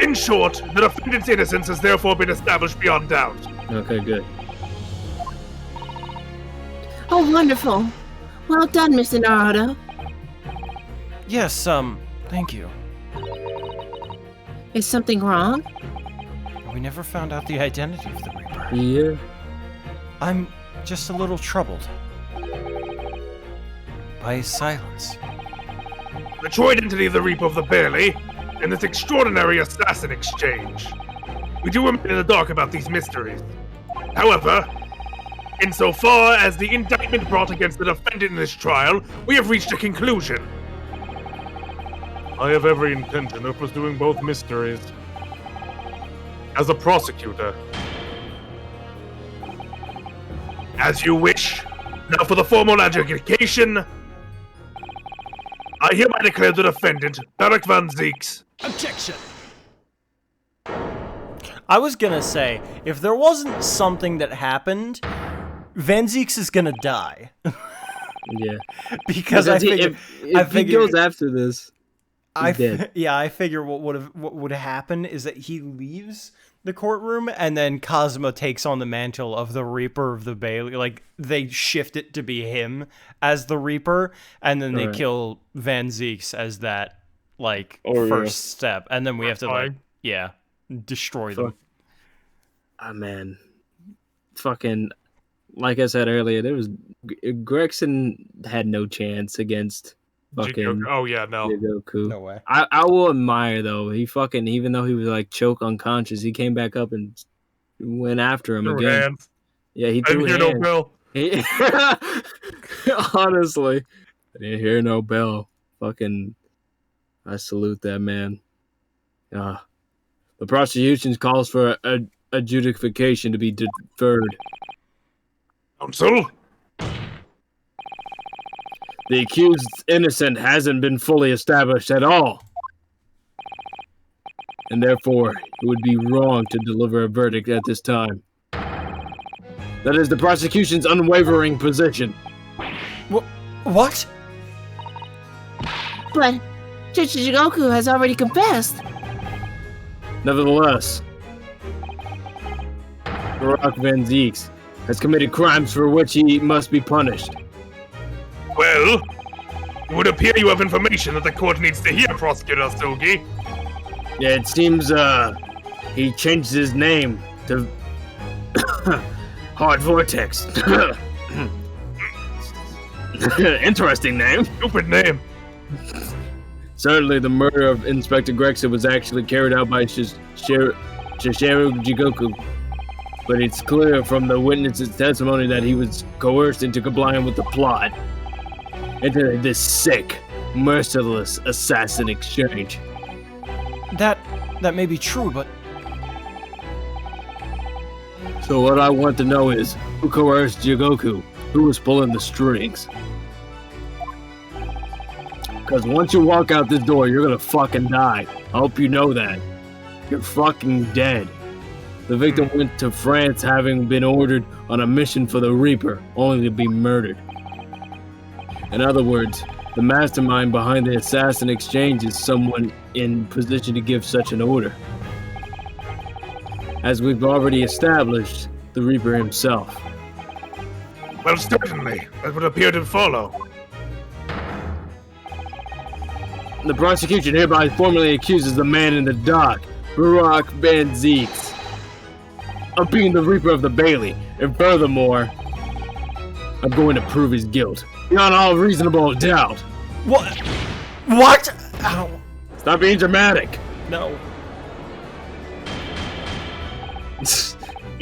In short, the defendant's innocence has therefore been established beyond doubt. Okay, good. Oh, wonderful. Well done, Mr. Naruto. Yes, thank you. Is something wrong? We never found out the identity of the Reaper. Yeah. I'm just a little troubled by his silence. The true identity of the Reaper of the Barely, and this extraordinary assassin exchange. We do remain in the dark about these mysteries. However, insofar as the indictment brought against the defendant in this trial, we have reached a conclusion. I have every intention of pursuing both mysteries. As a prosecutor. As you wish. Now for the formal adjudication. I hereby declare the defendant, Barak Van Zeeks. Objection! I was gonna say, if there wasn't something that happened, Van Zeeks is gonna die. Yeah. Because I figured, if he goes after this, he's dead. Yeah, I figure what would happen is that he leaves the courtroom and then Kazuma takes on the mantle of the Reaper of the Bailey. Like, they shift it to be him as the Reaper, and then they kill Van Zeeks as that, like, first step. And then we have to, like, destroy them. Ah, man. Fucking, like I said earlier, Gregson had no chance against fucking Oh yeah, no. Jigoku. No way. I will admire though. He fucking, even though he was like choke unconscious, he came back up and went after him again. Hands. Yeah, he I threw didn't hear hands. no bell. Honestly, I didn't hear no bell. Fucking, I salute that man. The prosecution calls for adjudication to be deferred. Counsel? The accused's innocence hasn't been fully established at all. And therefore, it would be wrong to deliver a verdict at this time. That is the prosecution's unwavering position. What? But Chichigoku has already confessed. Nevertheless, Barak Van Zeeks has committed crimes for which he must be punished. Well, it would appear you have information that the court needs to hear, Prosecutor Sugi. Yeah, it seems, he changed his name to Hard Vortex. Interesting name. Stupid name. Certainly the murder of Inspector Gregson was actually carried out by Shishiru Jigoku. But it's clear from the witness's testimony that he was coerced into complying with the plot. Into this sick, merciless assassin exchange. That may be true, but So what I want to know is, who coerced Jigoku? Who was pulling the strings? Because once you walk out this door, you're gonna fucking die. I hope you know that. You're fucking dead. The victim went to France having been ordered on a mission for the Reaper, only to be murdered. In other words, the mastermind behind the assassin exchange is someone in position to give such an order. As we've already established, the Reaper himself. Well, certainly. That would appear to follow. The prosecution hereby formally accuses the man in the dock, Barak Van Zeeks, of being the Reaper of the Bailey, and furthermore, I'm going to prove his guilt beyond all reasonable doubt. What? What? Ow. Stop being dramatic. No.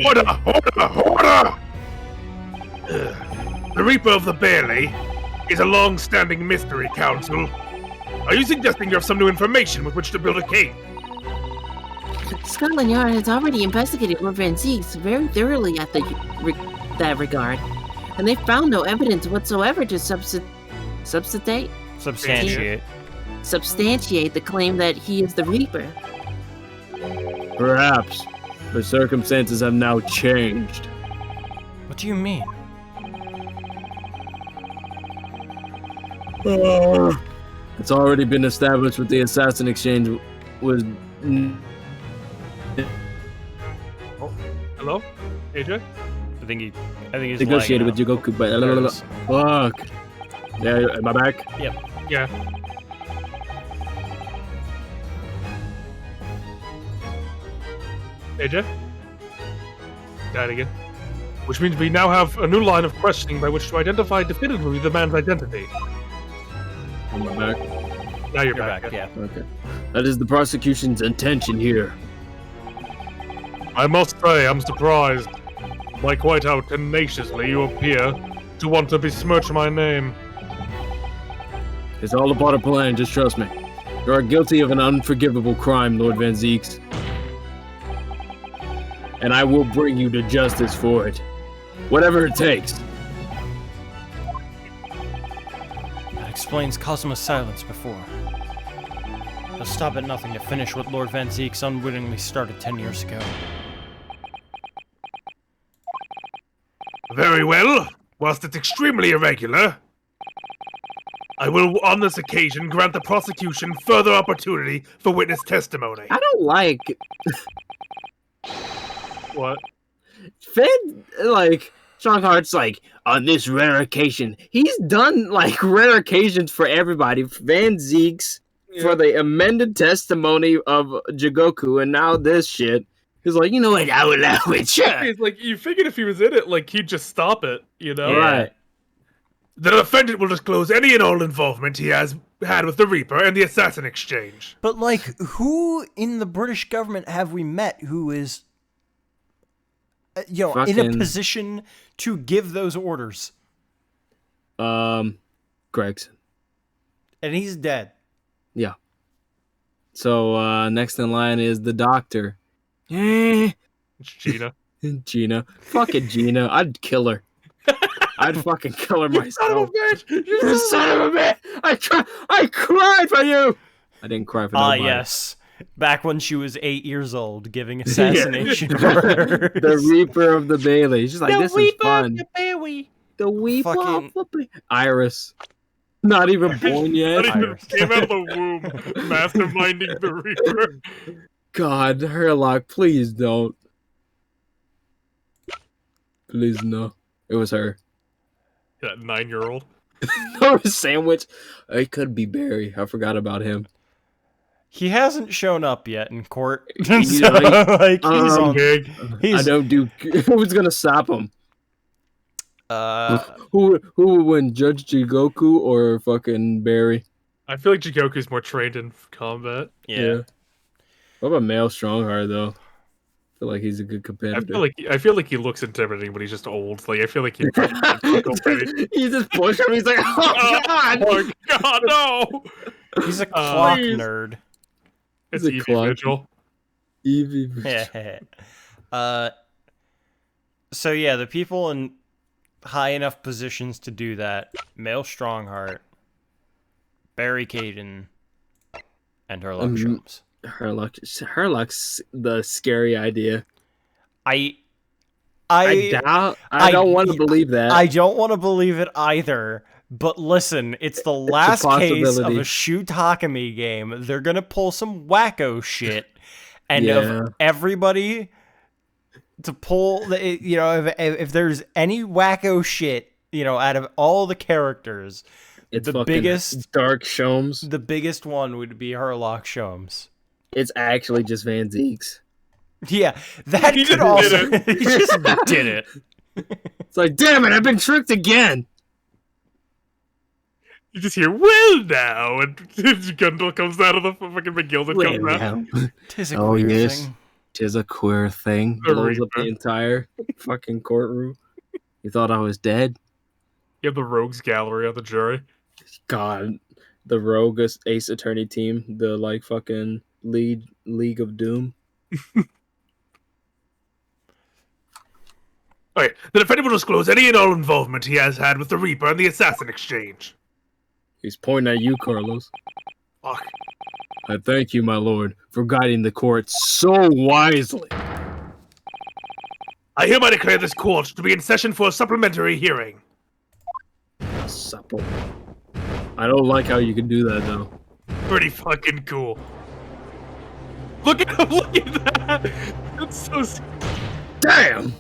Order! Order! Order! The Reaper of the Bailey is a long-standing mystery, Council. Are you suggesting you have some new information with which to build a case? Scotland Yard has already investigated Lord Van Zeeks very thoroughly at that regard, and they found no evidence whatsoever to substantiate the claim that he is the Reaper. Perhaps, but circumstances have now changed. What do you mean? It's already been established with the assassin exchange was. Hello? AJ? I think he's Negotiated with lagging Jigoku, but fuck. Yeah, am I back? out. Yep. Yeah. AJ? Died again. Which means we now have a new line of questioning by which to identify definitively the man's identity. Am I back? Now you're You're back. back. Yeah. Okay. That is the prosecution's intention here. I must say, I'm surprised by quite how tenaciously you appear to want to besmirch my name. It's all a part of plan, just trust me. You are guilty of an unforgivable crime, Lord Van Zeeks. And I will bring you to justice for it. Whatever it takes. That explains Cosmo's silence before. He'll stop at nothing to finish what Lord Van Zeeks unwittingly started 10 years ago. Very well. Whilst it's extremely irregular, I will, on this occasion, grant the prosecution further opportunity for witness testimony. I don't like What? Strongheart's like, on this rare occasion. He's done like rare occasions for everybody. Van Zeeks for the amended testimony of Jigoku, and now this shit. He's like, you know what, I will allow it, sure. He's like, you figured if he was in it, like, he'd just stop it, you know? Right. The defendant will disclose any and all involvement he has had with the Reaper and the Assassin Exchange. But, like, who in the British government have we met who is, in a Fucking- position to give those orders? Gregson. And he's dead. Yeah. So, next in line is the doctor. Eh. It's Gina. Gina. Fucking Gina. I'd kill her. I'd fucking kill her myself. Son of a bitch! You son of a bitch! I cried for you! I didn't cry for nobody. Yes. Back when she was 8 years old, giving assassination orders. The Reaper of the Bailey. She's like, this is fun. The Weeper Fucking- of the Bailey. Iris. Not even born yet. Not even Iris. came out of the womb, masterminding the Reaper. God, Herlock, please don't. Please no. It was her. That 9-year-old. Or a sandwich. It could be Barry. I forgot about him. He hasn't shown up yet in court. He's So, like, he's on. Big. I don't do. Who's gonna stop him? Who would win, Judge Jigoku or fucking Barry? I feel like Jigoku's more trained in combat. Yeah. What about Male Strongheart though? I feel like he's a good competitor. I feel like he looks intimidating, but he's just old. Like I feel like he. He just pushed him. He's like, oh god! Oh god, no! He's a clock Please. nerd. It's He's a Evie clock. Vigil. Evie. So yeah, the people in high enough positions to do that, Male Strongheart, Barricading and Herlock Sholmes. Herlock's the scary idea. I don't want to believe that. I don't want to believe it either. But listen, it's the last case of a Shutakami game. They're gonna pull some wacko shit, and of everybody to pull, if there's any wacko shit, out of all the characters, it's the biggest Dark Sholmes. The biggest one would be Herlock Sholmes. It's actually just Van Zieks. Yeah, that could also. He just did it. It's like, damn it, I've been tricked again. You just hear, well now, and Gundel comes out of the fucking McGilded comes out. Tis a queer thing. Tis a queer thing. Blows up the entire fucking courtroom. You thought I was dead? You have the rogues gallery on the jury. God, the rogue Ace Attorney team, the fucking League of Doom. Okay, the defendant will disclose any and all involvement he has had with the Reaper and the Assassin Exchange. He's pointing at you, Carlos. Fuck. I thank you, my lord, for guiding the court so wisely. I hereby declare this court to be in session for a supplementary hearing. Supple. I don't like how you can do that, though. Pretty fucking cool. Look at that! That's so... Damn!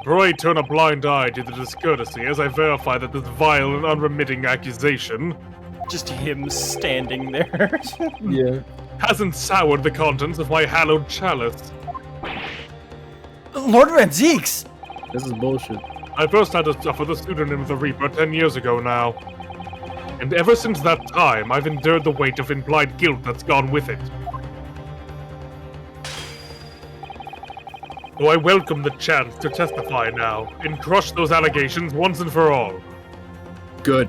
Pray turn a blind eye to the discourtesy as I verify that this vile and unremitting accusation... Just him standing there. Yeah. ...hasn't soured the contents of my hallowed chalice. Lord Van Zieks! This is bullshit. I first had to suffer the pseudonym of the Reaper 10 years ago now. And ever since that time, I've endured the weight of implied guilt that's gone with it. So I welcome the chance to testify now, and crush those allegations once and for all. Good.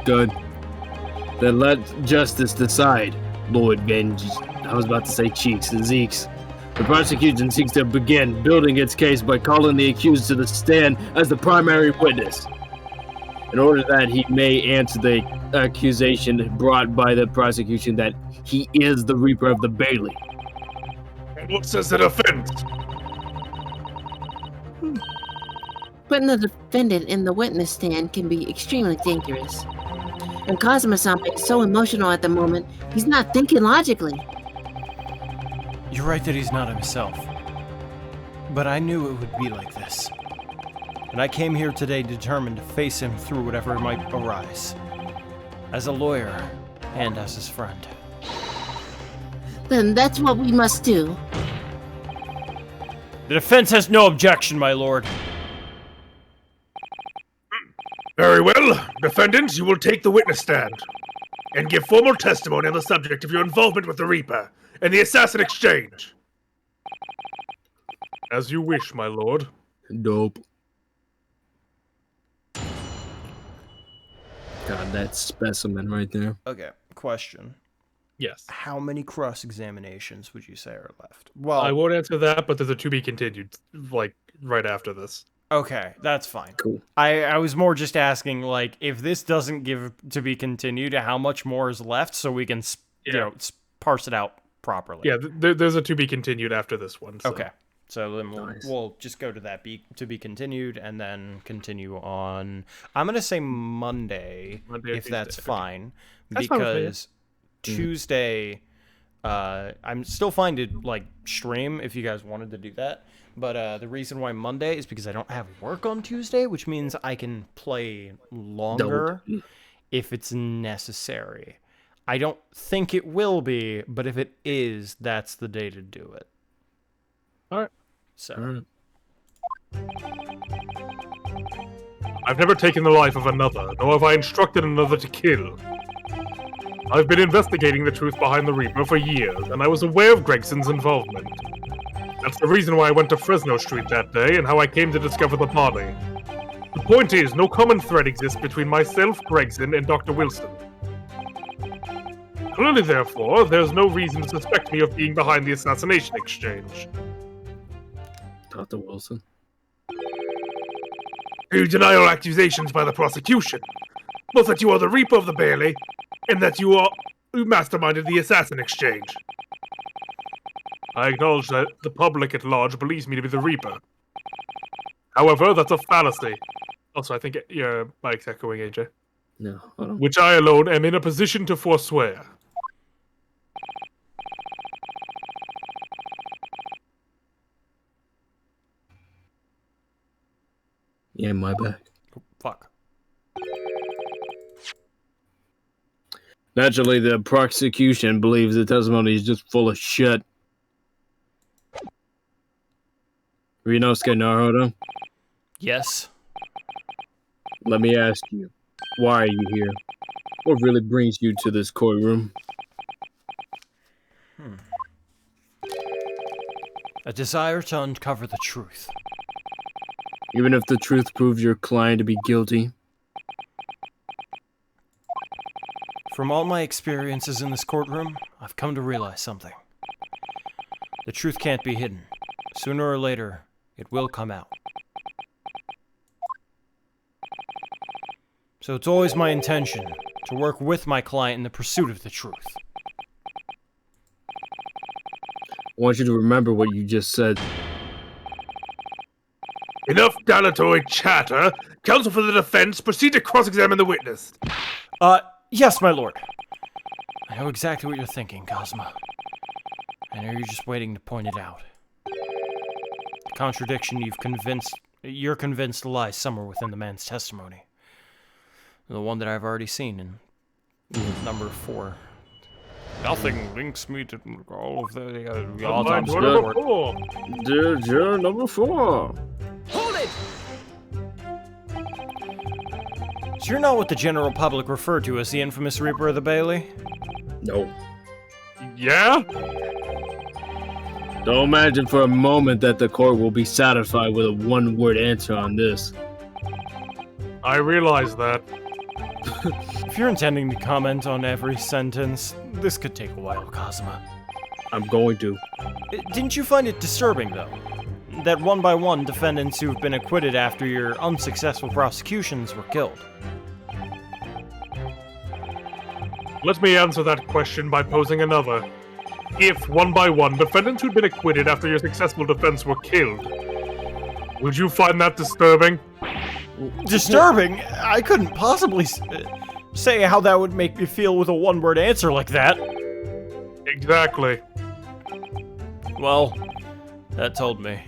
Good. Then let justice decide, Lord I was about to say Cheeks and Zeeks. The prosecution seeks to begin building its case by calling the accused to the stand as the primary witness, in order that he may answer the accusation brought by the prosecution that he is the Reaper of the Bailey. And what says the defense? Putting the defendant in the witness stand can be extremely dangerous. And Kazuma-sama is so emotional at the moment, he's not thinking logically. You're right that he's not himself. But I knew it would be like this. And I came here today determined to face him through whatever might arise. As a lawyer, and as his friend. Then that's what we must do. The defense has no objection, my lord. Very well. Defendant, you will take the witness stand and give formal testimony on the subject of your involvement with the Reaper and the Assassin Exchange. As you wish, my lord. Dope. God, that specimen right there. Okay, question. Yes. How many cross-examinations would you say are left? Well, I won't answer that, but there's a to be continued, right after this. Okay, that's fine. Cool. I was more just asking, if this doesn't give to be continued, how much more is left so we can, parse it out properly. Yeah, there's a to be continued after this one. So. Okay. So then Nice. we'll just go to that to be continued and then continue on. I'm going to say Monday if that's fine. That's fine with me. Because Tuesday, I'm still fine to stream if you guys wanted to do that. But the reason why Monday is because I don't have work on Tuesday, which means I can play longer if it's necessary. I don't think it will be, but if it is, that's the day to do it. All right. So. I've never taken the life of another, nor have I instructed another to kill. I've been investigating the truth behind the Reaper for years, and I was aware of Gregson's involvement. That's the reason why I went to Fresno Street that day, and how I came to discover the body. The point is, no common thread exists between myself, Gregson, and Dr. Wilson. Clearly, therefore, there's no reason to suspect me of being behind the assassination exchange. Dr. Wilson. You deny all accusations by the prosecution. both that you are the Reaper of the Bailey, and that you masterminded the assassin exchange. I acknowledge that the public at large believes me to be the Reaper. However, that's a fallacy. Also, I think your mic's echoing, AJ. No, hold on. Which I alone am in a position to forswear. Yeah, my bad. Fuck. Naturally, the prosecution believes the testimony is just full of shit. Ryunosuke Naruto, Yes. let me ask you, why are you here? What really brings you to this courtroom? A desire to uncover the truth. Even if the truth proves your client to be guilty? From all my experiences in this courtroom, I've come to realize something. The truth can't be hidden. Sooner or later, it will come out. So it's always my intention to work with my client in the pursuit of the truth. I want you to remember what you just said. Enough dilatory chatter. Counsel for the defense, proceed to cross-examine the witness. Yes, my lord. I know exactly what you're thinking, Cosmo. I know you're just waiting to point it out. The contradiction you're convinced lies somewhere within the man's testimony. The one that I've already seen in number 4. Nothing links me to all of the autopsy report. Juror number 4. Hold it! So you're not what the general public refer to as the infamous Reaper of the Bailey? No. Yeah? Don't imagine for a moment that the court will be satisfied with a one-word answer on this. I realize that. If you're intending to comment on every sentence, this could take a while, Cosmo. I'm going to. Didn't you find it disturbing, though, that one by one defendants who've been acquitted after your unsuccessful prosecutions were killed? Let me answer that question by posing another. If, one by one, defendants who'd been acquitted after your successful defense were killed, would you find that disturbing? Disturbing? I couldn't possibly say how that would make me feel with a one-word answer like that. Exactly. Well, that told me.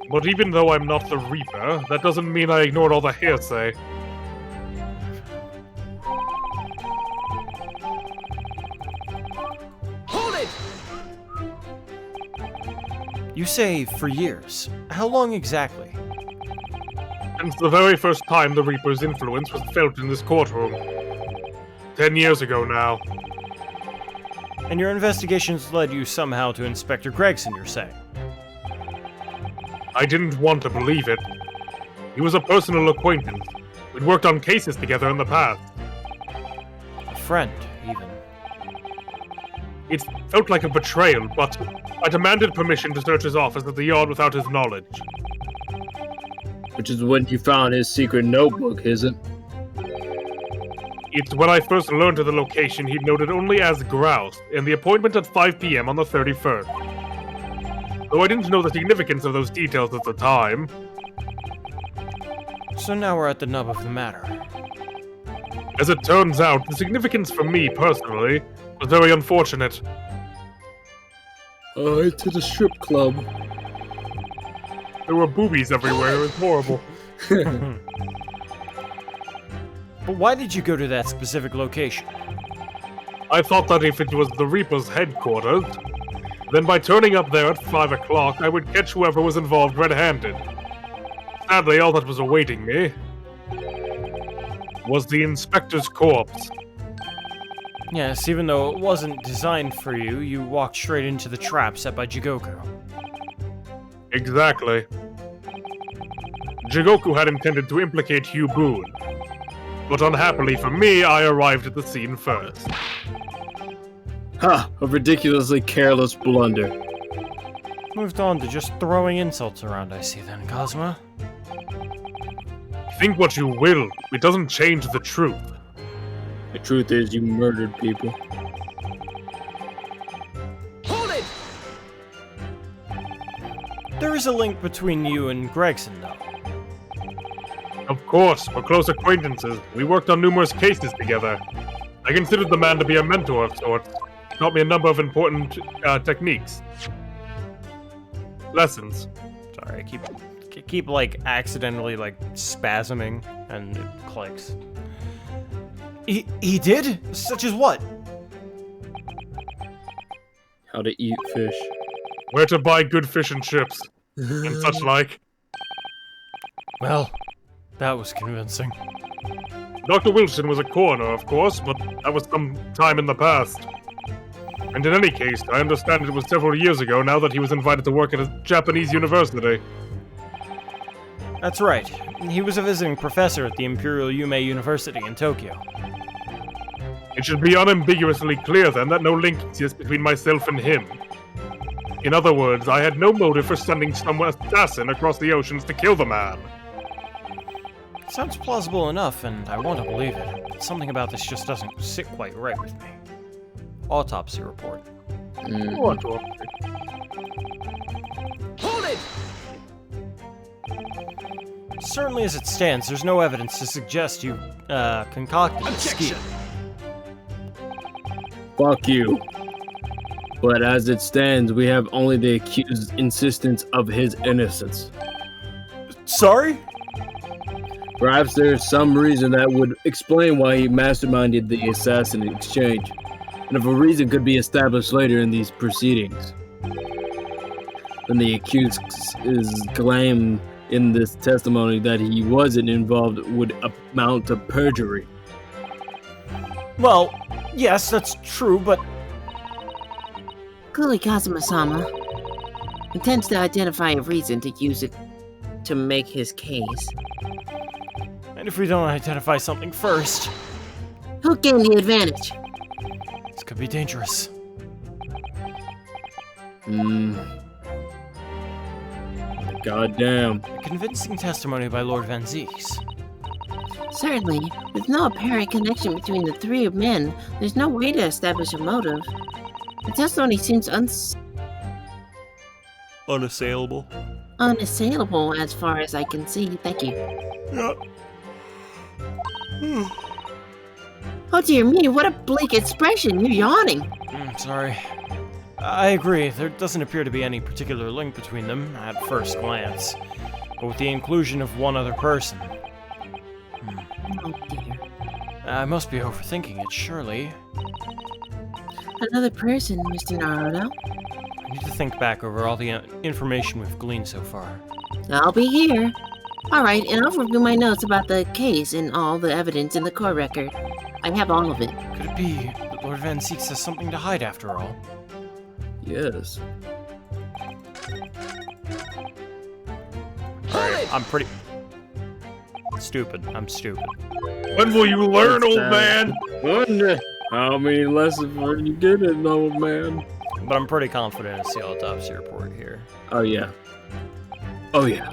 But even though I'm not the Reaper, that doesn't mean I ignored all the hearsay. Hold it! You say for years. How long exactly? Since the very first time the Reaper's influence was felt in this courtroom. 10 years ago now. And your investigations led you somehow to Inspector Gregson, you're saying? I didn't want to believe it. He was a personal acquaintance. We'd worked on cases together in the past. A friend, even. It felt like a betrayal, but I demanded permission to search his office at the yard without his knowledge. Which is when you found his secret notebook, is it? It's when I first learned of the location he'd noted only as grouse, and the appointment at 5 p.m. on the 31st. Though I didn't know the significance of those details at the time. So now we're at the nub of the matter. As it turns out, the significance for me, personally, was very unfortunate. To the strip club. There were boobies everywhere, it was horrible. But why did you go to that specific location? I thought that if it was the Reaper's headquarters, then by turning up there at 5 o'clock, I would catch whoever was involved red-handed. Sadly, all that was awaiting me was the inspector's corpse. Yes, even though it wasn't designed for you, you walked straight into the trap set by Jigoku. Exactly. Jigoku had intended to implicate Hugh Boone. But unhappily for me, I arrived at the scene first. Ha! A ridiculously careless blunder. Moved on to just throwing insults around, I see then, Cosmo. Think what you will, it doesn't change the truth. The truth is, you murdered people. Hold it! There is a link between you and Gregson, though. Of course, we're close acquaintances. We worked on numerous cases together. I considered the man to be a mentor of sorts. He taught me a number of important techniques. Lessons. Sorry, I keep like accidentally like spasming, and it clicks. He did? Such as what? How to eat fish. Where to buy good fish and chips. And such like. Well, that was convincing. Dr. Wilson was a coroner, of course, but that was some time in the past. And in any case, I understand it was several years ago now that he was invited to work at a Japanese university. That's right. He was a visiting professor at the Imperial Yume University in Tokyo. It should be unambiguously clear, then, that no link exists between myself and him. In other words, I had no motive for sending some assassin across the oceans to kill the man. Sounds plausible enough, and I want to believe it. But something about this just doesn't sit quite right with me. Autopsy report. What? Hold it! Certainly as it stands, there's no evidence to suggest you, concocted the scheme. Fuck you. But as it stands, we have only the accused's insistence of his innocence. Sorry? Perhaps there's some reason that would explain why he masterminded the assassin exchange, and if a reason could be established later in these proceedings, then the accused's claim in this testimony that he wasn't involved would amount to perjury. Well, yes, that's true, but Clearly, Kazuma-sama intends to identify a reason to use it to make his case. and if we don't identify something first, He'll gain the advantage. this could be dangerous. Goddamn. A convincing testimony by Lord Van Zieks. Certainly, with no apparent connection between the three men, there's no way to establish a motive. The testimony seems Unassailable. unassailable as far as I can see. Thank you. Yeah. Oh dear me, what a bleak expression. You're yawning. Sorry. I agree, there doesn't appear to be any particular link between them at first glance. But with the inclusion of one other person, Oh dear. I must be overthinking it, surely. Another person, Mr. Naruto. I need to think back over all the information we've gleaned so far. I'll be here. Alright, and I'll review my notes about the case and all the evidence in the court record. I have all of it. Could it be that Lord Van Zieks has something to hide after all? Yes. Alright, I'm pretty... stupid. I'm stupid. When will you learn, old man? Wonder how many lessons will you get it, old man? But I'm pretty confident it's the autopsy report here. Oh yeah. Oh yeah.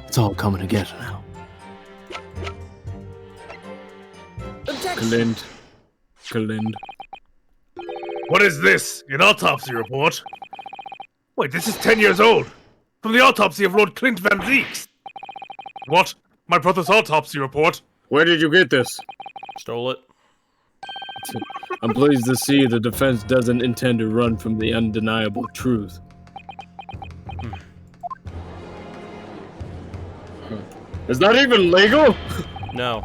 It's all coming together now. Objection! Kalind. What is this? An autopsy report? Wait, this is 10 years old. From the autopsy of Lord Clint Van Zieks. What? My brother's autopsy report? Where did you get this? Stole it. I'm pleased to see the defense doesn't intend to run from the undeniable truth. It's not even legal? No.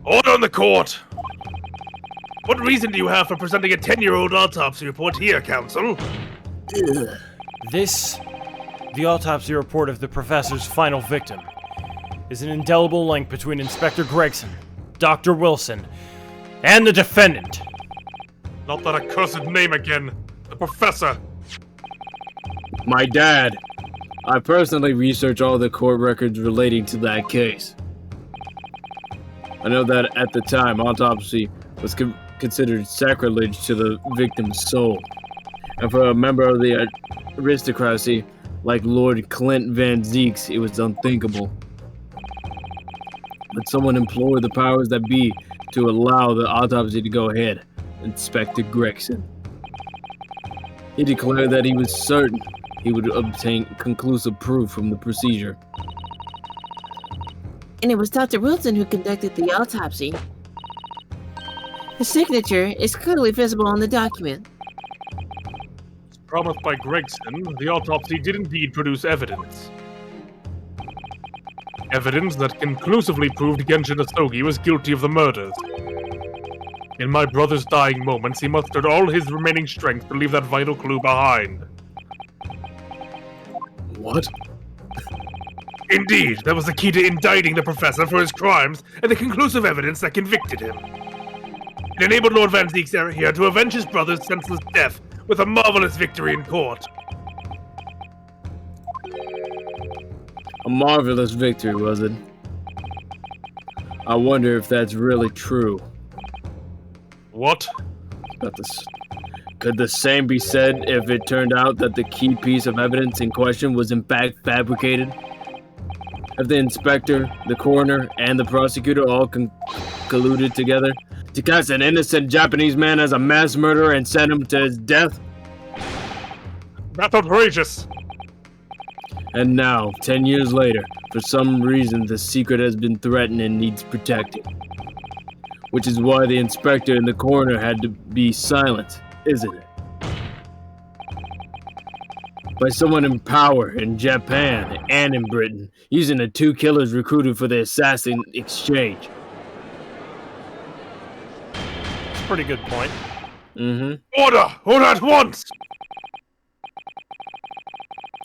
Order in the court! What reason do you have for presenting a 10-year-old autopsy report here, counsel? This, the autopsy report of the professor's final victim, is an indelible link between Inspector Gregson, Dr. Wilson, and the defendant. Not that accursed name again. The professor. My dad. I personally researched all the court records relating to that case. I know that at the time, autopsy was considered sacrilege to the victim's soul. And for a member of the aristocracy like Lord Clint Van Zieks, it was unthinkable. but someone implored the powers that be to allow the autopsy to go ahead. Inspector Gregson. He declared that he was certain he would obtain conclusive proof from the procedure. And it was Dr. Wilson who conducted the autopsy. His signature is clearly visible on the document. As promised by Gregson, the autopsy did indeed produce evidence. Evidence that conclusively proved Genshin Asogi was guilty of the murders. In my brother's dying moments, he mustered all his remaining strength to leave that vital clue behind. What? Indeed, that was the key to indicting the professor for his crimes and the conclusive evidence that convicted him. It enabled Lord Van Zieks here to avenge his brother's senseless death with a marvelous victory in court. A marvelous victory, was it? I wonder if that's really true. What? About this. Could the same be said if it turned out that the key piece of evidence in question was in fact fabricated? If the inspector, the coroner, and the prosecutor all colluded together to cast an innocent Japanese man as a mass murderer and send him to his death? That's outrageous! And now, 10 years later, for some reason the secret has been threatened and needs protecting. Which is why the inspector and the coroner had to be silent, isn't it? By someone in power in Japan and in Britain, using the two killers recruited for the assassin exchange. That's a pretty good point. Order! Order at once!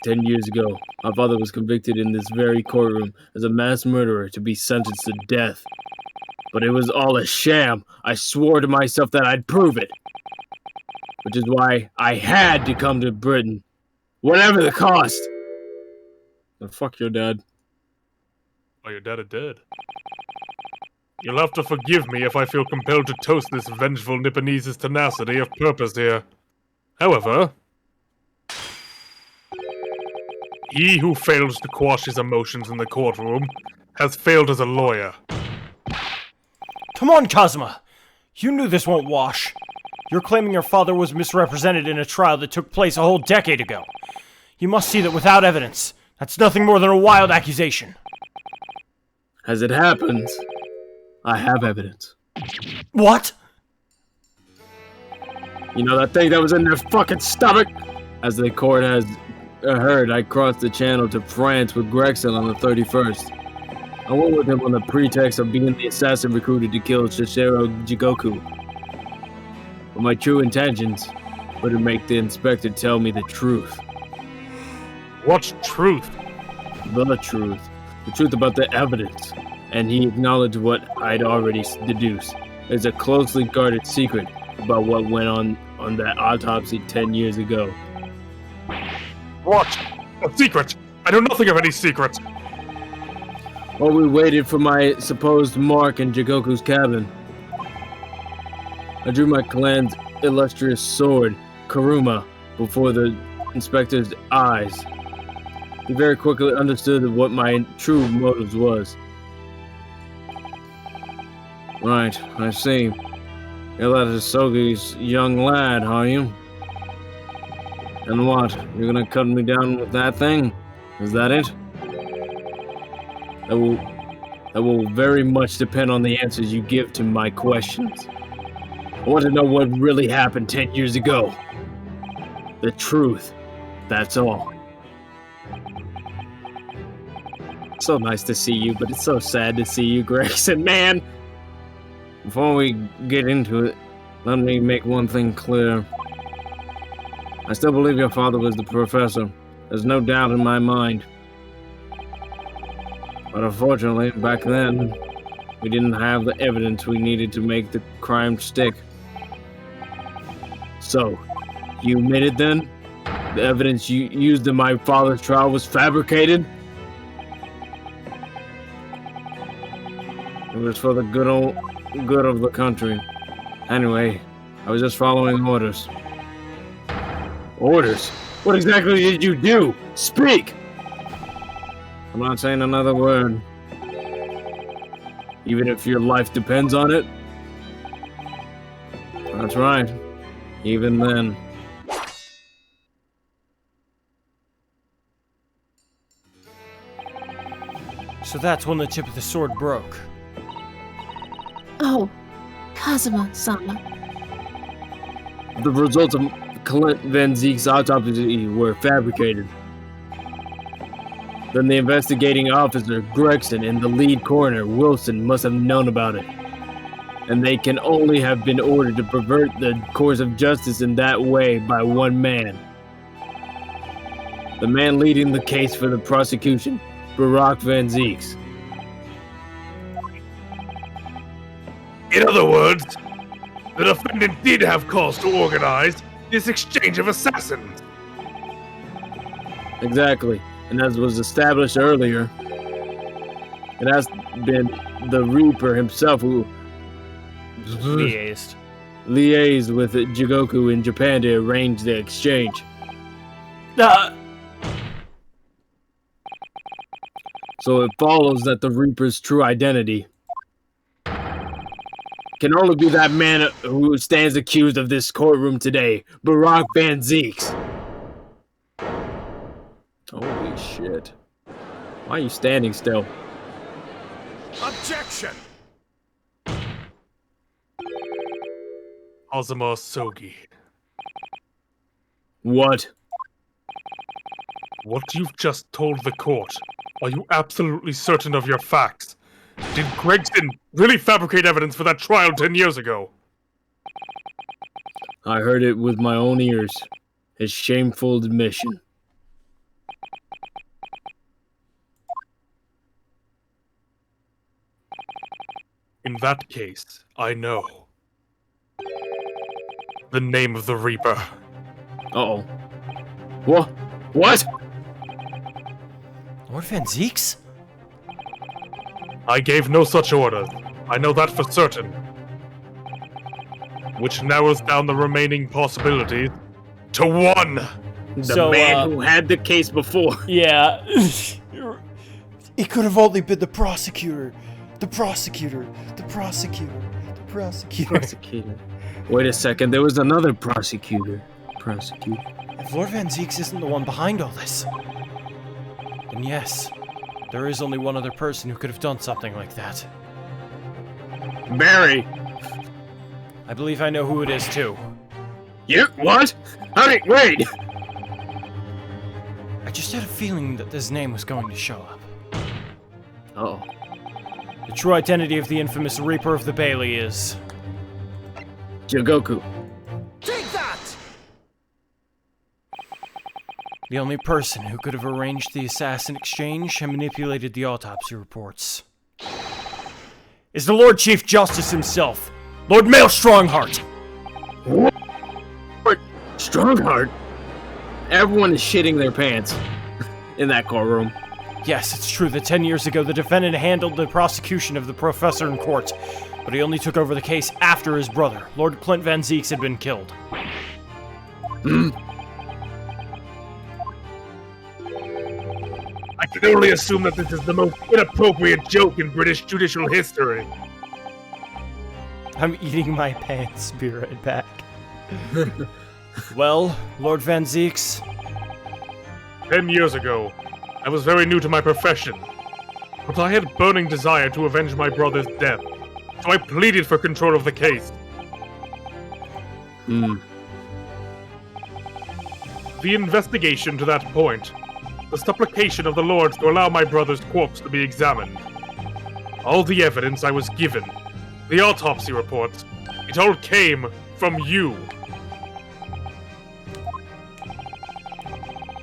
10 years ago, my father was convicted in this very courtroom as a mass murderer to be sentenced to death. But it was all a sham. I swore to myself that I'd prove it. Which is why I had to come to Britain. Whatever the cost. Now, fuck your dad. Oh, your dad is dead. You'll have to forgive me if I feel compelled to toast this vengeful Nipponese's tenacity of purpose here. However, he who fails to quash his emotions in the courtroom has failed as a lawyer. Come on, Kazuma! You knew this won't wash. You're claiming your father was misrepresented in a trial that took place a whole decade ago. You must see that without evidence, that's nothing more than a wild accusation. As it happens, I have evidence. What? You know that thing that was in their fucking stomach? As the court has heard, I crossed the channel to France with Gregson on the 31st. I went with him on the pretext of being the assassin recruited to kill Shishiro Jigoku. But my true intentions were to make the inspector tell me the truth. What truth? The truth. The truth about the evidence. And he acknowledged what I'd already deduced. It's a closely guarded secret about what went on that autopsy 10 years ago. What? A secret? I know nothing of any secret. While we waited for my supposed mark in Jigoku's cabin, I drew my clan's illustrious sword, Karuma, before the inspector's eyes. He very quickly understood what my true motives was. Right, I see. You're that Asogi's young lad, are you? And what? You're gonna cut me down with that thing? Is that it? That will very much depend on the answers you give to my questions. I want to know what really happened 10 years ago. The truth. That's all. So nice to see you, but it's so sad to see you, Grayson, man! Before we get into it, let me make one thing clear. I still believe your father was the professor. There's no doubt in my mind. But unfortunately, back then, we didn't have the evidence we needed to make the crime stick. So, you admitted then? The evidence you used in my father's trial was fabricated? It was for the good of the country. Anyway, I was just following orders. Orders? What exactly did you do? Speak! I'm not saying another word. Even if your life depends on it? That's right. Even then. So that's when the tip of the sword broke. Oh, Kazuma-sama. The results of Clint Van Zeke's autopsy were fabricated. Then the investigating officer, Gregson, and the lead coroner, Wilson, must have known about it. And they can only have been ordered to pervert the course of justice in that way by one man. The man leading the case for the prosecution, Barack Van Zeeks. In other words, the defendant did have cause to organize this exchange of assassins. Exactly. And as was established earlier, it has been the Reaper himself who liaised with Jigoku in Japan to arrange the exchange. So it follows that the Reaper's true identity can only be that man who stands accused of this courtroom today, Barack Van Zeeks. Holy shit. Why are you standing still? Objection! Kazuma Sogi. What? What you've just told the court, are you absolutely certain of your facts? Did Gregson really fabricate evidence for that trial 10 years ago? I heard it with my own ears. His shameful admission. In that case, I know. The name of the Reaper. Uh-oh. What? What? Lord Van Zeeks? I gave no such orders. I know that for certain. Which narrows down the remaining possibilities to one. The man who had the case before. Yeah. It could have only been the prosecutor. The prosecutor. The prosecutor. The prosecutor. Prosecutor. Wait a second, there was another prosecutor. If Lord Van Zeeks isn't the one behind all this, then yes, there is only one other person who could have done something like that. Barry! I believe I know who it is too. You? What? Wait! I just had a feeling that this name was going to show up. Oh. The true identity of the infamous Reaper of the Bailey is... Jigoku. Take that! the only person who could have arranged the assassin exchange and manipulated the autopsy reports is the Lord Chief Justice himself, Lord Mail Strongheart. What? Strongheart? Everyone is shitting their pants in that courtroom. Yes, it's true that 10 years ago the defendant handled the prosecution of the professor in court, but he only took over the case after his brother, Lord Clint Van Zeeks, had been killed. I can only assume that this is the most inappropriate joke in British judicial history. I'm eating my pants. Be right back. Well, Lord Van Zeeks? 10 years ago, I was very new to my profession, but I had a burning desire to avenge my brother's death, so I pleaded for control of the case. The investigation to that point, the supplication of the lords to allow my brother's corpse to be examined. All the evidence I was given, the autopsy reports, it all came from you.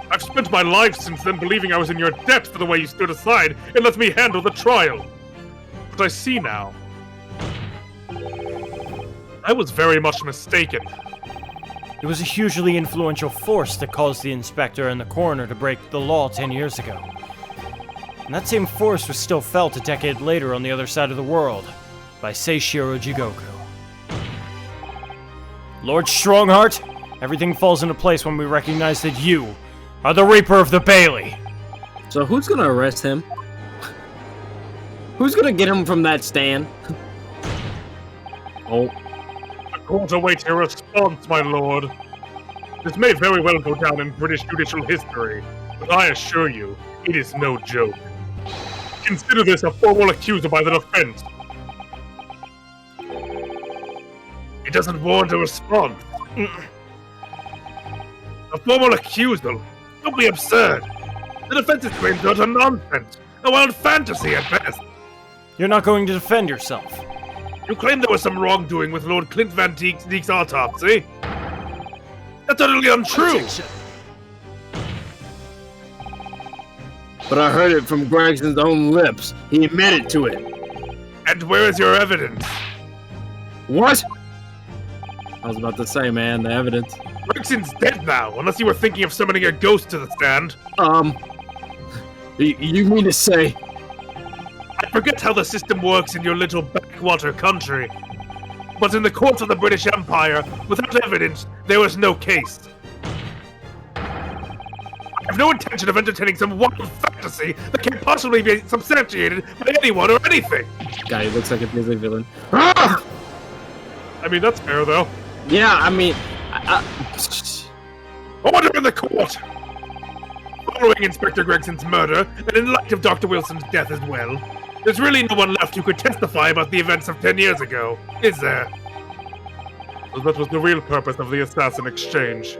I've spent my life since then believing I was in your debt for the way you stood aside and let me handle the trial. But I see now. I was very much mistaken. It was a hugely influential force that caused the inspector and the coroner to break the law 10 years ago. And that same force was still felt a decade later on the other side of the world by Seishiro Jigoku. Lord Strongheart, everything falls into place when we recognize that you are the Reaper of the Bailey. So who's gonna arrest him? Who's gonna get him from that stand? Oh. The court awaits your response, my lord. This may very well go down in British judicial history, but I assure you, it is no joke. Consider this a formal accuser by the defense. It doesn't warrant a response. A formal accusal? Don't be absurd. The defense's claims are utter nonsense, a wild fantasy at best. You're not going to defend yourself. You claim there was some wrongdoing with Lord Clint Van Dyke's autopsy. That's utterly untrue. Objection. But I heard it from Gregson's own lips. He admitted to it. And where is your evidence? What? I was about to say, man, the evidence. Gregson's dead now, unless you were thinking of summoning a ghost to the stand. You mean to say? I forget how the system works in your little backwater country. But in the courts of the British Empire, without evidence, there was no case. I have no intention of entertaining some wild fantasy that can't possibly be substantiated by anyone or anything. Guy looks like a Disney villain. Ah! I mean, that's fair, though. Yeah, I mean... Order in the court! Following Inspector Gregson's murder, and in light of Dr. Wilson's death as well, there's really no one left who could testify about the events of 10 years ago, is there? So that was the real purpose of the assassin exchange.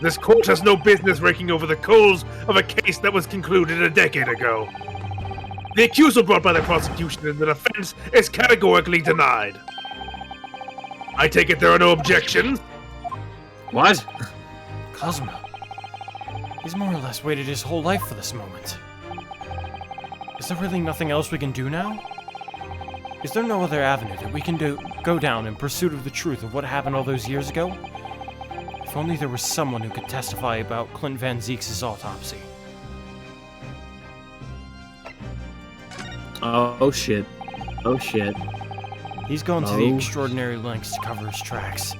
This court has no business raking over the coals of a case that was concluded a decade ago. The accusal brought by the prosecution and the defense is categorically denied. I take it there are no objections? What? Cosmo. He's more or less waited his whole life for this moment. Is there really nothing else we can do now? Is there no other avenue that we can go down in pursuit of the truth of what happened all those years ago? If only there was someone who could testify about Clint Van Dyke's autopsy. Oh shit. Oh shit. He's gone to the extraordinary lengths to cover his tracks.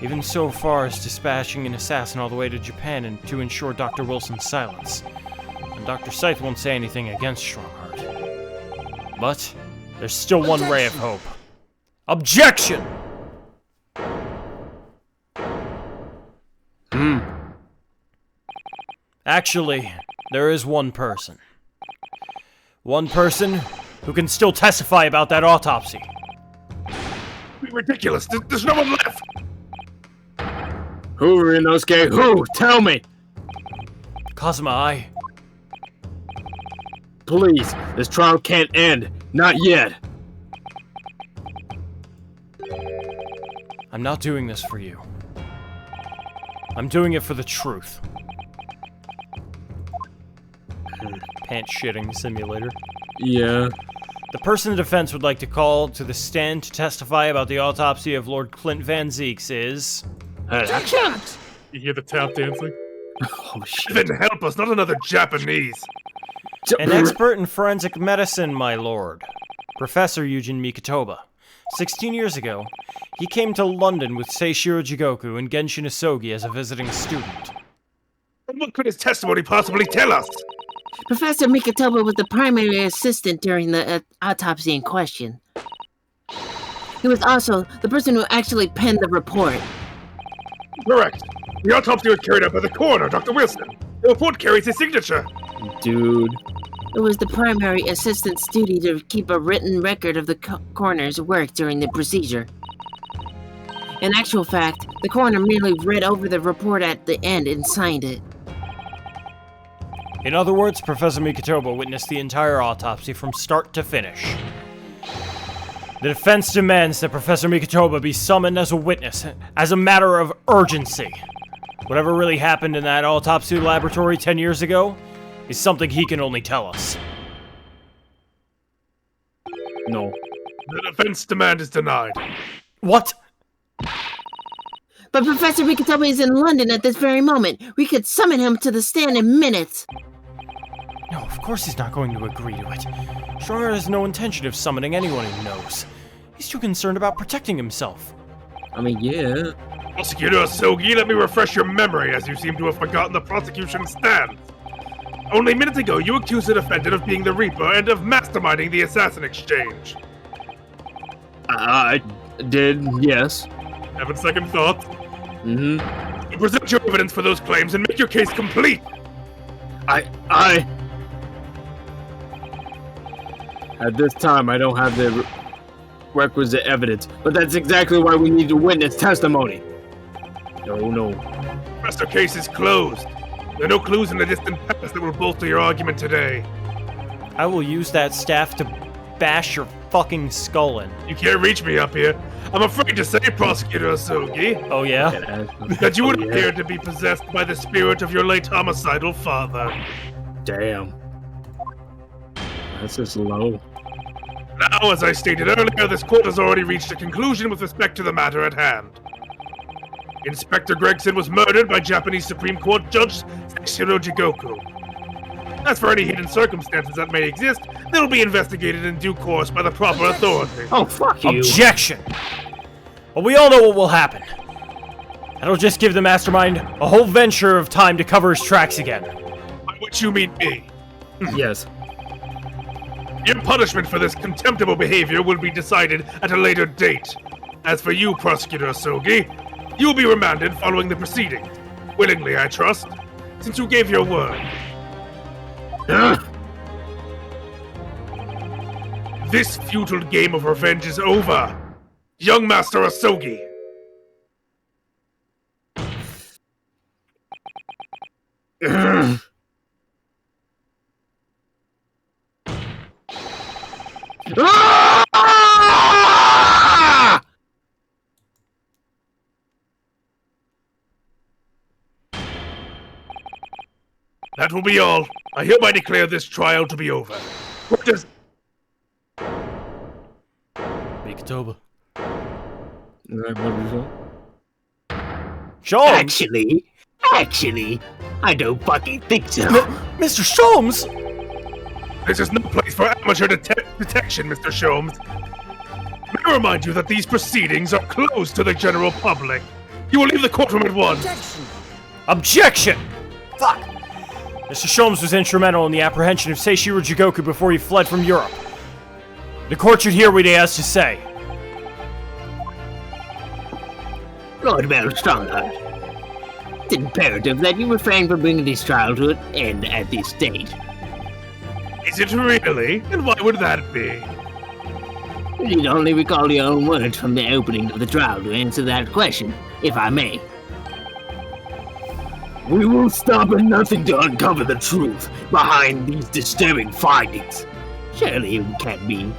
Even so far as dispatching an assassin all the way to Japan and to ensure Dr. Wilson's silence. And Dr. Scythe won't say anything against Strongheart. But there's still one ray of hope. Objection! Actually, there is one person. One person who can still testify about that autopsy. Ridiculous. There's no one left. Who, Rinosuke? Who? Tell me! Kazuma, Please, this trial can't end. Not yet. I'm not doing this for you. I'm doing it for the truth. Pants shitting simulator. Yeah. The person the defense would like to call to the stand to testify about the autopsy of Lord Clint Van Dyke is... You hear the tap dancing? Oh shit. Then help us, not another Japanese. An expert in forensic medicine, my lord. Professor Eugene Mikotoba. 16 years ago, he came to London with Seishiro Jigoku and Genshin Isogi as a visiting student. And what could his testimony possibly tell us? Professor Mikotoba was the primary assistant during the autopsy in question. He was also the person who actually penned the report. Correct. The autopsy was carried out by the coroner, Dr. Wilson. The report carries his signature. Dude. It was the primary assistant's duty to keep a written record of the coroner's work during the procedure. In actual fact, the coroner merely read over the report at the end and signed it. In other words, Professor Mikotoba witnessed the entire autopsy from start to finish. The defense demands that Professor Mikotoba be summoned as a witness, as a matter of urgency. Whatever really happened in that autopsy laboratory 10 years ago is something he can only tell us. No. The defense demand is denied. What? But Professor Mikotoba is in London at this very moment. We could summon him to the stand in minutes. No, of course he's not going to agree to it. Strongheart has no intention of summoning anyone he knows. He's too concerned about protecting himself. I mean, yeah. Prosecutor Isogi, let me refresh your memory, as you seem to have forgotten the prosecution stand. Only minutes ago, you accused the defendant of being the Reaper and of masterminding the assassin exchange. I did, yes. Having second thoughts? Mm-hmm. You present your evidence for those claims and make your case complete. At this time, I don't have the requisite evidence, but that's exactly why we need to witness testimony. No. Rest case is closed. There are no clues in the distant past that will bolster your argument today. I will use that staff to bash your fucking skull in. You can't reach me up here. I'm afraid to say, Prosecutor Asogi, Oh yeah? that you would appear to be possessed by the spirit of your late homicidal father. Damn. That's just low. Now, as I stated earlier, this court has already reached a conclusion with respect to the matter at hand. Inspector Gregson was murdered by Japanese Supreme Court Judge Seishiro Jigoku. As for any hidden circumstances that may exist, they'll be investigated in due course by the proper authorities. Oh, fuck you. Objection! Well, we all know what will happen. That'll just give the mastermind a whole venture of time to cover his tracks again. By which you mean me. Yes. Your punishment for this contemptible behavior will be decided at a later date. As for you, Prosecutor Asogi, you will be remanded following the proceedings. Willingly, I trust, since you gave your word. This futile game of revenge is over. Young Master Asogi. That will be all. I hereby declare this trial to be over. What does... Mikitoba. What Sholmes! Actually, I don't fucking think so. Mr. Sholmes! This is no place for amateur detection, Mr. Sholmes. May I remind you that these proceedings are closed to the general public. You will leave the courtroom at once. Objection! Fuck! Mr. Sholmes was instrumental in the apprehension of Seishiro Jigoku before he fled from Europe. The court should hear what he has to say. Lord Strongheart, it's imperative that you refrain from bringing this trial to an end at this stage. Is it really? And why would that be? You need only recall your own words from the opening of the trial to answer that question, if I may. We will stop at nothing to uncover the truth behind these disturbing findings. Surely it can't be.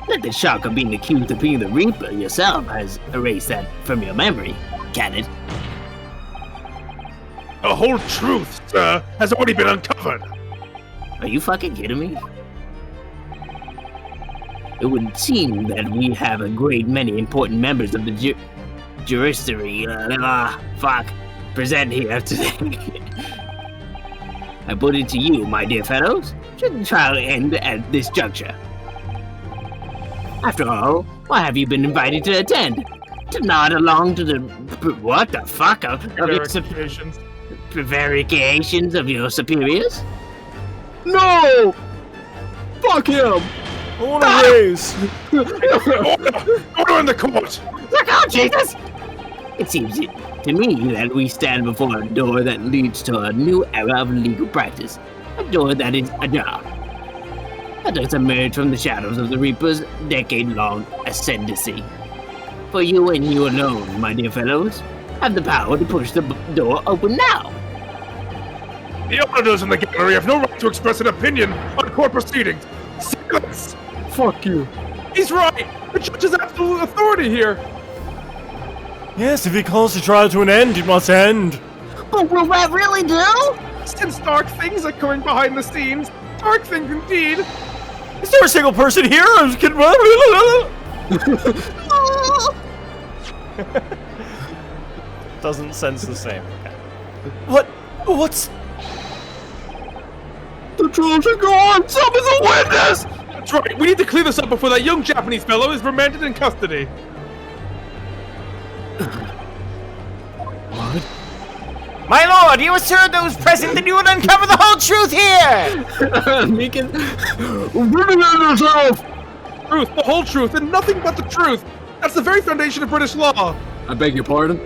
Not the shock of being accused of being the Reaper yourself has erased that from your memory, can it? The whole truth, sir, has already been uncovered. Are you fucking kidding me? It would seem that we have a great many important members of the judiciary, present here today. I put it to you, my dear fellows, should the trial end at this juncture? After all, why have you been invited to attend? To nod along to the... what the fuck? Of Prevarications. Prevarications of your superiors? No! Fuck him! I want to raise! Order in the court! Look out, Jesus! It seems to me that we stand before a door that leads to a new era of legal practice. A door that is ajar. Let us emerge from the shadows of the Reaper's decade-long ascendancy. For you and you alone, my dear fellows, have the power to push the door open now. The auditors in the gallery have no right to express an opinion on court proceedings. Silence! Fuck you. He's right! The judge has absolute authority here! Yes, if he calls the trial to an end, it must end. But will that really do? Since dark things occurring behind the scenes. Dark things indeed! Is there a single person here? I was kidding. Doesn't sense the same. What's... The trial should go on! Summon the witness! That's right, we need to clear this up before that young Japanese fellow is remanded in custody. What? My lord, you assured those present that you would uncover the whole truth here! Meekin. Truth, the whole truth, and nothing but the truth. That's the very foundation of British law. I beg your pardon?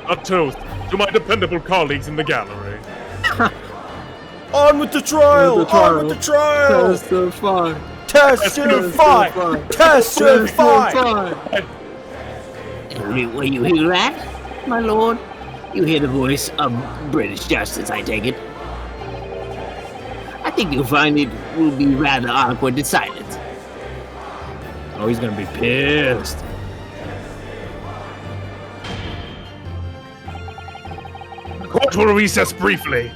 A toast to my dependable colleagues in the gallery. On with the trial! On with the trial! Testify. Testify! Testify! Will you hear that, my lord? You hear the voice of British justice, I take it. I think you'll find it will be rather awkward in silence. Oh, he's gonna be pissed. Court will recess briefly.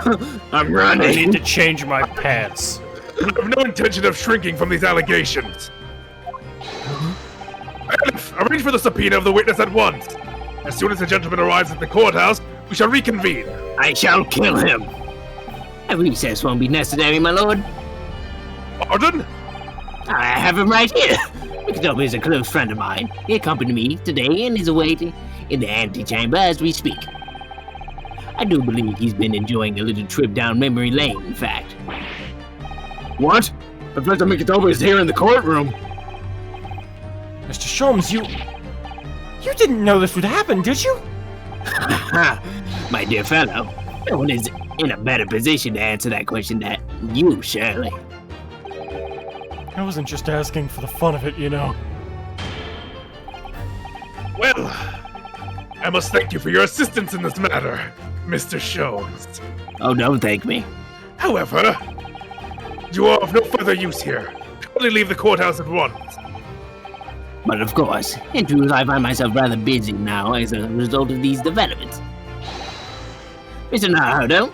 I'm I running. need to change my pants. I have no intention of shrinking from these allegations. Bailiff, arrange for the subpoena of the witness at once. As soon as the gentleman arrives at the courthouse, we shall reconvene. I shall kill him. A recess won't be necessary, my lord. Pardon? I have him right here. Microdoba is a close friend of mine. He accompanied me today and is awaiting in the antechamber as we speak. I do believe he's been enjoying a little trip down memory lane, in fact. What? Professor Microdoba is here in the courtroom. Mr. Sholmes, you didn't know this would happen, did you? My dear fellow, no one is in a better position to answer that question than you, Shirley. I wasn't just asking for the fun of it, you know. Well, I must thank you for your assistance in this matter, Mr. Sholmes. Oh, don't thank me. However, you are of no further use here. Only leave the courthouse at once. But of course, in truth, I find myself rather busy now as a result of these developments. Mr. Naruto,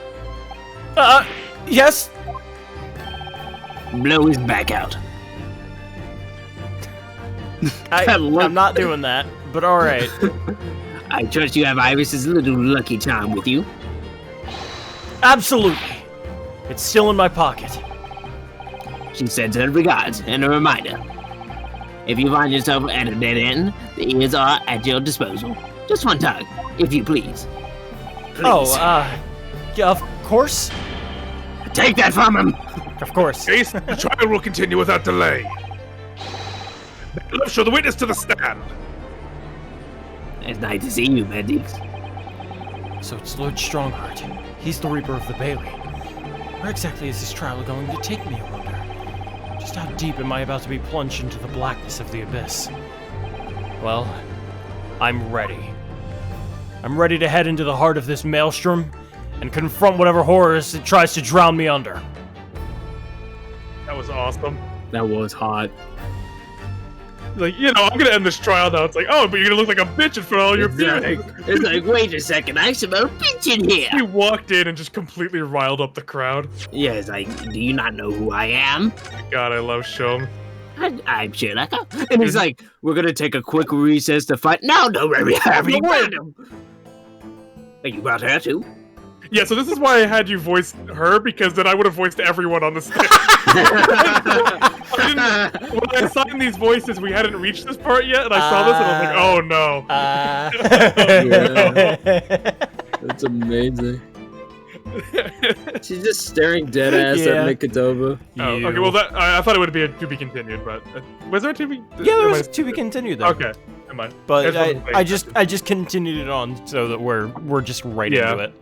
Yes? blow his back out. I'm not doing that, but alright. I trust you have Iris's little lucky charm with you. Absolutely. It's still in my pocket. She sends her regards and a reminder. If you find yourself at a dead end, the ears are at your disposal. Just one tug, if you please. Please. Yeah, of course. Take that from him! Of course. Case, the trial will continue without delay. Bailiff, show the witness to the stand. It's nice to see you, Bendix. So it's Lord Strongheart. He's the Reaper of the Bailey. Where exactly is this trial going to take me, I wonder? Just how deep am I about to be plunged into the blackness of the abyss? Well, I'm ready. I'm ready to head into the heart of this maelstrom and confront whatever horrors it tries to drown me under. That was awesome. That was hot. Like, I'm gonna end this trial now. It's like, oh, but you're gonna look like a bitch in front of all your peers. It's like, wait a second, I smell bitch in here! He walked in and just completely riled up the crowd. Yeah, it's like, do you not know who I am? God, I love Shom. I'm Sherlock. And he's like, we're gonna take a quick recess to fight. No, hurry, random. Hey, you brought her too? Yeah, so this is why I had you voice her, because then I would have voiced everyone on the stage. When I assigned these voices, we hadn't reached this part yet, and I saw this, and I was like, oh no. That's amazing. She's just staring dead ass at Microdoba. Oh, okay, well, I thought it would be a to be continued, but was there a to be? Yeah, there was to be continued though. Okay, never mind. But I just continued it on so that we're just right into it.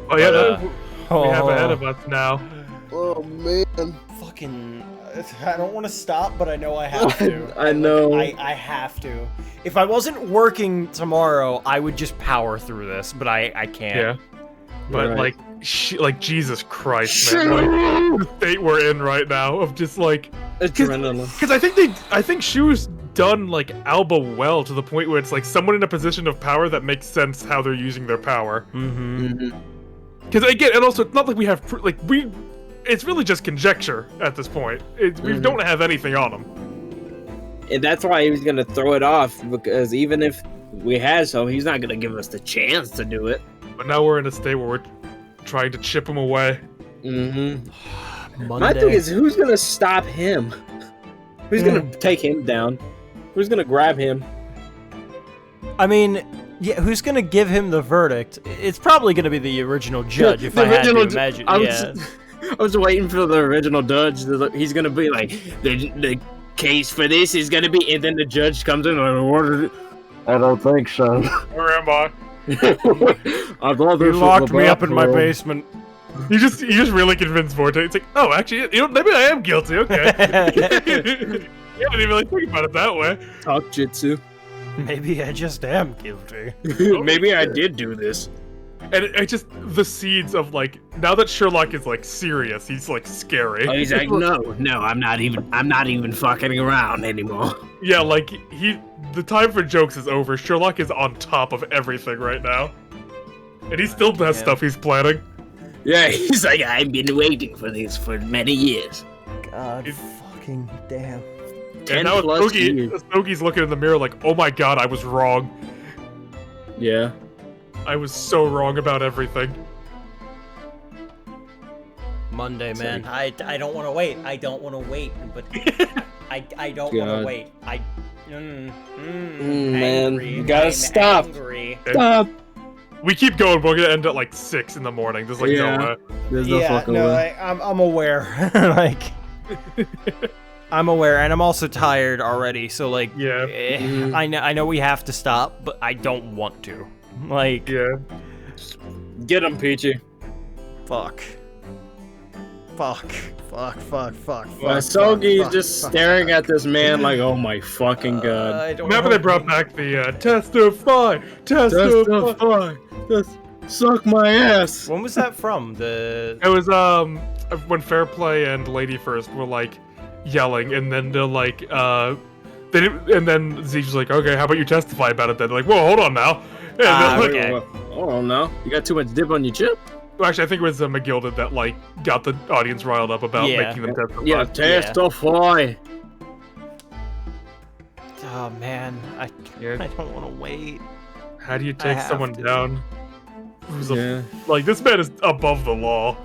Oh yeah, we have ahead of us now. Oh man. Fucking, I don't want to stop, but I know I have to. I know. I have to. If I wasn't working tomorrow, I would just power through this, but I can't. Yeah. But Right. like Jesus Christ, man, like, the state we're in right now of just like Adrenaline. because I think Shu's done like Alba well to the point where it's like someone in a position of power that makes sense how they're using their power. Mm-hmm. Because again, and also it's not like we have it's really just conjecture at this point. We don't have anything on him. And that's why he was gonna throw it off, because even if we had some, he's not gonna give us the chance to do it. But now we're in a state where we're trying to chip him away. Mm-hmm. My thing is, who's gonna stop him? Who's gonna take him down? Who's gonna grab him? I mean, Yeah, who's gonna give him the verdict? It's probably gonna be the original judge, if I had to imagine. I was waiting for the original judge. He's gonna be like, the case for this is gonna be, and then the judge comes in and I don't think so. Where am I? I thought You this locked was me up in my bathroom. basement. You just really convinced Vortex. It's like, oh, actually, maybe I am guilty. Okay. Yeah, I didn't even really think about it that way. Talk jitsu. Maybe I just am guilty. Maybe I did do this. And it just the seeds of like now that Sherlock is like serious, he's like scary. Oh, he's like, no, I'm not even fucking around anymore. Yeah, like the time for jokes is over. Sherlock is on top of everything right now, and he still has stuff he's planning. Yeah, he's like, I've been waiting for this for many years. God fucking damn. 10 And now plus years. Smokey's looking in the mirror like, oh my god, I was wrong. Yeah. I was so wrong about everything. Monday, man. I don't want to wait. I don't want to wait, but I don't want to wait. Man, angry. you gotta I'm stop. Angry. Stop. We keep going. We're gonna end at like 6 in the morning. There's like no way. There's no Yeah, fucking no, way. I'm aware. Like, I'm aware, and I'm also tired already. So like, Yeah. I know we have to stop, but I don't want to. Like, Yeah. Get him, Peachy. fuck. Sogi's just staring at this man like, oh my fucking god. I don't Remember they brought back the testify. Just suck my ass. When was that from? The It was when Fairplay and Lady First were like yelling, and then they're like they didn't, and then Zeke was like, okay, how about you testify about it then? They're like, whoa, hold on now. And they're like, okay. Oh no, you got too much dip on your chip. well, actually, I think it was McGilded that like got the audience riled up about Yeah. making them testify. Yeah, testify. Oh man, I don't want to wait. How do you I take have someone to. down? Who's Yeah. like this man is above the law.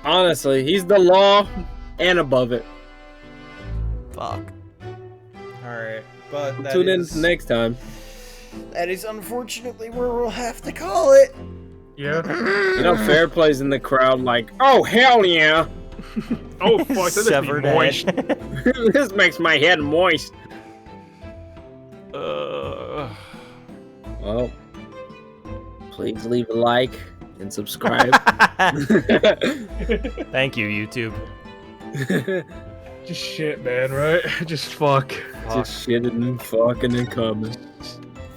Honestly, he's the law and above it. Fuck. All right, but that Tune in is- next time. That is unfortunately where we'll have to call it. Yeah. You know, Fairplay's in the crowd like, oh hell yeah. Oh fuck, that Severed is moist. head. This makes my head moist. Well, please leave a like and subscribe. Thank you, YouTube. Just shit, man. Right? Just fuck. Just shitting and fucking and coming.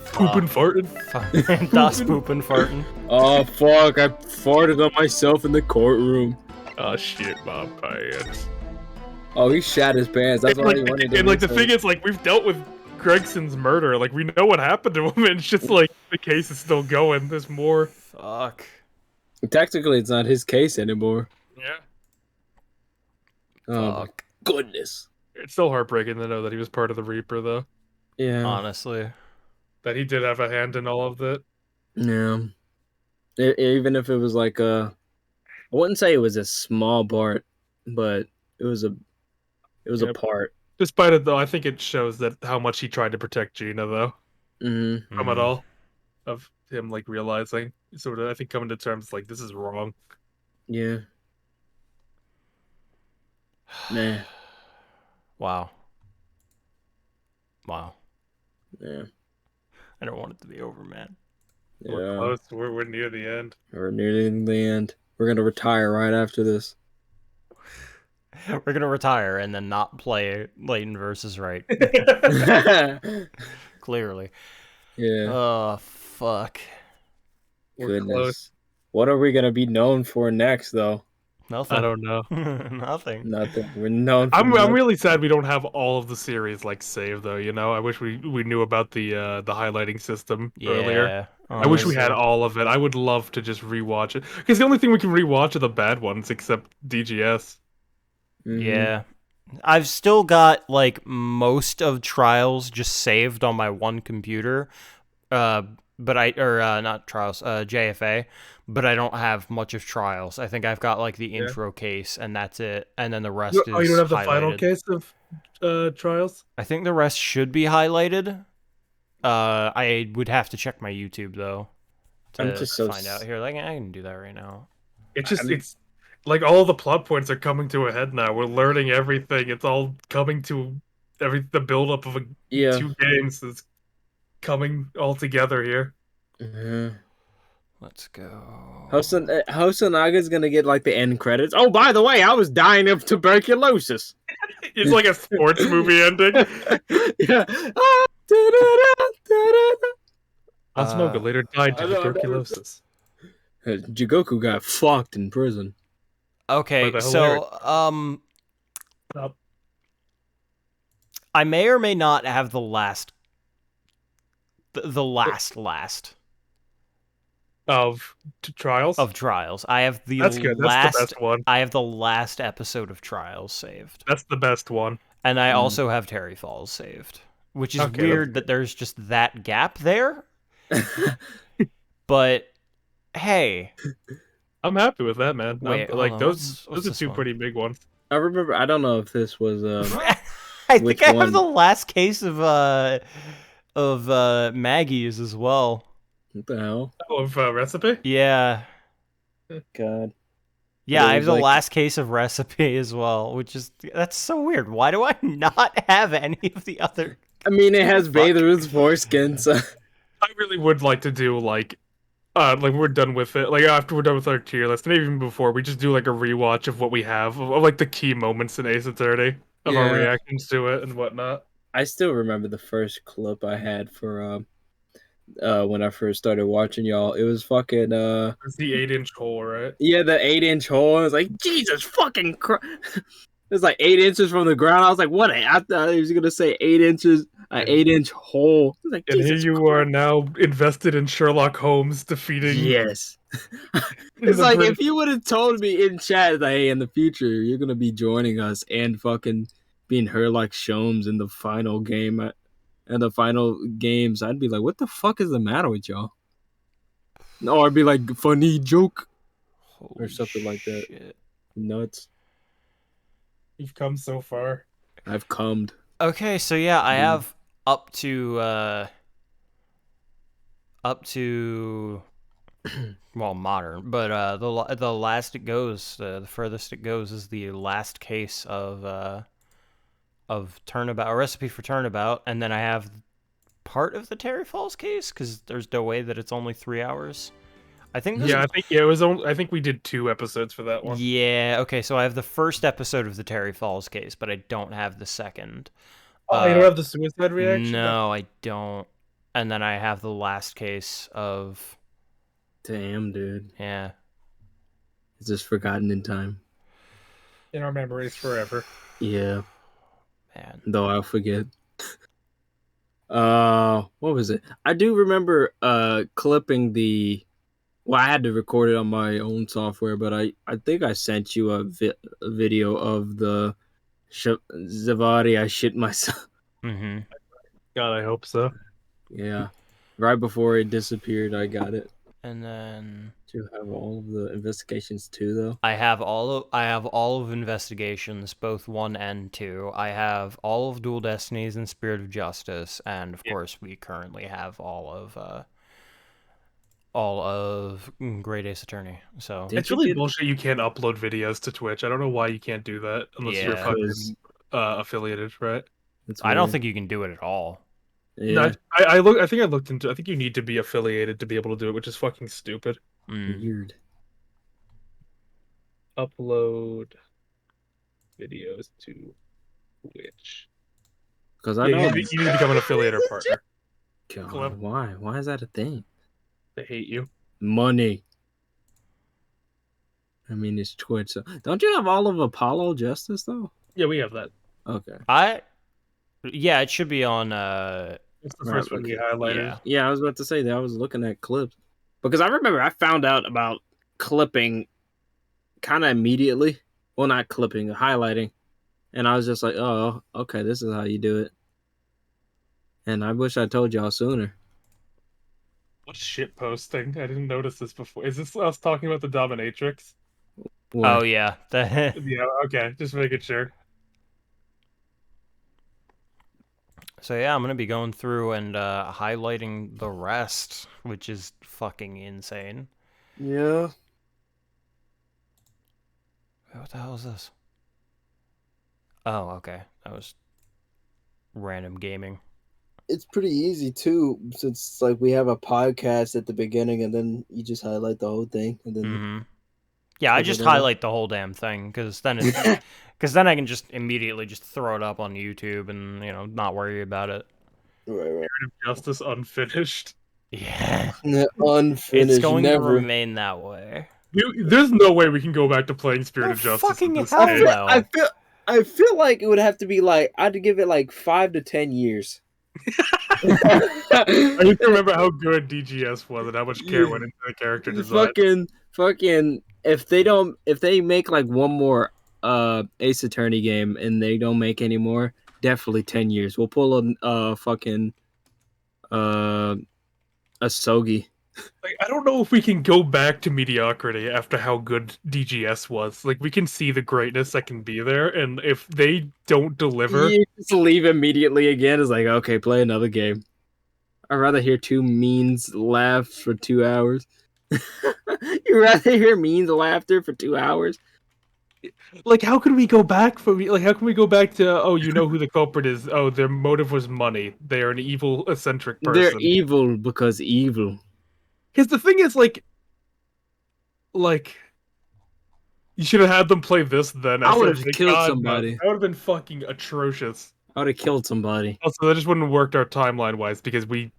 Pooping, farting. Das pooping farting. Oh fuck, I farted on myself in the courtroom. Oh shit, my pants. Oh, he shat his pants. That's And, all like, he wanted to and do. like the thing is, like we've dealt with Gregson's murder. Like we know what happened to him, and it's just like the case is still going. There's more. Fuck. Technically, it's not his case anymore. Yeah. Oh my Fuck. goodness. It's still heartbreaking to know that he was part of the Reaper, though. Yeah. Honestly. That he did have a hand in all of it. Yeah. Even if it was like I wouldn't say it was a small part, but it was a Yep. part. Despite it, though, I think it shows that how much he tried to protect Gina, though, Mm-hmm. from it all, of him like realizing, sort of, I think coming to terms like this is wrong. Yeah. Nah. Wow. Wow. Yeah. I don't want it to be over, man. We're Yeah. close. We're near the end. We're nearly in the end. We're gonna retire right after this. We're gonna retire and then not play Leighton versus Right. Yeah. Clearly. Oh, fuck. We're Goodness. close. What are we gonna be known for next, though? Nothing. I don't know. Nothing. Nothing. We're known. For I'm nothing. really sad we don't have all of the series like saved though. You know, I wish we knew about the highlighting system earlier. Yeah. I wish we had honestly. all of it. I would love to just rewatch it because the only thing we can rewatch are the bad ones, except DGS. Mhm. Yeah. I've still got like most of Trials just saved on my one computer. But not Trials, JFA, but I don't have much of Trials. I think I've got like the intro case and that's it. And then the rest is Oh, you don't have the final highlighted. case of Trials? I think the rest should be highlighted. I would have to check my YouTube though I'm to just so find out. Here, like I can do that right now. It's like all the plot points are coming to a head now. We're learning everything. It's all coming to the build up of Yeah. 2 games is coming all together here. Mhm. Let's go. Hosanaga's gonna get like the end credits. Oh, by the way, I was dying of tuberculosis. It's like a sports movie ending. Yeah. Asanoga later died I to know, tuberculosis. Jigoku got fucked in prison. Okay, By the so Stop. I may or may not have the last last Of trials. of Trials. I have the That's good. last That's the best one. I have the last episode of Trials saved. That's the best one. And I also have Terry Falls saved, which is Okay, weird that there's just that gap there. But hey, I'm happy with that, man. Wait, hold like on, those what's are this 2 one? pretty big ones. I remember. I don't know if this was. I Which think I one? have the last case of Maggie's as well. What the hell? Of recipe. Yeah. God. Yeah, But it I have was the like- last case of Recipe as well, which is that's so weird. Why do I not have any of the other? I mean, it has Bathur's foreskin, so. I really would like to do like we're done with it. Like after we're done with our tier list, maybe even before, we just do like a rewatch of what we have of like the key moments in Ace Attorney of our Yeah. reactions to it and whatnot. I still remember the first clip I had for when I first started watching y'all. It was fucking It's the 8-inch hole, right? yeah, the 8-inch hole. I was like, Jesus fucking Christ. It was like 8 inches from the ground. I was like, what? I thought he was gonna say 8 inches, an 8-inch hole. I was like, And here Jesus you are now invested in Sherlock Holmes defeating. Yes. It's the like British- if you would have told me in chat that hey, in the future you're gonna be joining us and fucking being Sherlock Holmes in the final game and the final games, I'd be like, what the fuck is the matter with y'all? No, I'd be like, funny joke. Holy something like that. shit. Nuts. You've come so far. I've cummed. Okay, so yeah, I have up to well, modern, but the last it goes, the furthest it goes is the last case of Turnabout, a recipe for Turnabout, and then I have part of the Terry Falls case because there's no way that it's only 3 hours. I think. I think it was. I think we did 2 episodes for that one. Yeah. Okay. So I have the first episode of the Terry Falls case, but I don't have the second. Oh, you don't have the suicide reaction? No, I don't. And then I have the last case of. Damn, dude. Yeah. It's just forgotten in time. In our memories forever. Yeah. Man. Though I'll forget. What was it? I do remember clipping the. Well, I had to record it on my own software, but I think I sent you a video of the Zavari. I shit myself. Mm-hmm. God, I hope so. Yeah, right before it disappeared, I got it. And then Do you have all of the investigations too, though? I have all of Investigations, both 1 and 2. I have all of Dual Destinies and Spirit of Justice, and of course we currently have all of Great Ace Attorney. So Did It's you really get- bullshit you can't upload videos to Twitch. I don't know why you can't do that unless you're Yeah. fucking affiliated, right? It's I don't weird. think you can do it at all. Yeah, No, I think I looked into. I think you need to be affiliated to be able to do it, which is fucking stupid. Mm. weird. Upload videos to Twitch. Because I Yeah, know. you need to become an affiliate or partner. God, why? Why is that a thing? They hate you. Money. I mean, it's Twitch. So. Don't you have all of Apollo Justice though? Yeah, we have that. Okay. Yeah, it should be on It's the Right, first one we highlighted. yeah. Yeah, I was about to say that. I was looking at clips because I remember I found out about clipping kind of immediately. Well, not clipping, highlighting, and I was just like, "Oh, okay, this is how you do it." And I wish I told y'all sooner. What shit posting? I didn't notice this before. Is this us talking about the dominatrix? What? Oh yeah. Yeah, okay, just making sure. So yeah, I'm gonna be going through and highlighting the rest, which is fucking insane. Yeah. What the hell is this? Oh, okay. That was random gaming. It's pretty easy too, since like we have a podcast at the beginning, and then you just highlight the whole thing, and then. Mm-hmm. Yeah, I Check just it out. highlight the whole damn thing because then I can just immediately just throw it up on YouTube and not worry about it. Right. Justice unfinished. Yeah, Unfinished. it's going to Never. remain that way. There's no way we can go back to playing Spirit No of Justice fucking in this hell game. no. I feel like it would have to be like I'd give it like 5 to 10 years. I used to remember how good DGS was and how much care went into the character design. Fucking if they make like one more Ace Attorney game and they don't make any more, definitely 10 years. We'll pull a fucking a Sogi. Like, I don't know if we can go back to mediocrity after how good DGS was. Like, we can see the greatness that can be there, and if they don't deliver, You just leave immediately again. It's like, okay, play another game. I'd rather hear two means laugh for 2 hours. You'd rather hear means laughter for 2 hours? like, how can we go back how can we go back to, oh, you know who the culprit is? Oh, their motive was money. They are an evil, eccentric person. They're evil because evil. Because the thing is, like, you should have had them play this then. I would have instead of killed God, no. somebody. That would have been fucking atrocious. I would have killed somebody. Also, that just wouldn't have worked out timeline-wise because we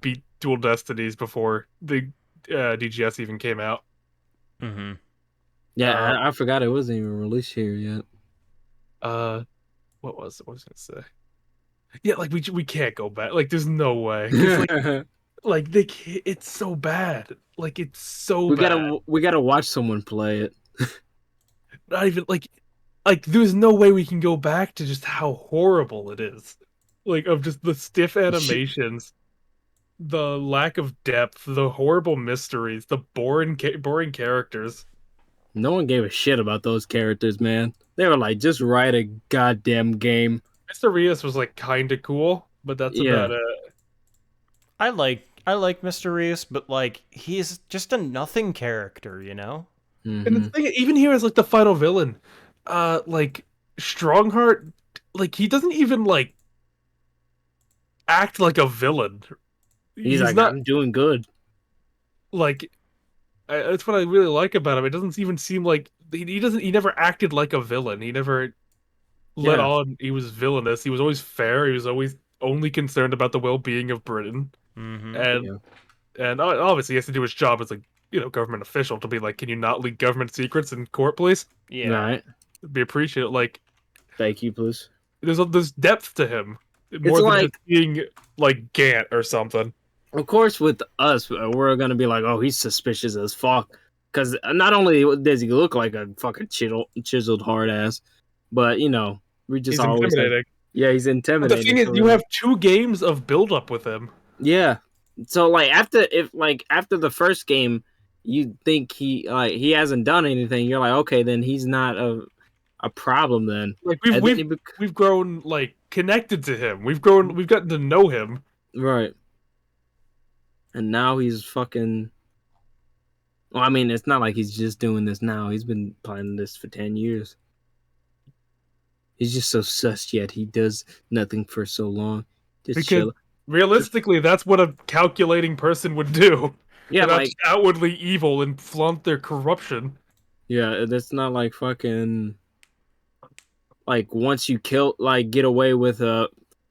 beat Dual Destinies before the DGS even came out. Mm-hmm. Yeah, I forgot it wasn't even released here yet. What was I gonna say? Yeah, like we can't go back. Like, there's no way. 'Cause, like they can't, it's so bad. Like, it's so bad. We gotta watch someone play it. Not even like there's no way we can go back to just how horrible it is. Like, of just the stiff animations, the lack of depth, the horrible mysteries, the boring characters. No one gave a shit about those characters, man. They were like, just write a goddamn game. Mr. Rios was like kind of cool, but that's about it. I like Mr. Reese, but like he's just a nothing character, you know? Mm-hmm. And the thing, even here as like the final villain, like Strongheart, like he doesn't even like act like a villain. He's like, not I'm doing good. like. That's what I really like about him. It doesn't even seem like he doesn't. He never acted like a villain. He never let on he was villainous. He was always fair. He was always only concerned about the well-being of Britain. Mm-hmm. And obviously he has to do his job as government official to be like, can you not leak government secrets in court, please? Yeah. Right. It'd be appreciated. Like, Thank you, please. there's depth to him more than just being like Gant or something. Of course, with us, we're gonna be like, "Oh, he's suspicious as fuck," because not only does he look like a fucking chiseled hard ass, but we just He's always intimidating. yeah, he's But intimidating. the thing is, you have 2 games of build up with him. Yeah, so like after the first game, you think he hasn't done anything. You're like, okay, then he's not a problem then. Like we've grown like connected to him. We've gotten to know him. Right. And now he's fucking. Well, I mean, it's not like he's just doing this now. He's been planning this for 10 years. He's just so sus yet. He does nothing for so long. Just chill. Realistically, that's what a calculating person would do. Yeah, They're not like just outwardly evil and flaunt their corruption. yeah, that's not like fucking. Like once you get away with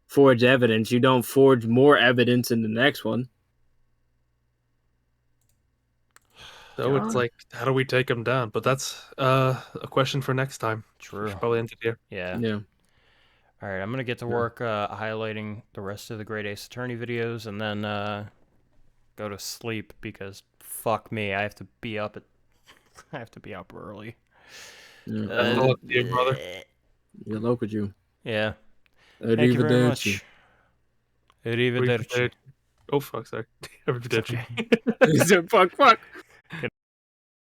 forged evidence, you don't forge more evidence in the next one. So it's like, how do we take him down? But that's a question for next time. True. We should probably end it here. Yeah. Yeah. All right, I'm gonna get to work highlighting the rest of the Great Ace Attorney videos, and then go to sleep because fuck me, I have to be up early. Yeah. You, brother. You're local Jew. Yeah. Thank you very much. Arrivederci. Oh fuck, sorry. Arrivederci. He said, fuck.